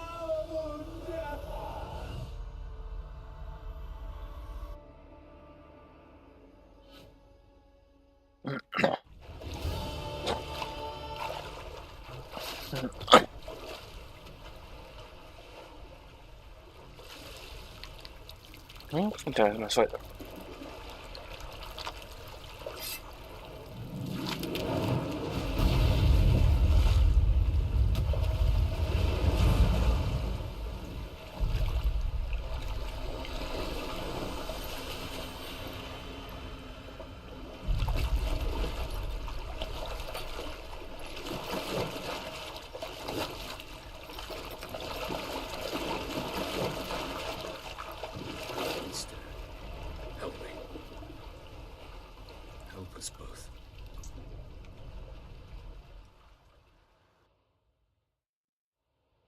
Mm, inte med så är det.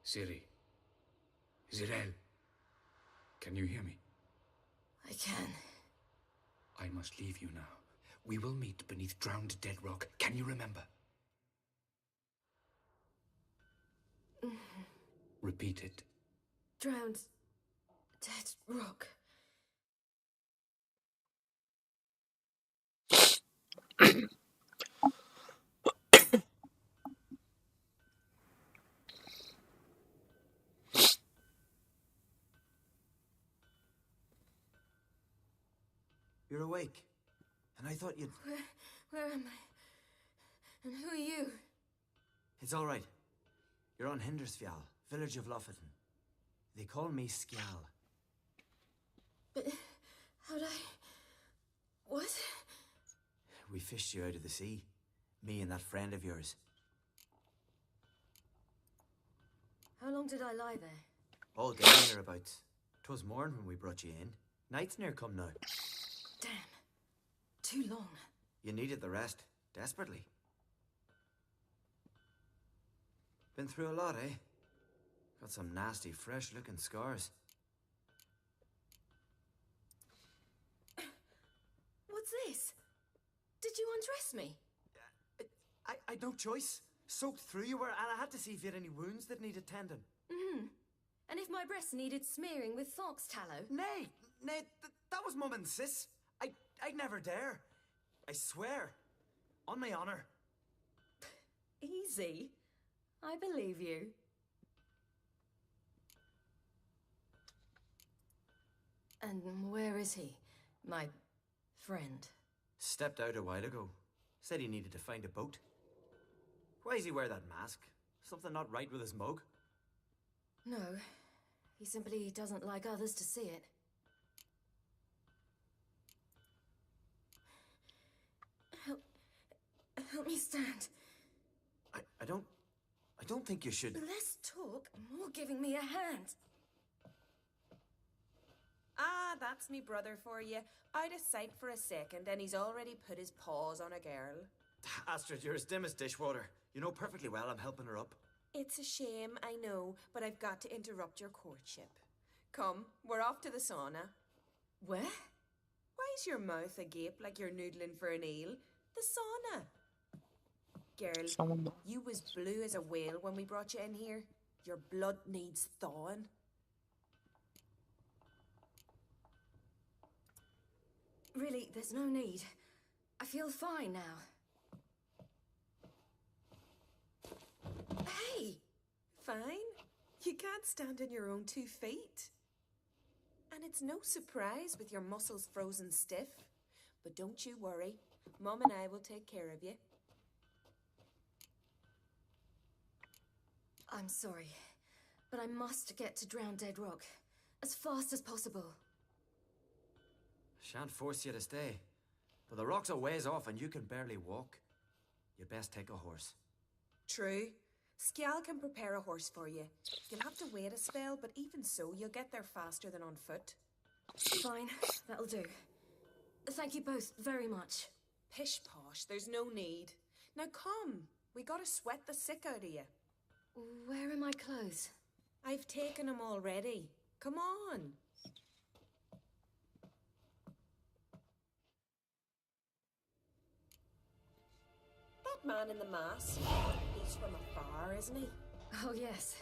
Siri. Zirel. Can you hear me?
I can.
I must leave you now. We will meet beneath drowned dead rock. Can you remember? Repeat it.
Drowned. Dead rock.
You're awake. And I thought you'd...
Where am I? And who are you?
It's all right. You're on Hindersfjall, village of Lofoten. They call me Skjal.
But how'd I... What?
We fished you out of the sea. Me and that friend of yours.
How long did I lie there?
All day hereabouts. 'Twas morn when we brought you in. Night's near come now.
Damn. Too long.
You needed the rest. Desperately. Been through a lot, eh? Got some nasty, fresh-looking scars.
What's this? Did you undress me?
I'd no choice. Soaked through you were, and I had to see if you had any wounds that needed tending.
And if my breasts needed smearing with fox tallow?
Nay, that was Mum and Sis. I'd never dare. I swear. On my honor.
Easy. I believe you. And where is he? My friend?
Stepped out a while ago. Said he needed to find a boat. Why does he wear that mask? Something not right with his mug?
No. He simply doesn't like others to see it. Help me stand.
I don't think you should...
Less talk, more giving me a hand. Ah, that's me brother for you. Out of sight for a second, and he's already put his paws on a girl.
Astrid, you're as dim as dishwater. You know perfectly well I'm helping her up.
It's a shame, I know, but I've got to interrupt your courtship. Come, we're off to the sauna. Where? Why is your mouth agape like you're noodling for an eel? The sauna. Girl, you was blue as a whale when we brought you in here. Your blood needs thawing. Really, there's no need. I feel fine now. Hey! Fine? You can't stand on your own 2 feet. And it's no surprise with your muscles frozen stiff. But don't you worry. Mum and I will take care of you. I'm sorry, but I must get to Drowned Dead Rock as fast as possible.
Shan't force you to stay. But the rock's a ways off and you can barely walk. You'd best take a horse.
True. Skjal can prepare a horse for you. You'll have to wait a spell, but even so, you'll get there faster than on foot.
Fine, that'll do. Thank you both very much.
Pish posh, there's no need. Now come, we gotta sweat the sick out of you.
Where are my clothes?
I've taken them already. Come on. That man in the mask, he's from afar, isn't he?
Oh yes,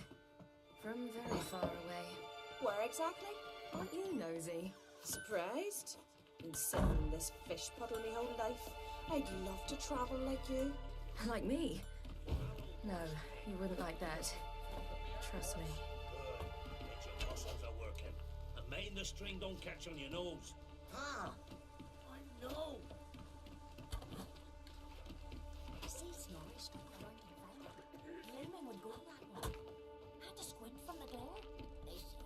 from very far away.
Where exactly?
Aren't you nosy?
Surprised? Been sitting in this fish puddle my whole life. I'd love to travel like you.
Like me? No, you wouldn't like that. Trust me.
Get your muscles are working. And mind the string don't catch on your nose.
Ah! I know!
See Snorri stuck around in the fire. Looming would go that way. Had to squint from the glare. They say.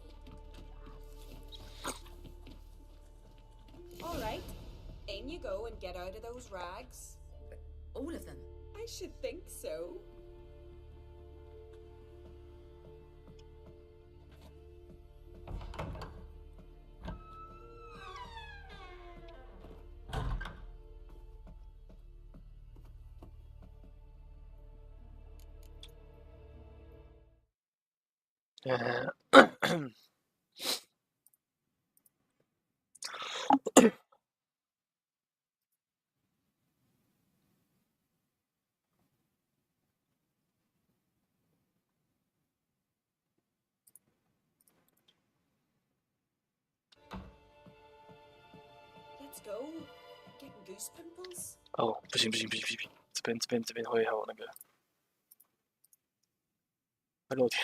All right, in you go and get out of those rags.
All of them?
I should think so. Let's go. Getting goose pimples.
哦，不行，这边会有那个会漏点。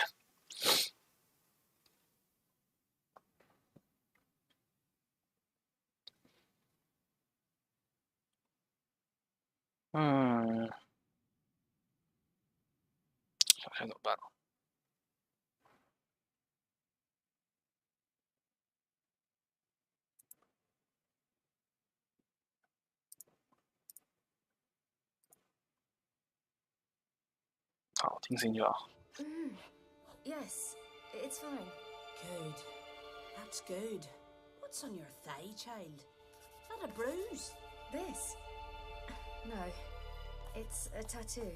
想想怎么办啊？好，听声音就好。
Yes, it's fine.
Good. That's good. What's on your thigh, child? That a bruise?
This? No, it's a tattoo.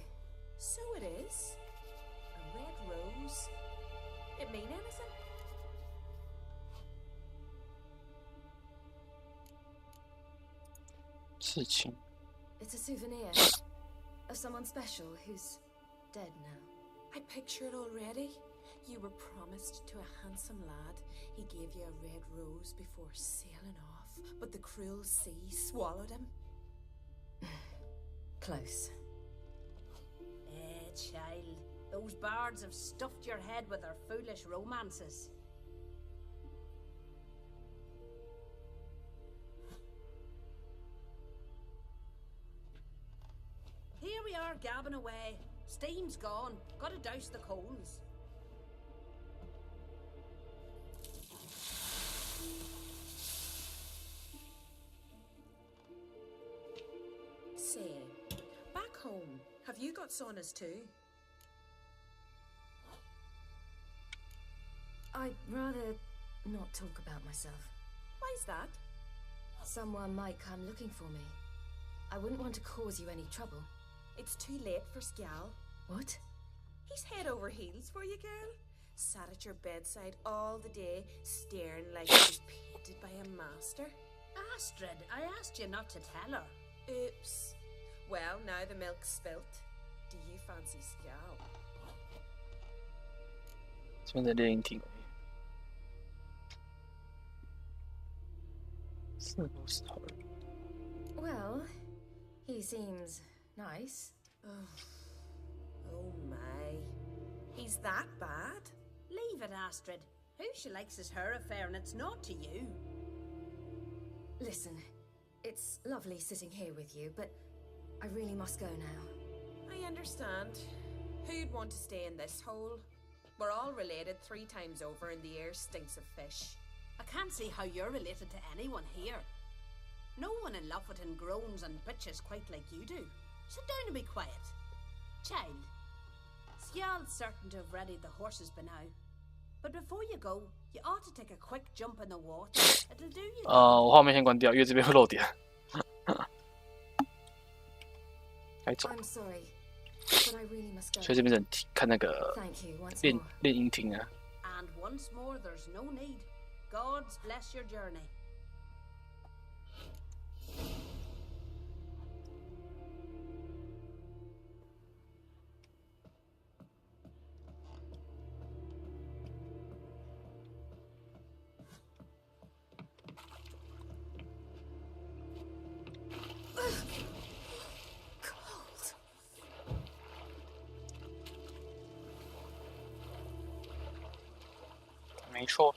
So it is. A red rose. It mean anything?
It's a souvenir of someone special who's dead now.
I picture it already. You were promised to a handsome lad. He gave you a red rose before sailing off, but the cruel sea swallowed him.
Close.
Child. Those bards have stuffed your head with their foolish romances. Here we are gabbing away. Steam's gone. Gotta douse the coals.
Say, back home, have you got saunas too?
I'd rather not talk about myself.
Why's that?
Someone might come looking for me. I wouldn't want to cause you any trouble.
It's too late for Skjal.
What?
He's head over heels for you, girl. Sat at your bedside all the day, staring like he was painted by a master.
Astrid, I asked you not to tell her.
Oops. Well, now the milk's spilt. Do you fancy Skjal?
这边的猎鹰艇而已。是不是好人？
Well, he seems nice.
Oh my. He's that bad?
Leave it, Astrid. Who she likes is her affair, and it's not to you.
Listen, it's lovely sitting here with you, but I really must go now.
I understand. Who'd want to stay in this hole? We're all related 3 times over, and the air stinks of fish.
I can't see how you're related to anyone here. No one in Lofoten groans and bitches quite like you do.
Sit down and be quiet. Child, Skjald's certain to have readied the horses by now. But before you go, you ought to take a quick jump in the water. It'll do you.
我画面先关掉，因为这边会漏点。该走。
I'm sorry, but I really must go.
所以这边人看那个
Thank you once
练
more.
练音听啊。
And once more, there's no need. Gods bless your journey.
Cold.
没错。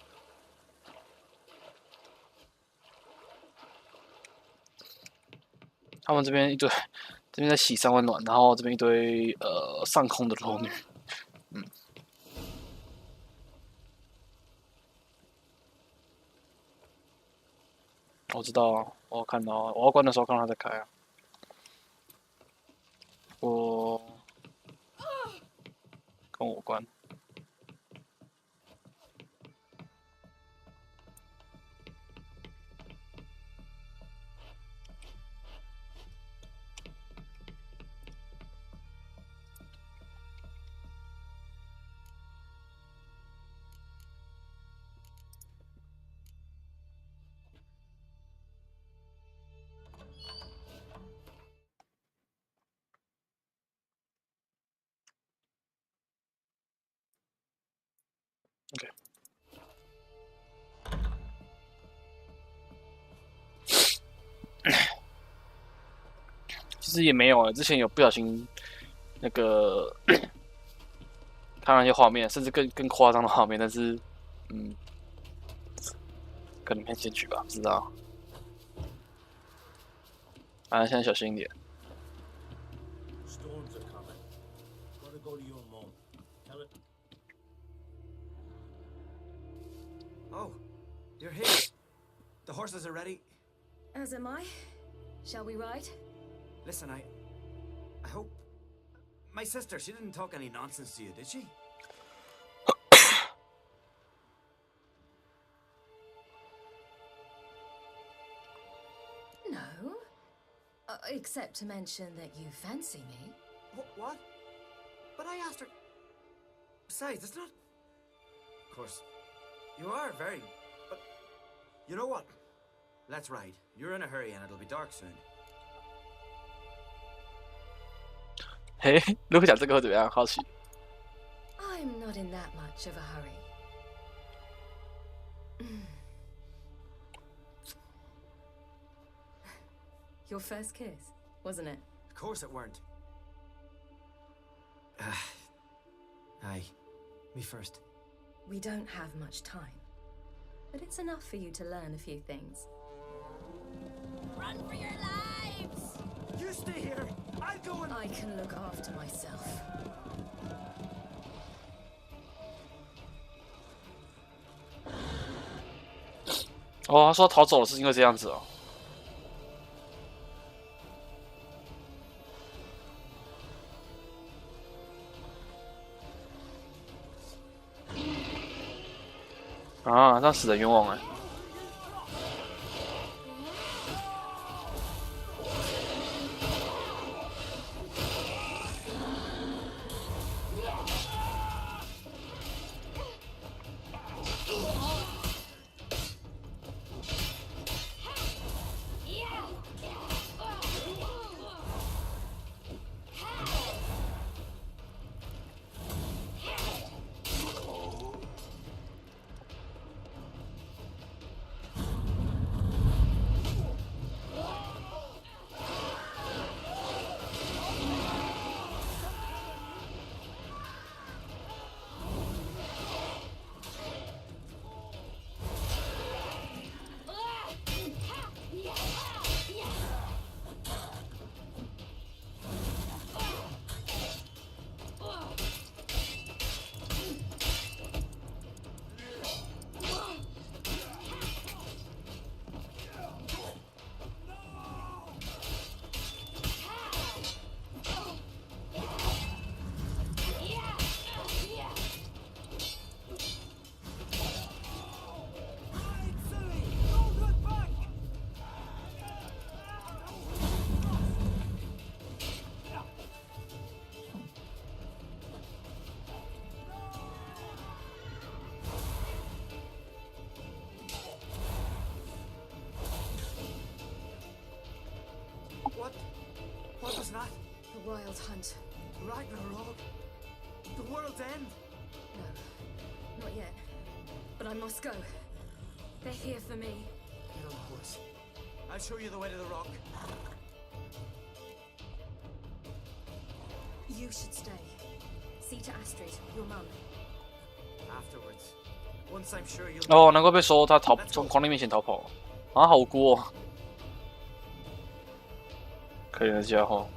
他们这边一堆，这边在洗三温暖，然后这边一堆上空的裸女，我知道啊，我看到啊，我要关的时候看到他在开啊。跟我关。OK。其实也没有之前有不小心那个看到一些画面，甚至更夸张的画面，但是可能偏进去吧，不知道。现在小心一点。
Storms are coming. Gotta go to your mom. Tell her.
Oh, you're here. The horses are ready.
As am I. Shall we ride?
Listen, I hope... My sister, she didn't talk any nonsense to you, did she?
No. Except to mention that you fancy me.
What? But I asked her... Besides, it's not... Of course, you are very... But... You know what? Let's ride. You're in a hurry and it'll be dark soon.
嘿，如果讲这个会怎么样？好奇。
I'm not in that much of a hurry. Your first kiss, wasn't it?
Of course it weren't. Aye. Me first.
We don't have much time. But it's enough for you to learn a few things.
Run for your lives!
You stay here! I'll go and...
I can look after myself.
Oh, 他说逃走了是因为这样子哦。啊，这样死人冤枉哎。
God's hunt.
Ragnarok? The world's end?
No, not yet. But I must go. They're here for me.
Get on the horse. I'll show you the way to the rock.
You should stay. See to Astrid, your mum.
Afterwards. Once I'm sure you'll...
哦，难怪被说他从狂猎面前逃跑啊，好无辜哦，可怜的家伙。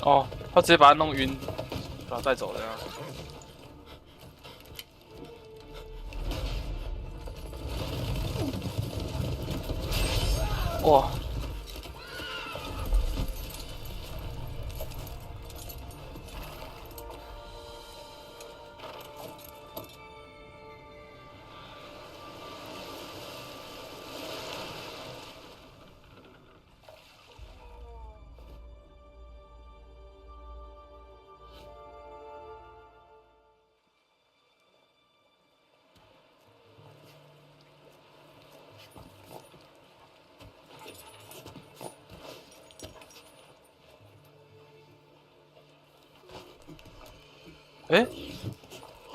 哦，他直接把他弄晕，把他带走了呀。哇！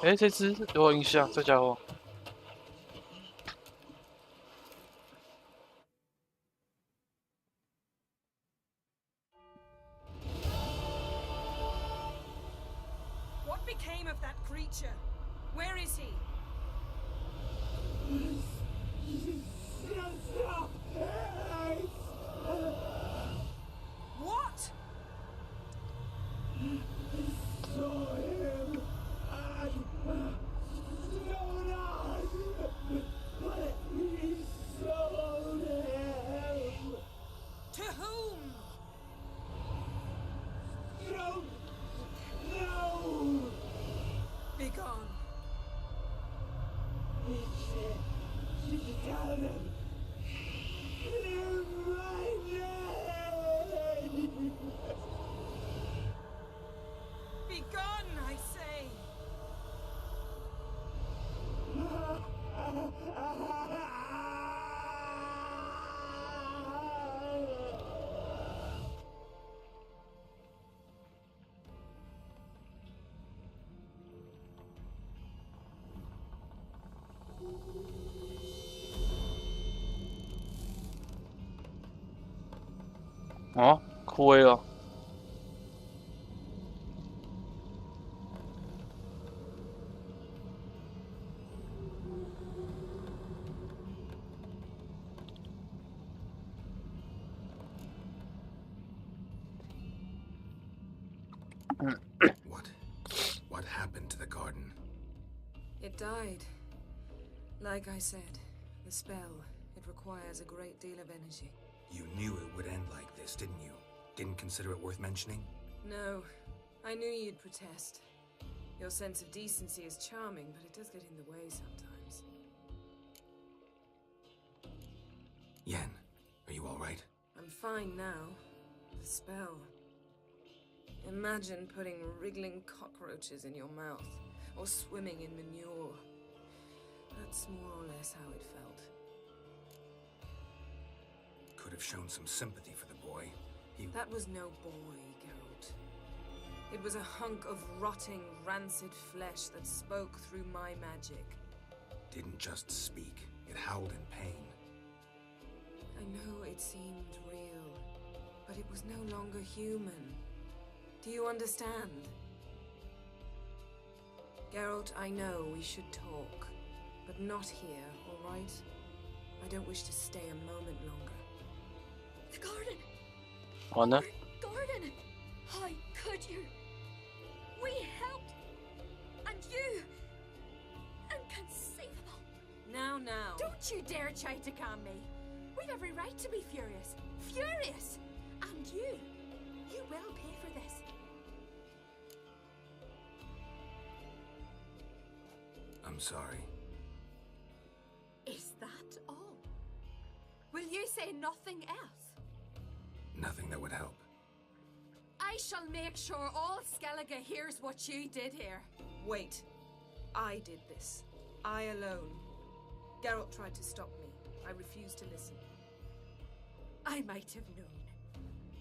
哎，这只有我印象，这家伙。
What became of that creature? Where is he? What? To whom?
No!
Be gone. Be gone, I say.
哦，枯萎了。
What happened to the garden?
It died. Like I said, the spell, it requires a great deal of energy.
You knew it would end like this, didn't you? Didn't consider it worth mentioning?
No, I knew you'd protest. Your sense of decency is charming, but it does get in the way sometimes.
Yen, are you all right?
I'm fine now. The spell. Imagine putting wriggling cockroaches in your mouth, or swimming in manure. That's more or less how it felt.
Could have shown some sympathy for the boy.
That was no boy, Geralt. It was a hunk of rotting, rancid flesh that spoke through my magic.
Didn't just speak, it howled in pain.
I know it seemed real, but it was no longer human. Do you understand? Geralt, I know we should talk, but not here, all right? I don't wish to stay a moment longer.
The garden!
Anna?
Garden! How could you? We helped! And you! Inconceivable!
Now.
Don't you dare try to calm me! We've every right to be furious! Furious! And you will pay for this.
I'm sorry.
Is that all? Will you say nothing else?
Nothing that would help.
I shall make sure all Skellige hears what you did here.
Wait. I did this. I alone. Geralt tried to stop me. I refused to listen.
I might have known.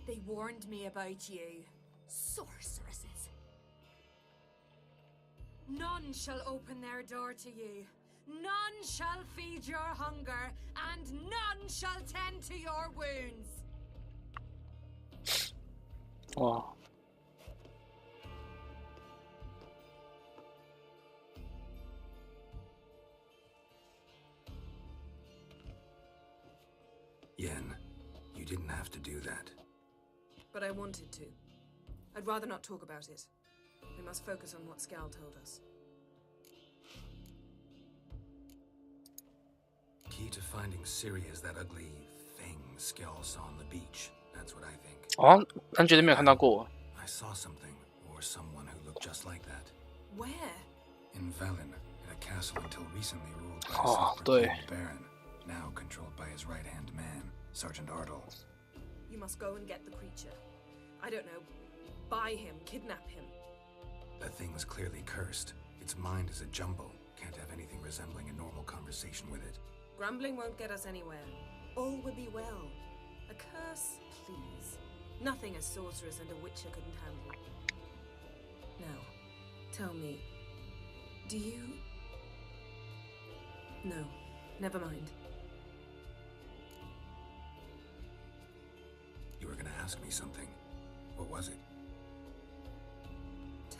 They warned me about you. Sorceresses. None shall open their door to you. None shall feed your hunger, and none shall tend to your wounds.
Wow.
Yen, you didn't have to do that.
But I wanted to. I'd rather not talk about it. We must focus on what Skal told us.
Key to finding Ciri is that ugly thing Skell saw on the beach. That's what I think.
哦，但绝对没有看到过。
I saw something, or someone who looked just like that.
Where?
In Velen, in a castle until recently ruled by a
Oh,
self-proclaimed baron, now controlled by his right-hand man, Sergeant Ardle.
You must go and get the creature. I don't know. Buy him, kidnap him.
The thing's clearly cursed. Its mind is a jumble. Can't have anything resembling a normal conversation with it.
Grumbling won't get us anywhere. All will be well. A curse, please. Nothing a sorceress and a witcher couldn't handle. Now, tell me, do you... No, never mind.
You were gonna ask me something. What was it?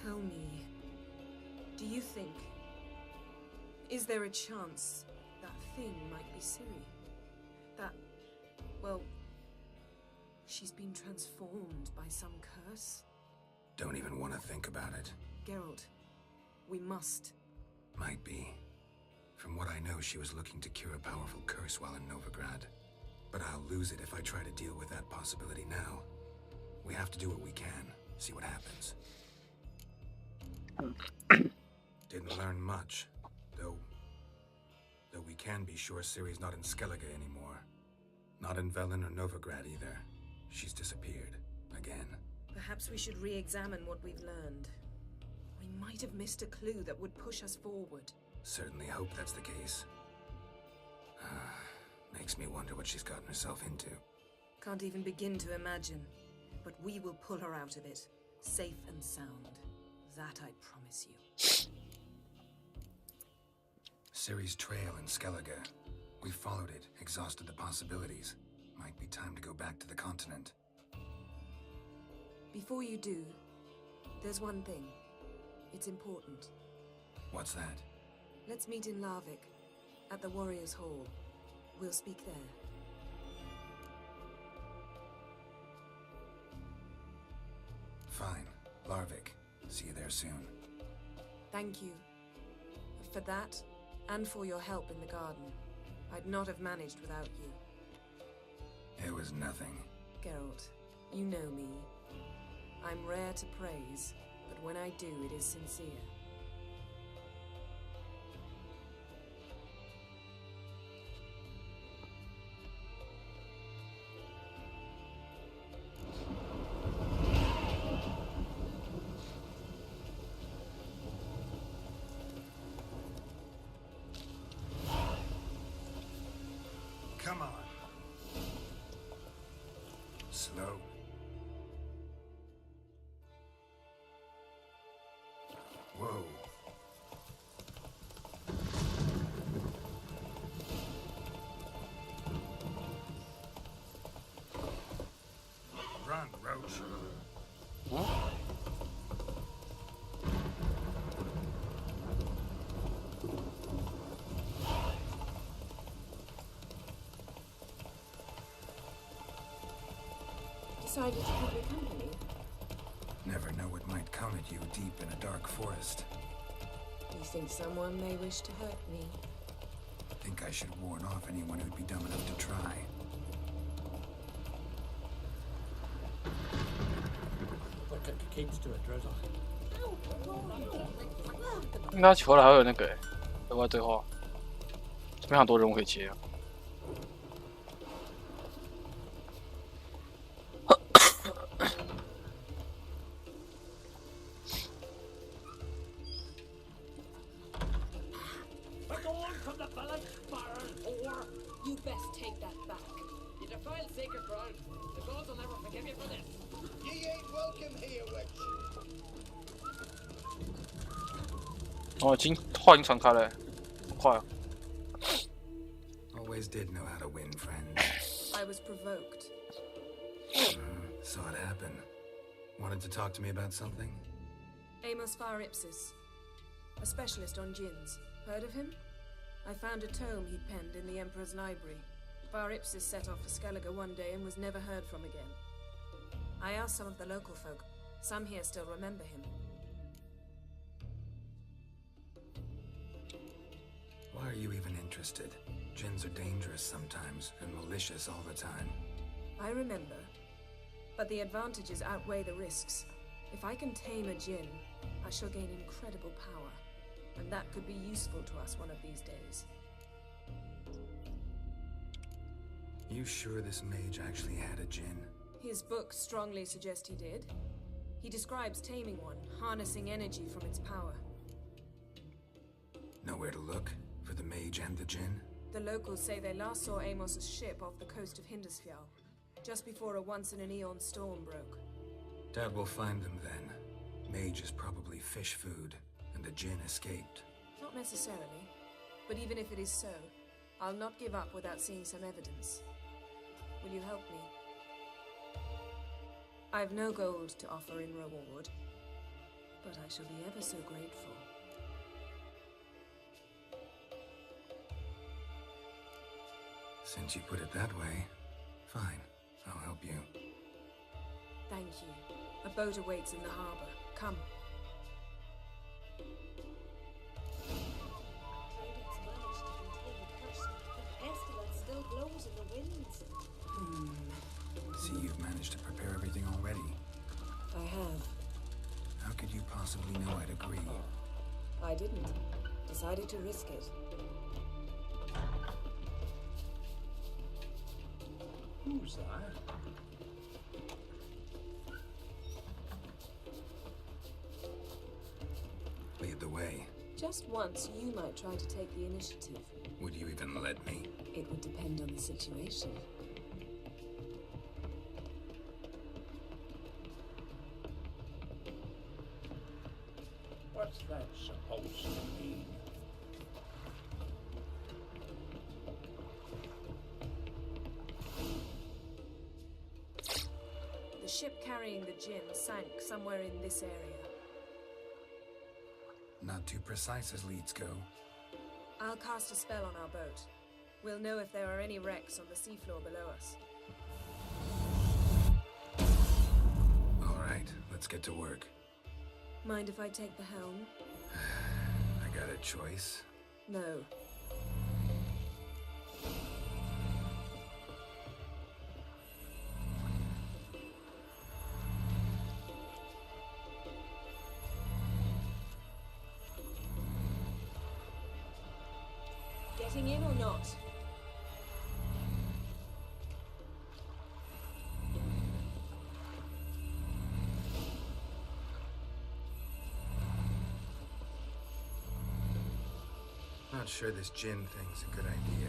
Tell me, do you think... Is there a chance that thing might be Ciri? That, well, she's been transformed by some curse?
Don't even want to think about it.
Geralt, we must.
Might be. From what I know, she was looking to cure a powerful curse while in Novigrad. But I'll lose it if I try to deal with that possibility now. We have to do what we can, see what happens. Didn't learn much, though we can be sure Ciri's not in Skellige anymore. Not in Velen or Novigrad either. She's disappeared. Again.
Perhaps we should re-examine what we've learned. We might have missed a clue that would push us forward.
Certainly hope that's the case. Makes me wonder what she's gotten herself into.
Can't even begin to imagine. But we will pull her out of it. Safe and sound. That I promise you.
Ciri's trail in Skellige. We followed it, exhausted the possibilities. Might be time to go back to the continent.
Before you do, there's one thing. It's important.
What's that?
Let's meet in Larvik, at the Warriors' Hall. We'll speak there.
Fine. Larvik. See you there soon.
Thank you. For that, and for your help in the garden. I'd not have managed without you.
It was nothing.
Geralt, you know me. I'm rare to praise, but when I do, it is sincere.
Come on.
Slow. Whoa.
Run, Roach.
Decided to keep me company.
Never know what might come at you deep in a dark forest.
You think someone may wish to hurt me?
Think I should warn off anyone who'd be dumb enough to try.
应该回来还有那个额外对话，这边很多人物可以切啊。
You best take that back. You defiled sacred ground. The gods will never forgive you for this.
Ye ain't welcome here, witch.
哦，话已经传开了，很快啊。
Always did know how to win friends.
I was provoked.
Saw it happen. Wanted to talk to me about something?
Amos Ipsis, a specialist on djinns. Heard of him? I found a tome he'd penned in the Emperor's library. Ipsis set off for Skellige one day and was never heard from again. I asked some of the local folk. Some here still remember him.
Why are you even interested? Djinns are dangerous sometimes, and malicious all the time.
I remember. But the advantages outweigh the risks. If I can tame a djinn, I shall gain incredible power. And that could be useful to us one of these days.
You sure this mage actually had a djinn?
His books strongly suggest he did. He describes taming one, harnessing energy from its power.
Nowhere to look for the mage and the djinn?
The locals say they last saw Amos's ship off the coast of Hindusfjall, just before a once-in-an-eon storm broke.
Doubt we'll find them then. Mage is probably fish food, and the djinn escaped.
Not necessarily, but even if it is so, I'll not give up without seeing some evidence. Will you help me? I've no gold to offer in reward, but I shall be ever so grateful.
Since you put it that way, fine. I'll help you.
Thank you. A boat awaits in the harbor. Come.
Still blows in the winds.
See, you've managed to prepare everything already.
I have.
How could you possibly know I'd agree?
I didn't. Decided to risk it.
Who's that?
Lead the way.
Just once, you might try to take the initiative.
Would you even let me?
It would depend on the situation.
What's that supposed to mean?
The ship carrying the djinn sank somewhere in this area.
Not too precise as leads go.
I'll cast a spell on our boat. We'll know if there are any wrecks on the seafloor below us.
All right, let's get to work.
Mind if I take the helm?
I got a choice.
No. Getting in or not?
Not sure this djinn thing's a good idea.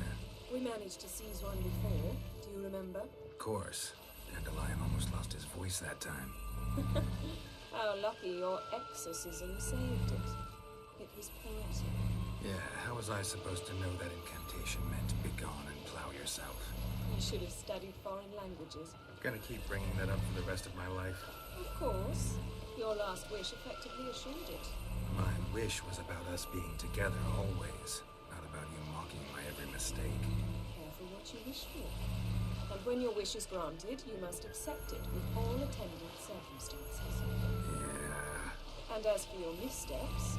We managed to seize one before. Do you remember?
Of course. Dandelion almost lost his voice that time.
How lucky your exorcism saved it. It was poetic.
Yeah, how was I supposed to know that incantation meant begone and plow yourself?
You should have studied foreign languages.
Gonna keep bringing that up for the rest of my life.
Of course. Your last wish effectively assured it.
My wish was about us being together always, not about you mocking my every mistake.
Careful what you wish for. And when your wish is granted, you must accept it with all attendant circumstances.
Yeah.
And as for your missteps,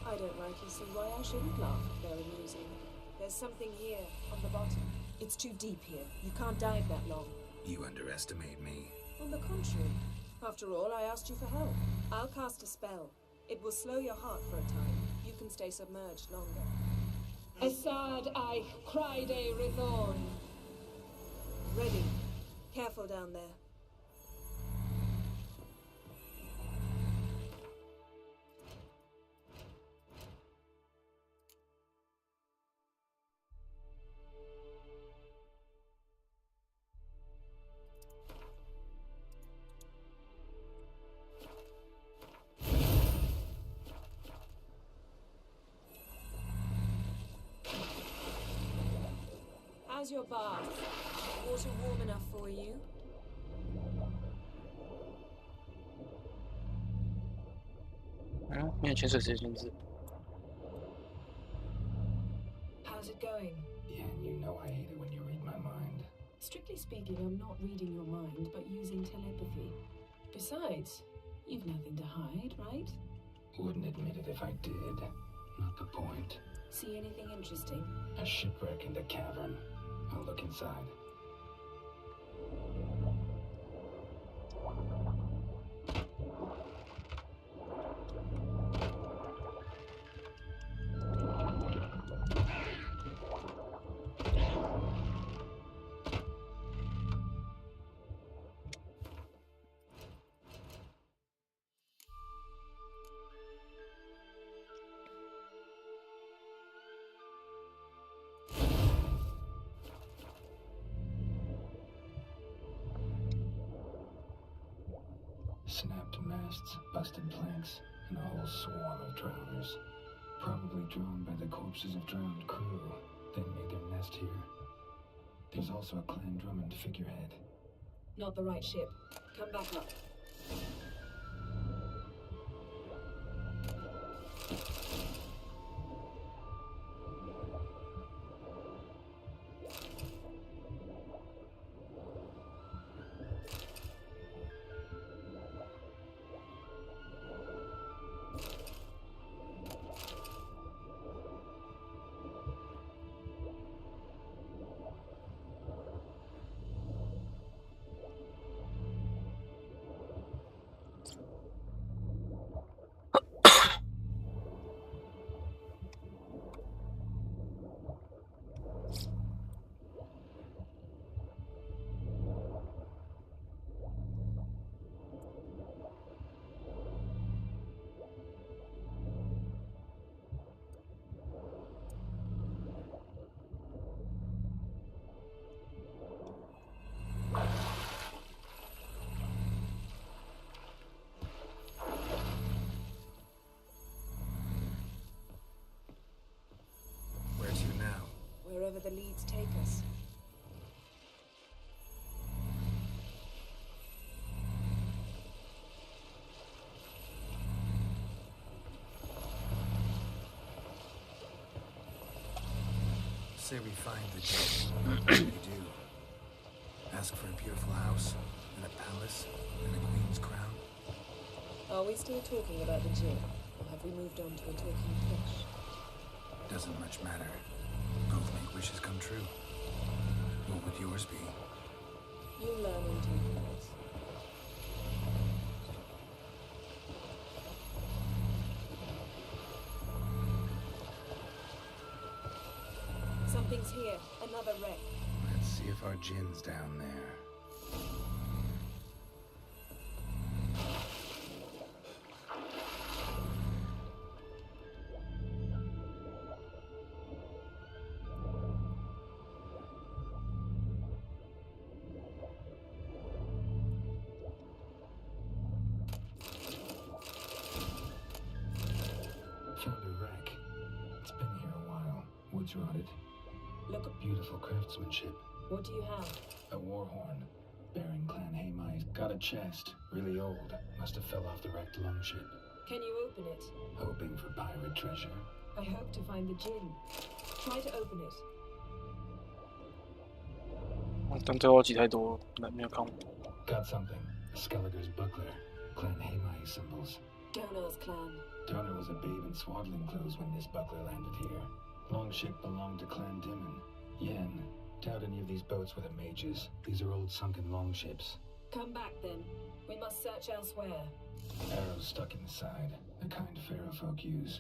I don't rightly see why I shouldn't laugh if they're amusing. There's something here, on the bottom. It's too deep here. You can't dive that long.
You underestimate me.
On the contrary. After all, I asked you for help. I'll cast a spell. It will slow your heart for a time. You can stay submerged longer. Assad I cried a Rithorn. Ready. Careful down there. How's your bath? Water warm enough for you? How's it going?
Yeah, and you know I hate it when you read my mind.
Strictly speaking, I'm not reading your mind, but using telepathy. Besides, you've nothing to hide, right?
Wouldn't admit it if I did. Not the point.
See anything interesting?
A shipwreck in the cavern. I'll look inside. Snapped masts, busted planks, and a whole swarm of drowners. Probably drawn by the corpses of drowned crew, then made their nest here. There's also a Clan Drummond figurehead.
Not the right ship. Come back up. Wherever the leads take us.
Say we find the gem. What do we do? Ask for a beautiful house, and a palace, and a queen's crown?
Are we still talking about the gem, or have we moved on to a talking fish?
Doesn't much matter. Both make wishes come true. What would yours be?
You learn in due course. Something's here. Another wreck.
Let's see if our Jin's down there. spotted.
Look.
Beautiful craftsmanship.
What do you have?
A war horn. Bearing Clan Hamite. Got a chest. Really old. Must have fell off the wrecked longship.
Can you open it?
Hoping for pirate treasure.
I hope to find the gin. Try to open it.
但对我记太多，没有看过。
Got something. Skelliger's buckler. Clan Hamite symbols.
Donar's clan.
Donar was a babe in swaddling clothes when this buckler landed here. Longship belonged to Clan Dimon. Yen. Doubt any of these boats were the mages. These are old sunken longships.
Come back then. We must search elsewhere.
Arrows stuck in the side. The kind Pharaoh folk use.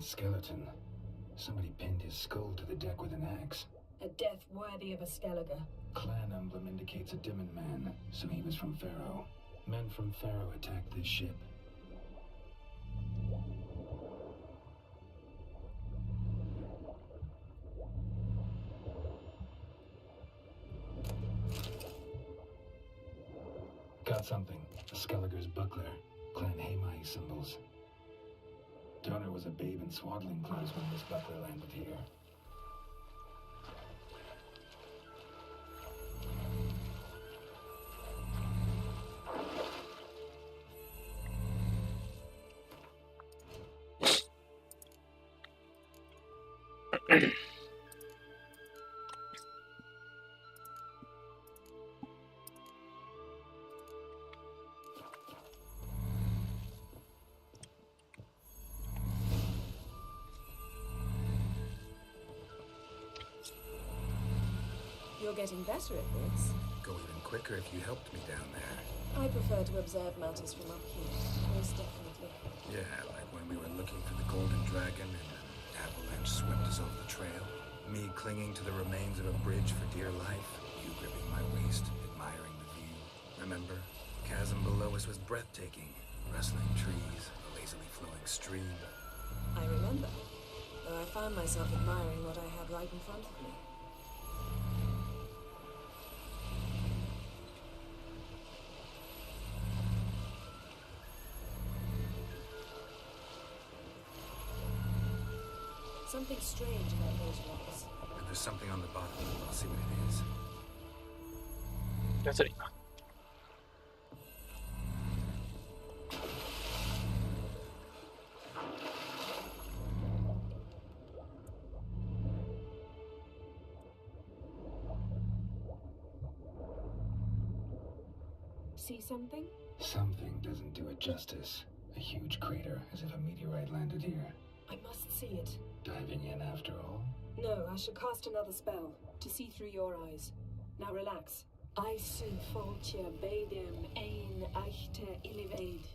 Skeleton. Somebody pinned his skull to the deck with an axe.
A death worthy of a Skelliger.
Clan emblem indicates a Dimon man, so he was from Pharaoh. Men from Pharaoh attacked this ship. Got something. A Skelliger's buckler. Clan Hamite symbols. Donar was a babe in swaddling clothes when this buckler landed here.
You're getting better at this.
Go even quicker if you helped me down there.
I prefer to observe matters from up here. Most definitely.
Yeah, like when we were looking for the Golden Dragon and an avalanche swept us off the trail. Me clinging to the remains of a bridge for dear life. You gripping my waist, admiring the view. Remember? Chasm below us was breathtaking. Rustling trees, a lazily flowing stream.
I remember. Though I found myself admiring what I had right in front of me. Something strange about those rocks.
And there's something on the bottom. I'll see what it is.
在这里吧。
See something?
Something doesn't do it justice. A huge crater, as if a meteorite landed here.
I must see it.
Diving in after all?
No, I should cast another spell to see through your eyes. Now relax. I soon foltje bedem ein echte illivaid.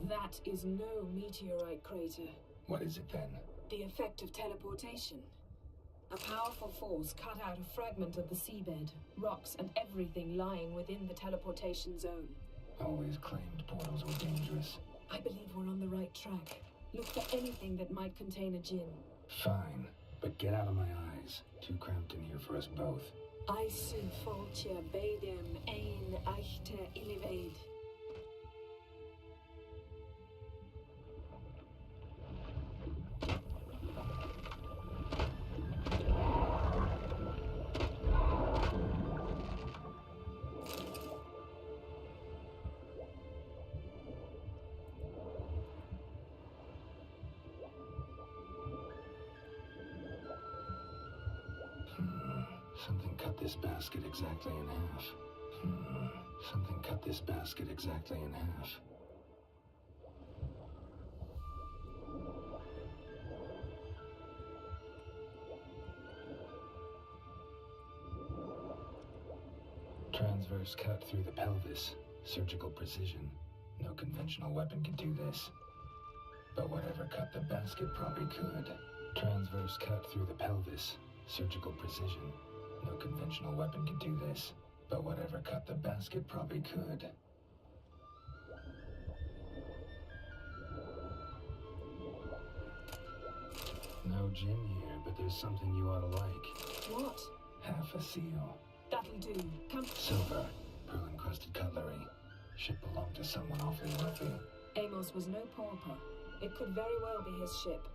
That is no meteorite crater.
What is it then?
The effect of teleportation. A powerful force cut out a fragment of the seabed, rocks and everything lying within the teleportation zone.
Always claimed portals were dangerous.
I believe we're on the right track. Look for anything that might contain a djinn.
Fine, but get out of my eyes. Too cramped in here for us both.
I soon foltje bedem ein echte illivaid.
Something cut this basket exactly in half. Something cut this basket exactly in half. Transverse cut through the pelvis. Surgical precision. No conventional weapon could do this. But whatever cut the basket probably could. Transverse cut through the pelvis. Surgical precision. No conventional weapon can do this, but whatever cut the basket probably could. No gin here, but there's something you ought to like.
What?
Half a seal.
That'll do. Come.
Silver. Pearl-encrusted cutlery. Ship belonged to someone awfully wealthy.
Amos was no pauper. It could very well be his ship.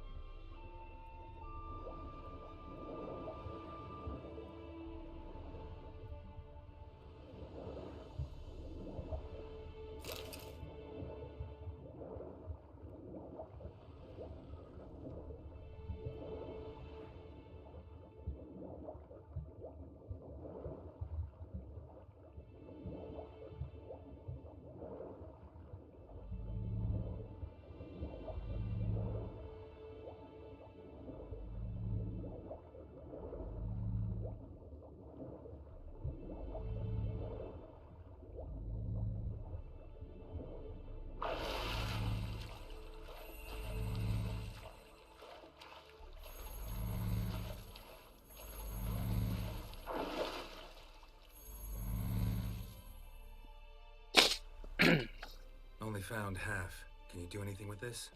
Only found half. Can you do anything with this?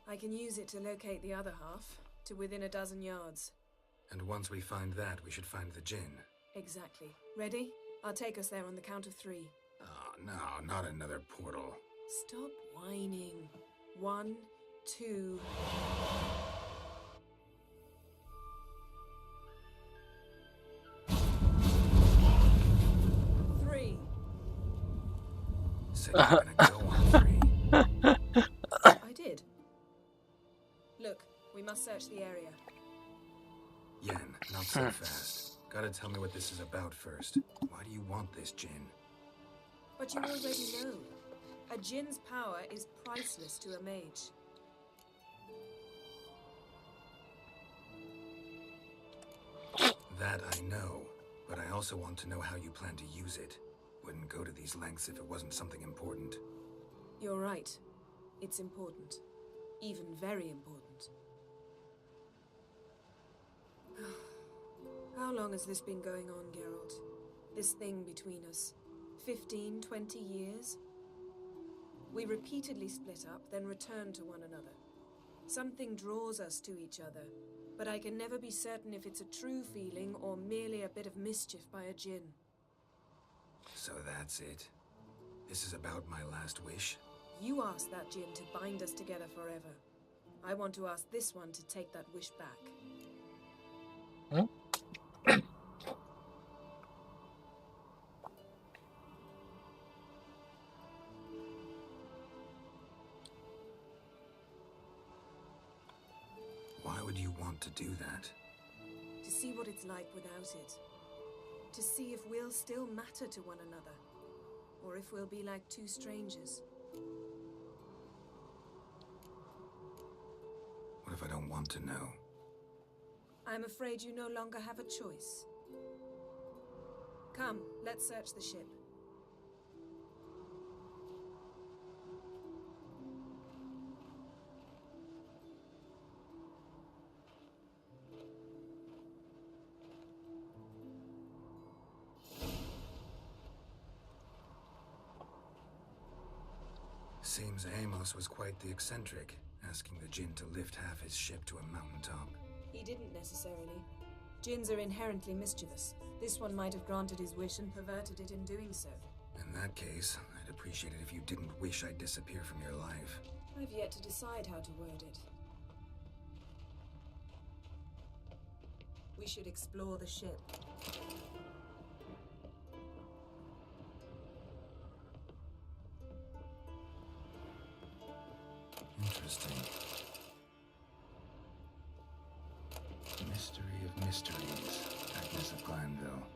I can use it to locate the other half, to within a dozen yards.
And once we find that, we should find the gin.
Exactly. Ready? I'll take us there on the count of 3.
Oh, no, not another portal.
Stop whining. 1, 2...
Said you're gonna go on 3.
I did. Look, we must search the area.
Yen, not so fast. Gotta tell me what this is about first. Why do you want this gin?
But you already know. A djinn's power is priceless to a mage.
That I know, but I also want to know how you plan to use it. Wouldn't go to these lengths if it wasn't something important.
You're right. It's important. Even very important. How long has this been going on, Geralt? This thing between us? 15, 20 years? We repeatedly split up, then returned to one another. Something draws us to each other, but I can never be certain if it's a true feeling or merely a bit of mischief by a djinn.
So that's it? This is about my last wish?
You asked that djinn to bind us together forever. I want to ask this one to take that wish back.
Huh?
Why would you want to do that?
To see what it's like without it. To see if we'll still matter to one another. Or if we'll be like two strangers.
What if I don't want to know?
I'm afraid you no longer have a choice. Come, let's search the ship.
Seems Amos was quite the eccentric, asking the djinn to lift half his ship to a mountaintop.
He didn't necessarily. Djinns are inherently mischievous. This one might have granted his wish and perverted it in doing so.
In that case, I'd appreciate it if you didn't wish I'd disappear from your life.
I've yet to decide how to word it. We should explore the ship.
Interesting. Mystery of mysteries, Agnes of Glanville.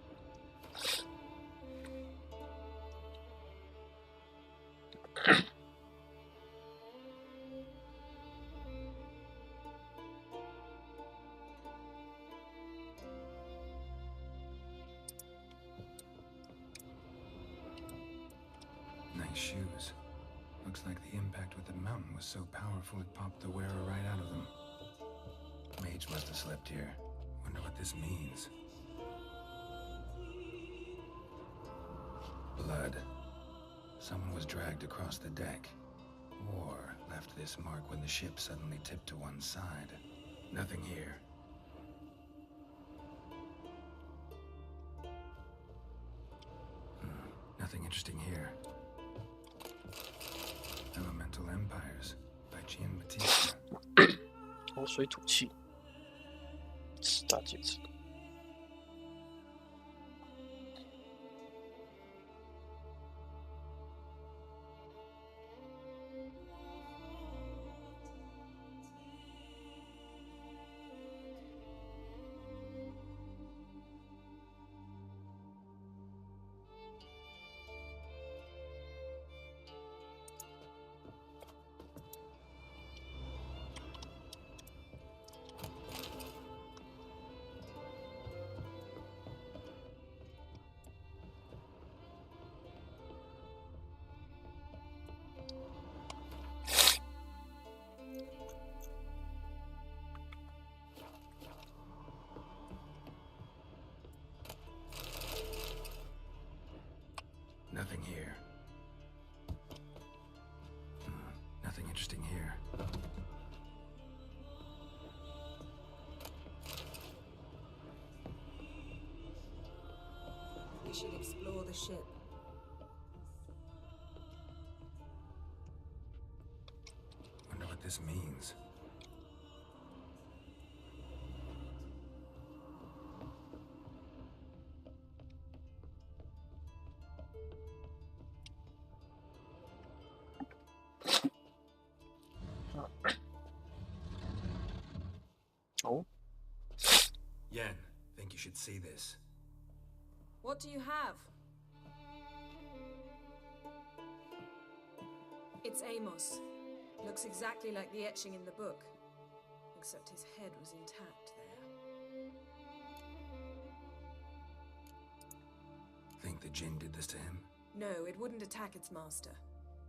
Nice shoes. Looks like the impact with the mountain was so powerful it popped the wearer right out of them. Made H must have slept here. Wonder what this means. Blood. Someone was dragged across the deck. War left this mark when the ship suddenly tipped to one side. Nothing here. Nothing interesting here. Elemental Empires by Giambattista.
火水土气，四大戒指。
Nothing here. Nothing interesting here.
We should explore the ship.
Wonder what this means.
Oh.
Yen, think you should see this.
What do you have? It's Amos. Looks exactly like the etching in the book. Except his head was intact there.
Think the Jinn did this to him?
No, it wouldn't attack its master.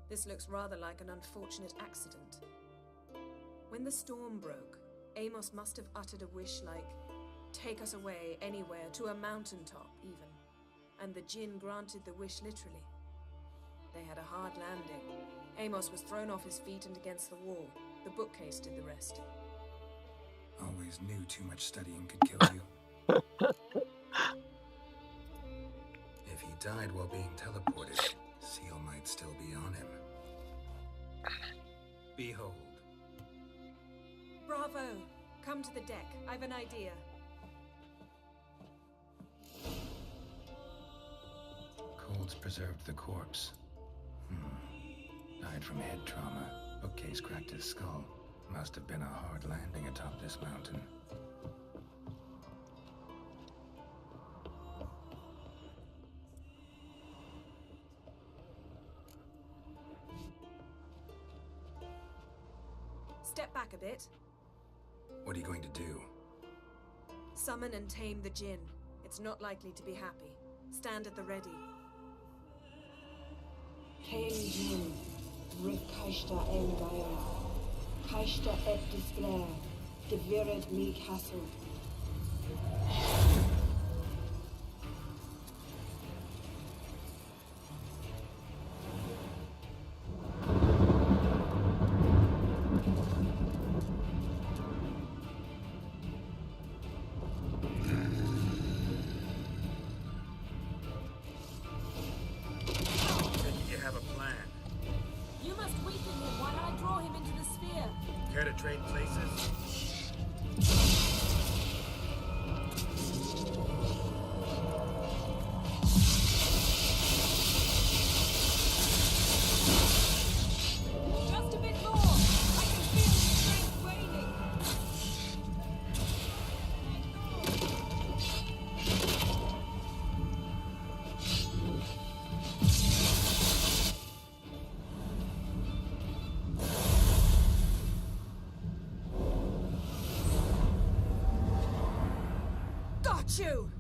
This looks rather like an unfortunate accident. When the storm broke, Amos must have uttered a wish like, "Take us away, anywhere, to a mountaintop, even." And the Jinn granted the wish literally. They had a hard landing. Amos was thrown off his feet and against the wall. The bookcase did the rest.
Always knew too much studying could kill you. If he died while being teleported, Seal might still be on him. Behold.
Bravo! Come to the deck. I've an idea.
Colds preserved the corpse. Died from head trauma. Bookcase cracked his skull. Must have been a hard landing atop this mountain.
Step back a bit.
What are you going to do?
Summon and tame the Jinn. It's not likely to be happy. Stand at the ready.
Tame Jinn, Rick Kaishta El Gaia, Kaishta Et Displair, De Virid Mi Castle.
Care to trade places?
Just a bit more. I can feel the strength waning. Got you!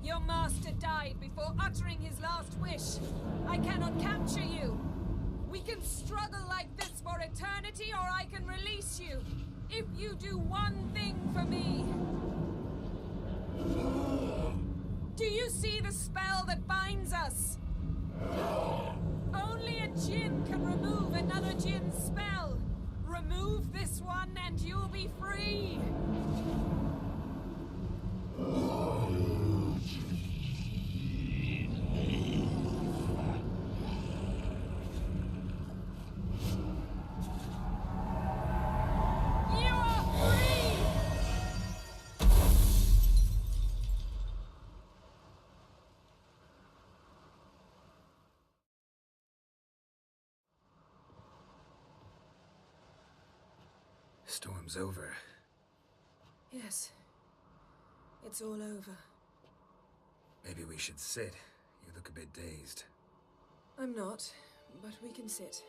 Your master died before uttering his last wish. I cannot capture you. We can struggle like this for eternity, or I can release you. if you do one thing for me. Do you see the spell that binds us? Only a djinn can remove another djinn's spell. Remove this one and you'll be free.
Storm's over.
Yes. It's all over.
Maybe we should sit. You look a bit dazed.
I'm not, but we can sit.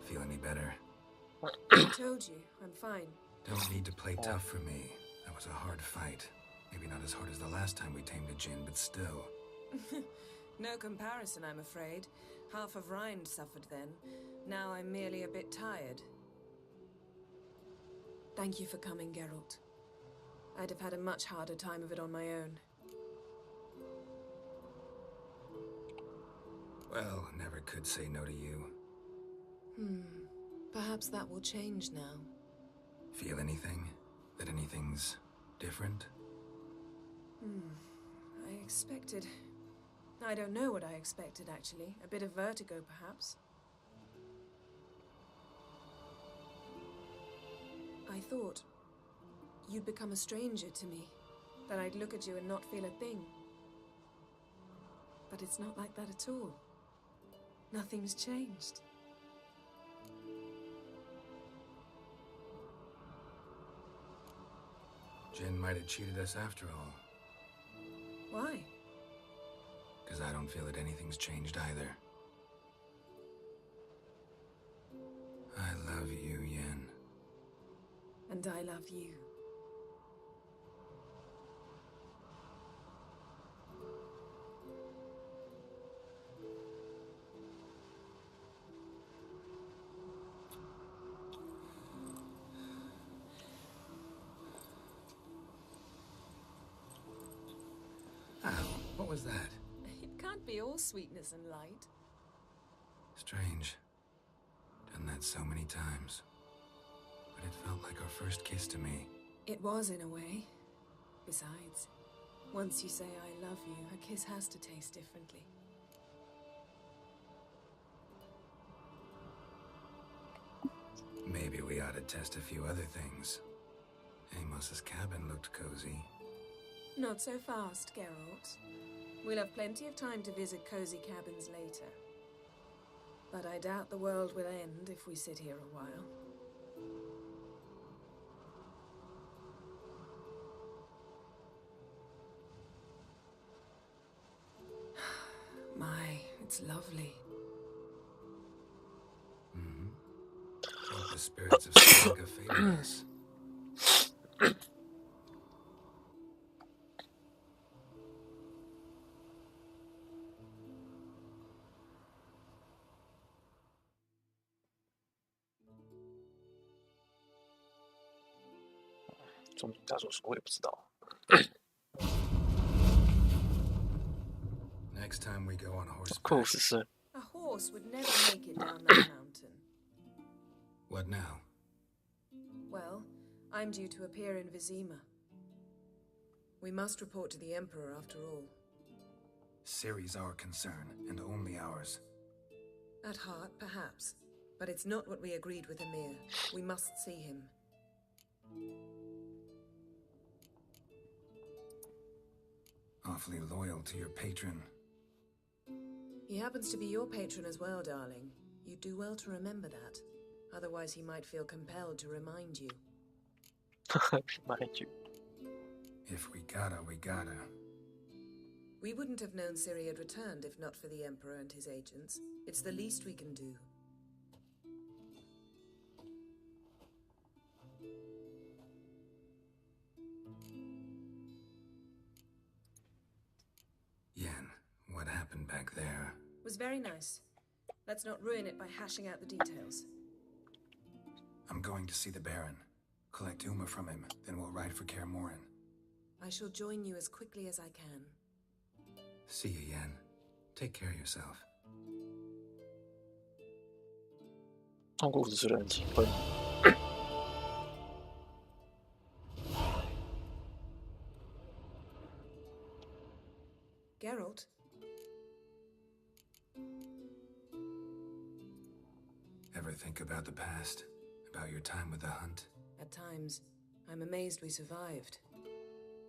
Feel any better?
I told you, I'm fine.
Don't need to play tough for me. That was a hard fight. Maybe not as hard as the last time we tamed a djinn, but still.
No comparison, I'm afraid. Half of Rind suffered then. Now I'm merely a bit tired. Thank you for coming, Geralt. I'd have had a much harder time of it on my own.
Well, never could say no to you.
Perhaps that will change now.
Feel anything? That anything's different?
I expected... I don't know what I expected, actually. A bit of vertigo, perhaps. I thought you'd become a stranger to me. That I'd look at you and not feel a thing. But it's not like that at all. Nothing's changed.
Jinn might have cheated us after all.
Why?
Because I don't feel that anything's changed either. I love you, Yen.
And I love you.
What was that?
It can't be all sweetness and light.
Strange. Done that so many times. But it felt like our first kiss to me.
It was, in a way. Besides, once you say I love you, a kiss has to taste differently.
Maybe we ought to test a few other things. Amos's cabin looked cozy.
Not so fast, Geralt. We'll have plenty of time to visit cozy cabins later. But I doubt the world will end if we sit here a while. My, it's lovely.
Hope the spirits of Sparga favor us. Next time we go on horseback.
A horse would never make it down that mountain.
What now?
Well, I'm due to appear in Vizima. We must report to the Emperor after all.
Ciri's our concern, and only ours.
At heart, perhaps. But it's not what we agreed with Emir. We must see him.
Awfully loyal to your patron.
He happens to be your patron as well, darling. You do well to remember that. Otherwise, he might feel compelled to remind you.
Remind you.
If we gotta, we gotta.
We wouldn't have known Ciri had returned if not for the Emperor and his agents. It's the least we can do.
What happened back there?
Was very nice. Let's not ruin it by hashing out the details.
I'm going to see the Baron. Collect Uma from him, then we'll ride for Kaer Morhen.
I shall join you as quickly as I can.
See you, Yen. Take care of yourself.
痛苦只是人情分。
Geralt?
Ever think about the past? About your time with the hunt?
At times, I'm amazed we survived.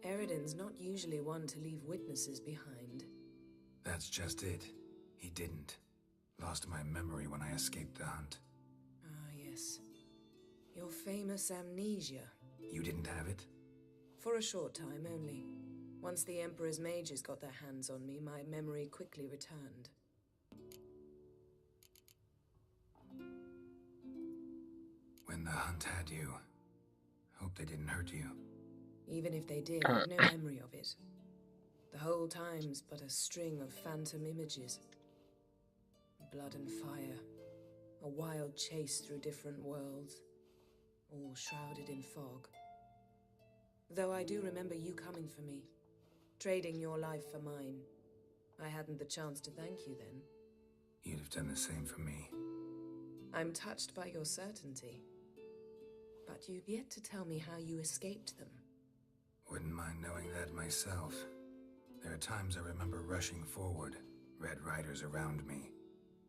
Eridan's not usually one to leave witnesses behind.
That's just it. He didn't. Lost my memory when I escaped the hunt.
Ah, yes. Your famous amnesia.
You didn't have it?
For a short time only. Once the Emperor's mages got their hands on me, my memory quickly returned.
When the hunt had you, hope they didn't hurt you.
Even if they did, I've no memory of it. The whole time's but a string of phantom images. Blood and fire. A wild chase through different worlds. All shrouded in fog. Though I do remember you coming for me. Trading your life for mine. I hadn't the chance to thank you then.
You'd have done the same for me.
I'm touched by your certainty. But you've yet to tell me how you escaped them.
Wouldn't mind knowing that myself. There are times I remember rushing forward, Red Riders around me.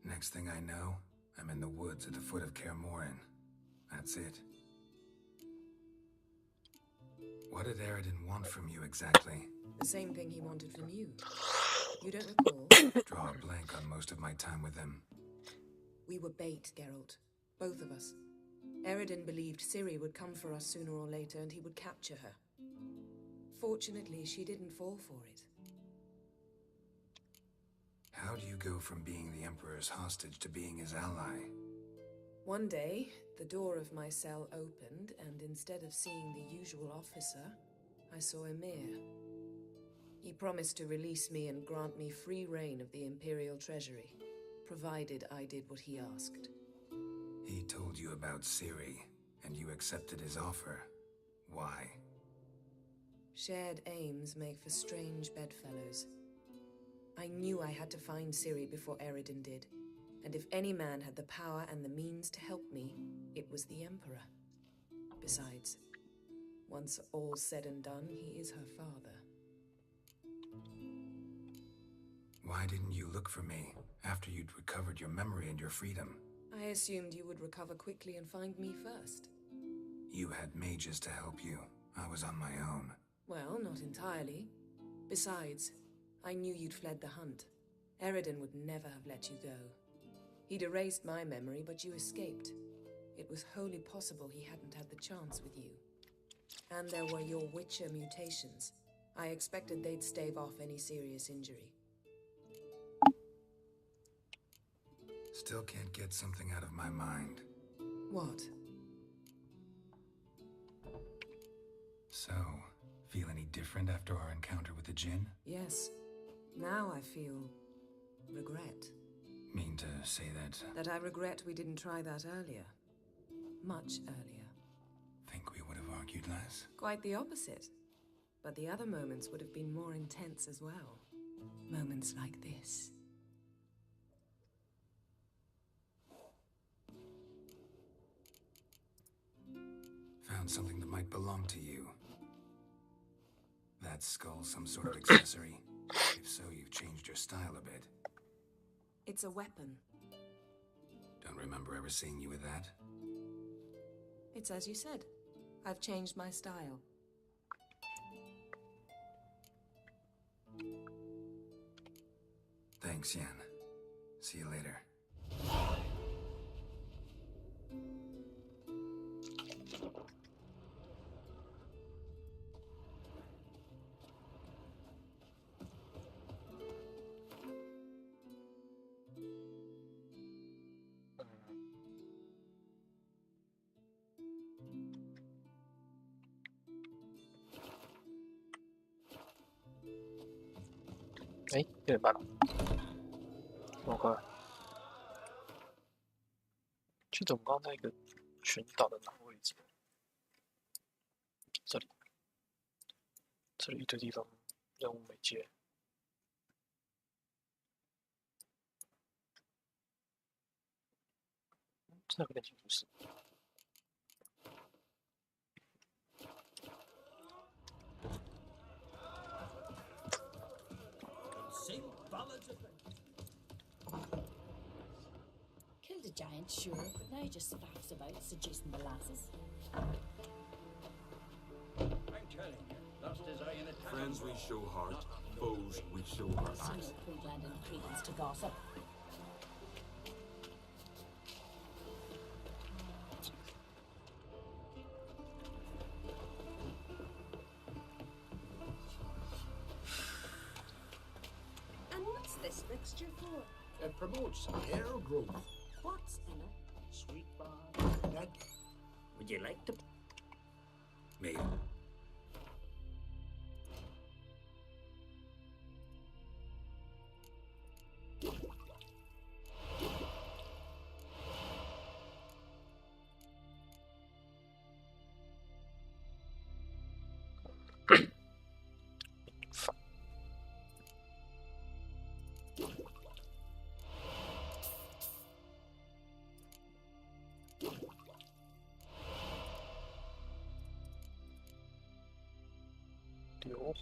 Next thing I know, I'm in the woods at the foot of Kaer Morhen. That's it. What did Eridan want from you exactly?
The same thing he wanted from you. You don't recall?
Draw a blank on most of my time with him.
We were bait, Geralt. Both of us. Eridan believed Ciri would come for us sooner or later and he would capture her. Fortunately, she didn't fall for it.
How do you go from being the Emperor's hostage to being his ally?
One day, the door of my cell opened, and instead of seeing the usual officer, I saw Emir. He promised to release me and grant me free reign of the Imperial Treasury, provided I did what he asked.
He told you about Ciri, and you accepted his offer. Why?
Shared aims make for strange bedfellows. I knew I had to find Ciri before Eridan did, and if any man had the power and the means to help me, it was the Emperor. Besides, once all's said and done, he is her father.
Why didn't you look for me after you'd recovered your memory and your freedom?
I assumed you would recover quickly and find me first.
You had mages to help you. I was on my own.
Well, not entirely. Besides, I knew you'd fled the hunt. Eridan would never have let you go. He'd erased my memory, but you escaped. It was wholly possible he hadn't had the chance with you. And there were your Witcher mutations. I expected they'd stave off any serious injury.
Still can't get something out of my mind.
What?
So, feel any different after our encounter with the Djinn?
Yes. Now I feel regret.
Mean to say that?
That I regret we didn't try that earlier. Much earlier.
Think we would have argued less?
Quite the opposite. But the other moments would have been more intense as well. Moments like this.
Found something that might belong to you. That skull some sort of accessory? If so, you've changed your style a bit.
It's a weapon.
Don't remember ever seeing you with that.
It's as you said. I've changed my style.
Thanks, Yen. See you later.
哎，6点半了，这么快？记得我们刚刚在一个群岛的哪个位置？这里，这里一堆地方任务没接。这个恋情故事。
Killed a giant, sure, but now just faffs about seducing the lasses.
I'm telling you, lost his eye in a
Friends we show heart, foes we show our eyes.
Some Queensland and credence to gossip.
And what's this mixture for?
It promotes hair growth.
What's in it?
Sweet bar.
That
Would you like to?
Me.
硫磺。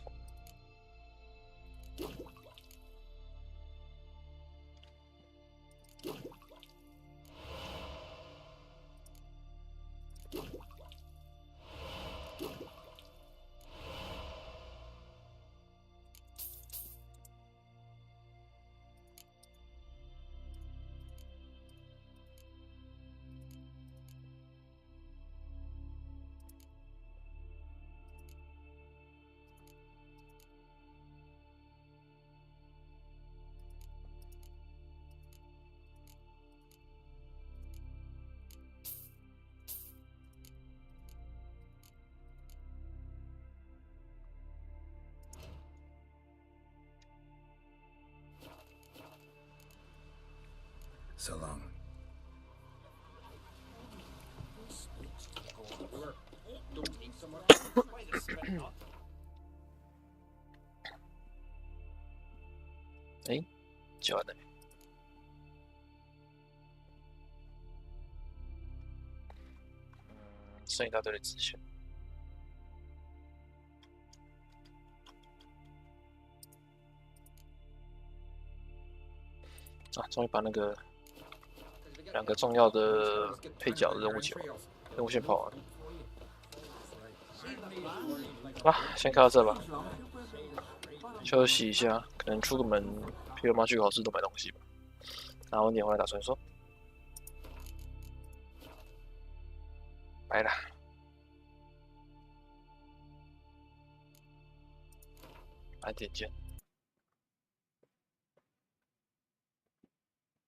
So long.
Don't need someone. Wait a minute.
哎，接完了没？剩一大堆的支线。啊，终于把那个2个重要的配角的任务线跑完了。啊，先看到这吧，休息一下，可能出个门，陪我妈去考试都买东西吧。然后你回来打传说，拜了，晚点见。